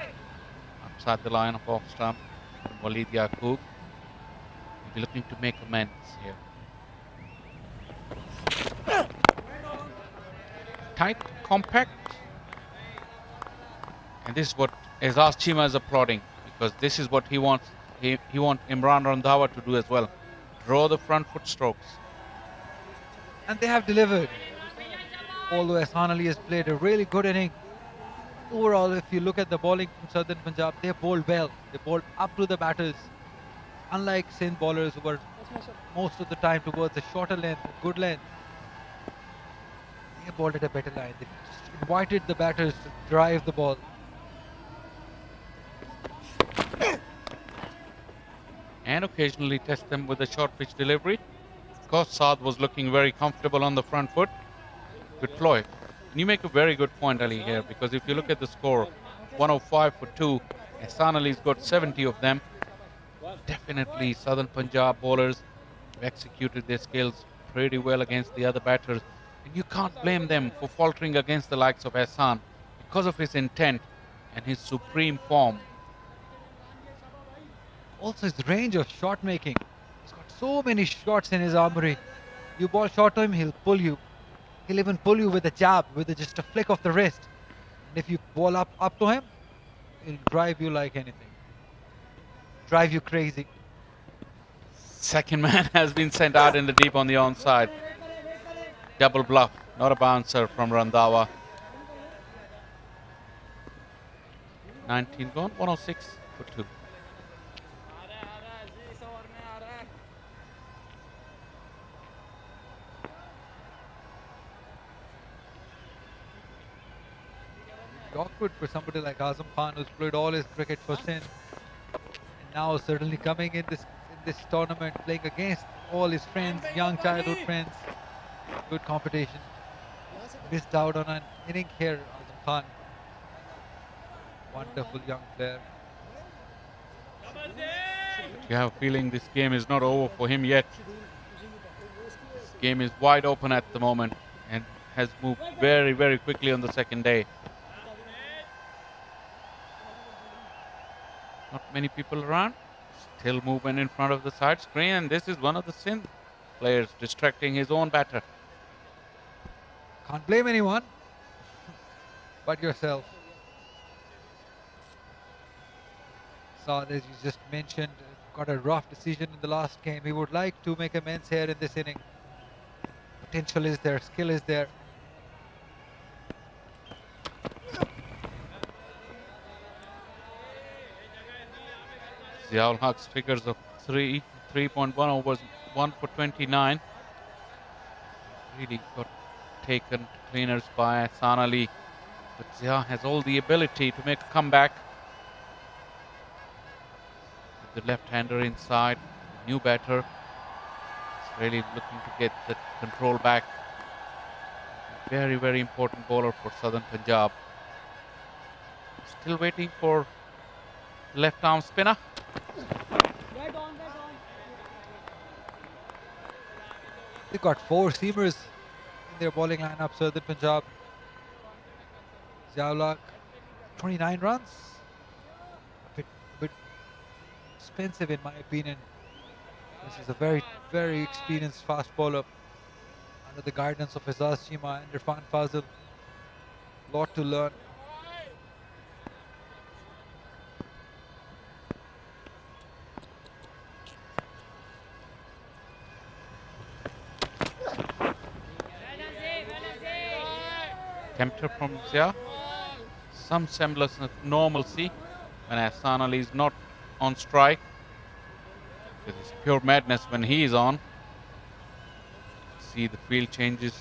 outside the line of off stump from Walid Yaqub. He'll be looking to make amends here. Tight, compact. And this is what Azaz Chima is applauding, because this is what he wants. He wants Imran Randhawa to do as well. Draw the front foot strokes. And they have delivered. Although Hassan Ali has played a really good inning, overall, if you look at the bowling from Southern Punjab, they bowled well. They bowled up to the batters. Unlike Sindh bowlers who were most of the time towards the shorter length, good length, they bowled at a better line. They just invited the batters to drive the ball. And occasionally test them with a short pitch delivery. Of course, Saad was looking very comfortable on the front foot. Good ploy. And you make a very good point, Ali, here, because if you look at the score, 105 for 2, Hassan Ali's got 70 of them. Definitely Southern Punjab bowlers have executed their skills pretty well against the other batters. And you can't blame them for faltering against the likes of Hassan because of his intent and his supreme form. Also his range of shot making. He's got so many shots in his armory. You ball short to him, he'll pull you. He'll even pull you with a jab, with just a flick of the wrist. And if you ball up to him, he'll drive you like anything. Drive you crazy. Second man has been sent out in the deep on the onside. Double bluff, not a bouncer from Randhawa. 19 gone, 106 for 2. Awkward for somebody like Azam Khan, who's played all his cricket for Sindh, and now certainly coming in this tournament, playing against all his friends, young childhood friends. Good competition. Missed out on an inning here, Azam Khan. Wonderful young player. You have a feeling this game is not over for him yet. This game is wide open at the moment and has moved very, very quickly on the second day. Not many people around. Still movement in front of the side screen, and this is one of the Sindh players distracting his own batter. Can't blame anyone but yourself. Saad, as you just mentioned, got a rough decision in the last game. He would like to make amends here in this inning. Potential is there, skill is there. Ziaul Haq's figures of 3.1 overs, 1 for 29. Really got taken to cleaners by Hassan Ali. But Zia has all the ability to make a comeback. With the left-hander inside, new batter. He's really looking to get the control back. Very, very important bowler for Southern Punjab. Still waiting for left arm spinner. They've got 4 seamers in their bowling lineup, Southern Punjab. Ziaul Haq, 29 runs. A bit expensive in my opinion. This is a very, very experienced fast bowler under the guidance of Azaz Chima and Irfan Fazil. Lot to learn. Tempter from Zia. Some semblance of normalcy when Hassan Ali is not on strike. It is pure madness when he is on. See the field changes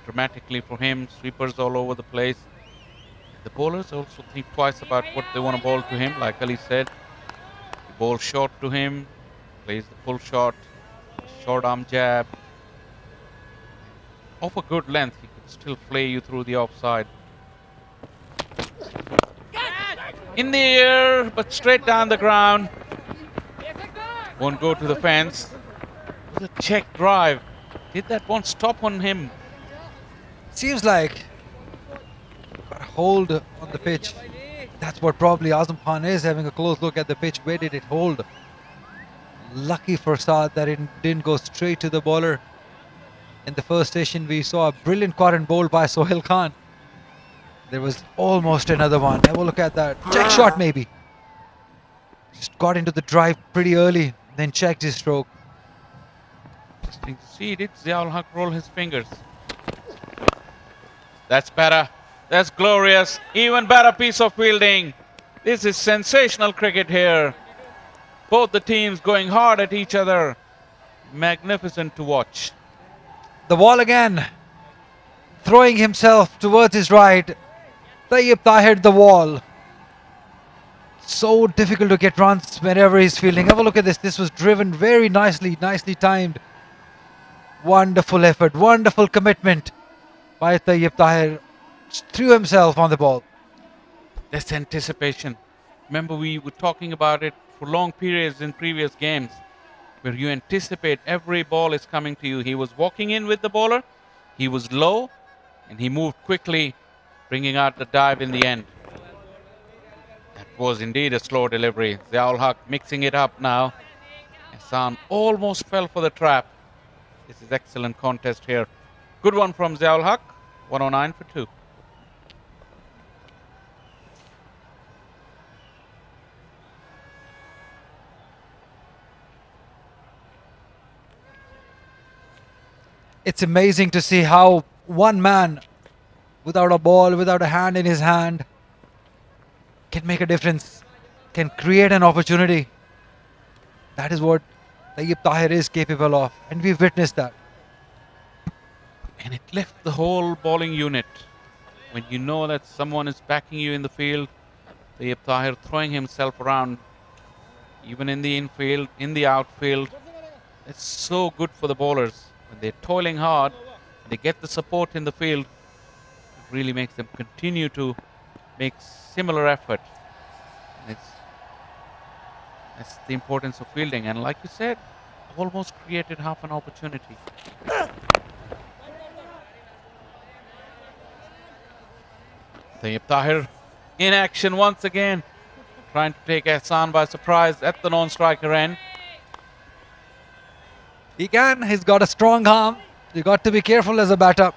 dramatically for him. Sweepers all over the place. The bowlers also think twice about what they want to bowl to him. Like Ali said, you bowl short to him, plays the full shot, short arm jab. Of a good length, he could still play you through the offside. In the air, but straight down the ground. Won't go to the fence. It was a check drive. Did that one stop on him? Seems like got a hold on the pitch. That's what probably Azam Khan is, having a close look at the pitch. Where did it hold? Lucky for Saad that it didn't go straight to the bowler. In the first session, we saw a brilliant quadrant bowled by Sohail Khan. There was almost another one. Have a look at that. Check shot maybe. Just got into the drive pretty early, then checked his stroke. Interesting to see. Did Ziaul Haq roll his fingers? That's better. That's glorious. Even better piece of fielding. This is sensational cricket here. Both the teams going hard at each other. Magnificent to watch. The ball again. Throwing himself towards his right. Tayyib Tahir the wall. So difficult to get runs whenever he's fielding. Have a look at this. This was driven very nicely. Nicely timed. Wonderful effort. Wonderful commitment by Tayyib Tahir. Threw himself on the ball. That's anticipation. Remember, we were talking about it for long periods in previous games, where you anticipate every ball is coming to you. He was walking in with the bowler, he was low, and he moved quickly, bringing out the dive in the end. That was indeed a slow delivery. Ziaul Haq mixing it up now. Hassan almost fell for the trap. This is excellent contest here. Good one from Ziaul Haq. 109 for 2. It's amazing to see how one man without a ball, without a hand in his hand, can make a difference, can create an opportunity. That is what Tayyib Tahir is capable of, and we've witnessed that. And it left the whole bowling unit. When you know that someone is backing you in the field, Tayyib Tahir throwing himself around, even in the infield, in the outfield. It's so good for the bowlers. When they're toiling hard, they get the support in the field. It really makes them continue to make similar effort. And that's the importance of fielding. And like you said, almost created half an opportunity. Tayyib Tahir in action once again, trying to take Hassan by surprise at the non-striker end. He can. He's got a strong arm. You got to be careful as a batter.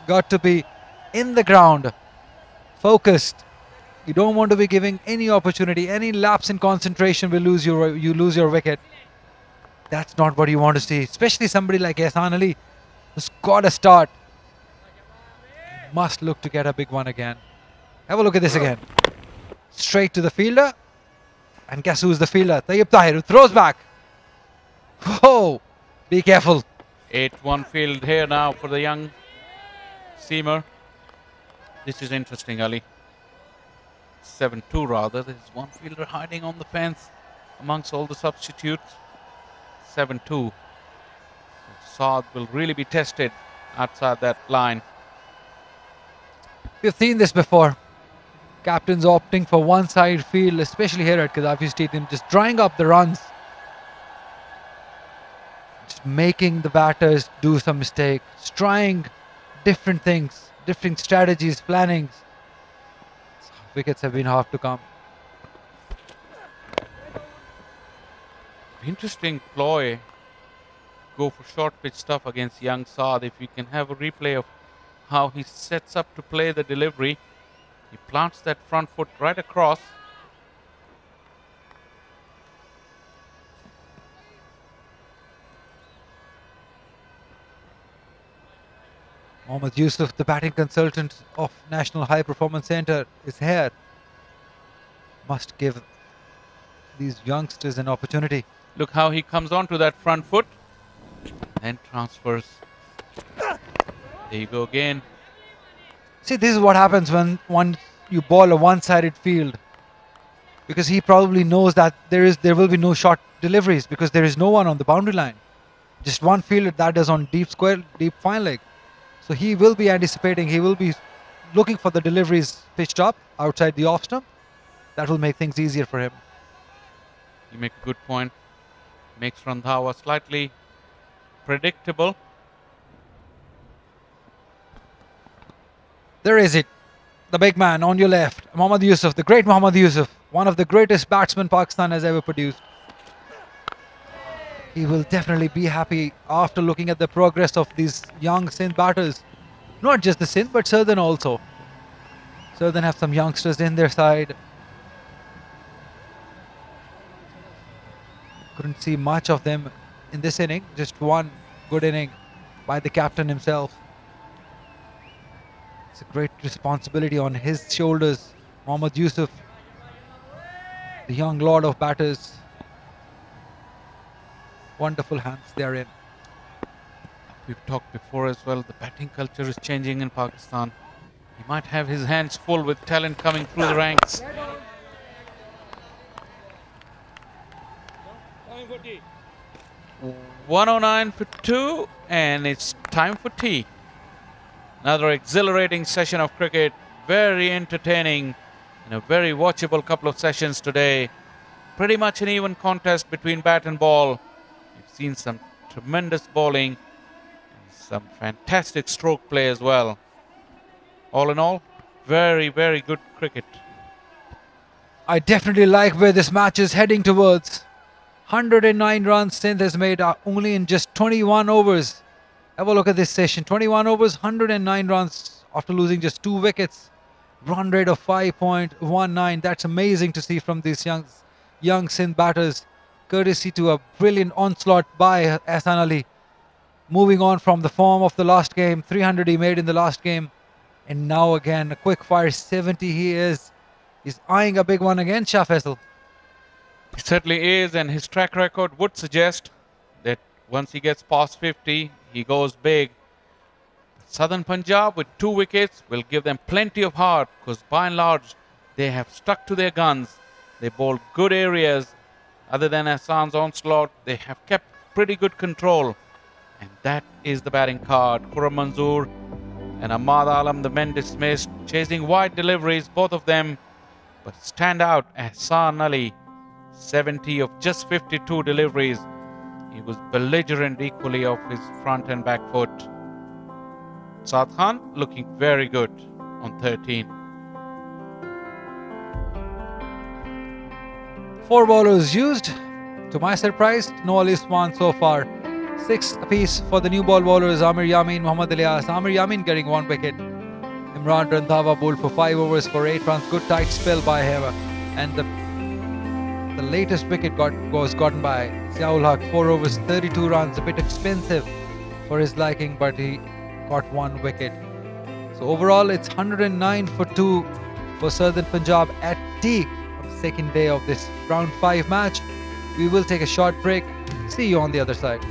Got to be in the ground, focused. You don't want to be giving any opportunity. Any lapse in concentration will lose you lose your wicket. That's not what you want to see. Especially somebody like Hassan Ali, who's got a start. Must look to get a big one again. Have a look at this again. Straight to the fielder. And guess who's the fielder? Tayyib Tahir, who throws back. Whoa! Be careful. 8-1 field here now for the young seamer. This is interesting, Ali. 7-2 rather. There's one fielder hiding on the fence amongst all the substitutes. 7-2. Saad will really be tested outside that line. We've seen this before. Captains opting for one-side field, especially here at Qaddafi Stadium, just drawing up the runs. Just making the batters do some mistakes, trying different things, different strategies, plannings. Wickets have been half to come. Interesting ploy. Go for short pitch stuff against young Saad. If you can have a replay of how he sets up to play the delivery. He plants that front foot right across. Mohammad Yusuf, the batting consultant of National High Performance Centre, is here. Must give these youngsters an opportunity. Look how he comes on to that front foot and transfers. There you go again. See, this is what happens when you ball a one-sided field, because he probably knows that there will be no short deliveries because there is no one on the boundary line. Just one fielder that is on deep square, deep fine leg. So he will be anticipating, he will be looking for the deliveries pitched up outside the off stump. That will make things easier for him. You make a good point. Makes Randhawa slightly predictable. There is it. The big man on your left, Mohammad Yusuf, the great Mohammad Yusuf, one of the greatest batsmen Pakistan has ever produced. He will definitely be happy after looking at the progress of these young Sindh batters. Not just the Sindh, but Southern also. Southern have some youngsters in their side. Couldn't see much of them in this inning. Just one good inning by the captain himself. It's a great responsibility on his shoulders. Mohammad Yusuf, the young lord of batters. Wonderful hands they're in. We've talked before as well, the batting culture is changing in Pakistan. He might have his hands full with talent coming through the ranks. Time for tea. 109 for 2, and it's time for tea. Another exhilarating session of cricket, very entertaining, and a very watchable couple of sessions today. Pretty much an even contest between bat and ball. We've seen some tremendous bowling and some fantastic stroke play as well. All in all, very, very good cricket. I definitely like where this match is heading towards. 109 runs Sindh has made only in just 21 overs. Have a look at this session. 21 overs, 109 runs after losing just 2 wickets. Run rate of 5.19. That's amazing to see from these young Sindh batters. Courtesy to a brilliant onslaught by Ahsan Ali. Moving on from the form of the last game. 300 he made in the last game. And now again, a quick fire 70 he is. He's eyeing a big one again, Shah Faisal. He certainly is, and his track record would suggest that once he gets past 50, he goes big. Southern Punjab with 2 wickets will give them plenty of heart, because by and large, they have stuck to their guns. They bowl good areas. Other than Hassan's onslaught, they have kept pretty good control. And that is the batting card. Khurram Manzoor and Ahmad Alam, the men dismissed, chasing wide deliveries, both of them. But stand out Ahsan Ali, 70 of just 52 deliveries. He was belligerent equally off his front and back foot. Saad Khan looking very good on 13. 4 bowlers used. To my surprise, no Ali Usman so far. 6 apiece for the new ball bowlers, Amir Yamin, Muhammad Ilyas. Amir Yamin getting 1 wicket. Imran Randhawa bowled for 5 overs for 8 runs. Good tight spell by him. And the latest wicket was gotten by Ziaul Haq, 4 overs, 32 runs. A bit expensive for his liking, but he got 1 wicket. So overall, it's 109 for 2 for Southern Punjab at tea on the second day of this round 5 match. We will take a short break. See you on the other side.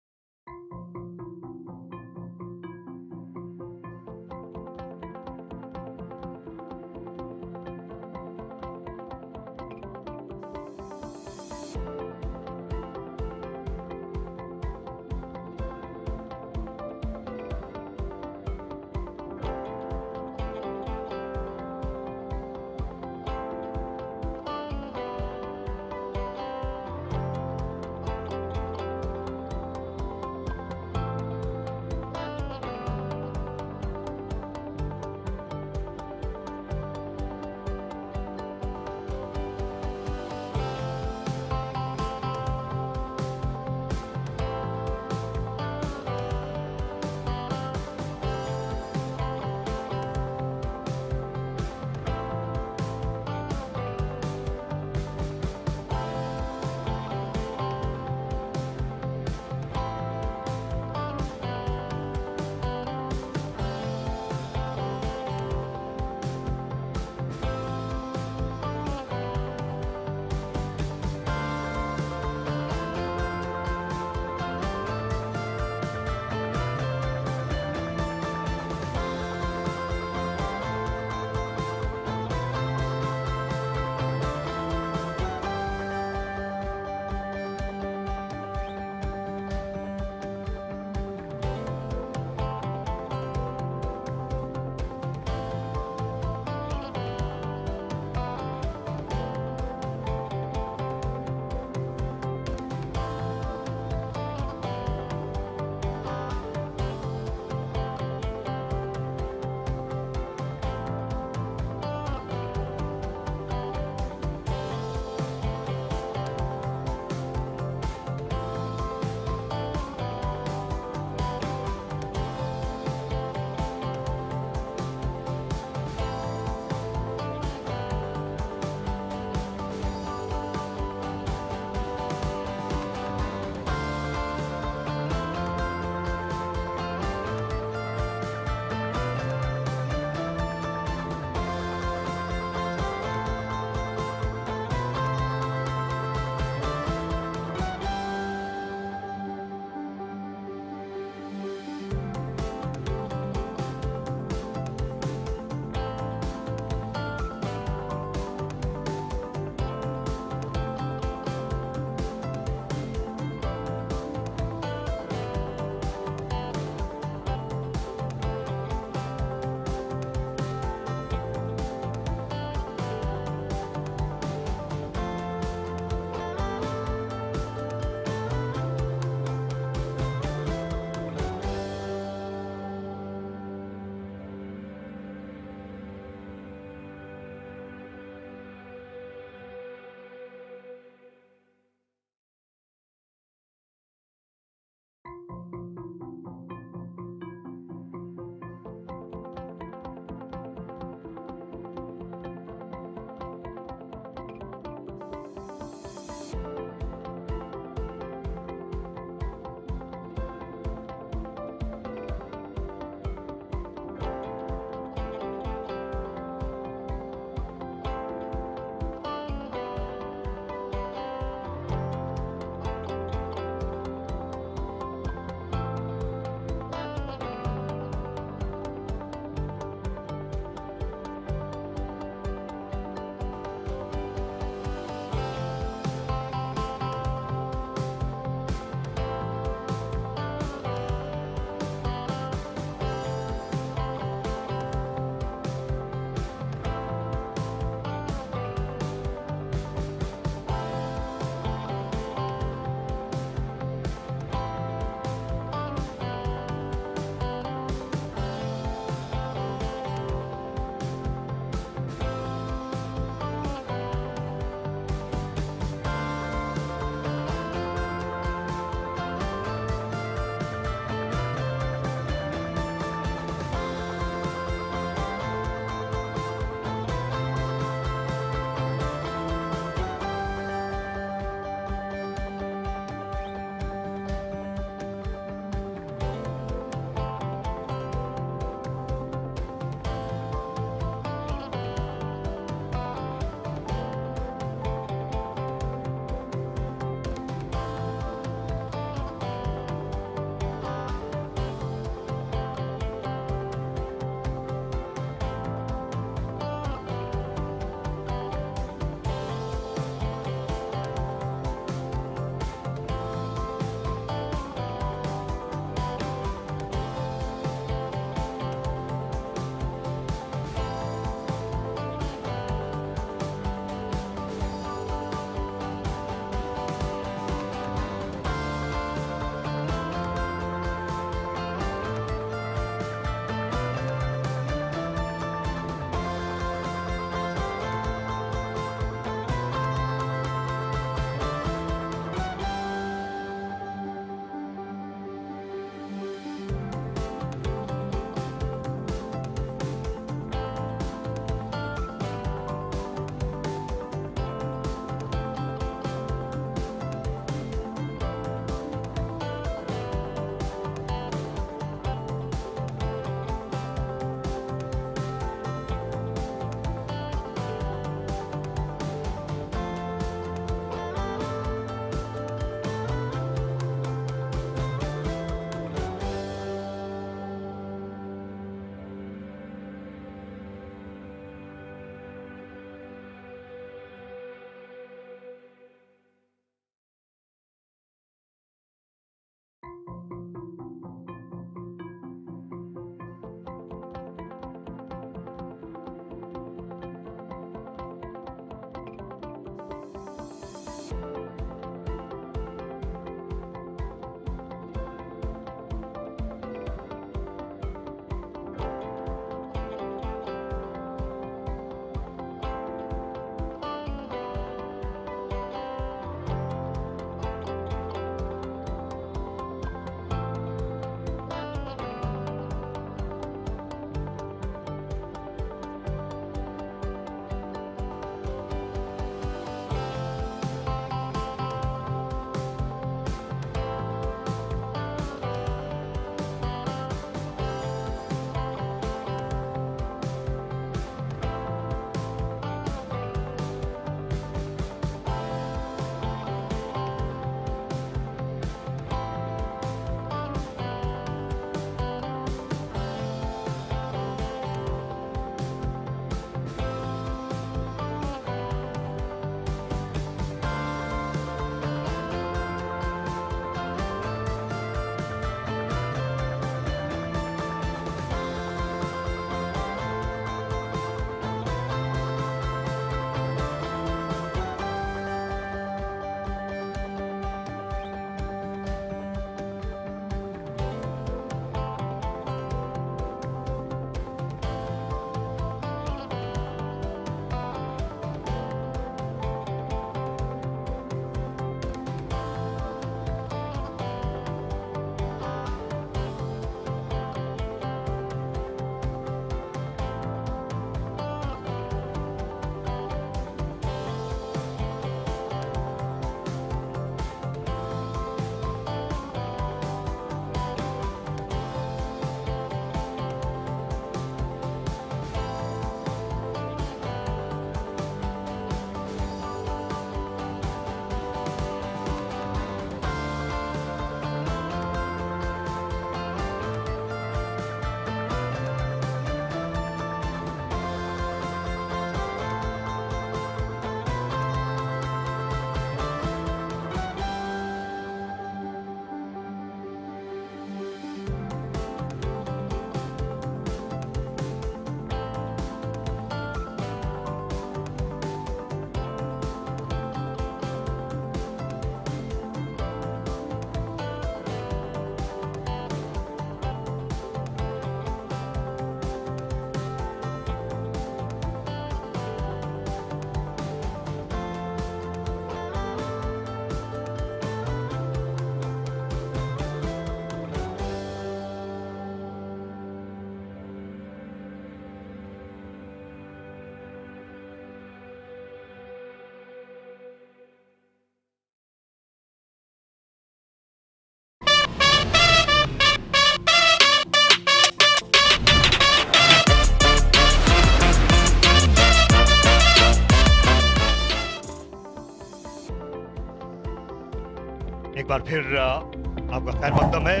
बार फिर आपका खैर मकदम है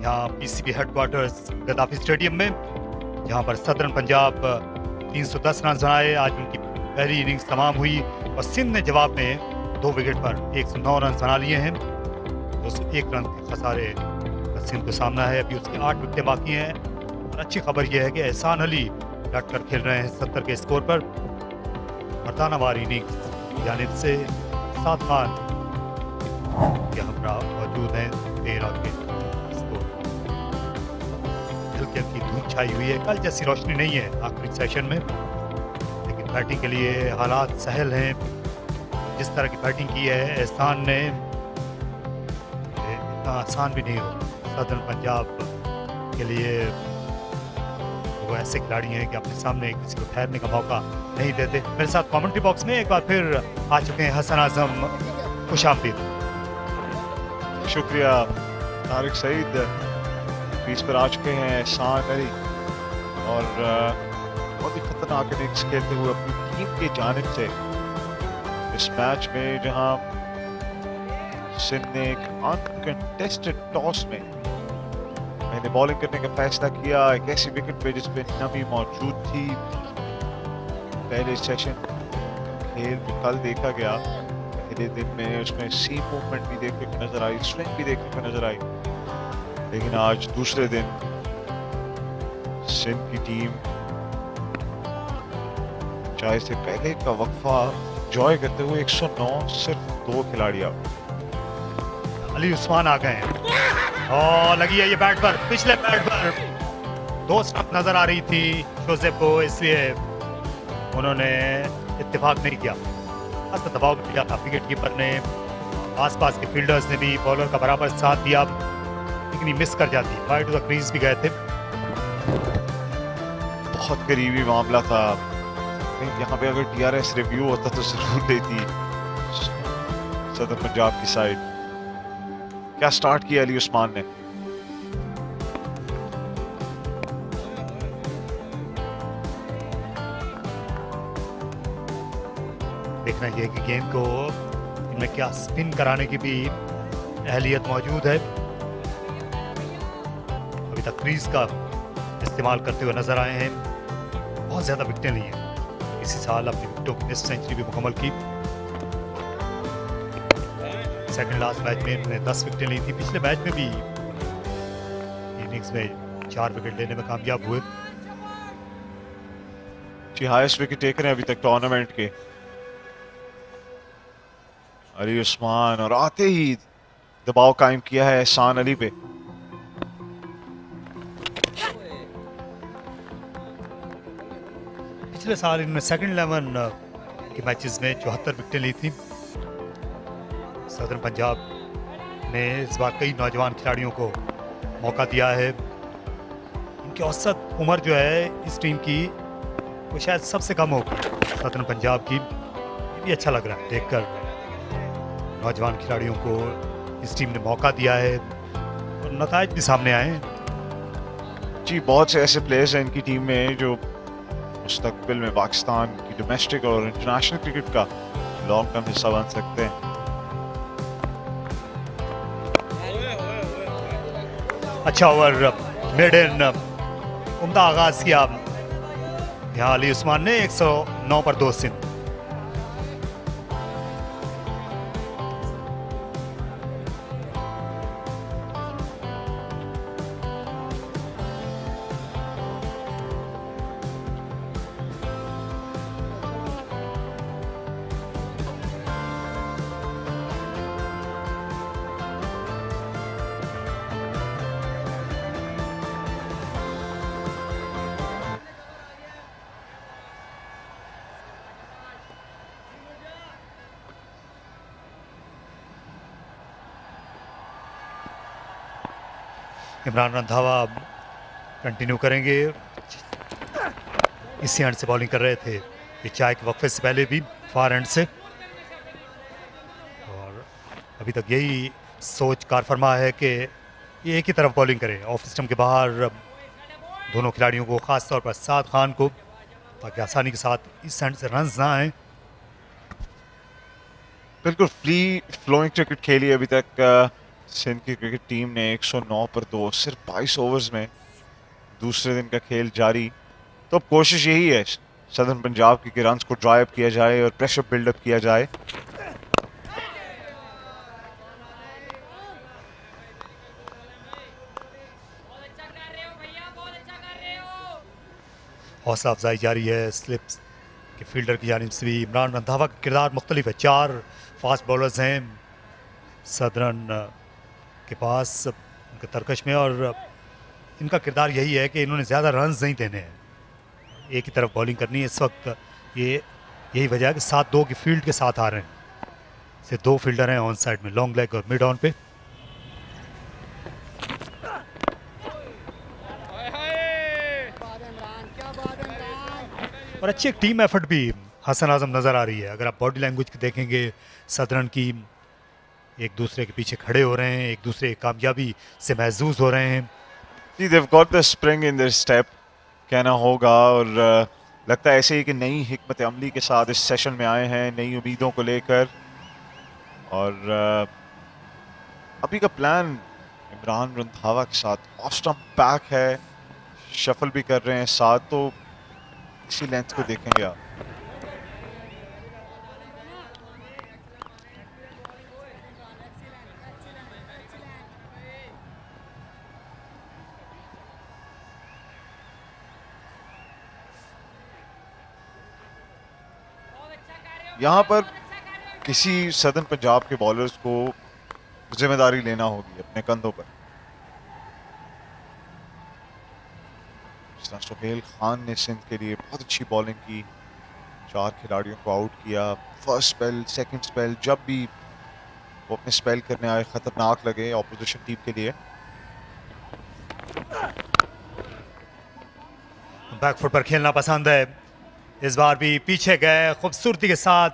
यहाँ PCB headquarters Gaddafi stadium में, जहाँ पर southern Punjab 310 run बनाए। आज उनकी पहली इनिंग्स तमाम हुई और सिंध ने जवाब में 2 विकेट पर 109 रन बना लिए हैं। 201 रन के खसारे का सिंध को सामना है। अभी उसके 8 विकेटें बाकी हैं और अच्छी खबर यह है कि एहसान अली डट कर खेल रहे हैं 70 के स्कोर पर। मर्दानावार इनिंग्स जानिब से सात खान के हमरा मौजूद हैं 13 के स्कोर। हल्की हल्की धूप छाई हुई है, कल जैसी रोशनी नहीं है आखिरी सेशन में, लेकिन बैटिंग के लिए हालात सहल हैं। जिस तरह की बैटिंग की है एहसान ने, इतना आसान भी नहीं हो सदर्न पंजाब के लिए। वो ऐसे खिलाड़ी हैं कि अपने सामने किसी को ठहरने का मौका नहीं देते। मेरे साथ कमेंट्री बॉक्स में एक बार फिर आ चुके हैं हसन आजम, खुशामदीद। शुक्रिया तारिक सईद, क्रीज पर आ चुके हैं एहसान अली और बहुत ही खतरनाक इनिंग्स खेलते हुए अपनी टीम की जानिब से इस मैच में, जहां सिंध ने एक अनकंटेस्टेड टॉस में मैंने बॉलिंग करने का फैसला किया एक ऐसी विकेट पे जिस पे नमी मौजूद थी। पहले सेशन खेल में कल देखा गया, पहले दिन में उसमें सीम मूवमेंट भी देखने को नजर आई, स्विंग भी देखने को नजर आई, लेकिन आज दूसरे दिन सिंध की टीम चाहे से पहले का वक्फा एंजॉय करते हुए 109 सिर्फ 2 खिलाड़ी आउट। अली उस्मान आ गए हैं और लगी है ये बैट पर, पिछले बैट पर 2 स्टंप नजर आ रही थी जोसेफ को, इसलिए उन्होंने इत्तेफाक नहीं किया। खासा दबाव भी किया था विकेट कीपर ने, आसपास के फील्डर्स ने भी बॉलर का बराबर साथ दिया, लेकिन मिस कर जाती। वाइड टू द क्रीज भी गए थे। बहुत करीबी मामला था। यहाँ पे अगर टीआरएस रिव्यू होता तो जरूर देती सदर पंजाब की साइड। क्या स्टार्ट किया अली उस्मान ने। देखना यह कि गेंद को इनमें क्या स्पिन कराने की भी अहलियत मौजूद है। अभी तक क्रीज का इस्तेमाल करते हुए नजर आए हैं। बहुत ज्यादा विकेटें ली हैं इसी साल, अपनी विकेटों की टेस्ट सेंचुरी भी मुकम्मल की। सेकंड लास्ट मैच में इन्होंने 10 विकेटें ली थी। पिछले मैच में भी इनिंग्स में 4 विकेट लेने में कामयाब हुए। जी हाईएस्ट विकेट टेकर हैं अभी तक टूर्नामेंट के अली उस्मान, और आते ही दबाव कायम किया है एहसान अली पे। पिछले साल इन्होंने सेकंड 11 के मैचेस में 74 विकेटें ली थी। सदर्न पंजाब ने इस बार कई नौजवान खिलाड़ियों को मौका दिया है। इनकी औसत उम्र जो है इस टीम की वो शायद सबसे कम होगी सदर्न पंजाब की। ये भी अच्छा लग रहा है देखकर, नौजवान खिलाड़ियों को इस टीम ने मौका दिया है और नतायज भी सामने आए हैं। जी बहुत से ऐसे प्लेयर्स हैं इनकी टीम में जो मुस्तकबिल में पाकिस्तान की डोमेस्टिक और इंटरनेशनल क्रिकेट का लॉन्ग टर्म हिस्सा बन सकते हैं। अच्छा ओवर मेडन उम्दा आगाज किया यहाँ अली उस्मान ने 109 पर 2 सिंध। इमरान रंधावा कंटिन्यू करेंगे। इसी एंड से बॉलिंग कर रहे थे ये चाय के वक्फे से पहले भी, फार एंड से, और अभी तक यही सोच कार फरमा है कि ये एक ही तरफ बॉलिंग करें ऑफ स्टंप के बाहर दोनों खिलाड़ियों को, खास तौर पर साद खान को, ताकि आसानी के साथ इस एंड से रन्स ना आए। बिल्कुल फ्री फ्लोइंग क्रिकेट खेली अभी तक सिंध की क्रिकेट टीम ने 109 पर 2, सिर्फ 22 ओवर्स में दूसरे दिन का खेल जारी। तो अब कोशिश यही है सदर्न पंजाब की कि रन्स को ड्राइव किया जाए और प्रेशर बिल्डअप किया जाए। हौसला अफजाई जारी है स्लिप्स के फील्डर की जानिब से भी। इमरान रंधावा का किरदार मुख्तलिफ है, 4 फास्ट बॉलर्स हैं सदरन के पास उनके तरकश में, और इनका किरदार यही है कि इन्होंने ज़्यादा रन्स नहीं देने हैं, एक ही तरफ बॉलिंग करनी है इस वक्त। यही वजह है कि 7-2 की फील्ड के साथ आ रहे हैं। सिर्फ 2 फील्डर हैं ऑन साइड में, लॉन्ग लेग और मिड ऑन पे। और अच्छी एक टीम एफर्ट भी हसन आजम नज़र आ रही है। अगर आप बॉडी लैंग्वेज देखेंगे सदरन की, एक दूसरे के पीछे खड़े हो रहे हैं, एक दूसरे की कामयाबी से महसूस हो रहे हैं। जी, they've got the spring in their step कहना होगा, और लगता है ऐसे ही कि नई हिकमत अमली के साथ इस सेशन में आए हैं, नई उम्मीदों को लेकर। और अभी का प्लान इमरान रंधावा के साथ ऑफ स्टंप बैक है, शफल भी कर रहे हैं साथ, तो इसी लेंथ को देखेंगे आप। यहाँ पर किसी सदर्न पंजाब के बॉलर्स को जिम्मेदारी लेना होगी अपने कंधों पर। सुहेल खान ने सिंध के लिए बहुत अच्छी बॉलिंग की, 4 खिलाड़ियों को आउट किया। फर्स्ट स्पेल, सेकंड स्पेल, जब भी वो अपने स्पेल करने आए खतरनाक लगे ऑपोजिशन टीम के लिए। बैकफुट पर खेलना पसंद है, इस बार भी पीछे गए खूबसूरती के साथ,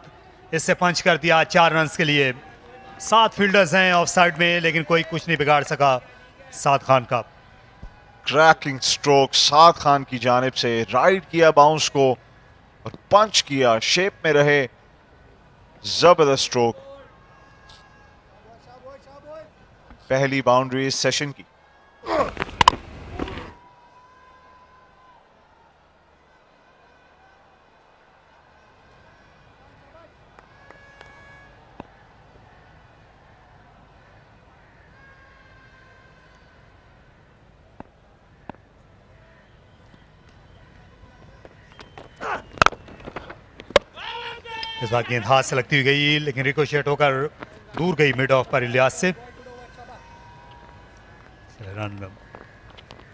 इससे पंच कर दिया 4 रन्स के लिए। 7 फील्डर्स हैं ऑफ साइड में, लेकिन कोई कुछ नहीं बिगाड़ सका साद खान का। क्रैकिंग स्ट्रोक साद खान की जानिब से, राइड किया बाउंस को और पंच किया, शेप में रहे, जबरदस्त स्ट्रोक। पहली बाउंड्री इस सेशन की। इस बार गेंद हाथ से लगती हुई गई, लेकिन रिकोशेट होकर दूर गई मिड ऑफ पर इलियास से। रन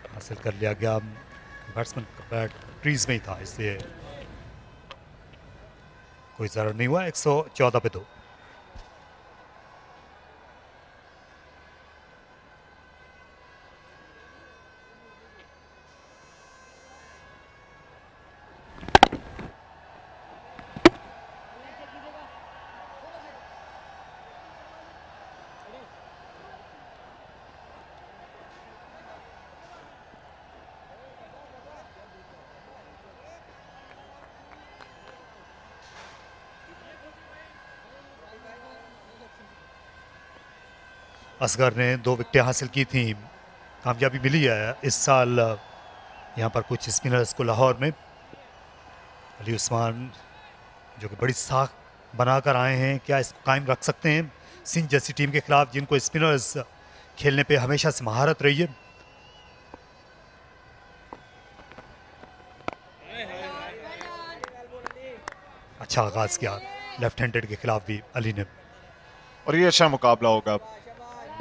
हासिल कर लिया गया, बैट्समैन का बैट क्रीज में ही था, इसलिए कोई जरूर नहीं हुआ। 114 पे 2। असगर ने 2 विकेटें हासिल की थी, कामयाबी मिली है इस साल यहाँ पर कुछ स्पिनर्स को लाहौर में। अली उस्मान जो कि बड़ी साख बनाकर आए हैं, क्या इसको कायम रख सकते हैं सिंध जैसी टीम के खिलाफ जिनको स्पिनर्स खेलने पे हमेशा से महारत रही है। अच्छा आगाज किया लेफ्ट हैंडेड के खिलाफ भी अली ने, और ये अच्छा मुकाबला होगा।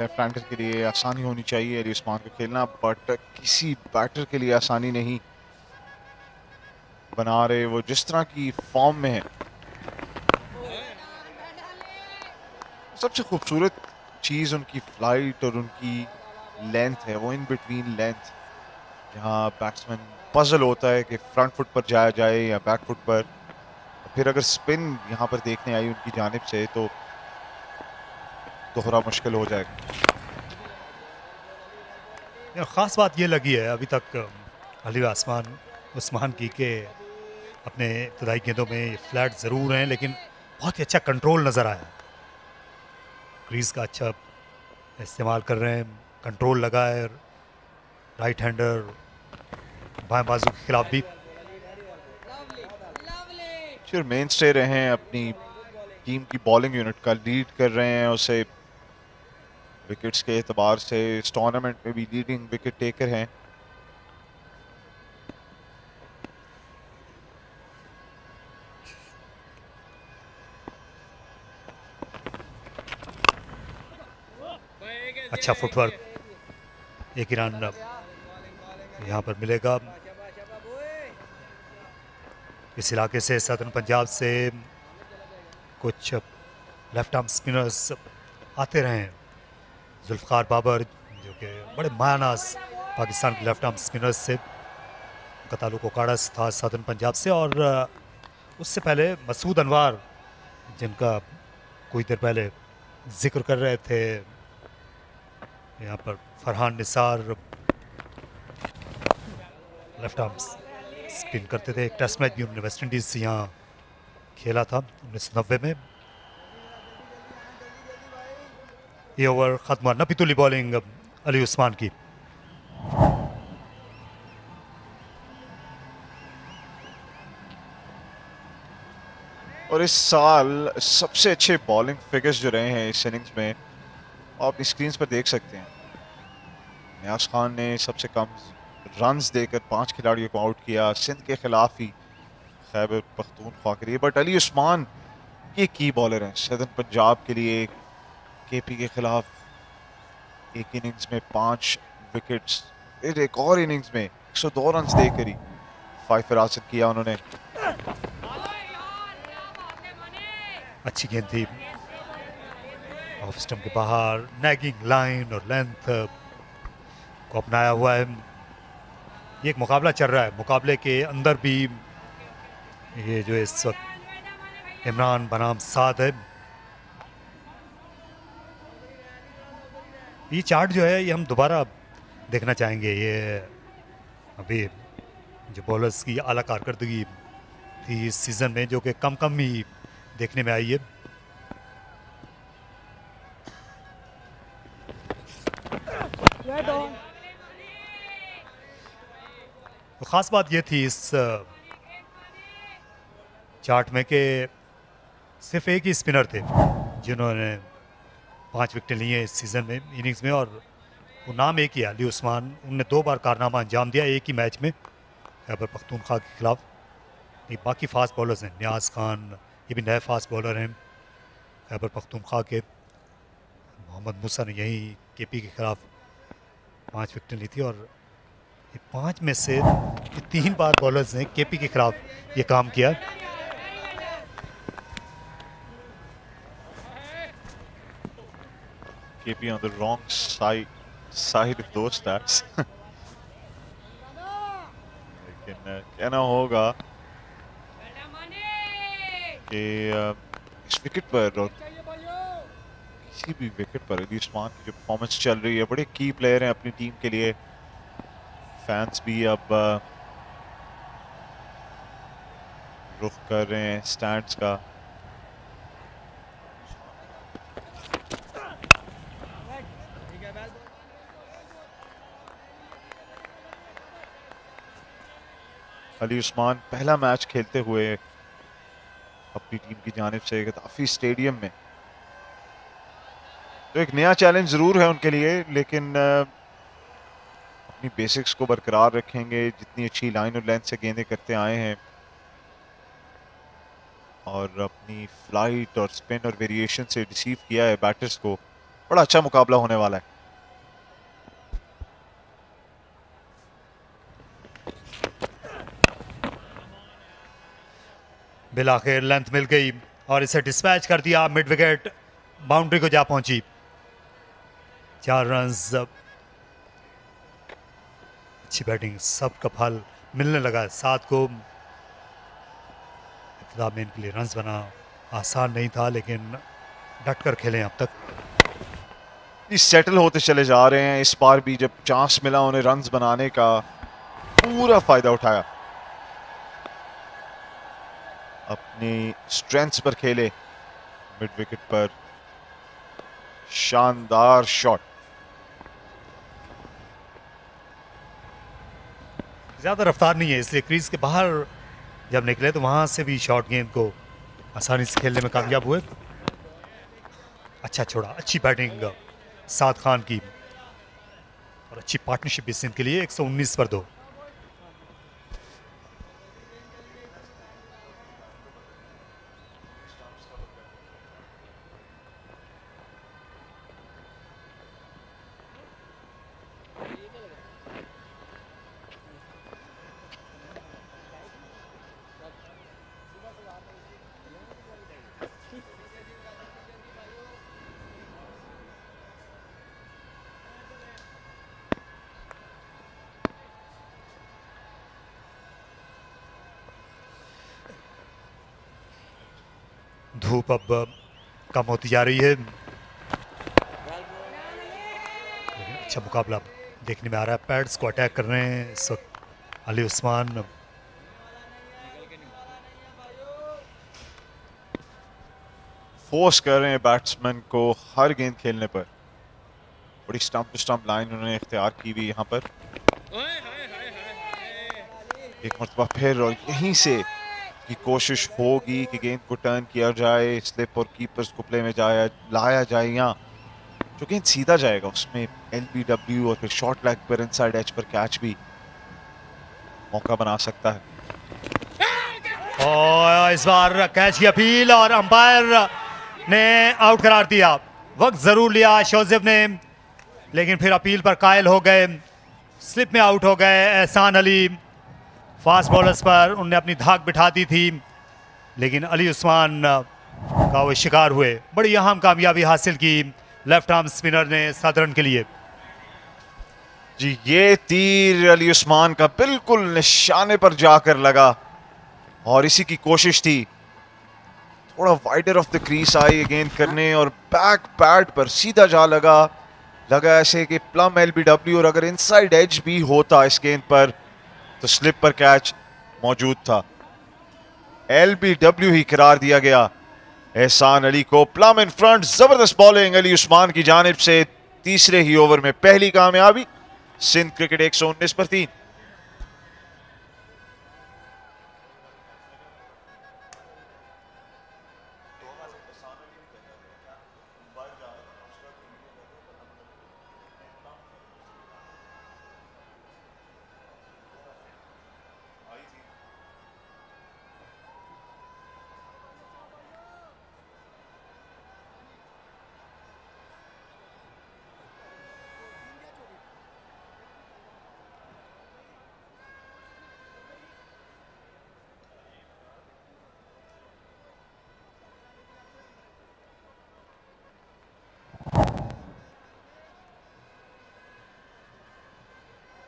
लेफ्ट हैंडर के लिए आसानी होनी चाहिए अली उस्मान का खेलना, बट किसी बैटर के लिए आसानी नहीं बना रहे वो, जिस तरह की फॉर्म में है। सबसे खूबसूरत चीज़ उनकी फ्लाइट और उनकी लेंथ है, वो इन बिटवीन लेंथ, जहाँ बैट्समैन पजल होता है कि फ्रंट फुट पर जाया जाए या बैक फुट पर। फिर अगर स्पिन यहाँ पर देखने आई उनकी जानिब से तो दोहरा मुश्किल हो जाएगा। ख़ास बात ये लगी है अभी तक अली उस्मान की के अपने इब्तदाई गेंदों में फ्लैट ज़रूर हैं, लेकिन बहुत ही अच्छा कंट्रोल नज़र आया। क्रीज का अच्छा इस्तेमाल कर रहे हैं, कंट्रोल लगा है, राइट हैंडर बाएं बाजू के खिलाफ भी। फिर मेन स्टे रहे हैं, अपनी टीम की बॉलिंग यूनिट का लीड कर रहे हैं, उसे विकेट्स के एतबार से इस टूर्नामेंट में भी लीडिंग विकेट टेकर हैं। अच्छा फुटवर्क, एक ही रन यहाँ पर मिलेगा। इस इलाके से सदर्न पंजाब से कुछ लेफ्ट आर्म स्पिनर्स आते रहे हैं। जुल्फकार बाबर जो कि बड़े मायानाज पाकिस्तान के लेफ्ट आर्म स्पिनर्स से, उनका ताल्लुक ओकाड़स था सदर्न पंजाब से। और उससे पहले मसूद अनवर, जिनका कुछ देर पहले जिक्र कर रहे थे, यहाँ पर Farhan Nisar left arm spin करते थे। एक टेस्ट मैच भी उन्होंने वेस्ट इंडीज से यहाँ खेला था 1990 में। ये ओवर खत्म हुआ। नपीतुली बॉलिंग अली उस्मान की। और इस साल सबसे अच्छे बॉलिंग फिगर्स जो रहे हैं इस इनिंग्स में, आप अपनी स्क्रीन पर देख सकते हैं। नियाज खान ने सबसे कम रन्स देकर 5 खिलाड़ियों को आउट किया, सिंध के खिलाफ ही खैबर पख्तूनख्वा के लिए। बट अली उस्मान ये की बॉलर हैं सदर्न पंजाब के लिए। केपी के खिलाफ एक इनिंग्स में 5 विकेट्स, एक और इनिंग्स में 102 रन देकर ही 5 हासिल किया उन्होंने। अच्छी गेंद थी ऑफ स्टंप के बाहर, नैगिंग लाइन और लेंथ को अपनाया हुआ है। ये एक मुकाबला चल रहा है, मुकाबले के अंदर भी ये जो इस वक्त इमरान बनाम साद है, ये चार्ट जो है ये हम दोबारा देखना चाहेंगे। ये अभी जो बॉलर्स की आला कारकर्दगी थी इस सीज़न में, जो कि कम ही देखने में आई है। तो ख़ास बात ये थी इस चार्ट में कि सिर्फ एक ही स्पिनर थे जिन्होंने 5 विकेटें ली हैं इस सीज़न में, इनिंग्स में, और वो नाम एक ही है, अली उस्मान। उनने 2 बार कारनामा अंजाम दिया एक ही मैच में खैबर पख्तूनख्वा के खिलाफ। ये बाकी फास्ट बॉलर्स हैं, नियाज खान ये भी नए फास्ट बॉलर हैं खैबर पख्तूनख्वा के। मोहम्मद मूसा ने यही केपी के खिलाफ 5 विकेटें ली थी, और ये 5 में से 3 बार बॉलर्स ने केपी के खिलाफ ये काम किया। KP on the wrong side of those stats. लेकिन कहना होगा कि इस विकेट पर और किसी भी विकेट पर अली उस्मान की जो परफॉर्मेंस चल रही है, बड़े की प्लेयर हैं अपनी टीम के लिए। फैंस भी अब रुख कर रहे हैं स्टैंड्स का। अली उस्मान पहला मैच खेलते हुए अपनी टीम की जानिब से गद्दाफी स्टेडियम में, तो एक नया चैलेंज ज़रूर है उनके लिए, लेकिन अपनी बेसिक्स को बरकरार रखेंगे। जितनी अच्छी लाइन और लेंथ से गेंदें करते आए हैं और अपनी फ्लाइट और स्पिन और वेरिएशन से रिसीव किया है बैटर्स को, बड़ा अच्छा मुकाबला होने वाला है। बिलाखिर लेंथ मिल गई और इसे डिस्पैच कर दिया, मिड विकेट बाउंड्री को जा पहुंची। 4 रन्स, अच्छी बैटिंग, सब का फल मिलने लगा। 7 को इब्तिदा में इनके लिए रन्स बना आसान नहीं था, लेकिन डट कर खेले अब तक। सेटल होते चले जा रहे हैं। इस बार भी जब चांस मिला उन्हें रन्स बनाने का, पूरा फायदा उठाया, अपनी स्ट्रेंथ्स पर खेले। मिड विकेट पर शानदार शॉट। ज्यादा रफ्तार नहीं है, इसलिए क्रीज के बाहर जब निकले तो वहां से भी शॉर्ट गेंद को आसानी से खेलने में कामयाब हुए। अच्छा छोड़ा, अच्छी बैटिंग साद खान की और अच्छी पार्टनरशिप भी सिंध के लिए। 119 पर 2। धूप अब कम होती जा रही है, लेकिन अच्छा मुकाबला देखने में आ रहा है। पैड्स को अटैक कर रहे हैं इस वक्त अली उस्मान। फोर्स कर रहे हैं बैट्समैन को हर गेंद खेलने पर। बड़ी स्टंप टू स्टंप लाइन उन्होंने इख्तियार की हुई यहाँ पर। एक मरतबा फिर और यहीं से की कोशिश होगी कि गेंद को टर्न किया जाए, स्लिप और कीपर्स को प्ले में लाया जाए। यहाँ जो गेंद सीधा जाएगा उसमें LBW और फिर शॉर्ट लेग पर इनसाइड एज पर कैच भी मौका बना सकता है। और इस बार कैच की अपील और अंपायर ने आउट करार दिया। वक्त जरूर लिया शोजेब ने, लेकिन फिर अपील पर कायल हो गए, स्लिप में आउट हो गए। एहसान अली फास्ट बॉलर्स पर उनने अपनी धाक बिठा दी थी, लेकिन अली उस्मान का वो शिकार हुए। बड़ी अहम कामयाबी हासिल की लेफ्ट आर्म स्पिनर ने सदरन के लिए। जी, ये तीर अली उस्मान का बिल्कुल निशाने पर जाकर लगा और इसी की कोशिश थी। थोड़ा वाइडर ऑफ द क्रीज आई गेंद करने और बैक पैड पर सीधा जा लगा ऐसे कि प्लम LBW, और अगर इनसाइड एज भी होता इस गेंद पर तो स्लिप पर कैच मौजूद था। LBW ही करार दिया गया एहसान अली को। प्लम इन फ्रंट, जबरदस्त बॉलिंग अली उस्मान की जानिब से। तीसरे ही ओवर में पहली कामयाबी। सिंध क्रिकेट 119 पर 3।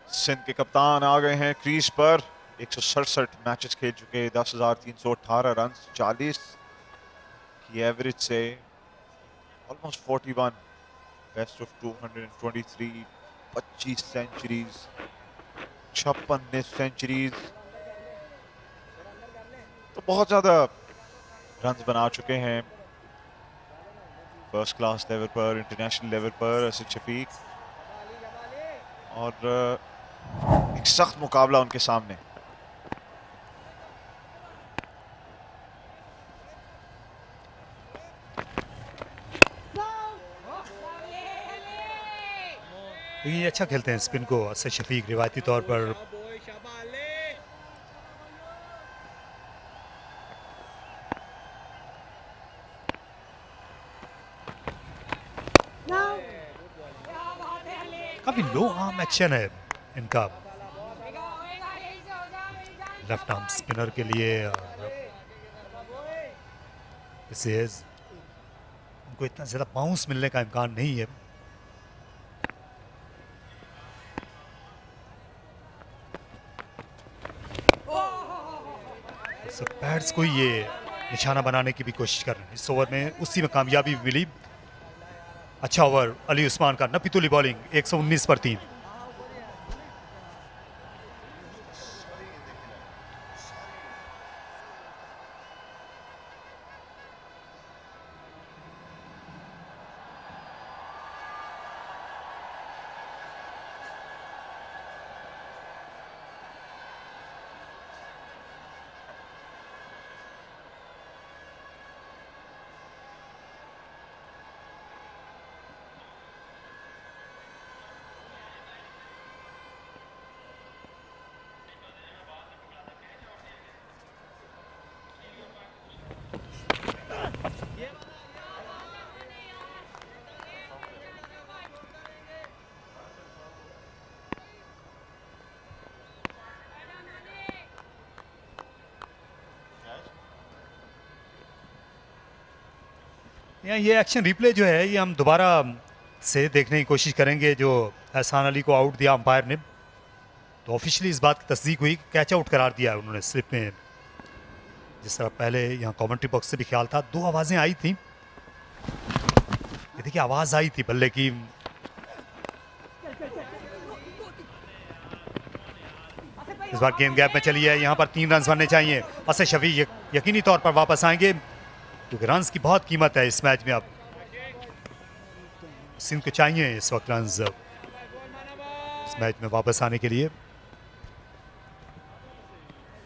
सिंध के कप्तान आ गए हैं क्रीज पर। 167 मैचेस खेल चुके, 10,318 रन, 40 की एवरेज से, almost 41, best of 223, 25 centuries, 56 centuries, तो बहुत ज्यादा रन बना चुके हैं फर्स्ट क्लास लेवल पर, इंटरनेशनल लेवल पर असद शफीक। और एक सख्त मुकाबला उनके सामने। ये अच्छा खेलते हैं स्पिन को असद शफीक रिवायती तौर पर। काफी लो आर्म एक्शन है इनका लेफ्ट आर्म स्पिनर के लिए। उनको इतना ज्यादा बाउंस मिलने का इम्कान नहीं है। पैड्स को ये निशाना बनाने की भी कोशिश कर रहे हैं। इस ओवर में उसी में कामयाबी मिली। अच्छा ओवर अली उस्मान का, नपीतुली बॉलिंग। 119 पर 3। ये एक्शन रिप्ले जो है ये हम दोबारा से देखने की कोशिश करेंगे। जो एहसान अली को आउट दिया अंपायर ने, तो ऑफिशियली इस बात की तस्दीक हुई कि कैच आउट करार दिया है उन्होंने स्लिप में। जिस तरह पहले यहाँ कमेंट्री बॉक्स से भी ख्याल था, 2 आवाज़ें आई थी। ये देखिए आवाज़ आई थी बल्ले की। इस बार गेम गैप में चली है, यहाँ पर 3 रन बनने चाहिए। असद शफीक यकीनी तौर पर वापस आएंगे क्योंकि रन्स की बहुत कीमत है इस मैच में। अब सिंध को चाहिए इस वक्त रन्स इस मैच में वापस आने के लिए।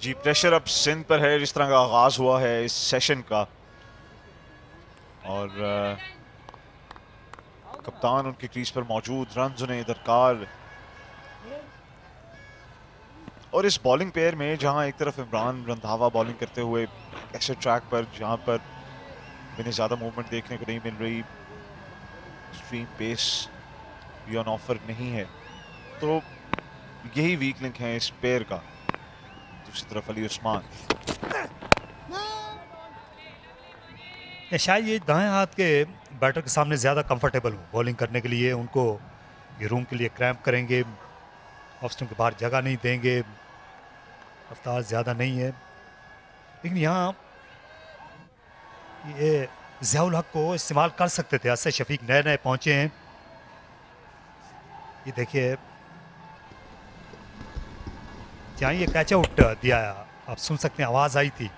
जी प्रेशर अब सिंध पर है, जिस तरह का आगाज हुआ है इस सेशन का, और कप्तान उनके क्रीज पर मौजूद, रन्स उन्हें दरकार। और इस बॉलिंग पेयर में जहां एक तरफ इमरान रंधावा बॉलिंग करते हुए ऐसे ट्रैक पर जहां पर इन्हें ज़्यादा मूवमेंट देखने को नहीं मिल रही, स्ट्रीम पेस भी ऑन ऑफर नहीं है, तो यही वीक लिंक है इस पेयर का। दूसरी तरफ अली उस्मान, शायद ये दाएं हाथ के बैटर के सामने ज़्यादा कंफर्टेबल हो बॉलिंग करने के लिए। उनको ये रूम के लिए क्रैम्प करेंगे, ऑफ स्टंप के बाहर जगह नहीं देंगे, रफ्तार ज़्यादा नहीं है। लेकिन यहाँ ये ज़ियाउल हक को इस्तेमाल कर सकते थे। असद शफीक नए नए पहुँचे हैं। ये देखिए जहाँ ये कैच आउट दिया, आप सुन सकते हैं आवाज़ आई थी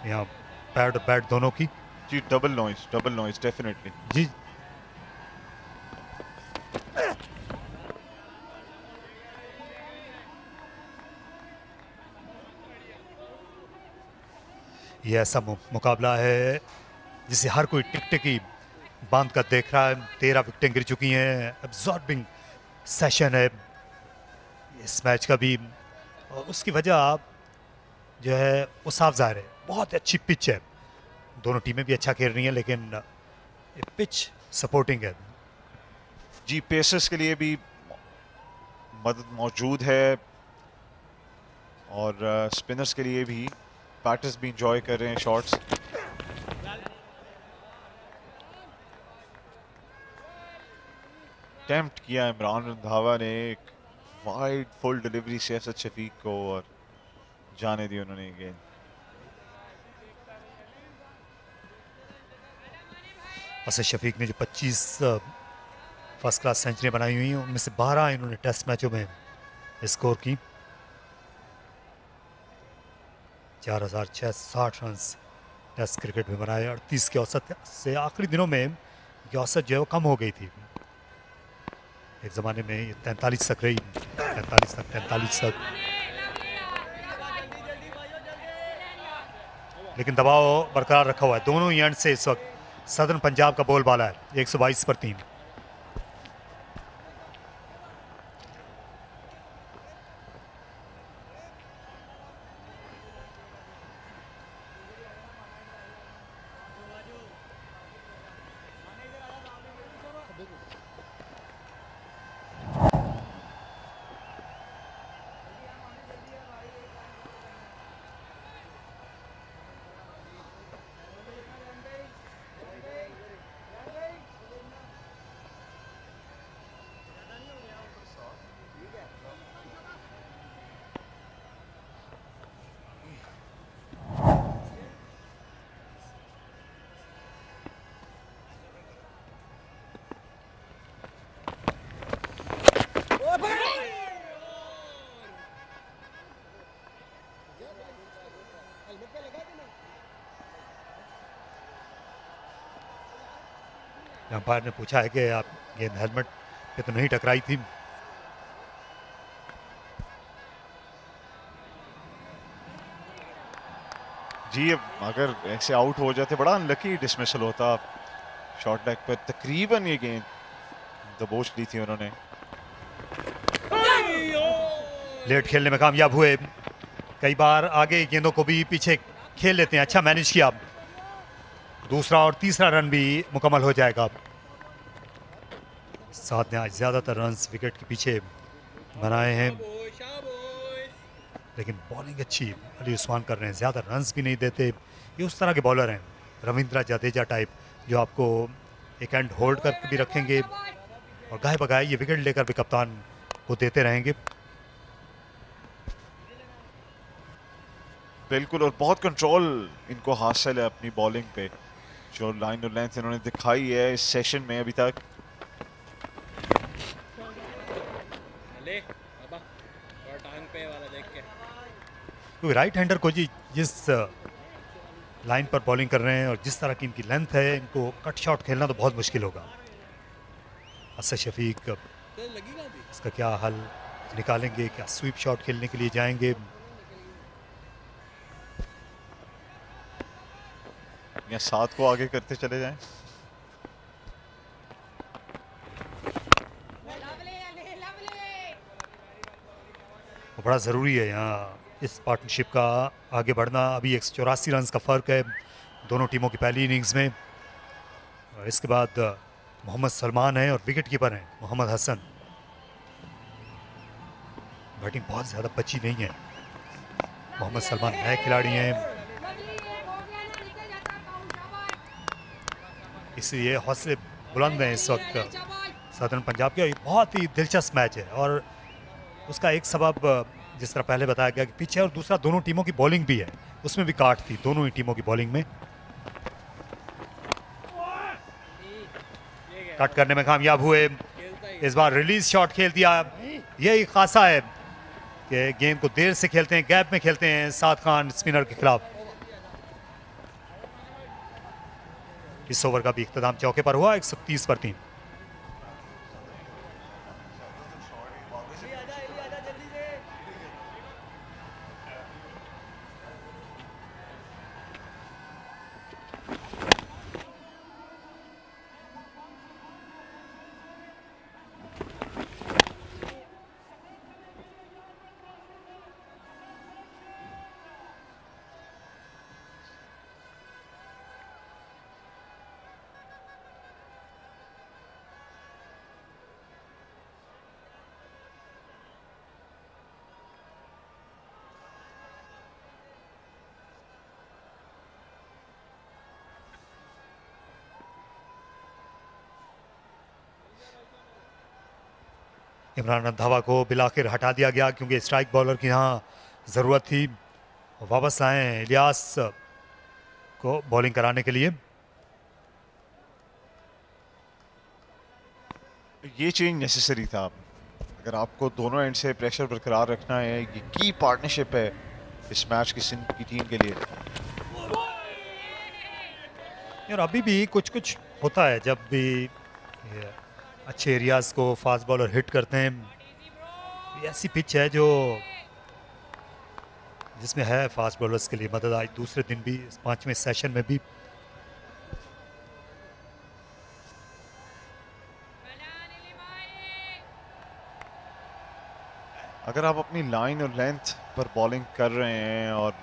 यहाँ पैड और बैट दोनों की। जी डबल नॉइस डेफिनेटली जी। ये ऐसा मुकाबला है जिसे हर कोई टिक टिकी बांध कर देख रहा है। 13 विकेटें गिर चुकी हैं, एब्जॉर्बिंग सेशन है इस मैच का भी। और उसकी वजह जो है वो साफ ज़ाहिर है, बहुत अच्छी पिच है। दोनों टीमें भी अच्छा खेल रही हैं, लेकिन पिच सपोर्टिंग है। जी पेसर्स के लिए भी मदद मौजूद है, और स्पिनर्स के लिए भी। बैटर्स भी इंजॉय कर रहे हैं शॉट्स। अटेम्प्ट किया इमरान रंधावा ने एक वाइड फुल डिलीवरी से असद शफीक को, और जाने दी उन्होंने गेंद। असद शफीक ने जो 25 फर्स्ट क्लास सेंचुरी बनाई हुई हैं, उनमें से 12 इन्होंने टेस्ट मैचों में स्कोर की। 4660 रन टेस्ट क्रिकेट में बनाए। 38 के औसत से आखिरी दिनों में ये औसत जो है वो कम हो गई थी। एक ज़माने में ये 43 तक रही, 43 तक। लेकिन दबाव बरकरार रखा हुआ है दोनों ही एंड से। इस वक्त सदर्न पंजाब का बोलबाला है 122 पर 3। अंपायर ने पूछा है कि आप गेंद हेलमेट पे तो नहीं टकराई थी। जी अगर ऐसे आउट हो जाते बड़ा अनलकी डिसमिसल होता। शॉर्ट लेग पर तकरीबन ये गेंद दबोच ली थी उन्होंने। लेट खेलने में कामयाब हुए। कई बार आगे गेंदों को भी पीछे खेल लेते हैं। अच्छा मैनेज किया। दूसरा और तीसरा रन भी मुकम्मल हो जाएगा। साथ ने आज ज़्यादातर रन्स विकेट के पीछे बनाए हैं, लेकिन बॉलिंग अच्छी अली उस्मान कर रहे हैं। ज़्यादा रन्स भी नहीं देते। ये उस तरह के बॉलर हैं रविंद्र जडेजा टाइप, जो आपको एक एंड होल्ड करके भी रखेंगे और गाय बगाए ये विकेट लेकर भी कप्तान को देते रहेंगे। बिल्कुल, और बहुत कंट्रोल इनको हासिल है अपनी बॉलिंग पे, जो लाइन और लेंथ इन्होंने दिखाई है इस सेशन में अभी तक। क्योंकि राइट हैंडर को जी जिस लाइन पर बॉलिंग कर रहे हैं और जिस तरह की इनकी लेंथ है, इनको कट शॉट खेलना तो बहुत मुश्किल होगा। असद शफीक इसका क्या हल निकालेंगे, क्या स्वीप शॉट खेलने के लिए जाएंगे? या 7 को आगे करते चले जाएं। बड़ा ज़रूरी है यहाँ इस पार्टनरशिप का आगे बढ़ना। अभी 184 रन का फ़र्क है दोनों टीमों की पहली इनिंग्स में, और इसके बाद मोहम्मद सलमान है और विकेट कीपर हैं मोहम्मद हसन। बैटिंग बहुत ज़्यादा बची नहीं है। मोहम्मद सलमान नए खिलाड़ी हैं, इसलिए हौसले बुलंद हैं इस वक्त सदर्न पंजाब के। बहुत ही दिलचस्प मैच है और उसका एक सबब जिस तरह पहले बताया गया कि पीछे, और दूसरा दोनों टीमों की बॉलिंग भी है, उसमें भी काट थी दोनों ही टीमों की बॉलिंग में। कट करने में कामयाब हुए, इस बार रिलीज शॉट खेल दिया। यही खासा है कि गेम को देर से खेलते हैं, गैप में खेलते हैं साद खान स्पिनर के खिलाफ। इस ओवर का भी इख्तिताम चौके पर हुआ 130 पर 3। इमरान रंधावा को बिलाखिर हटा दिया गया क्योंकि स्ट्राइक बॉलर की यहाँ ज़रूरत थी। वापस आए इलियास को बॉलिंग कराने के लिए। ये चेंज नेसेसरी था। अगर आपको दोनों एंड से प्रेशर बरकरार रखना है, ये की पार्टनरशिप है इस मैच की सिंध की टीम के लिए। और अभी भी कुछ कुछ होता है जब भी अच्छे एरियाज को फास्ट बॉलर हिट करते हैं। ये ऐसी पिच है जो जिसमें है फास्ट बॉलर्स के लिए मदद। आज दूसरे दिन भी 5वें सेशन में भी अगर आप अपनी लाइन और लेंथ पर बॉलिंग कर रहे हैं और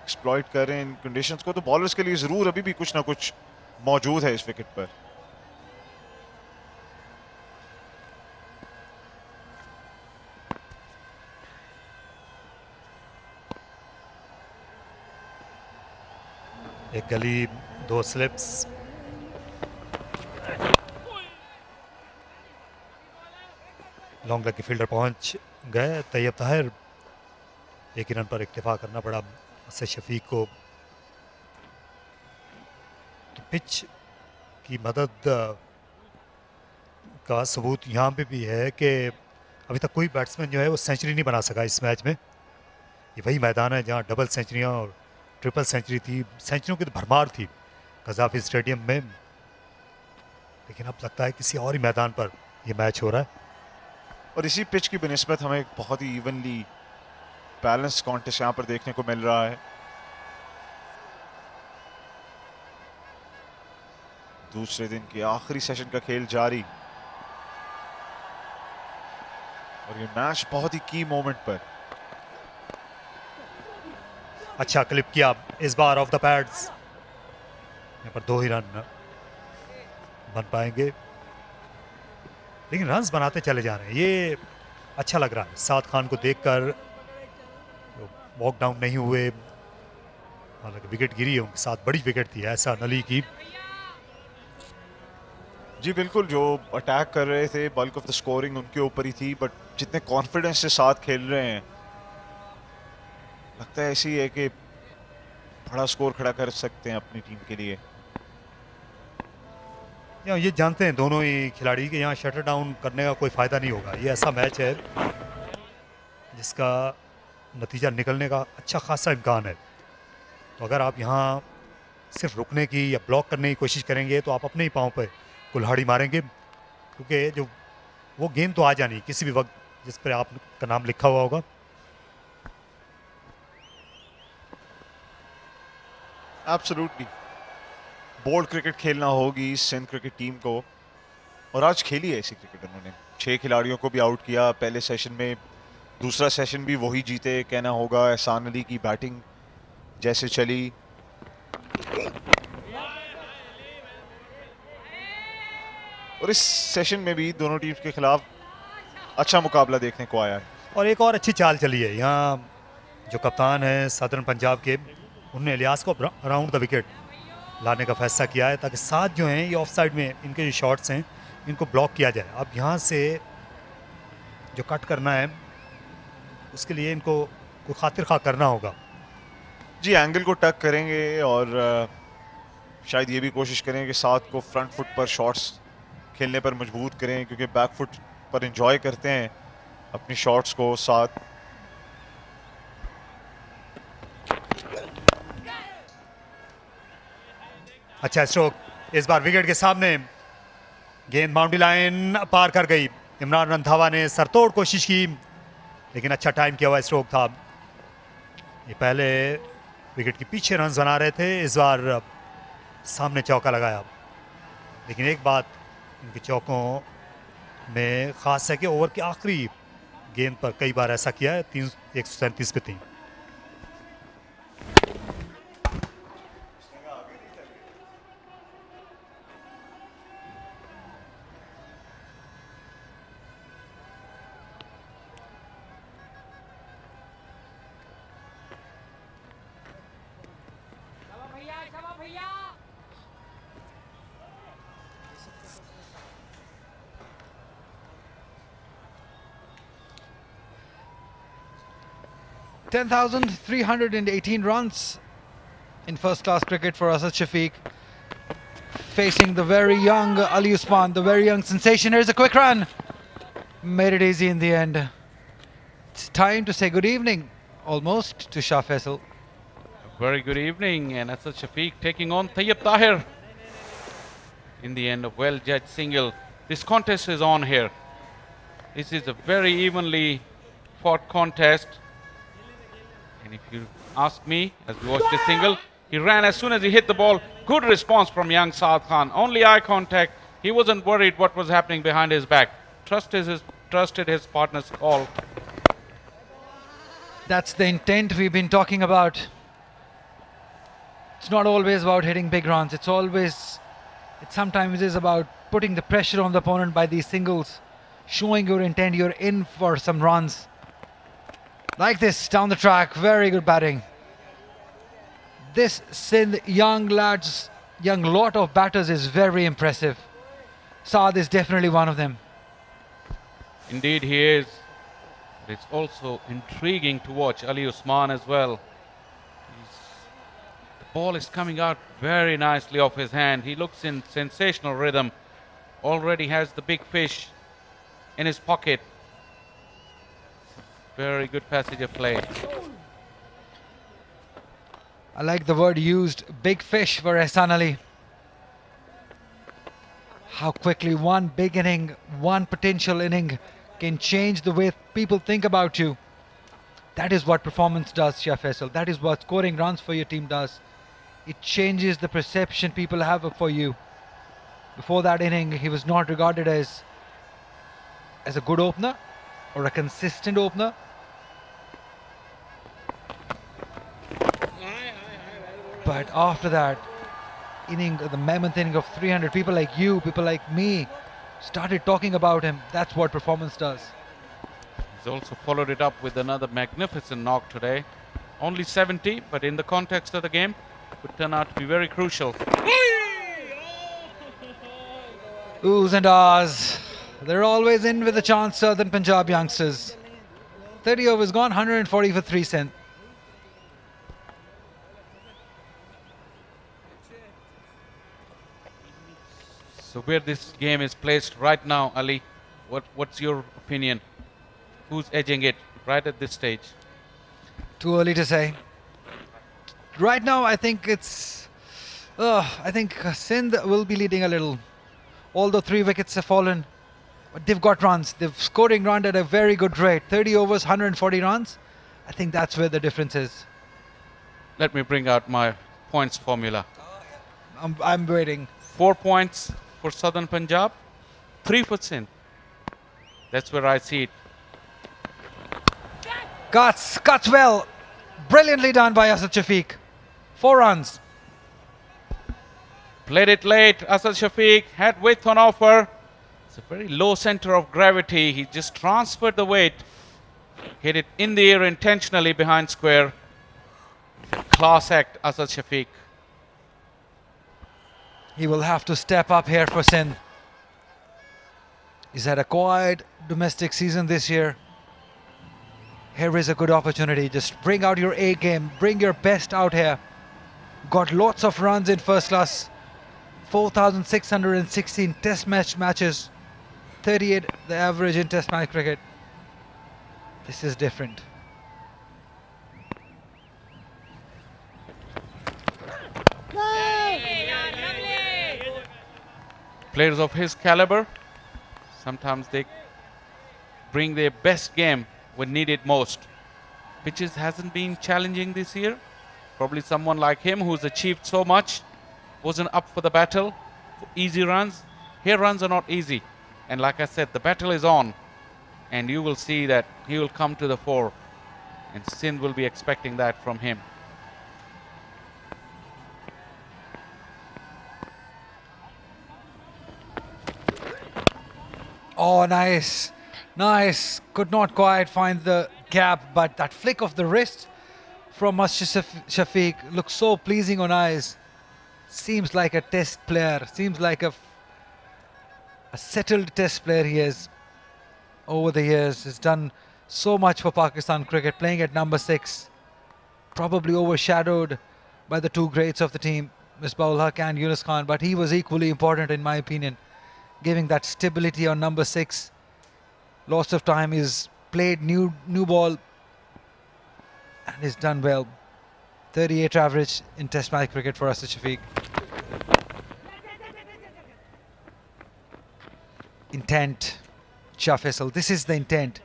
एक्सप्लॉइट कर रहे हैं इन कंडीशंस को, तो बॉलर्स के लिए जरूर अभी भी कुछ ना कुछ मौजूद है इस विकेट पर। एक गली, 2 स्लिप्स। लॉन्ग लेग के फील्डर पहुंच गए। तैयब ताहिर, एक ही रन पर इक्तिफा करना पड़ा असद शफीक को। तो पिच की मदद का सबूत यहाँ पे भी है कि अभी तक कोई बैट्समैन जो है वो सेंचुरी नहीं बना सका इस मैच में। ये वही मैदान है जहाँ डबल सेंचुरियाँ और ट्रिपल सेंचुरी थी, सेंचुरियों की तो भरमार थी कज़ाफी स्टेडियम में। लेकिन अब लगता है किसी और ही मैदान पर ये मैच हो रहा है। और इसी पिच की बनिस्बत हमें एक बहुत ही इवनली बैलेंस कॉन्टेस्ट यहाँ पर देखने को मिल रहा है। दूसरे दिन के आखिरी सेशन का खेल जारी, और ये मैच बहुत ही की मोमेंट पर। अच्छा क्लिप किया इस बार ऑफ द पैड्स। यहाँ पर 2 ही रन बन पाएंगे, लेकिन रन्स बनाते चले जा रहे हैं। ये अच्छा लग रहा है साद खान को देखकर, वॉक डाउन नहीं हुए, हालांकि विकेट गिरी है उनके साथ, बड़ी विकेट थी एहसान अली की। जी बिल्कुल, जो अटैक कर रहे थे बल्क ऑफ द स्कोरिंग उनके ऊपर ही थी, बट जितने कॉन्फिडेंस से साथ खेल रहे हैं लगता है ऐसी है कि बड़ा स्कोर खड़ा कर सकते हैं अपनी टीम के लिए। ये जानते हैं दोनों ही खिलाड़ी कि यहाँ शटर डाउन करने का कोई फ़ायदा नहीं होगा। ये ऐसा मैच है जिसका नतीजा निकलने का अच्छा खासा इम्कान है। तो अगर आप यहाँ सिर्फ रुकने की या ब्लॉक करने की कोशिश करेंगे तो आप अपने ही पाँव पे कुल्हाड़ी मारेंगे, क्योंकि जो वो गेंद तो आ जानी किसी भी वक्त जिस पर आपका नाम लिखा हुआ होगा। एब्सोल्युटली बोल्ड क्रिकेट खेलना होगी सिंध क्रिकेट टीम को, और आज खेली है ऐसी क्रिकेट। उन्होंने 6 खिलाड़ियों को भी आउट किया पहले सेशन में, दूसरा सेशन भी वही जीते कहना होगा। एहसान अली की बैटिंग जैसे चली, और इस सेशन में भी दोनों टीम्स के खिलाफ अच्छा मुकाबला देखने को आया है। और एक और अच्छी चाल चली है यहाँ, जो कप्तान है सदर्न पंजाब के, उन्होंने इलियास को अराउंड द विकेट लाने का फैसला किया है ताकि साथ जो हैं ये ऑफ साइड में इनके जो शॉट्स हैं इनको ब्लॉक किया जाए। अब यहाँ से जो कट करना है उसके लिए इनको कोई खातिर खा करना होगा। जी एंगल को टक करेंगे और शायद ये भी कोशिश करें कि साथ को फ्रंट फुट पर शॉट्स खेलने पर मजबूर करें, क्योंकि बैक फुट पर एंजॉय करते हैं अपनी शॉट्स को साथ। अच्छा स्ट्रोक, इस बार विकेट के सामने गेंद बाउंड्री लाइन पार कर गई। इमरान रंधावा ने सरतोड़ कोशिश की लेकिन अच्छा टाइम किया हुआ स्ट्रोक था। ये पहले विकेट के पीछे रन्स बना रहे थे, इस बार सामने चौका लगाया। लेकिन एक बात इनके चौकों में ख़ास है कि ओवर के आखिरी गेंद पर कई बार ऐसा किया है। 137 पे 3। $10,318 runs in first-class cricket for Asad Shafiq, facing the very young Ali Usman, the very young sensation. Here's a quick run, made it easy in the end. It's time to say good evening, almost, to Shah Faisal. Very good evening, and Asad Shafiq taking on Tayyib Tahir in the end of well-judged single. This contest is on here. This is a very evenly fought contest. And if you ask me, as we watch the single, he ran as soon as he hit the ball. Good response from young Saad Khan. Only eye contact. He wasn't worried what was happening behind his back. Trusted his partner's call. That's the intent we've been talking about. It's not always about hitting big runs. It sometimes is about putting the pressure on the opponent by these singles, showing your intent. You're in for some runs. Like this, down the track, very good batting. This Sindh young lot of batters is very impressive. Saad is definitely one of them. Indeed he is. It's also intriguing to watch Ali Usman as well. The ball is coming out very nicely off his hand. He looks in sensational rhythm. Already has the big fish in his pocket. Very good passage of play. I like the word used, big fish, for Ehsan Ali. How quickly one big inning, one potential inning can change the way people think about you. That is what performance does, Shah Faisal. That is what scoring runs for your team does. It changes the perception people have for you. Before that inning, he was not regarded as a good opener or a consistent opener. But after that inning, the mammoth inning of 300, people like you, people like me, started talking about him. That's what performance does. He's also followed it up with another magnificent knock today. Only 70, but in the context of the game, could turn out to be very crucial. Oohs and ahs. They're always in with a chance, Southern Punjab youngsters. 30 overs gone, 140 for 3 cents. So where this game is placed right now, Ali, what's your opinion? Who's edging it right at this stage? Too early to say. Right now, I think it's... I think Sindh will be leading a little. Although 3 wickets have fallen. But they've got runs. They've scoring run at a very good rate. 30 overs, 140 runs. I think that's where the difference is. Let me bring out my points formula. I'm waiting. 4 points for Southern Punjab, 3 for Sindh. That's where I see it. Cuts well. Brilliantly done by Asad Shafiq. 4 runs. Played it late. Asad Shafiq had width on offer. It's a very low center of gravity. He just transferred the weight. Hit it in the air intentionally behind square. Class act, Asad Shafiq. He will have to step up here for Sindh. He's had a quiet domestic season this year. Here is a good opportunity. Just bring out your A game. Bring your best out here. Got lots of runs in first class. 4,616 test matches. 38 the average in test match cricket. This is different. Players of his caliber, sometimes they bring their best game when needed most. Pitches hasn't been challenging this year. Probably someone like him who's achieved so much wasn't up for the battle for easy runs. Here runs are not easy. And like I said, the battle is on. And you will see that he will come to the fore. And Sindh will be expecting that from him. Oh, nice. Nice. Could not quite find the gap, but that flick of the wrist from Asad Shafiq looks so pleasing on eyes. Seems like a test player. Seems like a settled test player he is. Over the years, has done so much for Pakistan cricket, playing at number 6. Probably overshadowed by the 2 greats of the team, Misbah-ul Haq and Yunus Khan, but he was equally important in my opinion, giving that stability on number 6. Lots of time, he's played new ball and he's done well. 38 average in test match cricket for Asad Shafiq. Intent, Shah Faisal, this is the intent.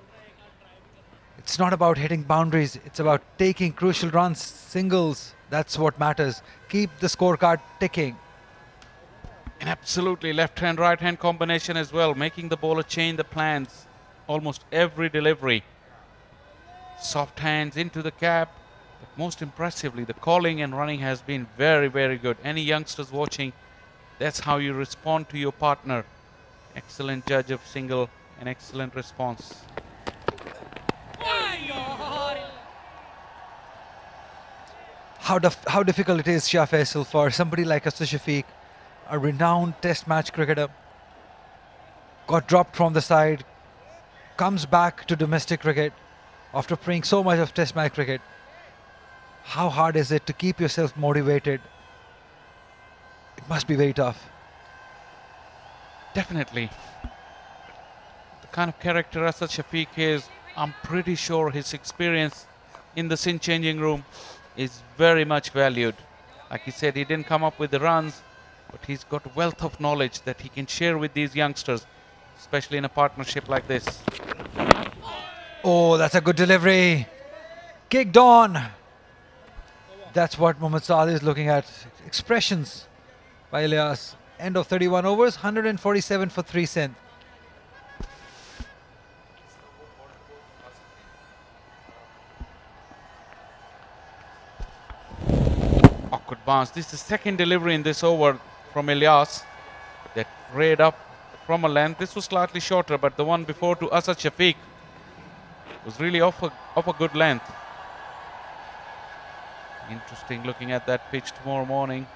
It's not about hitting boundaries, it's about taking crucial runs, singles. That's what matters. Keep the scorecard ticking. An absolutely left-hand, right-hand combination as well, making the bowler change the plans almost every delivery. Soft hands into the cap, but most impressively, the calling and running has been very, very good. Any youngsters watching, that's how you respond to your partner. Excellent judge of single, an excellent response. How difficult it is, Shah Faisal, for somebody like Asad Shafiq, a renowned test match cricketer, got dropped from the side, comes back to domestic cricket after playing so much of test match cricket. How hard is it to keep yourself motivated? It must be very tough. Definitely. The kind of character Asad Shafiq is, I'm pretty sure his experience in the Sindh changing room is very much valued. Like he said, he didn't come up with the runs, but he's got a wealth of knowledge that he can share with these youngsters, especially in a partnership like this. Oh, that's a good delivery. Kicked on. That's what Mohammad Saad is looking at. Expressions by Ilyas. End of 31 overs, 147 for 3 cents. Awkward bounce. This is the second delivery in this over from Ilyas that rayed up from a length. This was slightly shorter, but the one before to Asad Shafiq was really off a good length. Interesting looking at that pitch tomorrow morning.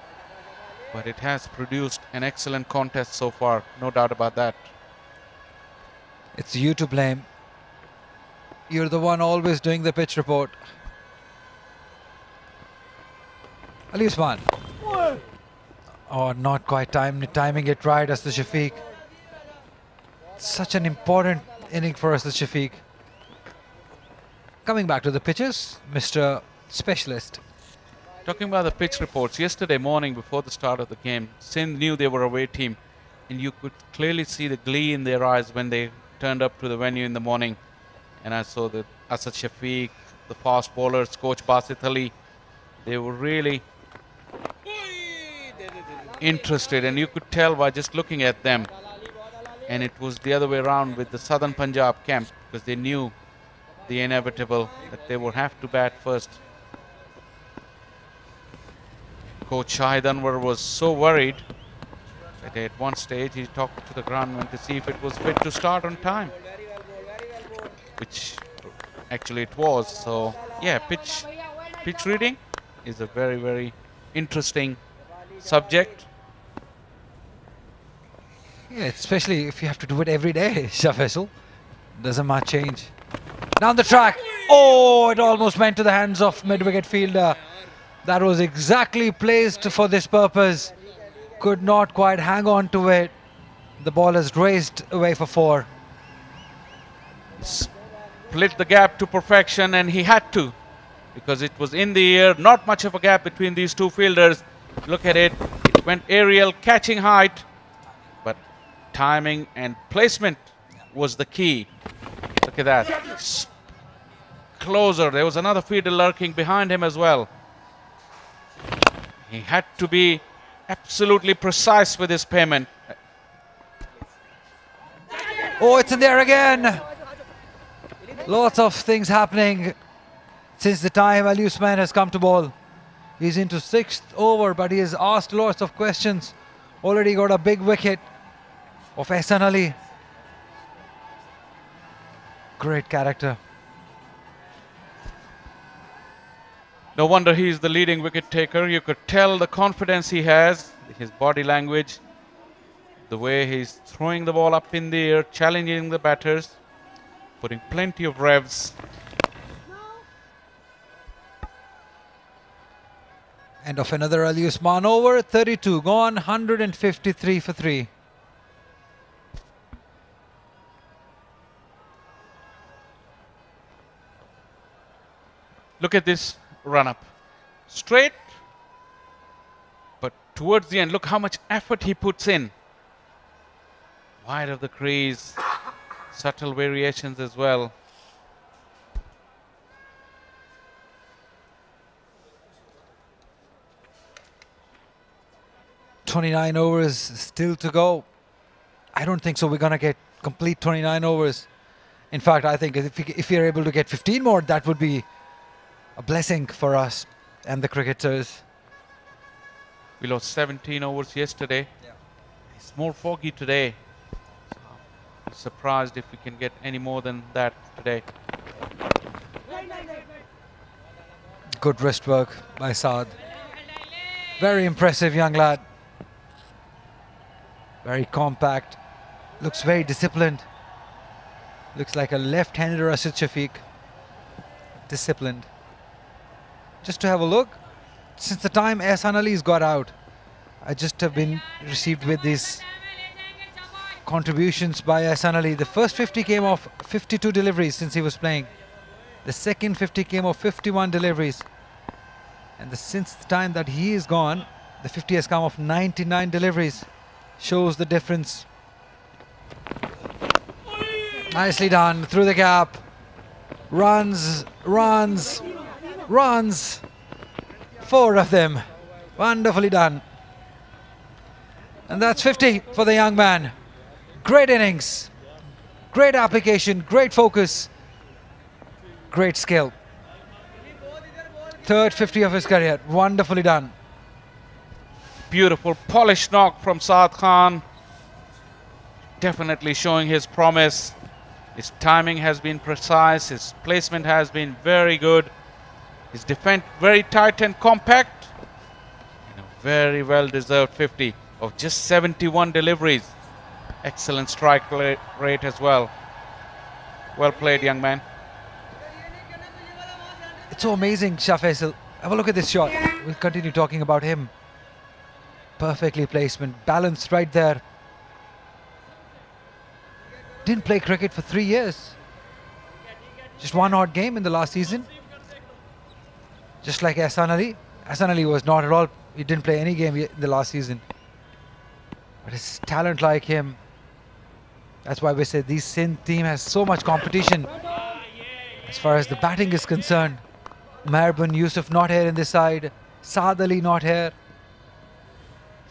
But it has produced an excellent contest so far, no doubt about that. It's you to blame. You're the one always doing the pitch report. Ali Usman. Oh, not quite timing it right, as the Shafiq. Such an important inning for us, the Shafiq. Coming back to the pitches, Mr. Specialist. Talking about the pitch reports, yesterday morning before the start of the game, Sindh knew they were a away team, and you could clearly see the glee in their eyes when they turned up to the venue in the morning. And I saw that Asad Shafiq, the fast bowlers, Coach Basit Ali, they were really interested, and you could tell by just looking at them. And it was the other way around with the Southern Punjab camp, because they knew the inevitable, that they would have to bat first. Coach Shahid Anwar was so worried that at one stage he talked to the groundman to see if it was fit to start on time, which actually it was. So yeah, pitch reading is a very, very interesting subject. Yeah, especially if you have to do it every day, Shah Faisal. Doesn't much change. Down the track. Oh, it almost went to the hands of mid-wicket fielder. That was exactly placed for this purpose. Could not quite hang on to it. The ball is raced away for 4. Split the gap to perfection, and he had to, because it was in the air. Not much of a gap between these two fielders. Look at it. It went aerial, catching height, but timing and placement was the key. Look at that. Closer. There was another fielder lurking behind him as well. He had to be absolutely precise with his payment. Oh, it's in there again. Lots of things happening since the time Ali Usman has come to bowl. He's into 6th over, but he has asked lots of questions. Already got a big wicket of Ehsan Ali. Great character. No wonder he's the leading wicket taker. You could tell the confidence he has, his body language, the way he's throwing the ball up in the air, challenging the batters, putting plenty of revs. End of another Ali Usman over. 32 gone, 153 for 3. Look at this run-up. Straight, but towards the end, look how much effort he puts in. Wide of the crease, subtle variations as well. $29 overs still to go. I don't think so we're going to get complete 29 overs. In fact, I think if we're able to get 15 more, that would be a blessing for us and the cricketers. We lost 17 overs yesterday. Yeah. It's more foggy today. So I'm surprised if we can get any more than that today. Good wrist work by Saad. Very impressive young lad. Very compact. Looks very disciplined. Looks like a left-handed Rashid Shafiq. Disciplined. Just to have a look, since the time Ehsan Ali's got out, I just have been received with these contributions by Ehsan Ali. The first 50 came off 52 deliveries since he was playing. The second 50 came off 51 deliveries. And since the time that he is gone, the 50 has come off 99 deliveries. Shows the difference. Nicely done, through the gap. Runs, runs, runs. 4 of them. Wonderfully done. And that's 50 for the young man. Great innings. Great application, great focus. Great skill. Third 50 of his career. Wonderfully done. Beautiful polished knock from Saad Khan. Definitely showing his promise. His timing has been precise. His placement has been very good. His defense very tight and compact. And a very well deserved 50 of just 71 deliveries. Excellent strike rate as well. Well played, young man. It's so amazing, Shah Faisal. Have a look at this shot. We'll continue talking about him. Perfectly placement, balanced right there. Didn't play cricket for 3 years. Just one odd game in the last season. Just like Ahsan Ali. Ahsan Ali was not at all, he didn't play any game in the last season. But his talent like him, that's why we say this Sindh team has so much competition. As far as the batting is concerned, Mehrbun Yusuf not here in this side, Saad Ali not here,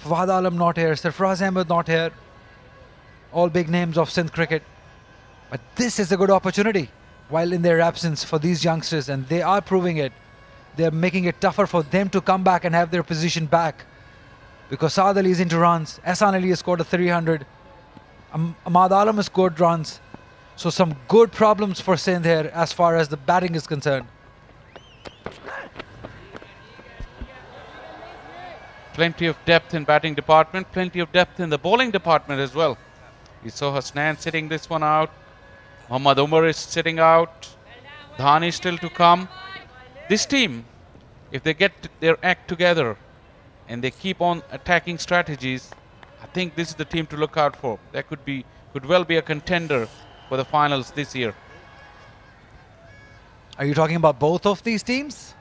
Fawad Alam not here, Sarfraz Ahmed not here. All big names of Sindh cricket. But this is a good opportunity while in their absence for these youngsters, and they are proving it. They're making it tougher for them to come back and have their position back. Because Saad Ali is into runs, Ahsan Ali has scored a 300, Ahmad Alam has scored runs. So some good problems for Sindh here as far as the batting is concerned. Plenty of depth in batting department, plenty of depth in the bowling department as well. We saw Hasnan sitting this one out. Muhammad Umar is sitting out. Dhani still to come. This team, if they get their act together and they keep on attacking strategies, I think this is the team to look out for. That could well be a contender for the finals this year. Are you talking about both of these teams?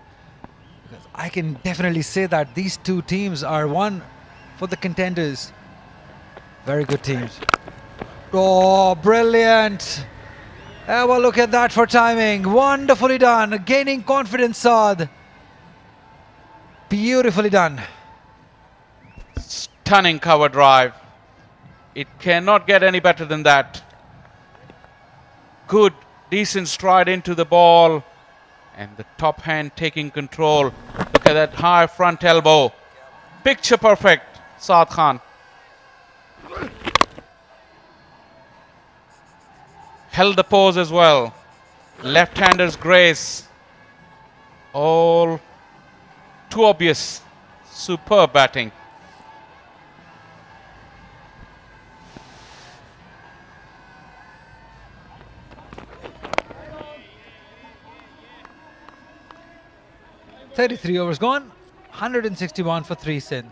Because I can definitely say that these two teams are one for the contenders. Very good teams. Oh, brilliant. Have a look at that for timing. Wonderfully done. Gaining confidence, Saad. Beautifully done. Stunning cover drive. It cannot get any better than that. Good, decent stride into the ball. And the top hand taking control. Look at that high front elbow. Picture perfect, Saad Khan. Held the pose as well. Left-hander's grace. All too obvious. Superb batting. "33 overs gone, 161 for 3 Sindh."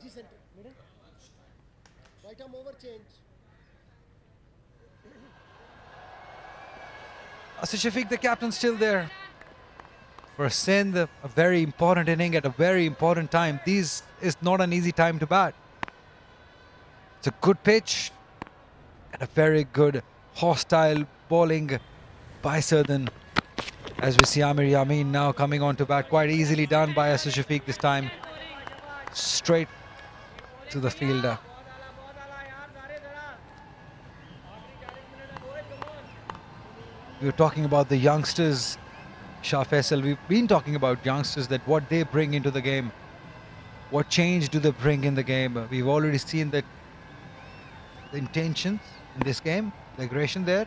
जी centre middle right arm over change Shafiq, the captain, still there for Sindh. A very important inning at a very important time. This is not an easy time to bat. It's a good pitch and a very good hostile bowling by Southern. As we see Amir Yamin now coming on to bat, quite easily done by Shafiq this time. Straight to the fielder. We were talking about the youngsters, Shah Faisal. We've been talking about youngsters, that what they bring into the game. What change do they bring in the game? We've already seen that the intentions in this game, the aggression there.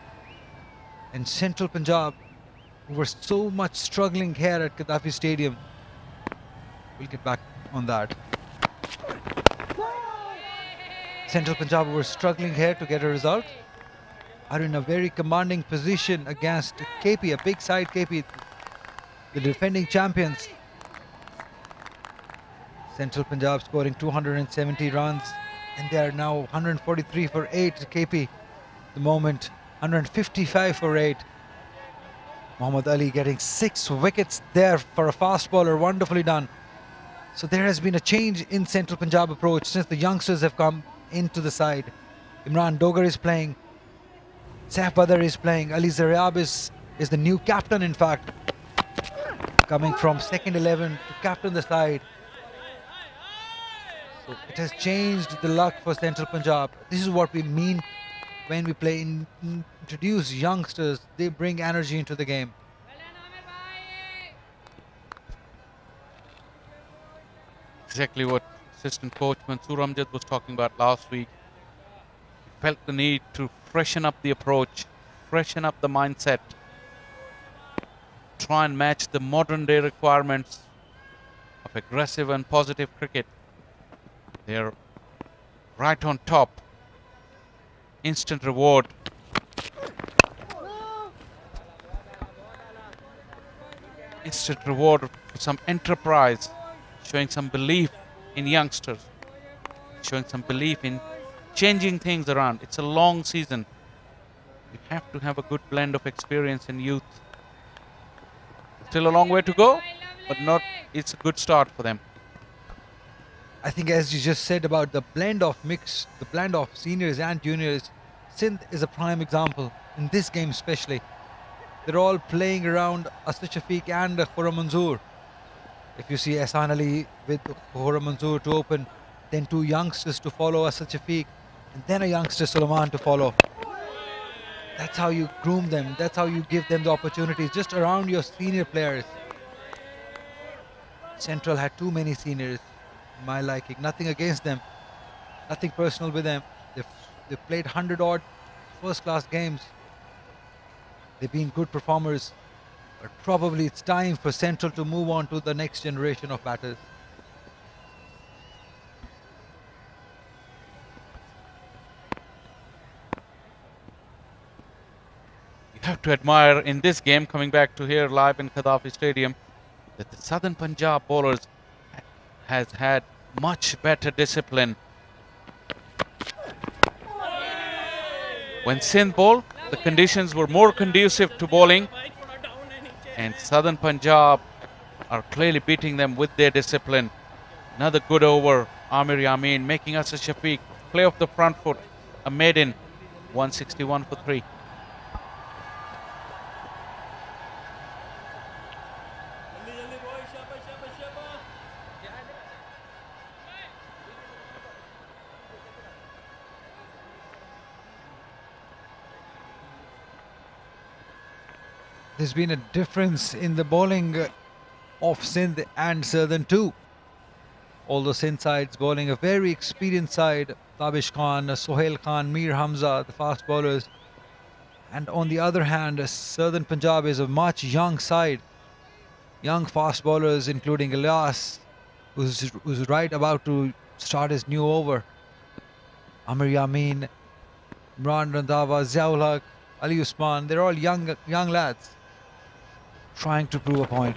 And Central Punjab, who were so much struggling here at Gaddafi Stadium. We'll get back on that. Central Punjab were struggling here to get a result. Are in a very commanding position against KP, a big side KP, the defending champions. Central Punjab scoring 270 runs, and they are now 143 for 8 KP. The moment 155 for 8. Muhammad Ali getting 6 wickets there for a fast bowler, wonderfully done. So there has been a change in Central Punjab approach since the youngsters have come into the side. Imran Dogar is playing. Saif Badr is playing. Ali Zaryab is the new captain, in fact. Coming from second 11 to captain the side. So it has changed the luck for Central Punjab. This is what we mean when we play introduce youngsters. They bring energy into the game. Exactly what assistant coach Mansoor Amjad was talking about last week. He felt the need to freshen up the approach, freshen up the mindset, try and match the modern day requirements of aggressive and positive cricket. They're right on top. Instant reward. Instant reward for some enterprise, showing some belief in youngsters, showing some belief in changing things around. It's a long season. You have to have a good blend of experience and youth. Still a long way to go, but it's a good start for them. I think, as you just said about the blend of seniors and juniors, Sindh is a prime example in this game especially. They're all playing around Asad Shafiq and Khurram Manzoor. If you see Ehsan Ali with Khurram Manzoor to open, then 2 youngsters to follow Asad Shafiq, and then a youngster Sulaiman to follow. That's how you groom them. That's how you give them the opportunities, just around your senior players. Central had too many seniors, in my liking. Nothing against them, nothing personal with them. They've played 100-odd first-class games. They've been good performers, but probably it's time for Central to move on to the next generation of batters. You have to admire in this game, coming back to here live in Gaddafi Stadium, that the Southern Punjab bowlers has had much better discipline. When Sindh bowled, the conditions were more conducive to bowling, and Southern Punjab are clearly beating them with their discipline. Another good over, Amir Yamin making Asad Shafiq play off the front foot, a maiden, 161 for 3. There's been a difference in the bowling of Sindh and Southern too. Although Sindh side's bowling a very experienced side, Tabish Khan, Sohail Khan, Mir Hamza, the fast bowlers. And on the other hand, Southern Punjab is a much young side. Young fast bowlers including Ilyas, who's right about to start his new over. Amir Yamin, Imran Randhawa, Ziaul Haq, Ali Usman, they're all young lads trying to prove a point.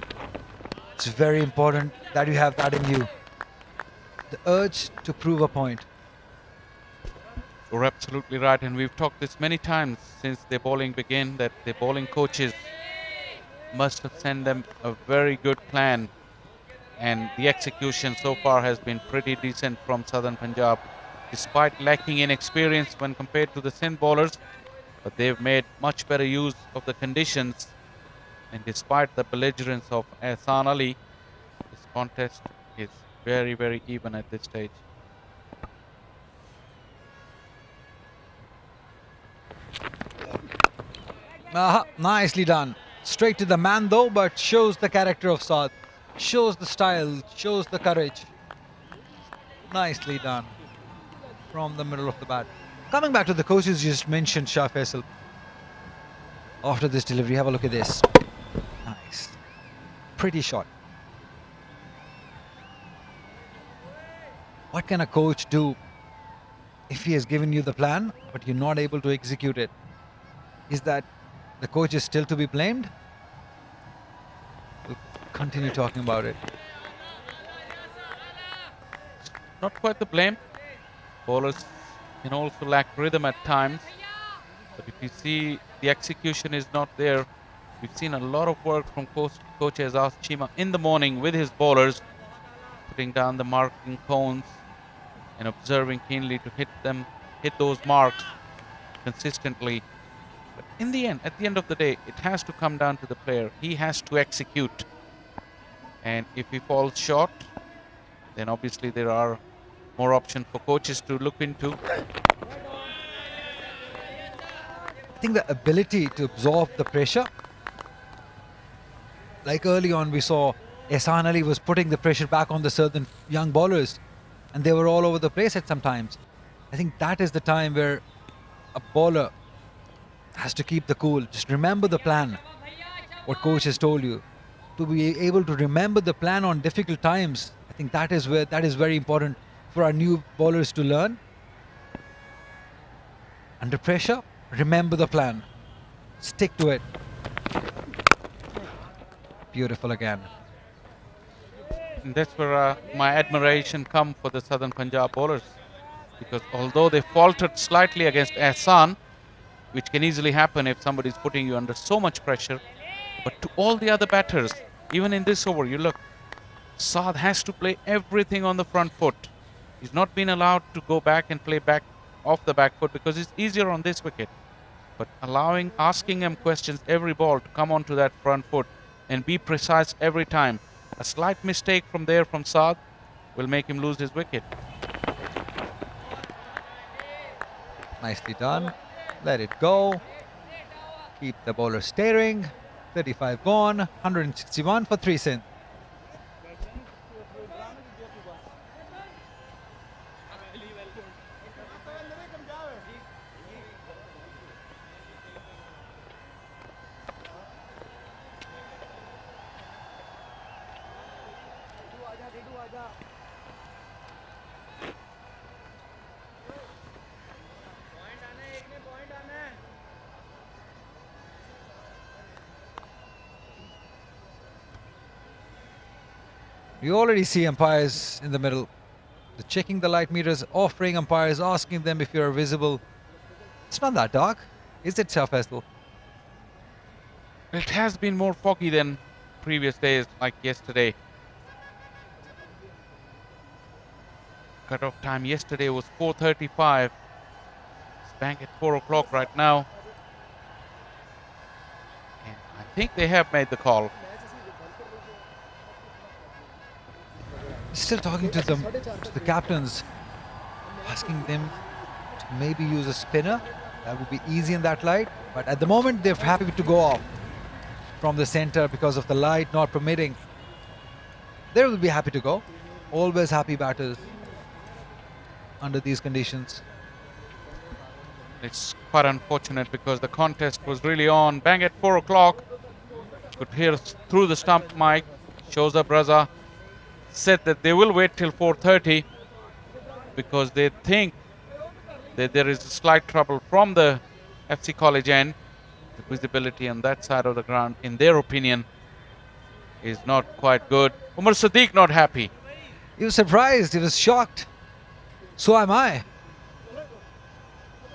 It's very important that you have that in you. The urge to prove a point. You're absolutely right, and we've talked this many times since the bowling began, that the bowling coaches must have sent them a very good plan, and the execution so far has been pretty decent from Southern Punjab, despite lacking in experience when compared to the Sindh bowlers. But they've made much better use of the conditions, and despite the belligerence of Ahsan Ali, this contest is very, very even at this stage. Nicely done. Straight to the man though, but shows the character of Saad. Shows the style, shows the courage. Nicely done from the middle of the bat. Coming back to the coaches you just mentioned, Shah Faisal. After this delivery, have a look at this. Nice. Pretty shot. What can a coach do if he has given you the plan, but you're not able to execute it? Is that the coach is still to be blamed? We'll continue talking about it. Not quite the blame. Bowlers can also lack rhythm at times. But if you see the execution is not there, we've seen a lot of work from Coach Azaz Chima in the morning with his bowlers, putting down the marking cones and observing keenly to hit those marks consistently. But in the end, at the end of the day, it has to come down to the player. He has to execute. And if he falls short, then obviously there are more options for coaches to look into. I think the ability to absorb the pressure. Like early on, we saw Ahsan Ali was putting the pressure back on the Southern young bowlers, and they were all over the place at some times. I think that is the time where a bowler has to keep the cool. Just remember the plan, what coach has told you. To be able to remember the plan on difficult times, I think that is very important for our new bowlers to learn. Under pressure, remember the plan. Stick to it. Beautiful again. And that's where my admiration comes for the Southern Punjab bowlers. Because although they faltered slightly against Ahsan, which can easily happen if somebody is putting you under so much pressure, but to all the other batters, even in this over, you look, Saad has to play everything on the front foot. He's not been allowed to go back and play back off the back foot because it's easier on this wicket. But asking him questions every ball to come onto that front foot and be precise every time. A slight mistake from Saad will make him lose his wicket. Nicely done. Let it go. Keep the bowler staring. 35 gone. 161 for 3 Sindh. You already see umpires in the middle. They're checking the light meters, offering umpires, asking them if you're visible. It's not that dark, is it, Shah Faisal? It has been more foggy than previous days, like yesterday. Cut-off time yesterday was 4:35. It's bang at 4 o'clock right now. And I think they have made the call. Still talking to them, to the captains, asking them to maybe use a spinner. That would be easy in that light. But at the moment, they're happy to go off from the center because of the light not permitting. they will be happy to go. Always happy batters under these conditions. It's quite unfortunate because the contest was really on. Bang at 4 o'clock. Could hear through the stump mic. Shows up Raza said that they will wait till 4:30 because they think that there is a slight trouble from the FC College end. The visibility on that side of the ground, in their opinion, is not quite good. Umar Sadiq not happy. He was surprised. He was shocked. So am I.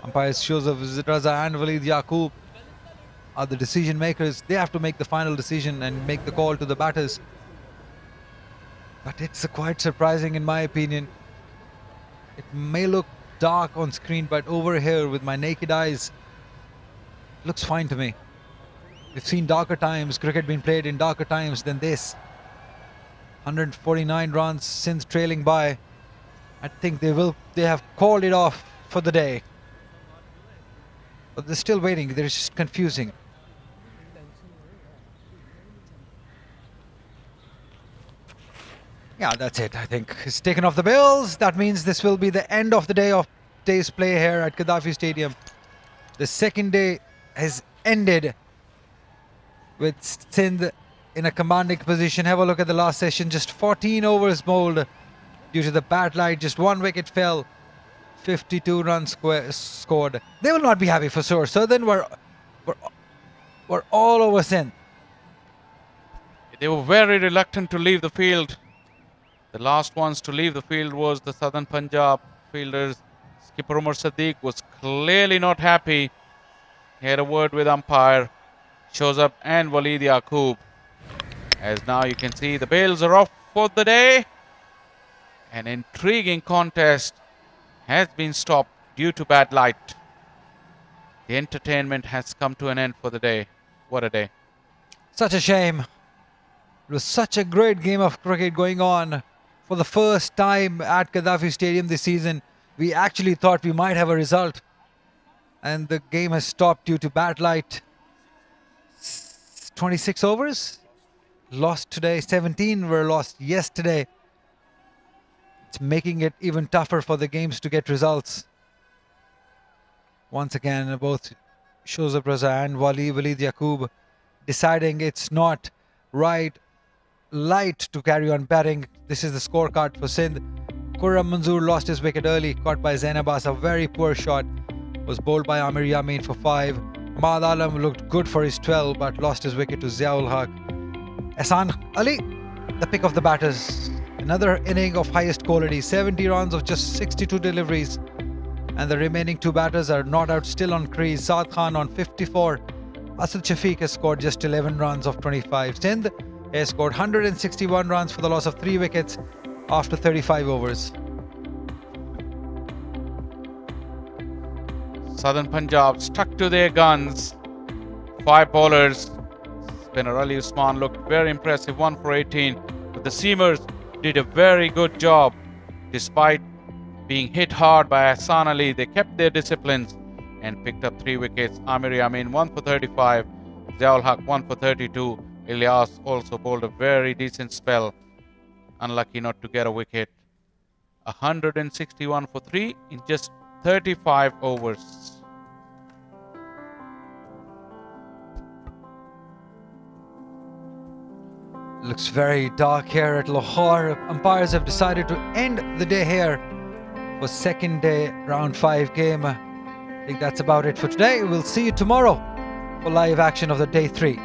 Umpires shows of Raza and Waleed Yaqub are the decision makers. They have to make the final decision and make the call to the batters. But it's quite surprising in my opinion. It may look dark on screen, but over here with my naked eyes, looks fine to me. We've seen darker times, cricket being played in darker times than this. 149 runs since trailing by. I think they have called it off for the day. But they're still waiting. They're just confusing. Yeah, that's it. I think it's taken off the bills. That means this will be the end of the day's play here at Gaddafi Stadium. The second day has ended with Sindh in a commanding position. Have a look at the last session. Just 14 overs bowled due to the bad light. Just 1 wicket fell. 52 runs scored. They will not be happy for sure. Southern were all over Sindh. They were very reluctant to leave the field. The last ones to leave the field was the Southern Punjab fielders. Skipper Umar Sadiq was clearly not happy. He had a word with umpire Shows up and Waleed Yaqub. As now you can see the bails are off for the day. An intriguing contest has been stopped due to bad light. The entertainment has come to an end for the day. What a day. Such a shame. It was such a great game of cricket going on. For the first time at Gaddafi Stadium this season, we actually thought we might have a result. And the game has stopped due to bad light. 26 overs lost today. 17 were lost yesterday. It's making it even tougher for the games to get results. Once again, both Shozab Raza and Waleed Yaqub deciding it's not right light to carry on batting. This is the scorecard for Sindh. Khurram Manzoor lost his wicket early, caught by Zain Abbas. A very poor shot was bowled by Amir Yamin for 5. Ahmad Alam looked good for his 12 but lost his wicket to Ziaul Haq. Ehsan Ali, the pick of the batters. Another inning of highest quality, 70 runs of just 62 deliveries. And the remaining 2 batters are not out, still on crease. Saad Khan on 54. Asad Shafiq has scored just 11 runs of 25. Sindh has scored 161 runs for the loss of 3 wickets after 35 overs. Southern Punjab stuck to their guns. 5 bowlers. Spinner Ali Usman looked very impressive, 1 for 18. But the seamers did a very good job. Despite being hit hard by Ehsan Ali, they kept their disciplines and picked up 3 wickets. Amir Yamin 1 for 35. Ziaul Haq 1 for 32. Ilyas also bowled a very decent spell. Unlucky not to get a wicket. 161 for 3 in just 35 overs. Looks very dark here at Lahore. Umpires have decided to end the day here for second day round 5 game. I think that's about it for today. We'll see you tomorrow for live action of the day 3.